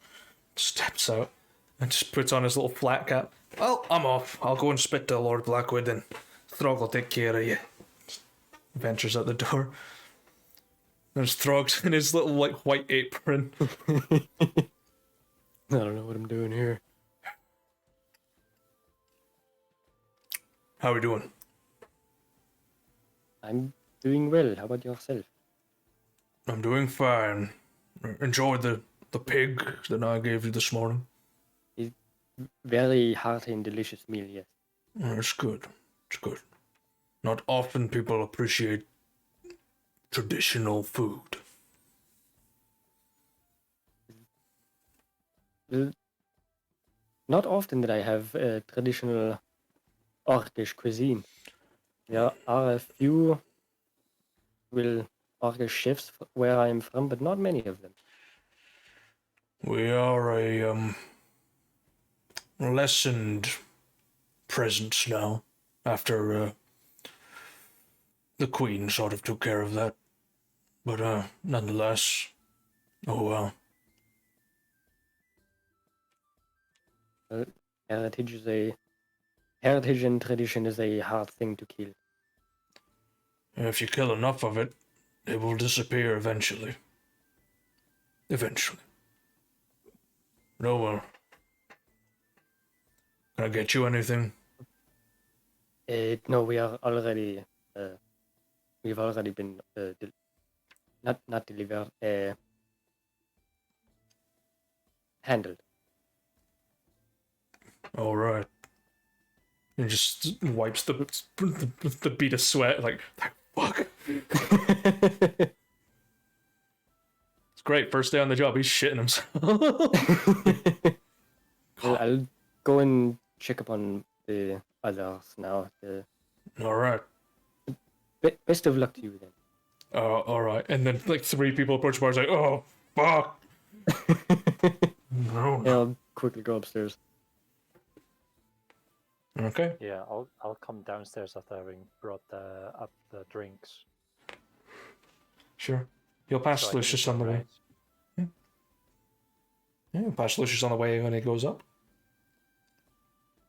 Steps out and just puts on his little flat cap. Well, I'm off. I'll go and spit to Lord Blackwood, and Throg will take care of you. Ventures out the door. There's Throg's in his little white apron. I don't know what I'm doing here. How are we doing? I'm doing well. How about yourself? I'm doing fine. Enjoyed the pig that I gave you this morning. Very hearty and delicious meal, yes. It's good. It's good. Not often people appreciate traditional food. Not often that I have traditional Orcish cuisine. There are a few Orcish chefs where I am from, but not many of them. We are a lessened presence now, after the Queen sort of took care of that. But nonetheless, oh well. Heritage and tradition is a hard thing to kill. If you kill enough of it, it will disappear eventually. Eventually. No, well. Can I get you anything? No, we are already. We've already been not delivered. Handled. All right. And just wipes the bead of sweat, like fuck. It's great. First day on the job, he's shitting himself. Well, I'll go and check upon the others now. All right. Best of luck to you then. All right. And then like 3 people approach the bar. It's like, oh fuck. No. Yeah, I'll quickly go upstairs. Okay. Yeah, I'll come downstairs after having brought up the drinks. Sure. You'll pass So I can Lucius eat on the them, way. right? Yeah, you'll pass Lucius on the way when he goes up.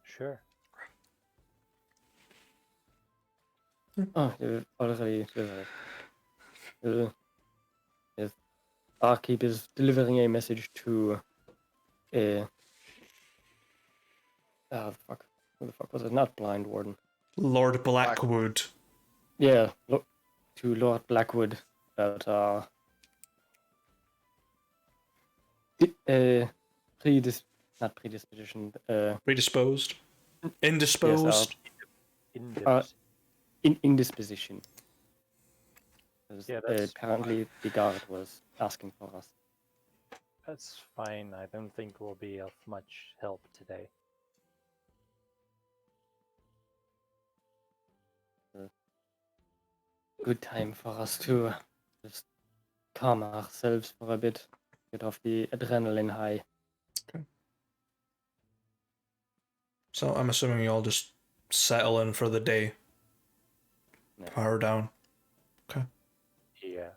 Sure. Oh, you've already. Yes. Barkeep is delivering a message to. Fuck. Who the fuck was it? Not Blindwarden. Lord Blackwood. Yeah, to Lord Blackwood about not predisposition. Predisposed. Indisposed. Indisposed. Indisposition. Yeah, that's Apparently the guard was asking for us. That's fine. I don't think we'll be of much help today. Good time for us to just calm ourselves for a bit, get off the adrenaline high. Okay. So I'm assuming you all just settle in for the day. Yeah. Power down. Okay. Yeah.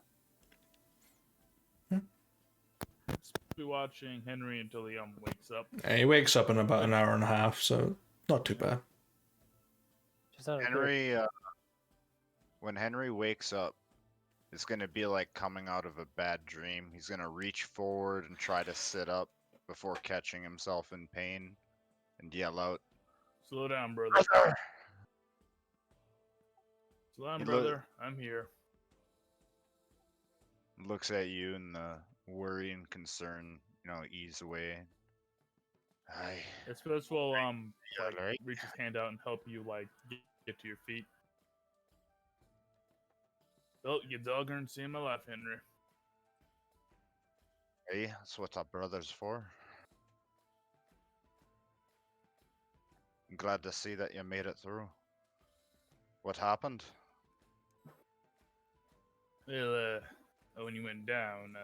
be watching Henry until he wakes up. And he wakes up in about an hour and a half, so not too bad. Just out of Henry, when Henry wakes up, it's gonna be like coming out of a bad dream. He's gonna reach forward and try to sit up before catching himself in pain, and yell out, Slow down, brother. "Brother!" Slow down, He brother. I'm here. Looks at you, and the worry and concern, ease away. Aye. Espos will like alright. reach his hand out and help you like get to your feet. Oh, you doggone saved my life, Henry. Hey, that's what our brother's for. I'm glad to see that you made it through. What happened? Well, when you went down,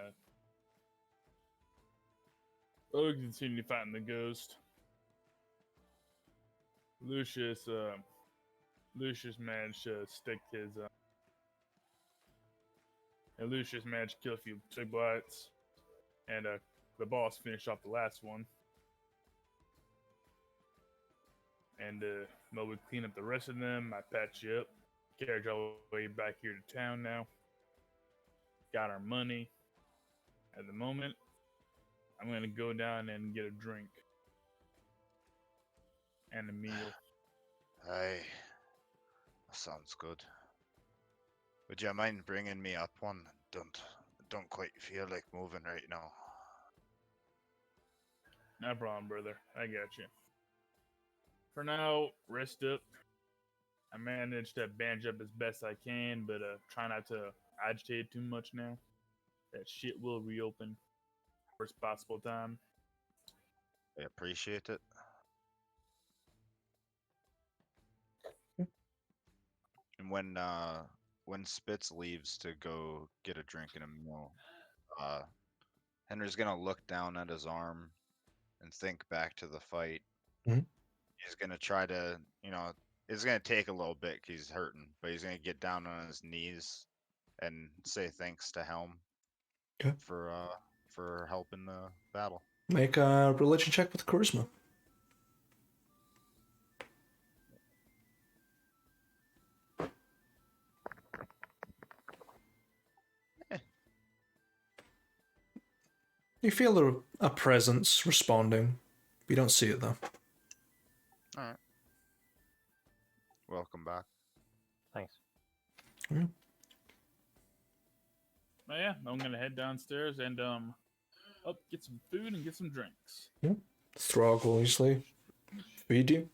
we continued fighting the ghost. Lucius managed to stick his, and Lucius managed to kill a few big bites, and the boss finished off the last one. And well, we clean up the rest of them. I patch you up, carried you all the way back here to town now. Got our money. At the moment, I'm gonna go down and get a drink and a meal. Aye. That sounds good. Would you mind bringing me up one? Don't quite feel like moving right now. No problem, brother. I got you. For now, rest up. I managed to bandage up as best I can, but try not to agitate too much now. That shit will reopen first possible time. I appreciate it. And when Spitz leaves to go get a drink and a meal, Henry's gonna look down at his arm and think back to the fight. Mhm. He's gonna try to, it's gonna take a little bit 'cause he's hurting, but he's gonna get down on his knees and say thanks to Helm Okay. for helping the battle. Make a religion check with charisma. You feel a presence responding. You don't see it though. All right. Welcome back. Thanks. But yeah, I'm gonna head downstairs and get some food and get some drinks. Throg will usually feed you.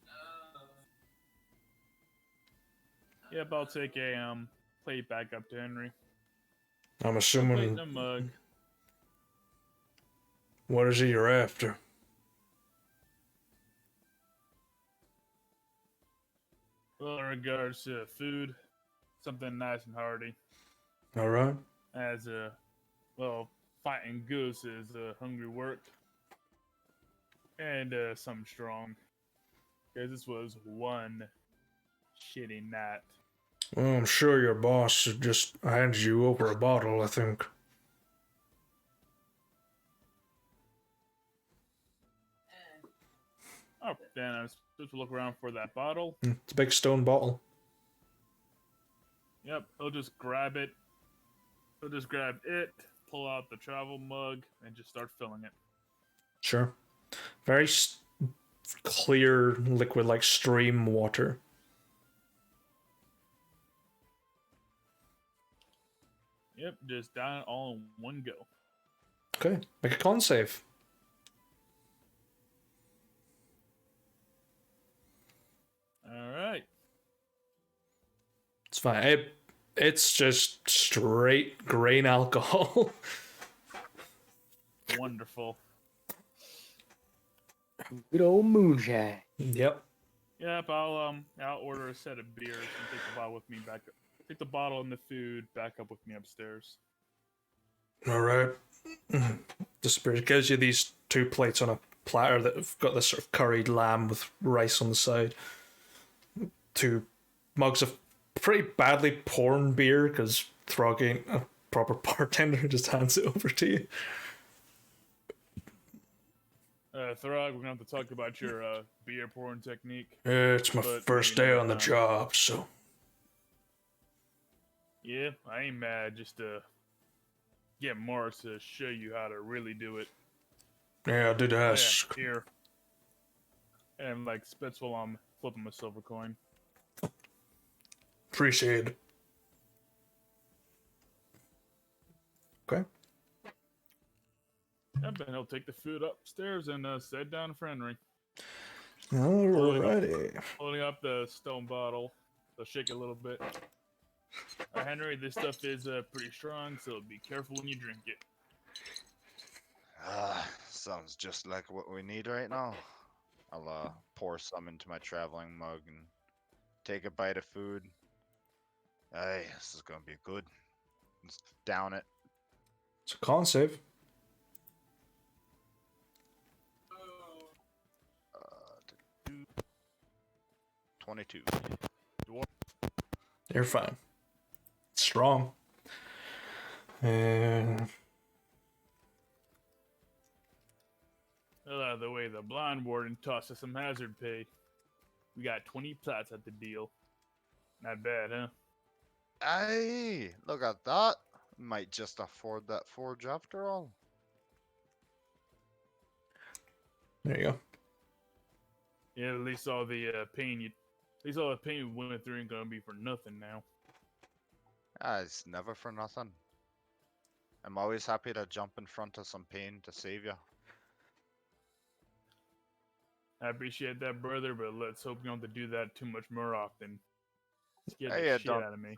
Yep, I'll take a plate back up to Henry. I'm Plate assuming. and a mug. What is it you're after? Well, in regards to food, something nice and hearty. All right. As fighting goose is hungry work, and something strong. Because this was one shitty night. Well, I'm sure your boss just handed you over a bottle, I think. Oh, then I was supposed to look around for that bottle. It's a big stone bottle. Yep, he'll just grab it. He'll just grab it, pull out the travel mug, and just start filling it. Sure. Very clear liquid, like stream water. Yep, just down it all in one go. Okay, make a con save. Alright. It's fine. It's just straight grain alcohol. Wonderful. Good old moonshine. Yep. Yep, I'll order a set of beers and take the bottle with me back up. Take the bottle and the food back up with me upstairs. All right. The spirit gives you these 2 plates on a platter that have got this sort of curried lamb with rice on the side. 2 mugs of pretty badly poured beer because Throg ain't a proper bartender, just hands it over to you. Throg, we're gonna have to talk about your beer pouring technique. It's my But first maybe day another on the time. job, so Yeah, I ain't mad. Just to get Morris to show you how to really do it. yeah, I did Oh, yeah, ask. here. And like spits while I'm flipping my silver coin. Appreciate it. Okay. And then he'll take the food upstairs and set down for Henry. Alrighty. Holding up the stone bottle. So shake it a little bit. Henry, this stuff is pretty strong, so be careful when you drink it. Sounds just like what we need right now. I'll pour some into my traveling mug and take a bite of food. Hey, this is gonna be good. Let's down it. It's a con save. 22. You're fine. It's strong. And The way the Blindwarden tossed us some hazard pay. We got 20 plots at the deal. Not bad, huh? Hey, look at that. Might just afford that forge after all. there you go. Yeah, at least all the pain we went through ain't gonna be for nothing now. It's never for nothing. I'm always happy to jump in front of some pain to save you. I appreciate that, brother, but let's hope you don't have to do that too much more often. Scared Hey, the yeah, shit don't out of me.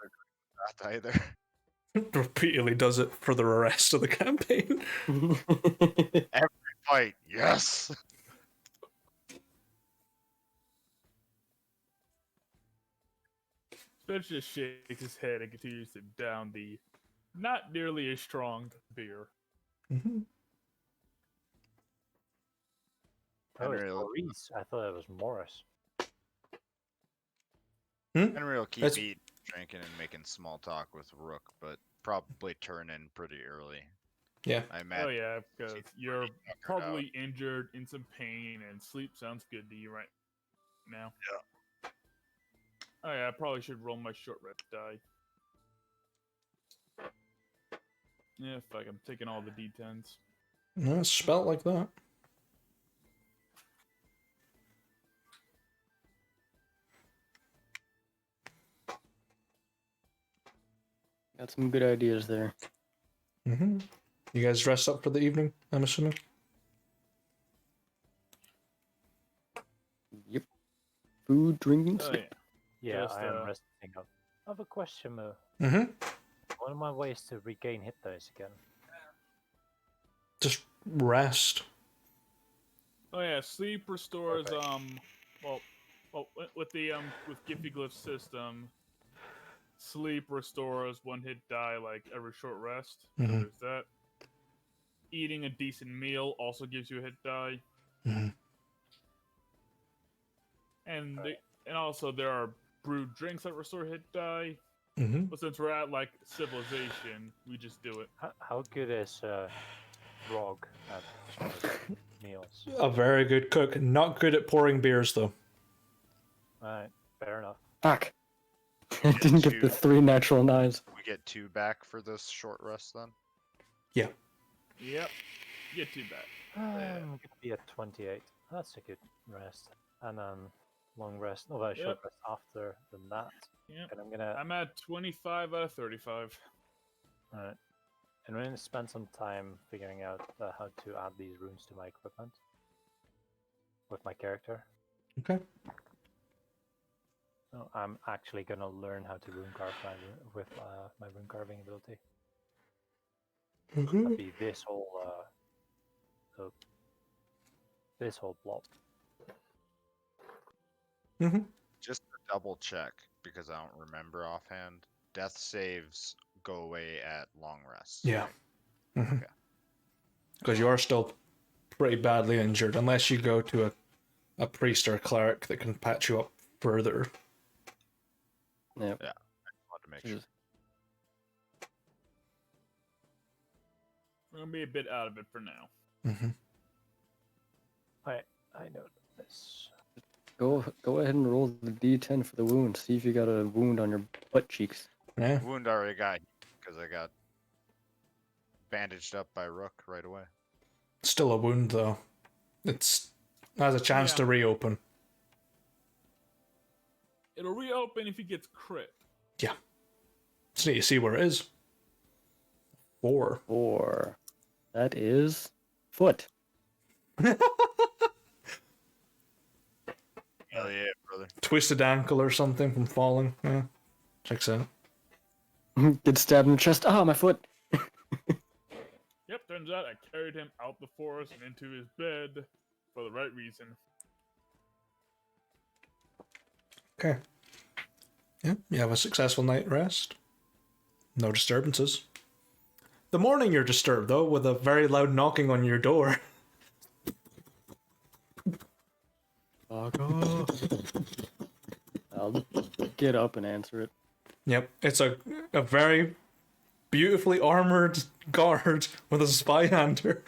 that either. Repeatedly does it for the rest of the campaign. Fight, yes. Spence just shakes his head and continues to down the not nearly as strong beer. Mm-hmm. Oh, it's Henry will, Maurice. I thought it was Morris. Henry will keep That's- eating, drinking, and making small talk with Rook, but probably turn in pretty early. Yeah. I imagine. Oh yeah, because you're tuckered out. probably injured, in some pain, and sleep sounds good to you right now. Yeah. Oh yeah, I probably should roll my short rest die. Yeah, fuck, I'm taking all the d10s. No, it's spelt like that. Got some good ideas there. Mm-hmm. You guys dressed up for the evening, I'm assuming? Yep. Food, drinking, Oh sleep. yeah. Yeah, Just, I am resting up. I have a question, Mo. Mm-hmm. One of my ways to regain hit dice again. Just rest. Oh yeah, sleep restores Okay. with the with Giphy Glyph system, sleep restores one hit die like every short rest. So Mhm. there's that. Eating a decent meal also gives you a hit die. Mhm. And and also there are brewed drinks that restore hit die. Mm-hmm. But since we're at like civilization, we just do it. How good is Rog at meals? A very good cook. Not good at pouring beers, though. Alright, fair enough. Fuck. I didn't get the 3 natural 9s. We get 2 back for this short rest then. Yep. Get to that. I'm gonna be at 28. That's a good rest. And then long rest. No, short Yep. rest after than that. Yep. And I'm gonna I'm at 25 out of 35. Alright. And we're gonna spend some time figuring out how to add these runes to my equipment with my character. Okay. So I'm actually gonna learn how to rune carve with my rune carving ability. Mm-hmm. That'd be this whole blob. Mm-hmm. Just to double check, because I don't remember offhand, death saves go away at long rest. Yeah. right? Mm-hmm. Okay. Because you are still pretty badly injured, unless you go to a priest or a cleric that can patch you up further. Yep. Yeah. I want to make sure. Just- We're gonna be a bit out of it for now. Mm-hmm. I know this. Go ahead and roll the d10 for the wound. See if you got a wound on your butt cheeks. Yeah. Wound already got because I got bandaged up by Rook right away. Still a wound, though. It has a chance to reopen. It'll reopen if he gets crit. Yeah. Just need to see where it is. 4. 4. That is foot. Hell yeah, brother. Twisted ankle or something from falling. Yeah. Checks out. Get stabbed in the chest. Ah, my foot. Yep, turns out I carried him out the forest and into his bed for the right reason. Okay. Yeah, you have a successful night rest. No disturbances. The morning you're disturbed, though, with a very loud knocking on your door. I'll get up and answer it. Yep, it's a very beautifully armored guard with a spy hander.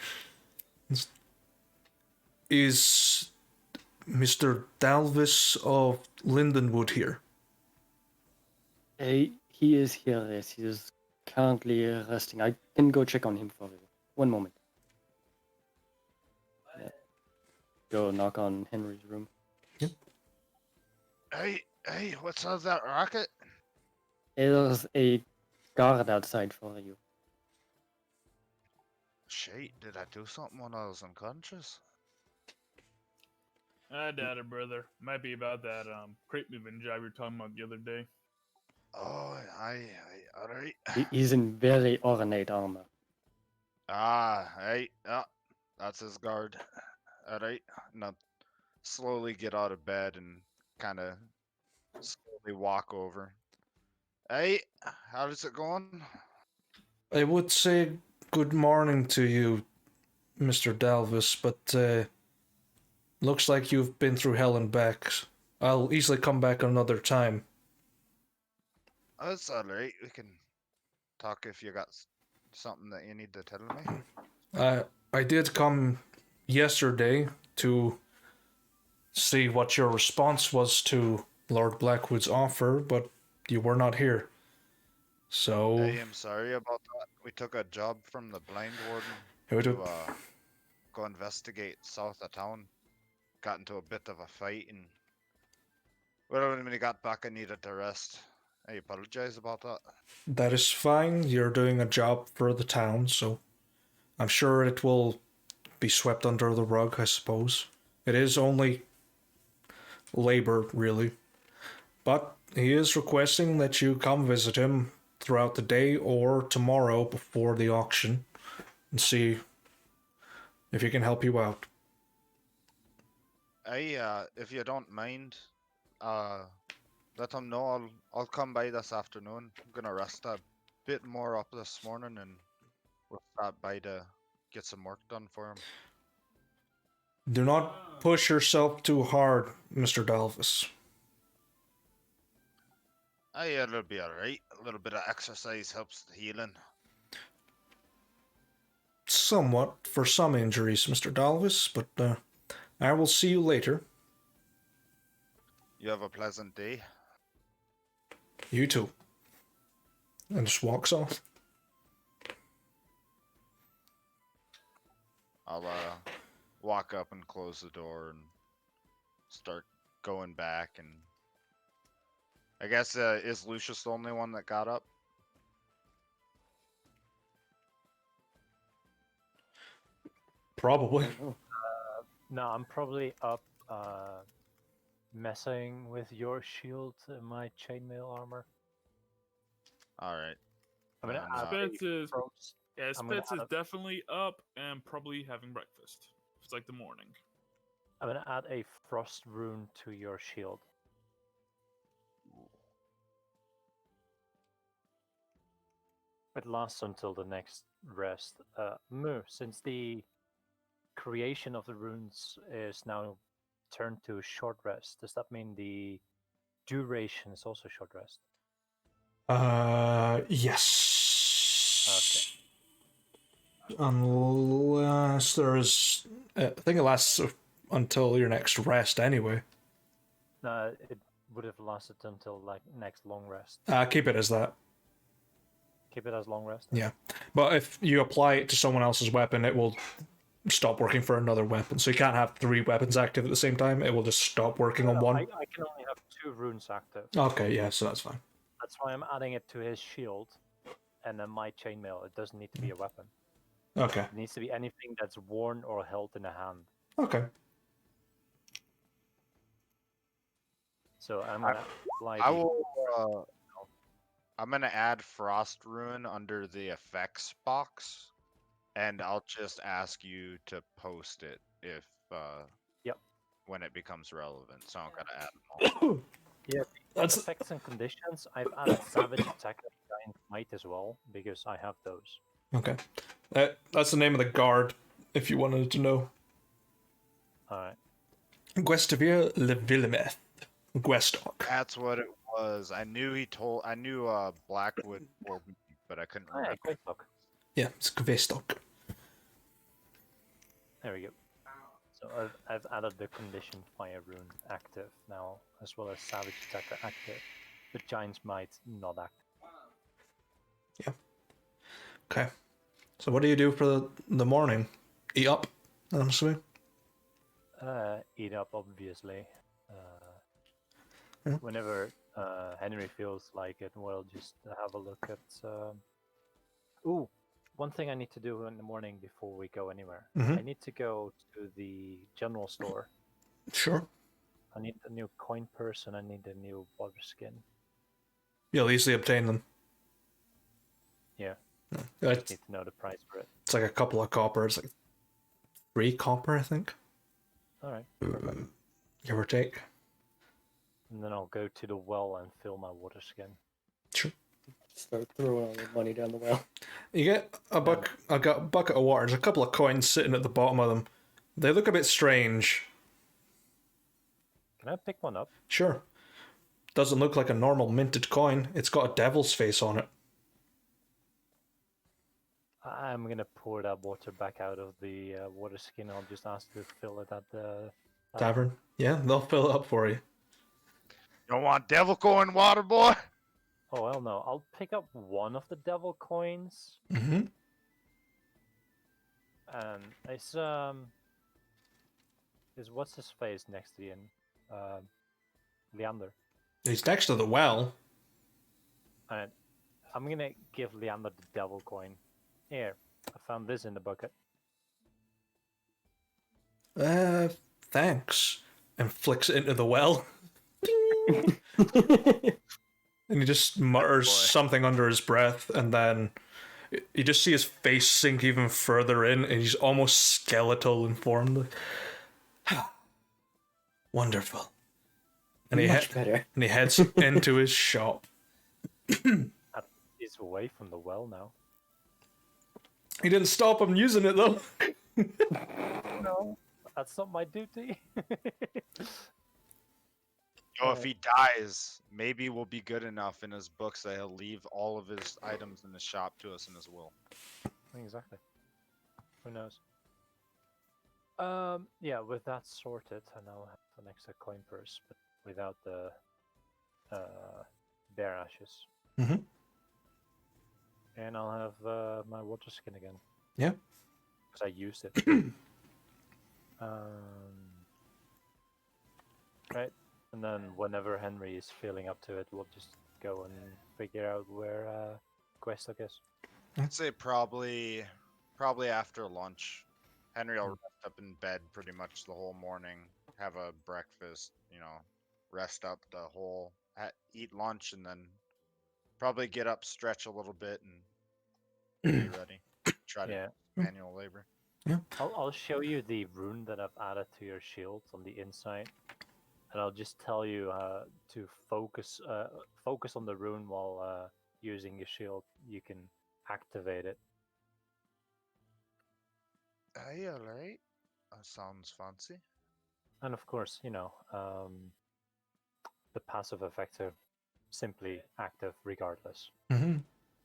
Is Mr. Dalvis of Lindenwood here? He is here, yes. He is currently resting. I can go check on him for you. One moment. Yeah. Go knock on Henry's room. Hey, what's up with that rocket? There's a guard outside for you. Shit, did I do something when I was unconscious? I doubt it, brother. Might be about that crate moving job you were talking about the other day. Oh, alright. He's in very ornate armor. That's his guard. Alright, now slowly get out of bed and kind of slowly walk over. Hey, how's it going? I would say good morning to you, Mr. Dalvis, but looks like you've been through hell and back. I'll easily come back another time. Oh, it's alright. We can talk if you got something that you need to tell me. I did come yesterday to see what your response was to Lord Blackwood's offer, but you were not here. So I am sorry about that. We took a job from the Blindwarden to go investigate south of town. Got into a bit of a fight, and well, when we got back, I needed to rest. I apologize about that. that is fine. You're doing a job for the town, so I'm sure it will be swept under the rug, I suppose. It is only labor, really. But he is requesting that you come visit him throughout the day or tomorrow before the auction and see if he can help you out. If you don't mind, let him know I'll come by this afternoon. I'm gonna rest a bit more up this morning, and we'll stop by to get some work done for him. Do not push yourself too hard, Mr. Dalvis. It'll be alright. A little bit of exercise helps the healing. Somewhat for some injuries, Mr. Dalvis, but I will see you later. You have a pleasant day. You too. And just walks off. I'll walk up and close the door and start going back. And I guess is Lucius the only one that got up? Probably. No, I'm probably up messing with your shield and my chainmail armor. All right. I'm gonna Uh, add Spence a is frost. yeah, I'm gonna Spence is add definitely up and probably having breakfast. It's like the morning. I'm gonna add a frost rune to your shield. It lasts until the next rest. Since the creation of the runes is now turned to a short rest, does that mean the duration is also short rest? Yes. Unless there is, I think it lasts until your next rest anyway. No, it would have lasted until like next long rest. Keep it as that. Keep it as long rest. Yeah. But if you apply it to someone else's weapon, it will stop working for another weapon. So you can't have 3 weapons active at the same time. It will just stop working on one. I can only have 2 runes active. Okay, yeah, so that's fine. That's why I'm adding it to his shield, and then my chainmail. It doesn't need to be a weapon. Okay. It needs to be anything that's worn or held in a hand. Okay. So I'm gonna apply. I will. I'm gonna add Frost Rune under the effects box, and I'll just ask you to post it if Yep. when it becomes relevant. So I'm gonna add them all. Yeah. That's Effects and conditions. I've added Savage Attack and Giant Might as well because I have those. okay. That's the name of the guard, if you wanted to know. All right. Guestavir Le Villemeth. Guestock. That's what it was. I knew Blackwood told me, but I couldn't Oh, yeah, remember. great look. Yeah, it's Guestock. There we go. So I've added the condition Fire Rune active now, as well as Savage Attacker active, but Giant's Might not active. Okay. So what do you do for the morning? Eat up, I'm assuming? Eat up, obviously. Yeah. Whenever Henry feels like it, we'll just have a look at. Ooh, one thing I need to do in the morning before we go anywhere. Mhm. I need to go to the general store. Sure. I need a new coin purse and I need a new water skin. You'll easily obtain them. Yeah. It's, Need to know the price for it. it's like a couple of copper. It's like 3 copper, I think. All right. Give or take. And then I'll go to the well and fill my water skin. Sure. Start throwing all the money down the well. You get a bucket of water. There's a couple of coins sitting at the bottom of them. They look a bit strange. Can I pick one up? Sure. Doesn't look like a normal minted coin. It's got a devil's face on it. I'm gonna pour that water back out of the water skin. I'll just ask to fill it at the Tavern. Yeah, they'll fill it up for you. You don't want devil coin water, boy? Oh hell no! I'll pick up one of the devil coins, Mm-hmm. and is what's his face next to Ian? Leander. He's next to the well. And I'm gonna give Leander the devil coin. Here, I found this in the bucket. Thanks. And flicks it into the well. And he just mutters boy. something under his breath, and then you just see his face sink even further in, and he's almost skeletal in form. Wonderful. And Much better. and he heads into his shop. He's away from the well now. He didn't stop him using it though. No, that's not my duty. If he dies, maybe we'll be good enough in his books that he'll leave all of his items in the shop to us in his will. Exactly. Who knows? Yeah, with that sorted, I now have an extra coin purse, but without the bear ashes. Mhm. And I'll have my water skin again. Yeah. Because I used it. Right. And then whenever Henry is feeling up to it, we'll just go and figure out where Questock is. I'd say probably after lunch. Henry will rest up in bed pretty much the whole morning, have a breakfast, rest up the whole, eat lunch, and then probably get up, stretch a little bit, and be ready. Try to do manual labor. I'll show you the rune that I've added to your shield on the inside, and I'll just tell you to focus on the rune while using your shield. You can activate it. Aye, alright. That sounds fancy. And of course, the passive effects are simply active regardless. Mm-hmm.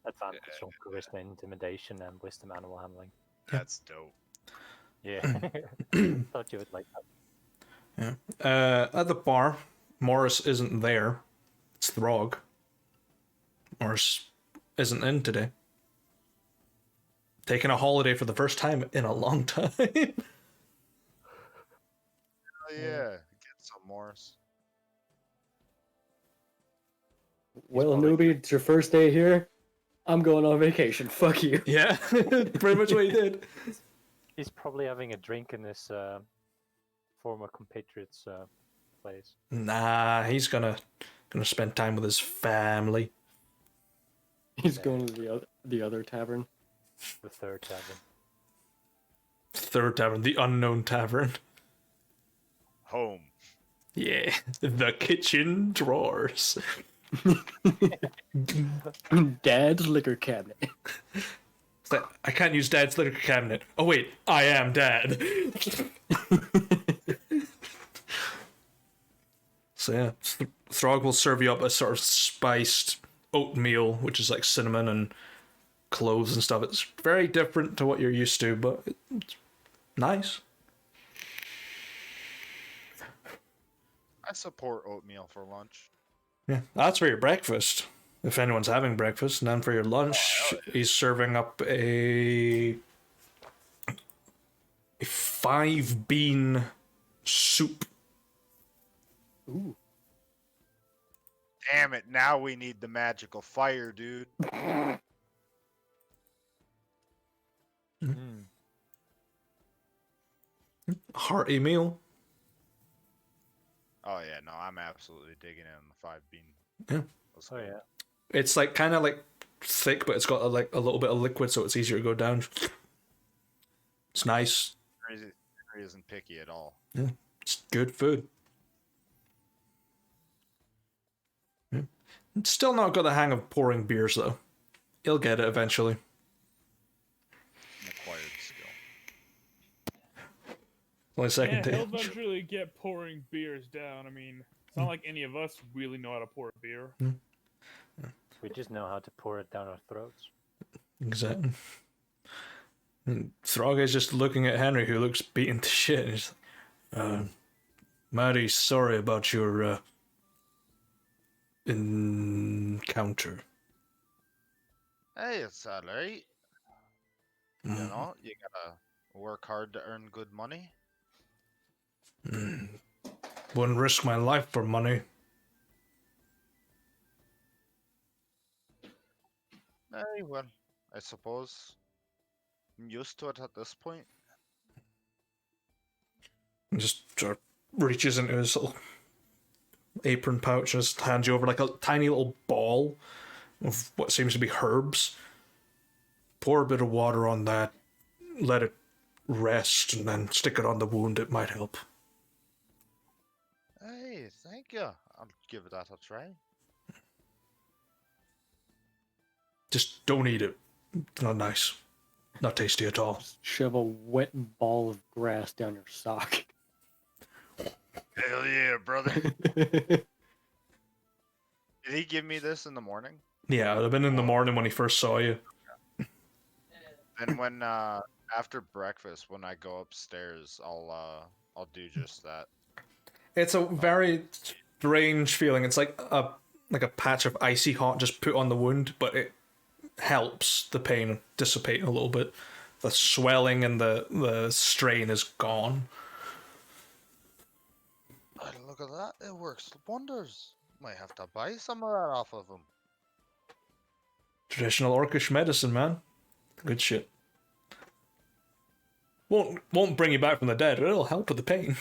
Advantage on charisma, intimidation, and wisdom animal handling. That's dope. Yeah, thought you would like that. Yeah. At the bar, Morris isn't there. It's Throg. Morris isn't in today. Taking a holiday for the first time in a long time. Oh yeah, get some Morris. Well, probably- newbie, it's your first day here. I'm going on vacation. Fuck you. Yeah, pretty much what he did. He's probably having a drink in his former compatriot's place. Nah, he's gonna spend time with his family. He's going to the other tavern. The third tavern. Third tavern, the unknown tavern. Home. Yeah, the kitchen drawers. Dad's liquor cabinet. It's like, I can't use Dad's liquor cabinet. Oh wait, I am Dad. So yeah, Throg will serve you up a sort of spiced oatmeal, which is like cinnamon and cloves and stuff. It's very different to what you're used to, but it's nice. I support oatmeal for lunch. Yeah, that's for your breakfast, if anyone's having breakfast. And then for your lunch, he's serving up a 5-bean soup. Ooh. Damn it! Now we need the magical fire, dude. Hearty meal. Oh yeah, no, I'm absolutely digging in on the 5-bean. Yeah. Let's Oh go. yeah. It's like kind of like thick, but it's got a little bit of liquid, so it's easier to go down. It's nice. Henry isn't picky at all. Yeah, it's good food. Yeah. It's still not got the hang of pouring beers though. He'll get it eventually. An acquired skill. Only second Yeah, he'll day. eventually get pouring beers down. I mean, it's not like any of us really know how to pour a beer. We just know how to pour it down our throats. Exactly. And Throg is just looking at Henry, who looks beaten to shit. And he's like, Maddie, sorry about your encounter. Hey, it's alright. You know, you gotta work hard to earn good money. Wouldn't risk my life for money. Hey, well, I suppose I'm used to it at this point. And just sort of reaches into his little apron pouch and just hands you over like a tiny little ball of what seems to be herbs. Pour a bit of water on that, let it rest, and then stick it on the wound. It might help. Hey, thank you. I'll give that a try. Just don't eat it. It's not nice. Not tasty at all. Shove a wet ball of grass down your sock. Hell yeah, brother. Did he give me this in the morning? Yeah, it would have been in the morning when he first saw you. Then when after breakfast, when I go upstairs, I'll do just that. It's a very strange feeling. It's like a patch of icy hot just put on the wound, but it helps the pain dissipate a little bit. The swelling and the strain is gone. Oh, look at that! It works wonders. Might have to buy some of that off of him. Traditional Orcish medicine, man. Good shit. Won't bring you back from the dead, but it'll help with the pain.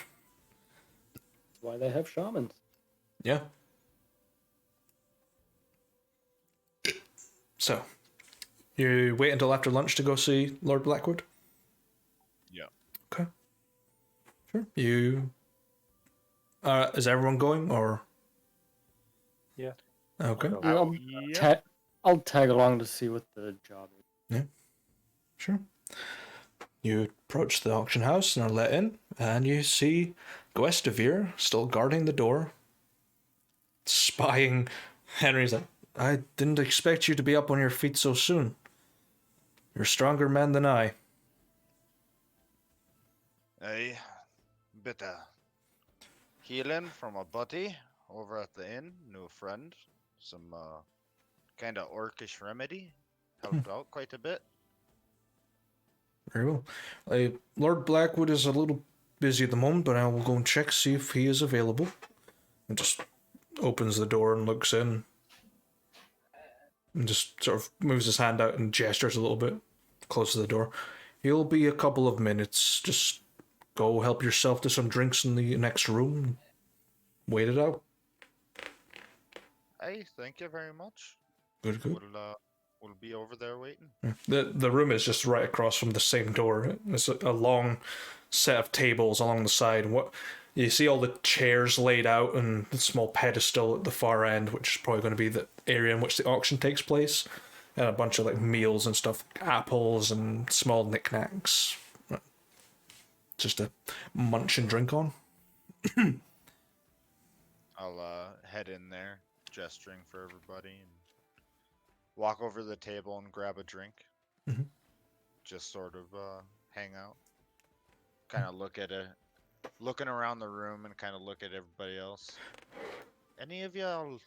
That's why they have shamans. Yeah. So, you wait until after lunch to go see Lord Blackwood? Yeah. Okay. Sure. You... is everyone going, or...? Yeah. Okay. I'll go. I'll tag along to see what the job is. Sure. You approach the auction house and are let in, and you see Guestevere still guarding the door, spying. Henry's like, I didn't expect you to be up on your feet so soon. You're a stronger man than I. Hey, bit healing from a buddy over at the inn. New friend. Some kind of orcish remedy. Helped out quite a bit. Very well. Lord Blackwood is a little busy at the moment, but I will go and check, see if he is available. And just opens the door and looks in. And just sort of moves his hand out and gestures a little bit. Closes the door. He'll be a couple of minutes. Just go help yourself to some drinks in the next room. Wait it out. Hey, thank you very much. Good. We'll be over there waiting. The room is just right across from the same door. There's a long set of tables along the side. What you see all the chairs laid out and the small pedestal at the far end, which is probably going to be the area in which the auction takes place, and a bunch of like meals and stuff, apples and small knickknacks, just to munch and drink on. I'll head in there, gesturing for everybody, and walk over to the table and grab a drink. Mhm. Just sort of hang out. Kind of look at it, looking around the room and kind of look at everybody else. Any of y'all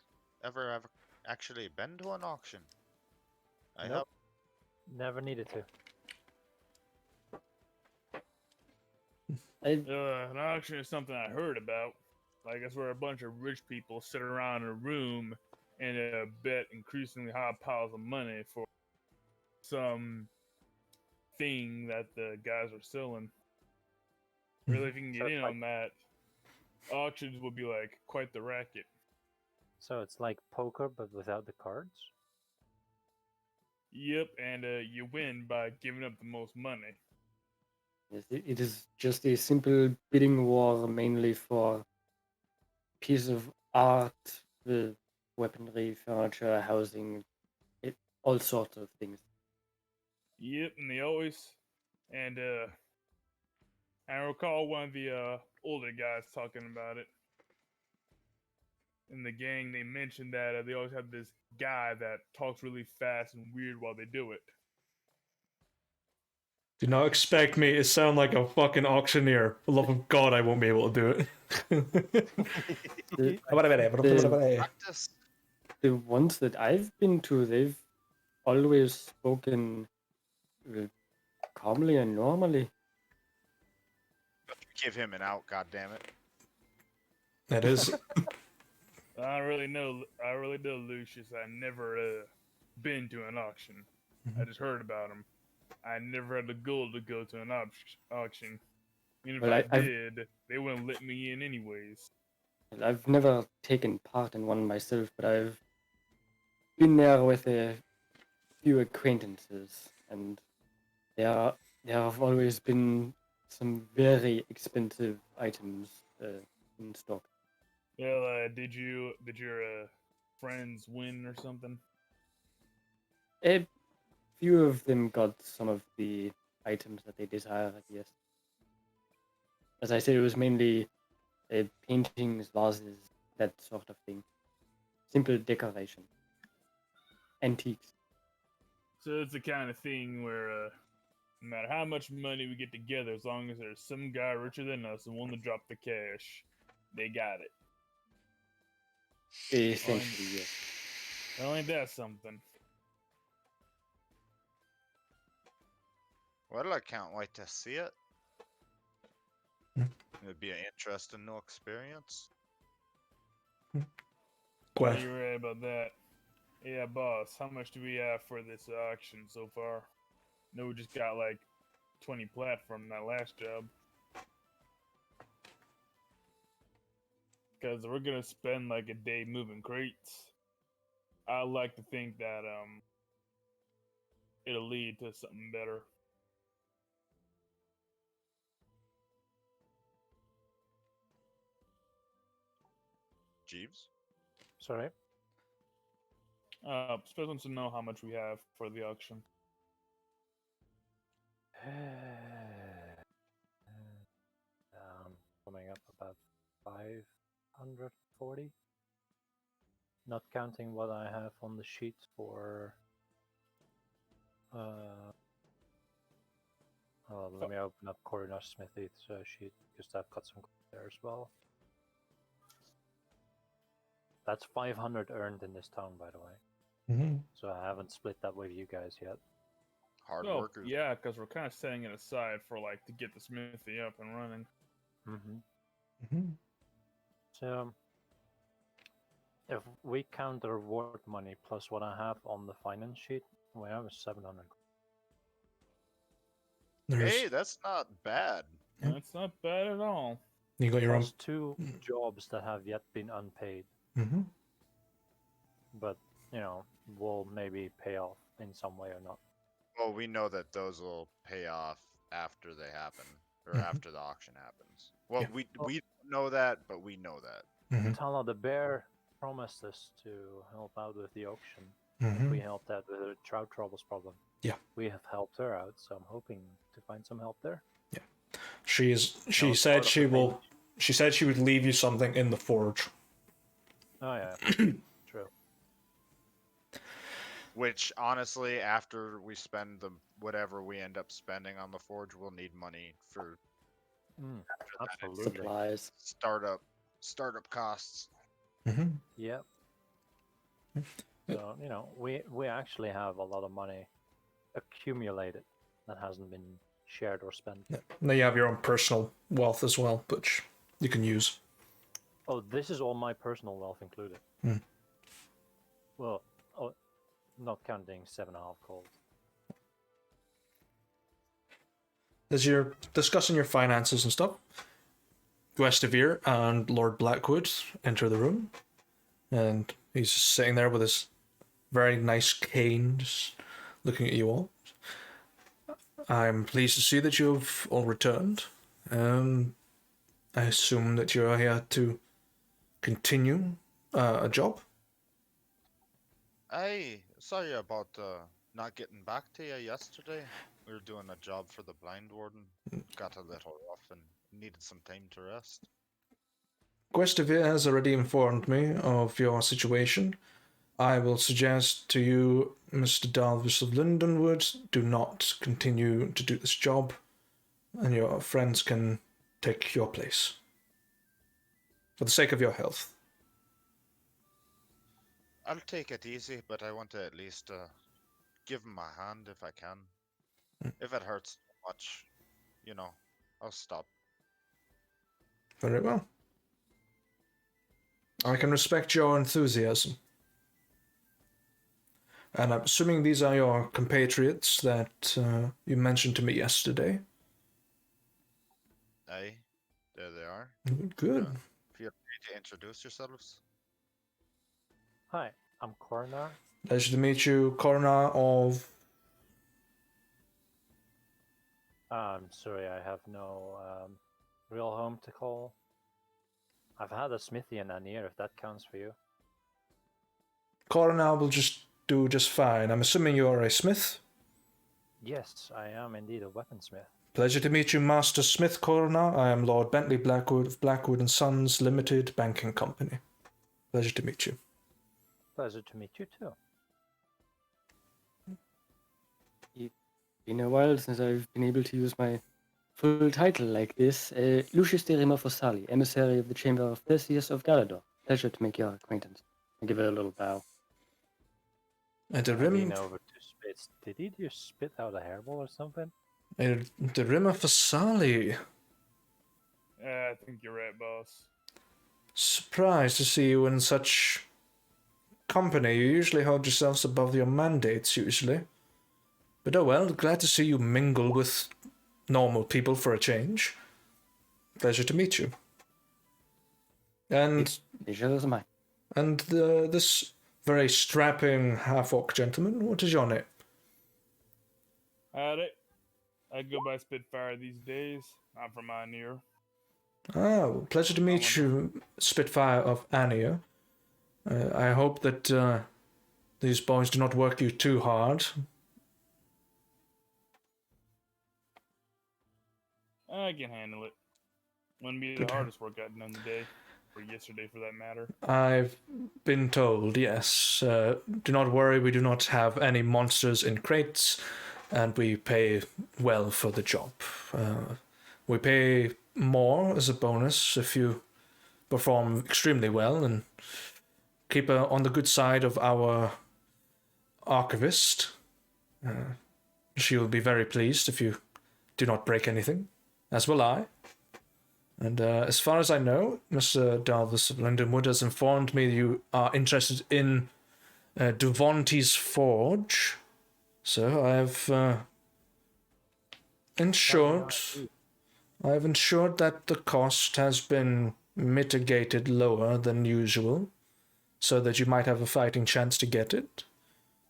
ever actually been to an auction? I have. Nope. Never needed to. An auction is something I heard about. Like, it's where a bunch of rich people sit around in a room and bet increasingly high piles of money for some thing that the guys are selling. Really, if you can So get it's in like- on that, auctions will be like quite the racket. So it's like poker, but without the cards? Yep, and you win by giving up the most money. Yes, it is just a simple bidding war, mainly for piece of art, weaponry, furniture, housing, all sorts of things. Yep, and they always, and I recall one of the older guys talking about it. In the gang, they mentioned that they always have this guy that talks really fast and weird while they do it. Do not expect me to sound like a fucking auctioneer. For the love of God, I won't be able to do it. Practice. The ones that I've been to, they've always spoken calmly and normally. Give him an out, goddammit. That is. I really know, Lucius. I never been to an auction. I just heard about them. I never had the gold to go to an auction. Even Well, if I I've- did, they wouldn't let me in anyways. I've never taken part in one myself, but I've been there with a few acquaintances, and there have always been some very expensive items in stock. Well, did your friends win or something? A few of them got some of the items that they desired, yes. As I said, it was mainly paintings, vases, that sort of thing. Simple decoration. Antiques. So it's the kind of thing where no matter how much money we get together, as long as there's some guy richer than us and willing to drop the cash, they got it. Essentially, yes. Well, ain't that something? Well, I can't wait to see it. Hmm. It'd be an interesting new experience. Yeah, you're right about that. Yeah, boss, how much do we have for this auction so far? No, we just got like 20 plat from that last job. Because we're gonna spend like a day moving crates. I like to think that it'll lead to something better. Jeeves? Sorry? Spurs wants to know how much we have for the auction. Coming up about 540. Not counting what I have on the sheet for. Let me open up Coroner Smithy's sheet because I've got some there as well. That's 500 earned in this town, by the way. Mm-hmm. So I haven't split that with you guys yet. Hard Oh, workers. yeah, because we're kind of setting it aside for like to get the smithy up and running. Mm-hmm. So if we count the reward money plus what I have on the finance sheet, we have 700. Hey, that's not bad. Yeah. That's not bad at all. You got your own. Plus 2 jobs that have yet been unpaid, Mm-hmm. but will maybe pay off in some way or not. Well, we know that those will pay off after they happen, or Mhm. after the auction happens. Well, Yeah. we don't know that, but we know that. Mm-hmm. Tala the bear promised us to help out with the auction. Mm-hmm. We helped out with the trout troubles problem. Yeah. We have helped her out, so I'm hoping to find some help there. She No, said part of she the will. payment. She said she would leave you something in the forge. Oh yeah, true. Which, honestly, after we spend whatever we end up spending on the forge, we'll need money for Absolutely. Supplies. startup costs. Mm-hmm. Yep. So we actually have a lot of money accumulated that hasn't been shared or spent. Yeah. Now you have your own personal wealth as well, which you can use. Oh, this is all my personal wealth included. Hmm. Well, not counting 7.5 gold. As you're discussing your finances and stuff, Guestivere and Lord Blackwood enter the room, and he's just sitting there with his very nice cane, just looking at you all. I'm pleased to see that you've all returned. I assume that you're here to continue a job. Sorry about not getting back to you yesterday. We were doing a job for the Blindwarden. Got a little rough and needed some time to rest. Guestivere has already informed me of your situation. I will suggest to you, Mr. Dalvis of Lindenwood, do not continue to do this job, and your friends can take your place. For the sake of your health. I'll take it easy, but I want to at least give him a hand if I can. If it hurts too much, I'll stop. Very well. I can respect your enthusiasm. And I'm assuming these are your compatriots that you mentioned to me yesterday. Aye, there they are. Good. Feel free to introduce yourselves. Hi, I'm Coronar. Pleasure to meet you, Coroner of... I'm sorry, I have no real home to call. I've had a smithy in Anir, if that counts for you. Coroner will do just fine. I'm assuming you're a smith? Yes, I am indeed a weaponsmith. Pleasure to meet you, Master Smith Coroner. I am Lord Bentley Blackwood of Blackwood and Sons Limited Banking Company. Pleasure to meet you. Pleasure to meet you too. It's been a while since I've been able to use my full title like this. Lucius de Rima Fossali, emissary of the Chamber of Theseus of Galador. Pleasure to make your acquaintance. I give her a little bow. And the I rim... lean over to Spitz. Did he just spit out a hairball or something? The Rima Fossali. I think you're right, boss. Surprised to see you in such company. You usually hold yourselves above your mandates, usually. But oh well, glad to see you mingle with normal people for a change. Pleasure to meet you. And Pleasure is mine. and this very strapping half-orc gentleman, what is your name? Howdy. I go by Spitfire these days. I'm from Anir. Ah, well, pleasure to meet you, Spitfire of Ania. I hope that these boys do not work you too hard. I can handle it. Wouldn't be the hardest work I've done today, or yesterday for that matter. I've been told, yes. Do not worry, we do not have any monsters in crates, and we pay well for the job. We pay more as a bonus if you perform extremely well, and keep on the good side of our archivist. She will be very pleased if you do not break anything, as will I. And as far as I know, Mr. Dalvis of Lindenwood has informed me you are interested in Devonte's Forge. So I have ensured that the cost has been mitigated lower than usual, so that you might have a fighting chance to get it.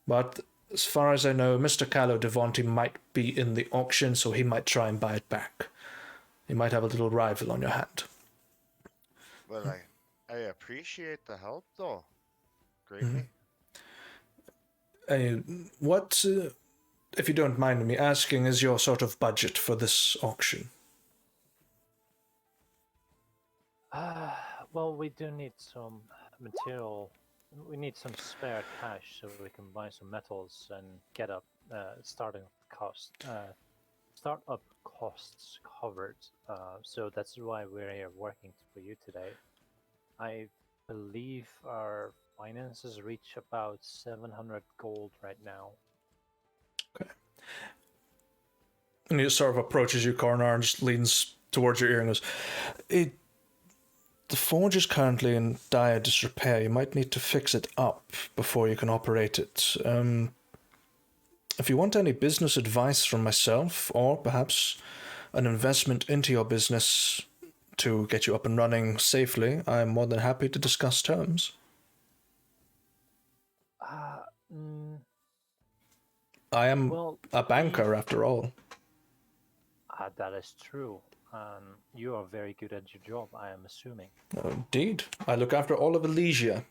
But as far as I know, Mr. Callow Devonte might be in the auction, so he might try and buy it back. You might have a little rival on your hand. Well, I appreciate the help, though. Greatly. What, if you don't mind me asking, is your sort of budget for this auction? Well, we do need some material. We need some spare cash so we can buy some metals and get up startup costs covered. So that's why we're here working for you today. I believe our finances reach about 700 gold right now. Okay. And he sort of approaches you, Coronar, and just leans towards your ear and goes, the forge is currently in dire disrepair. You might need to fix it up before you can operate it. If you want any business advice from myself, or perhaps an investment into your business to get you up and running safely, I'm more than happy to discuss terms. I am a banker, after all. That is true. You are very good at your job, I am assuming. Indeed. I look after all of Elysia.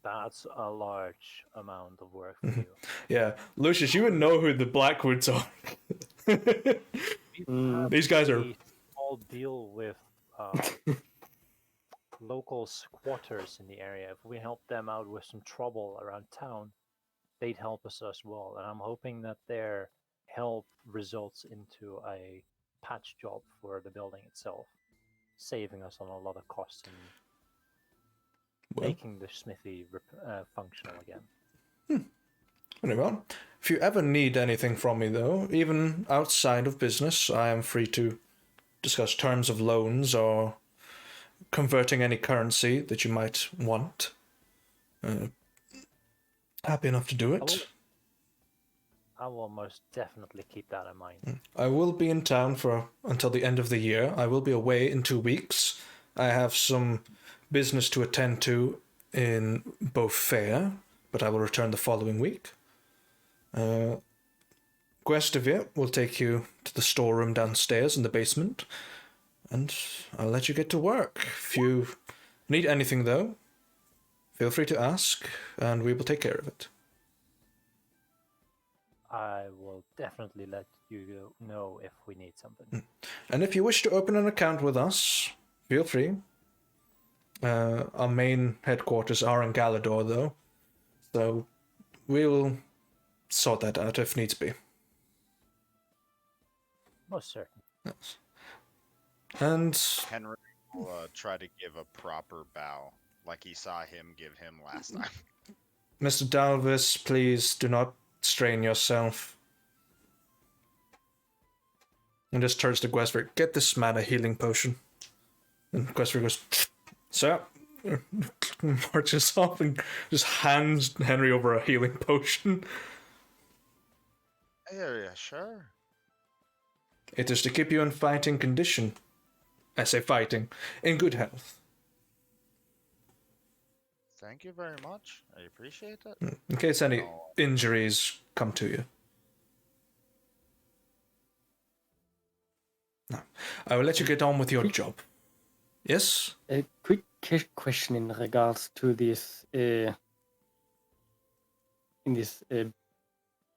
That's a large amount of work for you. Yeah. Lucius, you would know who the Blackwoods are. These guys are... all deal with local squatters in the area. If we help them out with some trouble around town, they'd help us as well. And I'm hoping that their help results into a patch job for the building itself, saving us on a lot of costs and making the smithy functional again. Very well. If you ever need anything from me, though, even outside of business, I am free to discuss terms of loans or converting any currency that you might want. Happy enough to do it. I will most definitely keep that in mind. I will be in town until the end of the year. I will be away in 2 weeks. I have some business to attend to in both Fair, but I will return the following week. Guestavir will take you to the storeroom downstairs in the basement, and I'll let you get to work. If you need anything, though, feel free to ask, and we will take care of it. I will definitely let you know if we need something. And if you wish to open an account with us, feel free. Our main headquarters are in Galador, though, so we will sort that out if needs be. Most certain. Yes. And Henry will try to give a proper bow, like he saw him give him last time. Mr. Dalvis, please do not strain yourself. And just turns to Guesver, get this man a healing potion. And Guesver goes, sir, marches off and just hands Henry over a healing potion. Yeah, sure. It is to keep you in fighting condition. I say fighting, in good health. Thank you very much. I appreciate it. In case any injuries come to you. No. I will let you get on with your job. Yes? A quick question in regards to this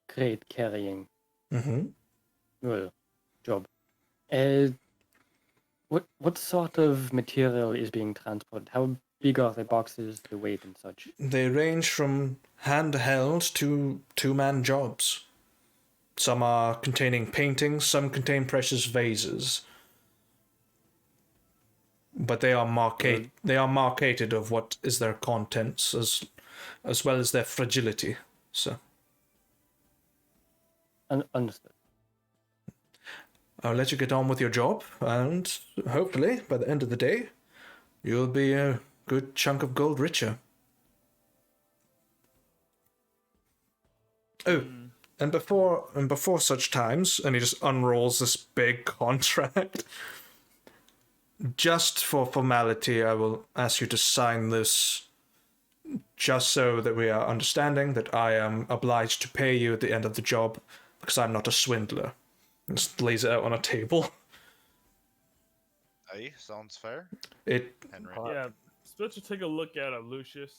crate carrying job. What sort of material is being transported? How big are the boxes, the weight and such? They range from handheld to two-man jobs. Some are containing paintings, some contain precious vases. but they are marketed of what is their contents as well as their fragility. So Understood. I'll let you get on with your job, and hopefully by the end of the day, you'll be a good chunk of gold richer. Oh, and before such times, and he just unrolls this big contract. Just for formality, I will ask you to sign this, just so that we are understanding that I am obliged to pay you at the end of the job, because I'm not a swindler. Just lays it out on a table. Aye, sounds fair. Henry. Yeah, let's just take a look at it, Lucius.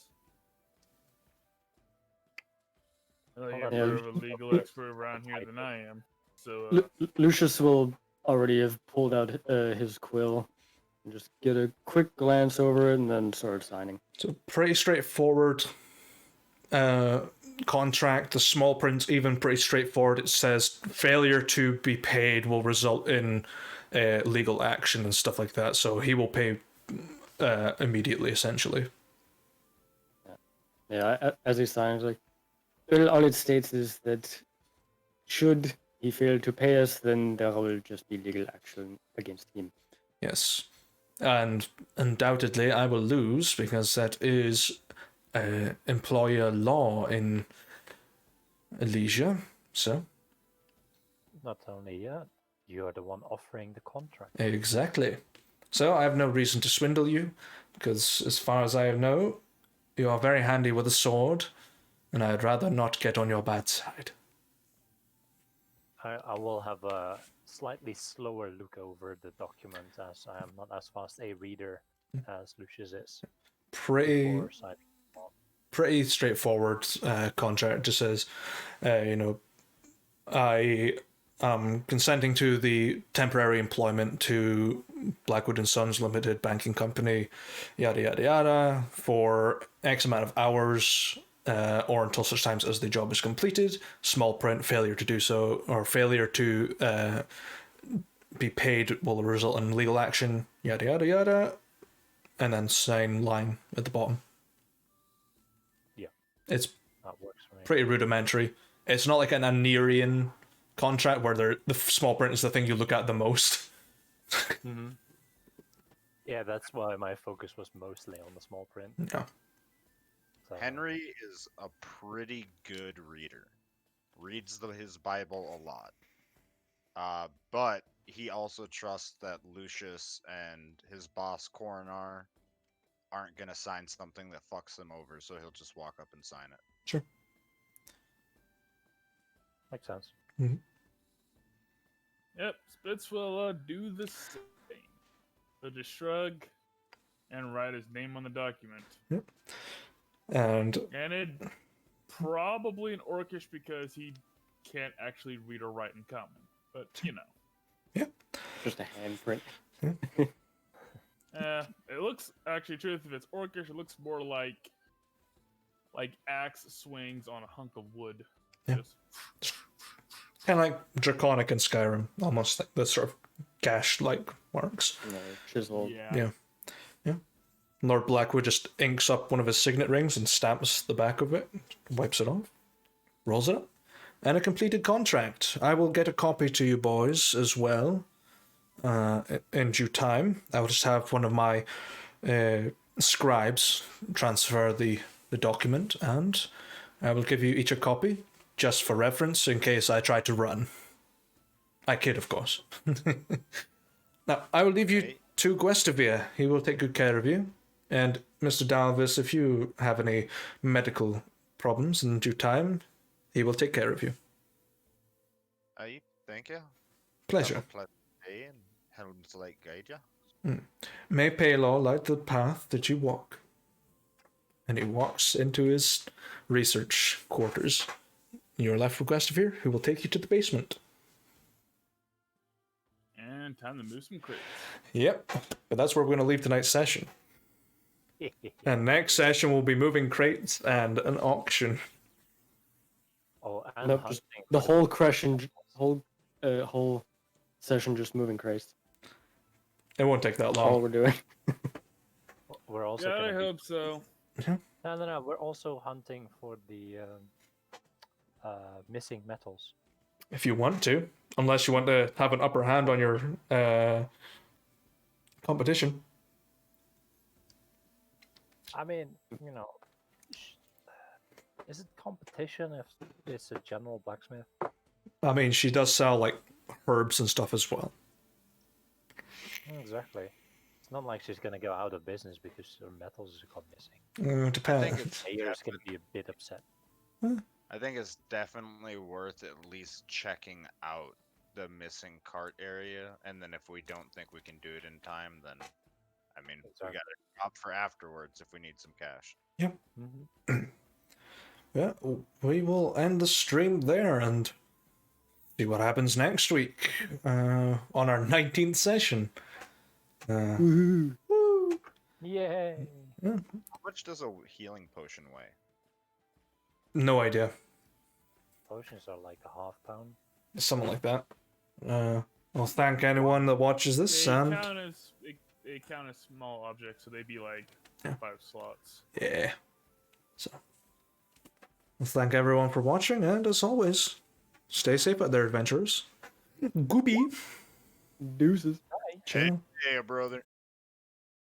You're more of a legal expert around here than I am. So Lucius will already have pulled out his quill and just get a quick glance over it and then start signing. So pretty straightforward contract. The small print's even pretty straightforward. It says failure to be paid will result in legal action and stuff like that. So he will pay immediately, essentially. Yeah, as he signs, like, well, all it states is that should he fail to pay us, then there will just be legal action against him. Yes. And undoubtedly I will lose, because that is employer law in Elysia. So Not only that, you're the one offering the contract. exactly. So I have no reason to swindle you, because as far as I know, you are very handy with a sword, and I'd rather not get on your bad side. I will have a slightly slower look over the document, as I am not as fast a reader as Lucius is. Pretty straightforward contract. Just says, I am consenting to the temporary employment to Blackwood and Sons Limited Banking Company, yada yada yada, for X amount of hours, or until such times as the job is completed. Small print, failure to do so, or failure to be paid will result in legal action, yada yada yada, and then sign line at the bottom. Yeah. It's that works for me. Pretty rudimentary. It's not like an Anerian contract where the small print is the thing you look at the most. Mm-hmm. Yeah, that's why my focus was mostly on the small print. Yeah. So, Henry is a pretty good reader. Reads his Bible a lot. But he also trusts that Lucius and his boss Coronar aren't gonna sign something that fucks him over, so he'll just walk up and sign it. Sure. makes sense. Mm-hmm. Yep, Spitz will do the same. He'll just shrug and write his name on the document. Yep. And it probably in Orcish because he can't actually read or write in common. But, you know. Yeah. Just a handprint. It looks, actually, truth, if it's Orcish, it looks more like axe swings on a hunk of wood. Yeah. Just... kind of like Draconic in Skyrim, almost like the sort of gash-like marks. No, chisel. Yeah. Lord Blackwood just inks up one of his signet rings and stamps the back of it, wipes it off, rolls it up, and a completed contract. I will get a copy to you boys as well in due time. I will just have one of my scribes transfer the document, and I will give you each a copy just for reference in case I try to run. I kid, of course. Now, I will leave you to Guestavia. He will take good care of you. And Mr. Dalvis, if you have any medical problems in due time, he will take care of you. Thank you. Pleasure. Have a pleasant day, and Helm's Light guide you. May Paylor light the path that you walk. And he walks into his research quarters. You're left with Guestavir, who will take you to the basement. And time to move some crates. Yep, but that's where we're going to leave tonight's session. And next session we'll be moving crates and an auction. Oh, and Nope, just the whole session just moving crates. It won't take that All long. we're doing. We're also Yeah, I gonna be... hope so. No. We're also hunting for the missing metals. If you want to, unless you want to have an upper hand on your competition. I mean, is it competition if it's a general blacksmith? I mean, she does sell like herbs and stuff as well. Exactly. It's not like she's gonna go out of business because her metals have gone missing. I Depends. think it's Mayor's gonna be a bit upset. I think it's definitely worth at least checking out the missing cart area, and then if we don't think we can do it in time, then I mean we got to opt for afterwards if we need some cash. Yep. Mm-hmm. Yeah, we will end the stream there and see what happens next week on our 19th session. Woohoo! Woo! Yay! How much does a healing potion weigh? No idea. Potions are like a half pound. Something like that. Well, thank anyone that watches this, They and they count as small objects, so they'd be like 5 slots. yeah. So, well, thank everyone for watching, and as always, stay safe out there, adventurers. Goopy. Deuces. Ciao. Hey, brother.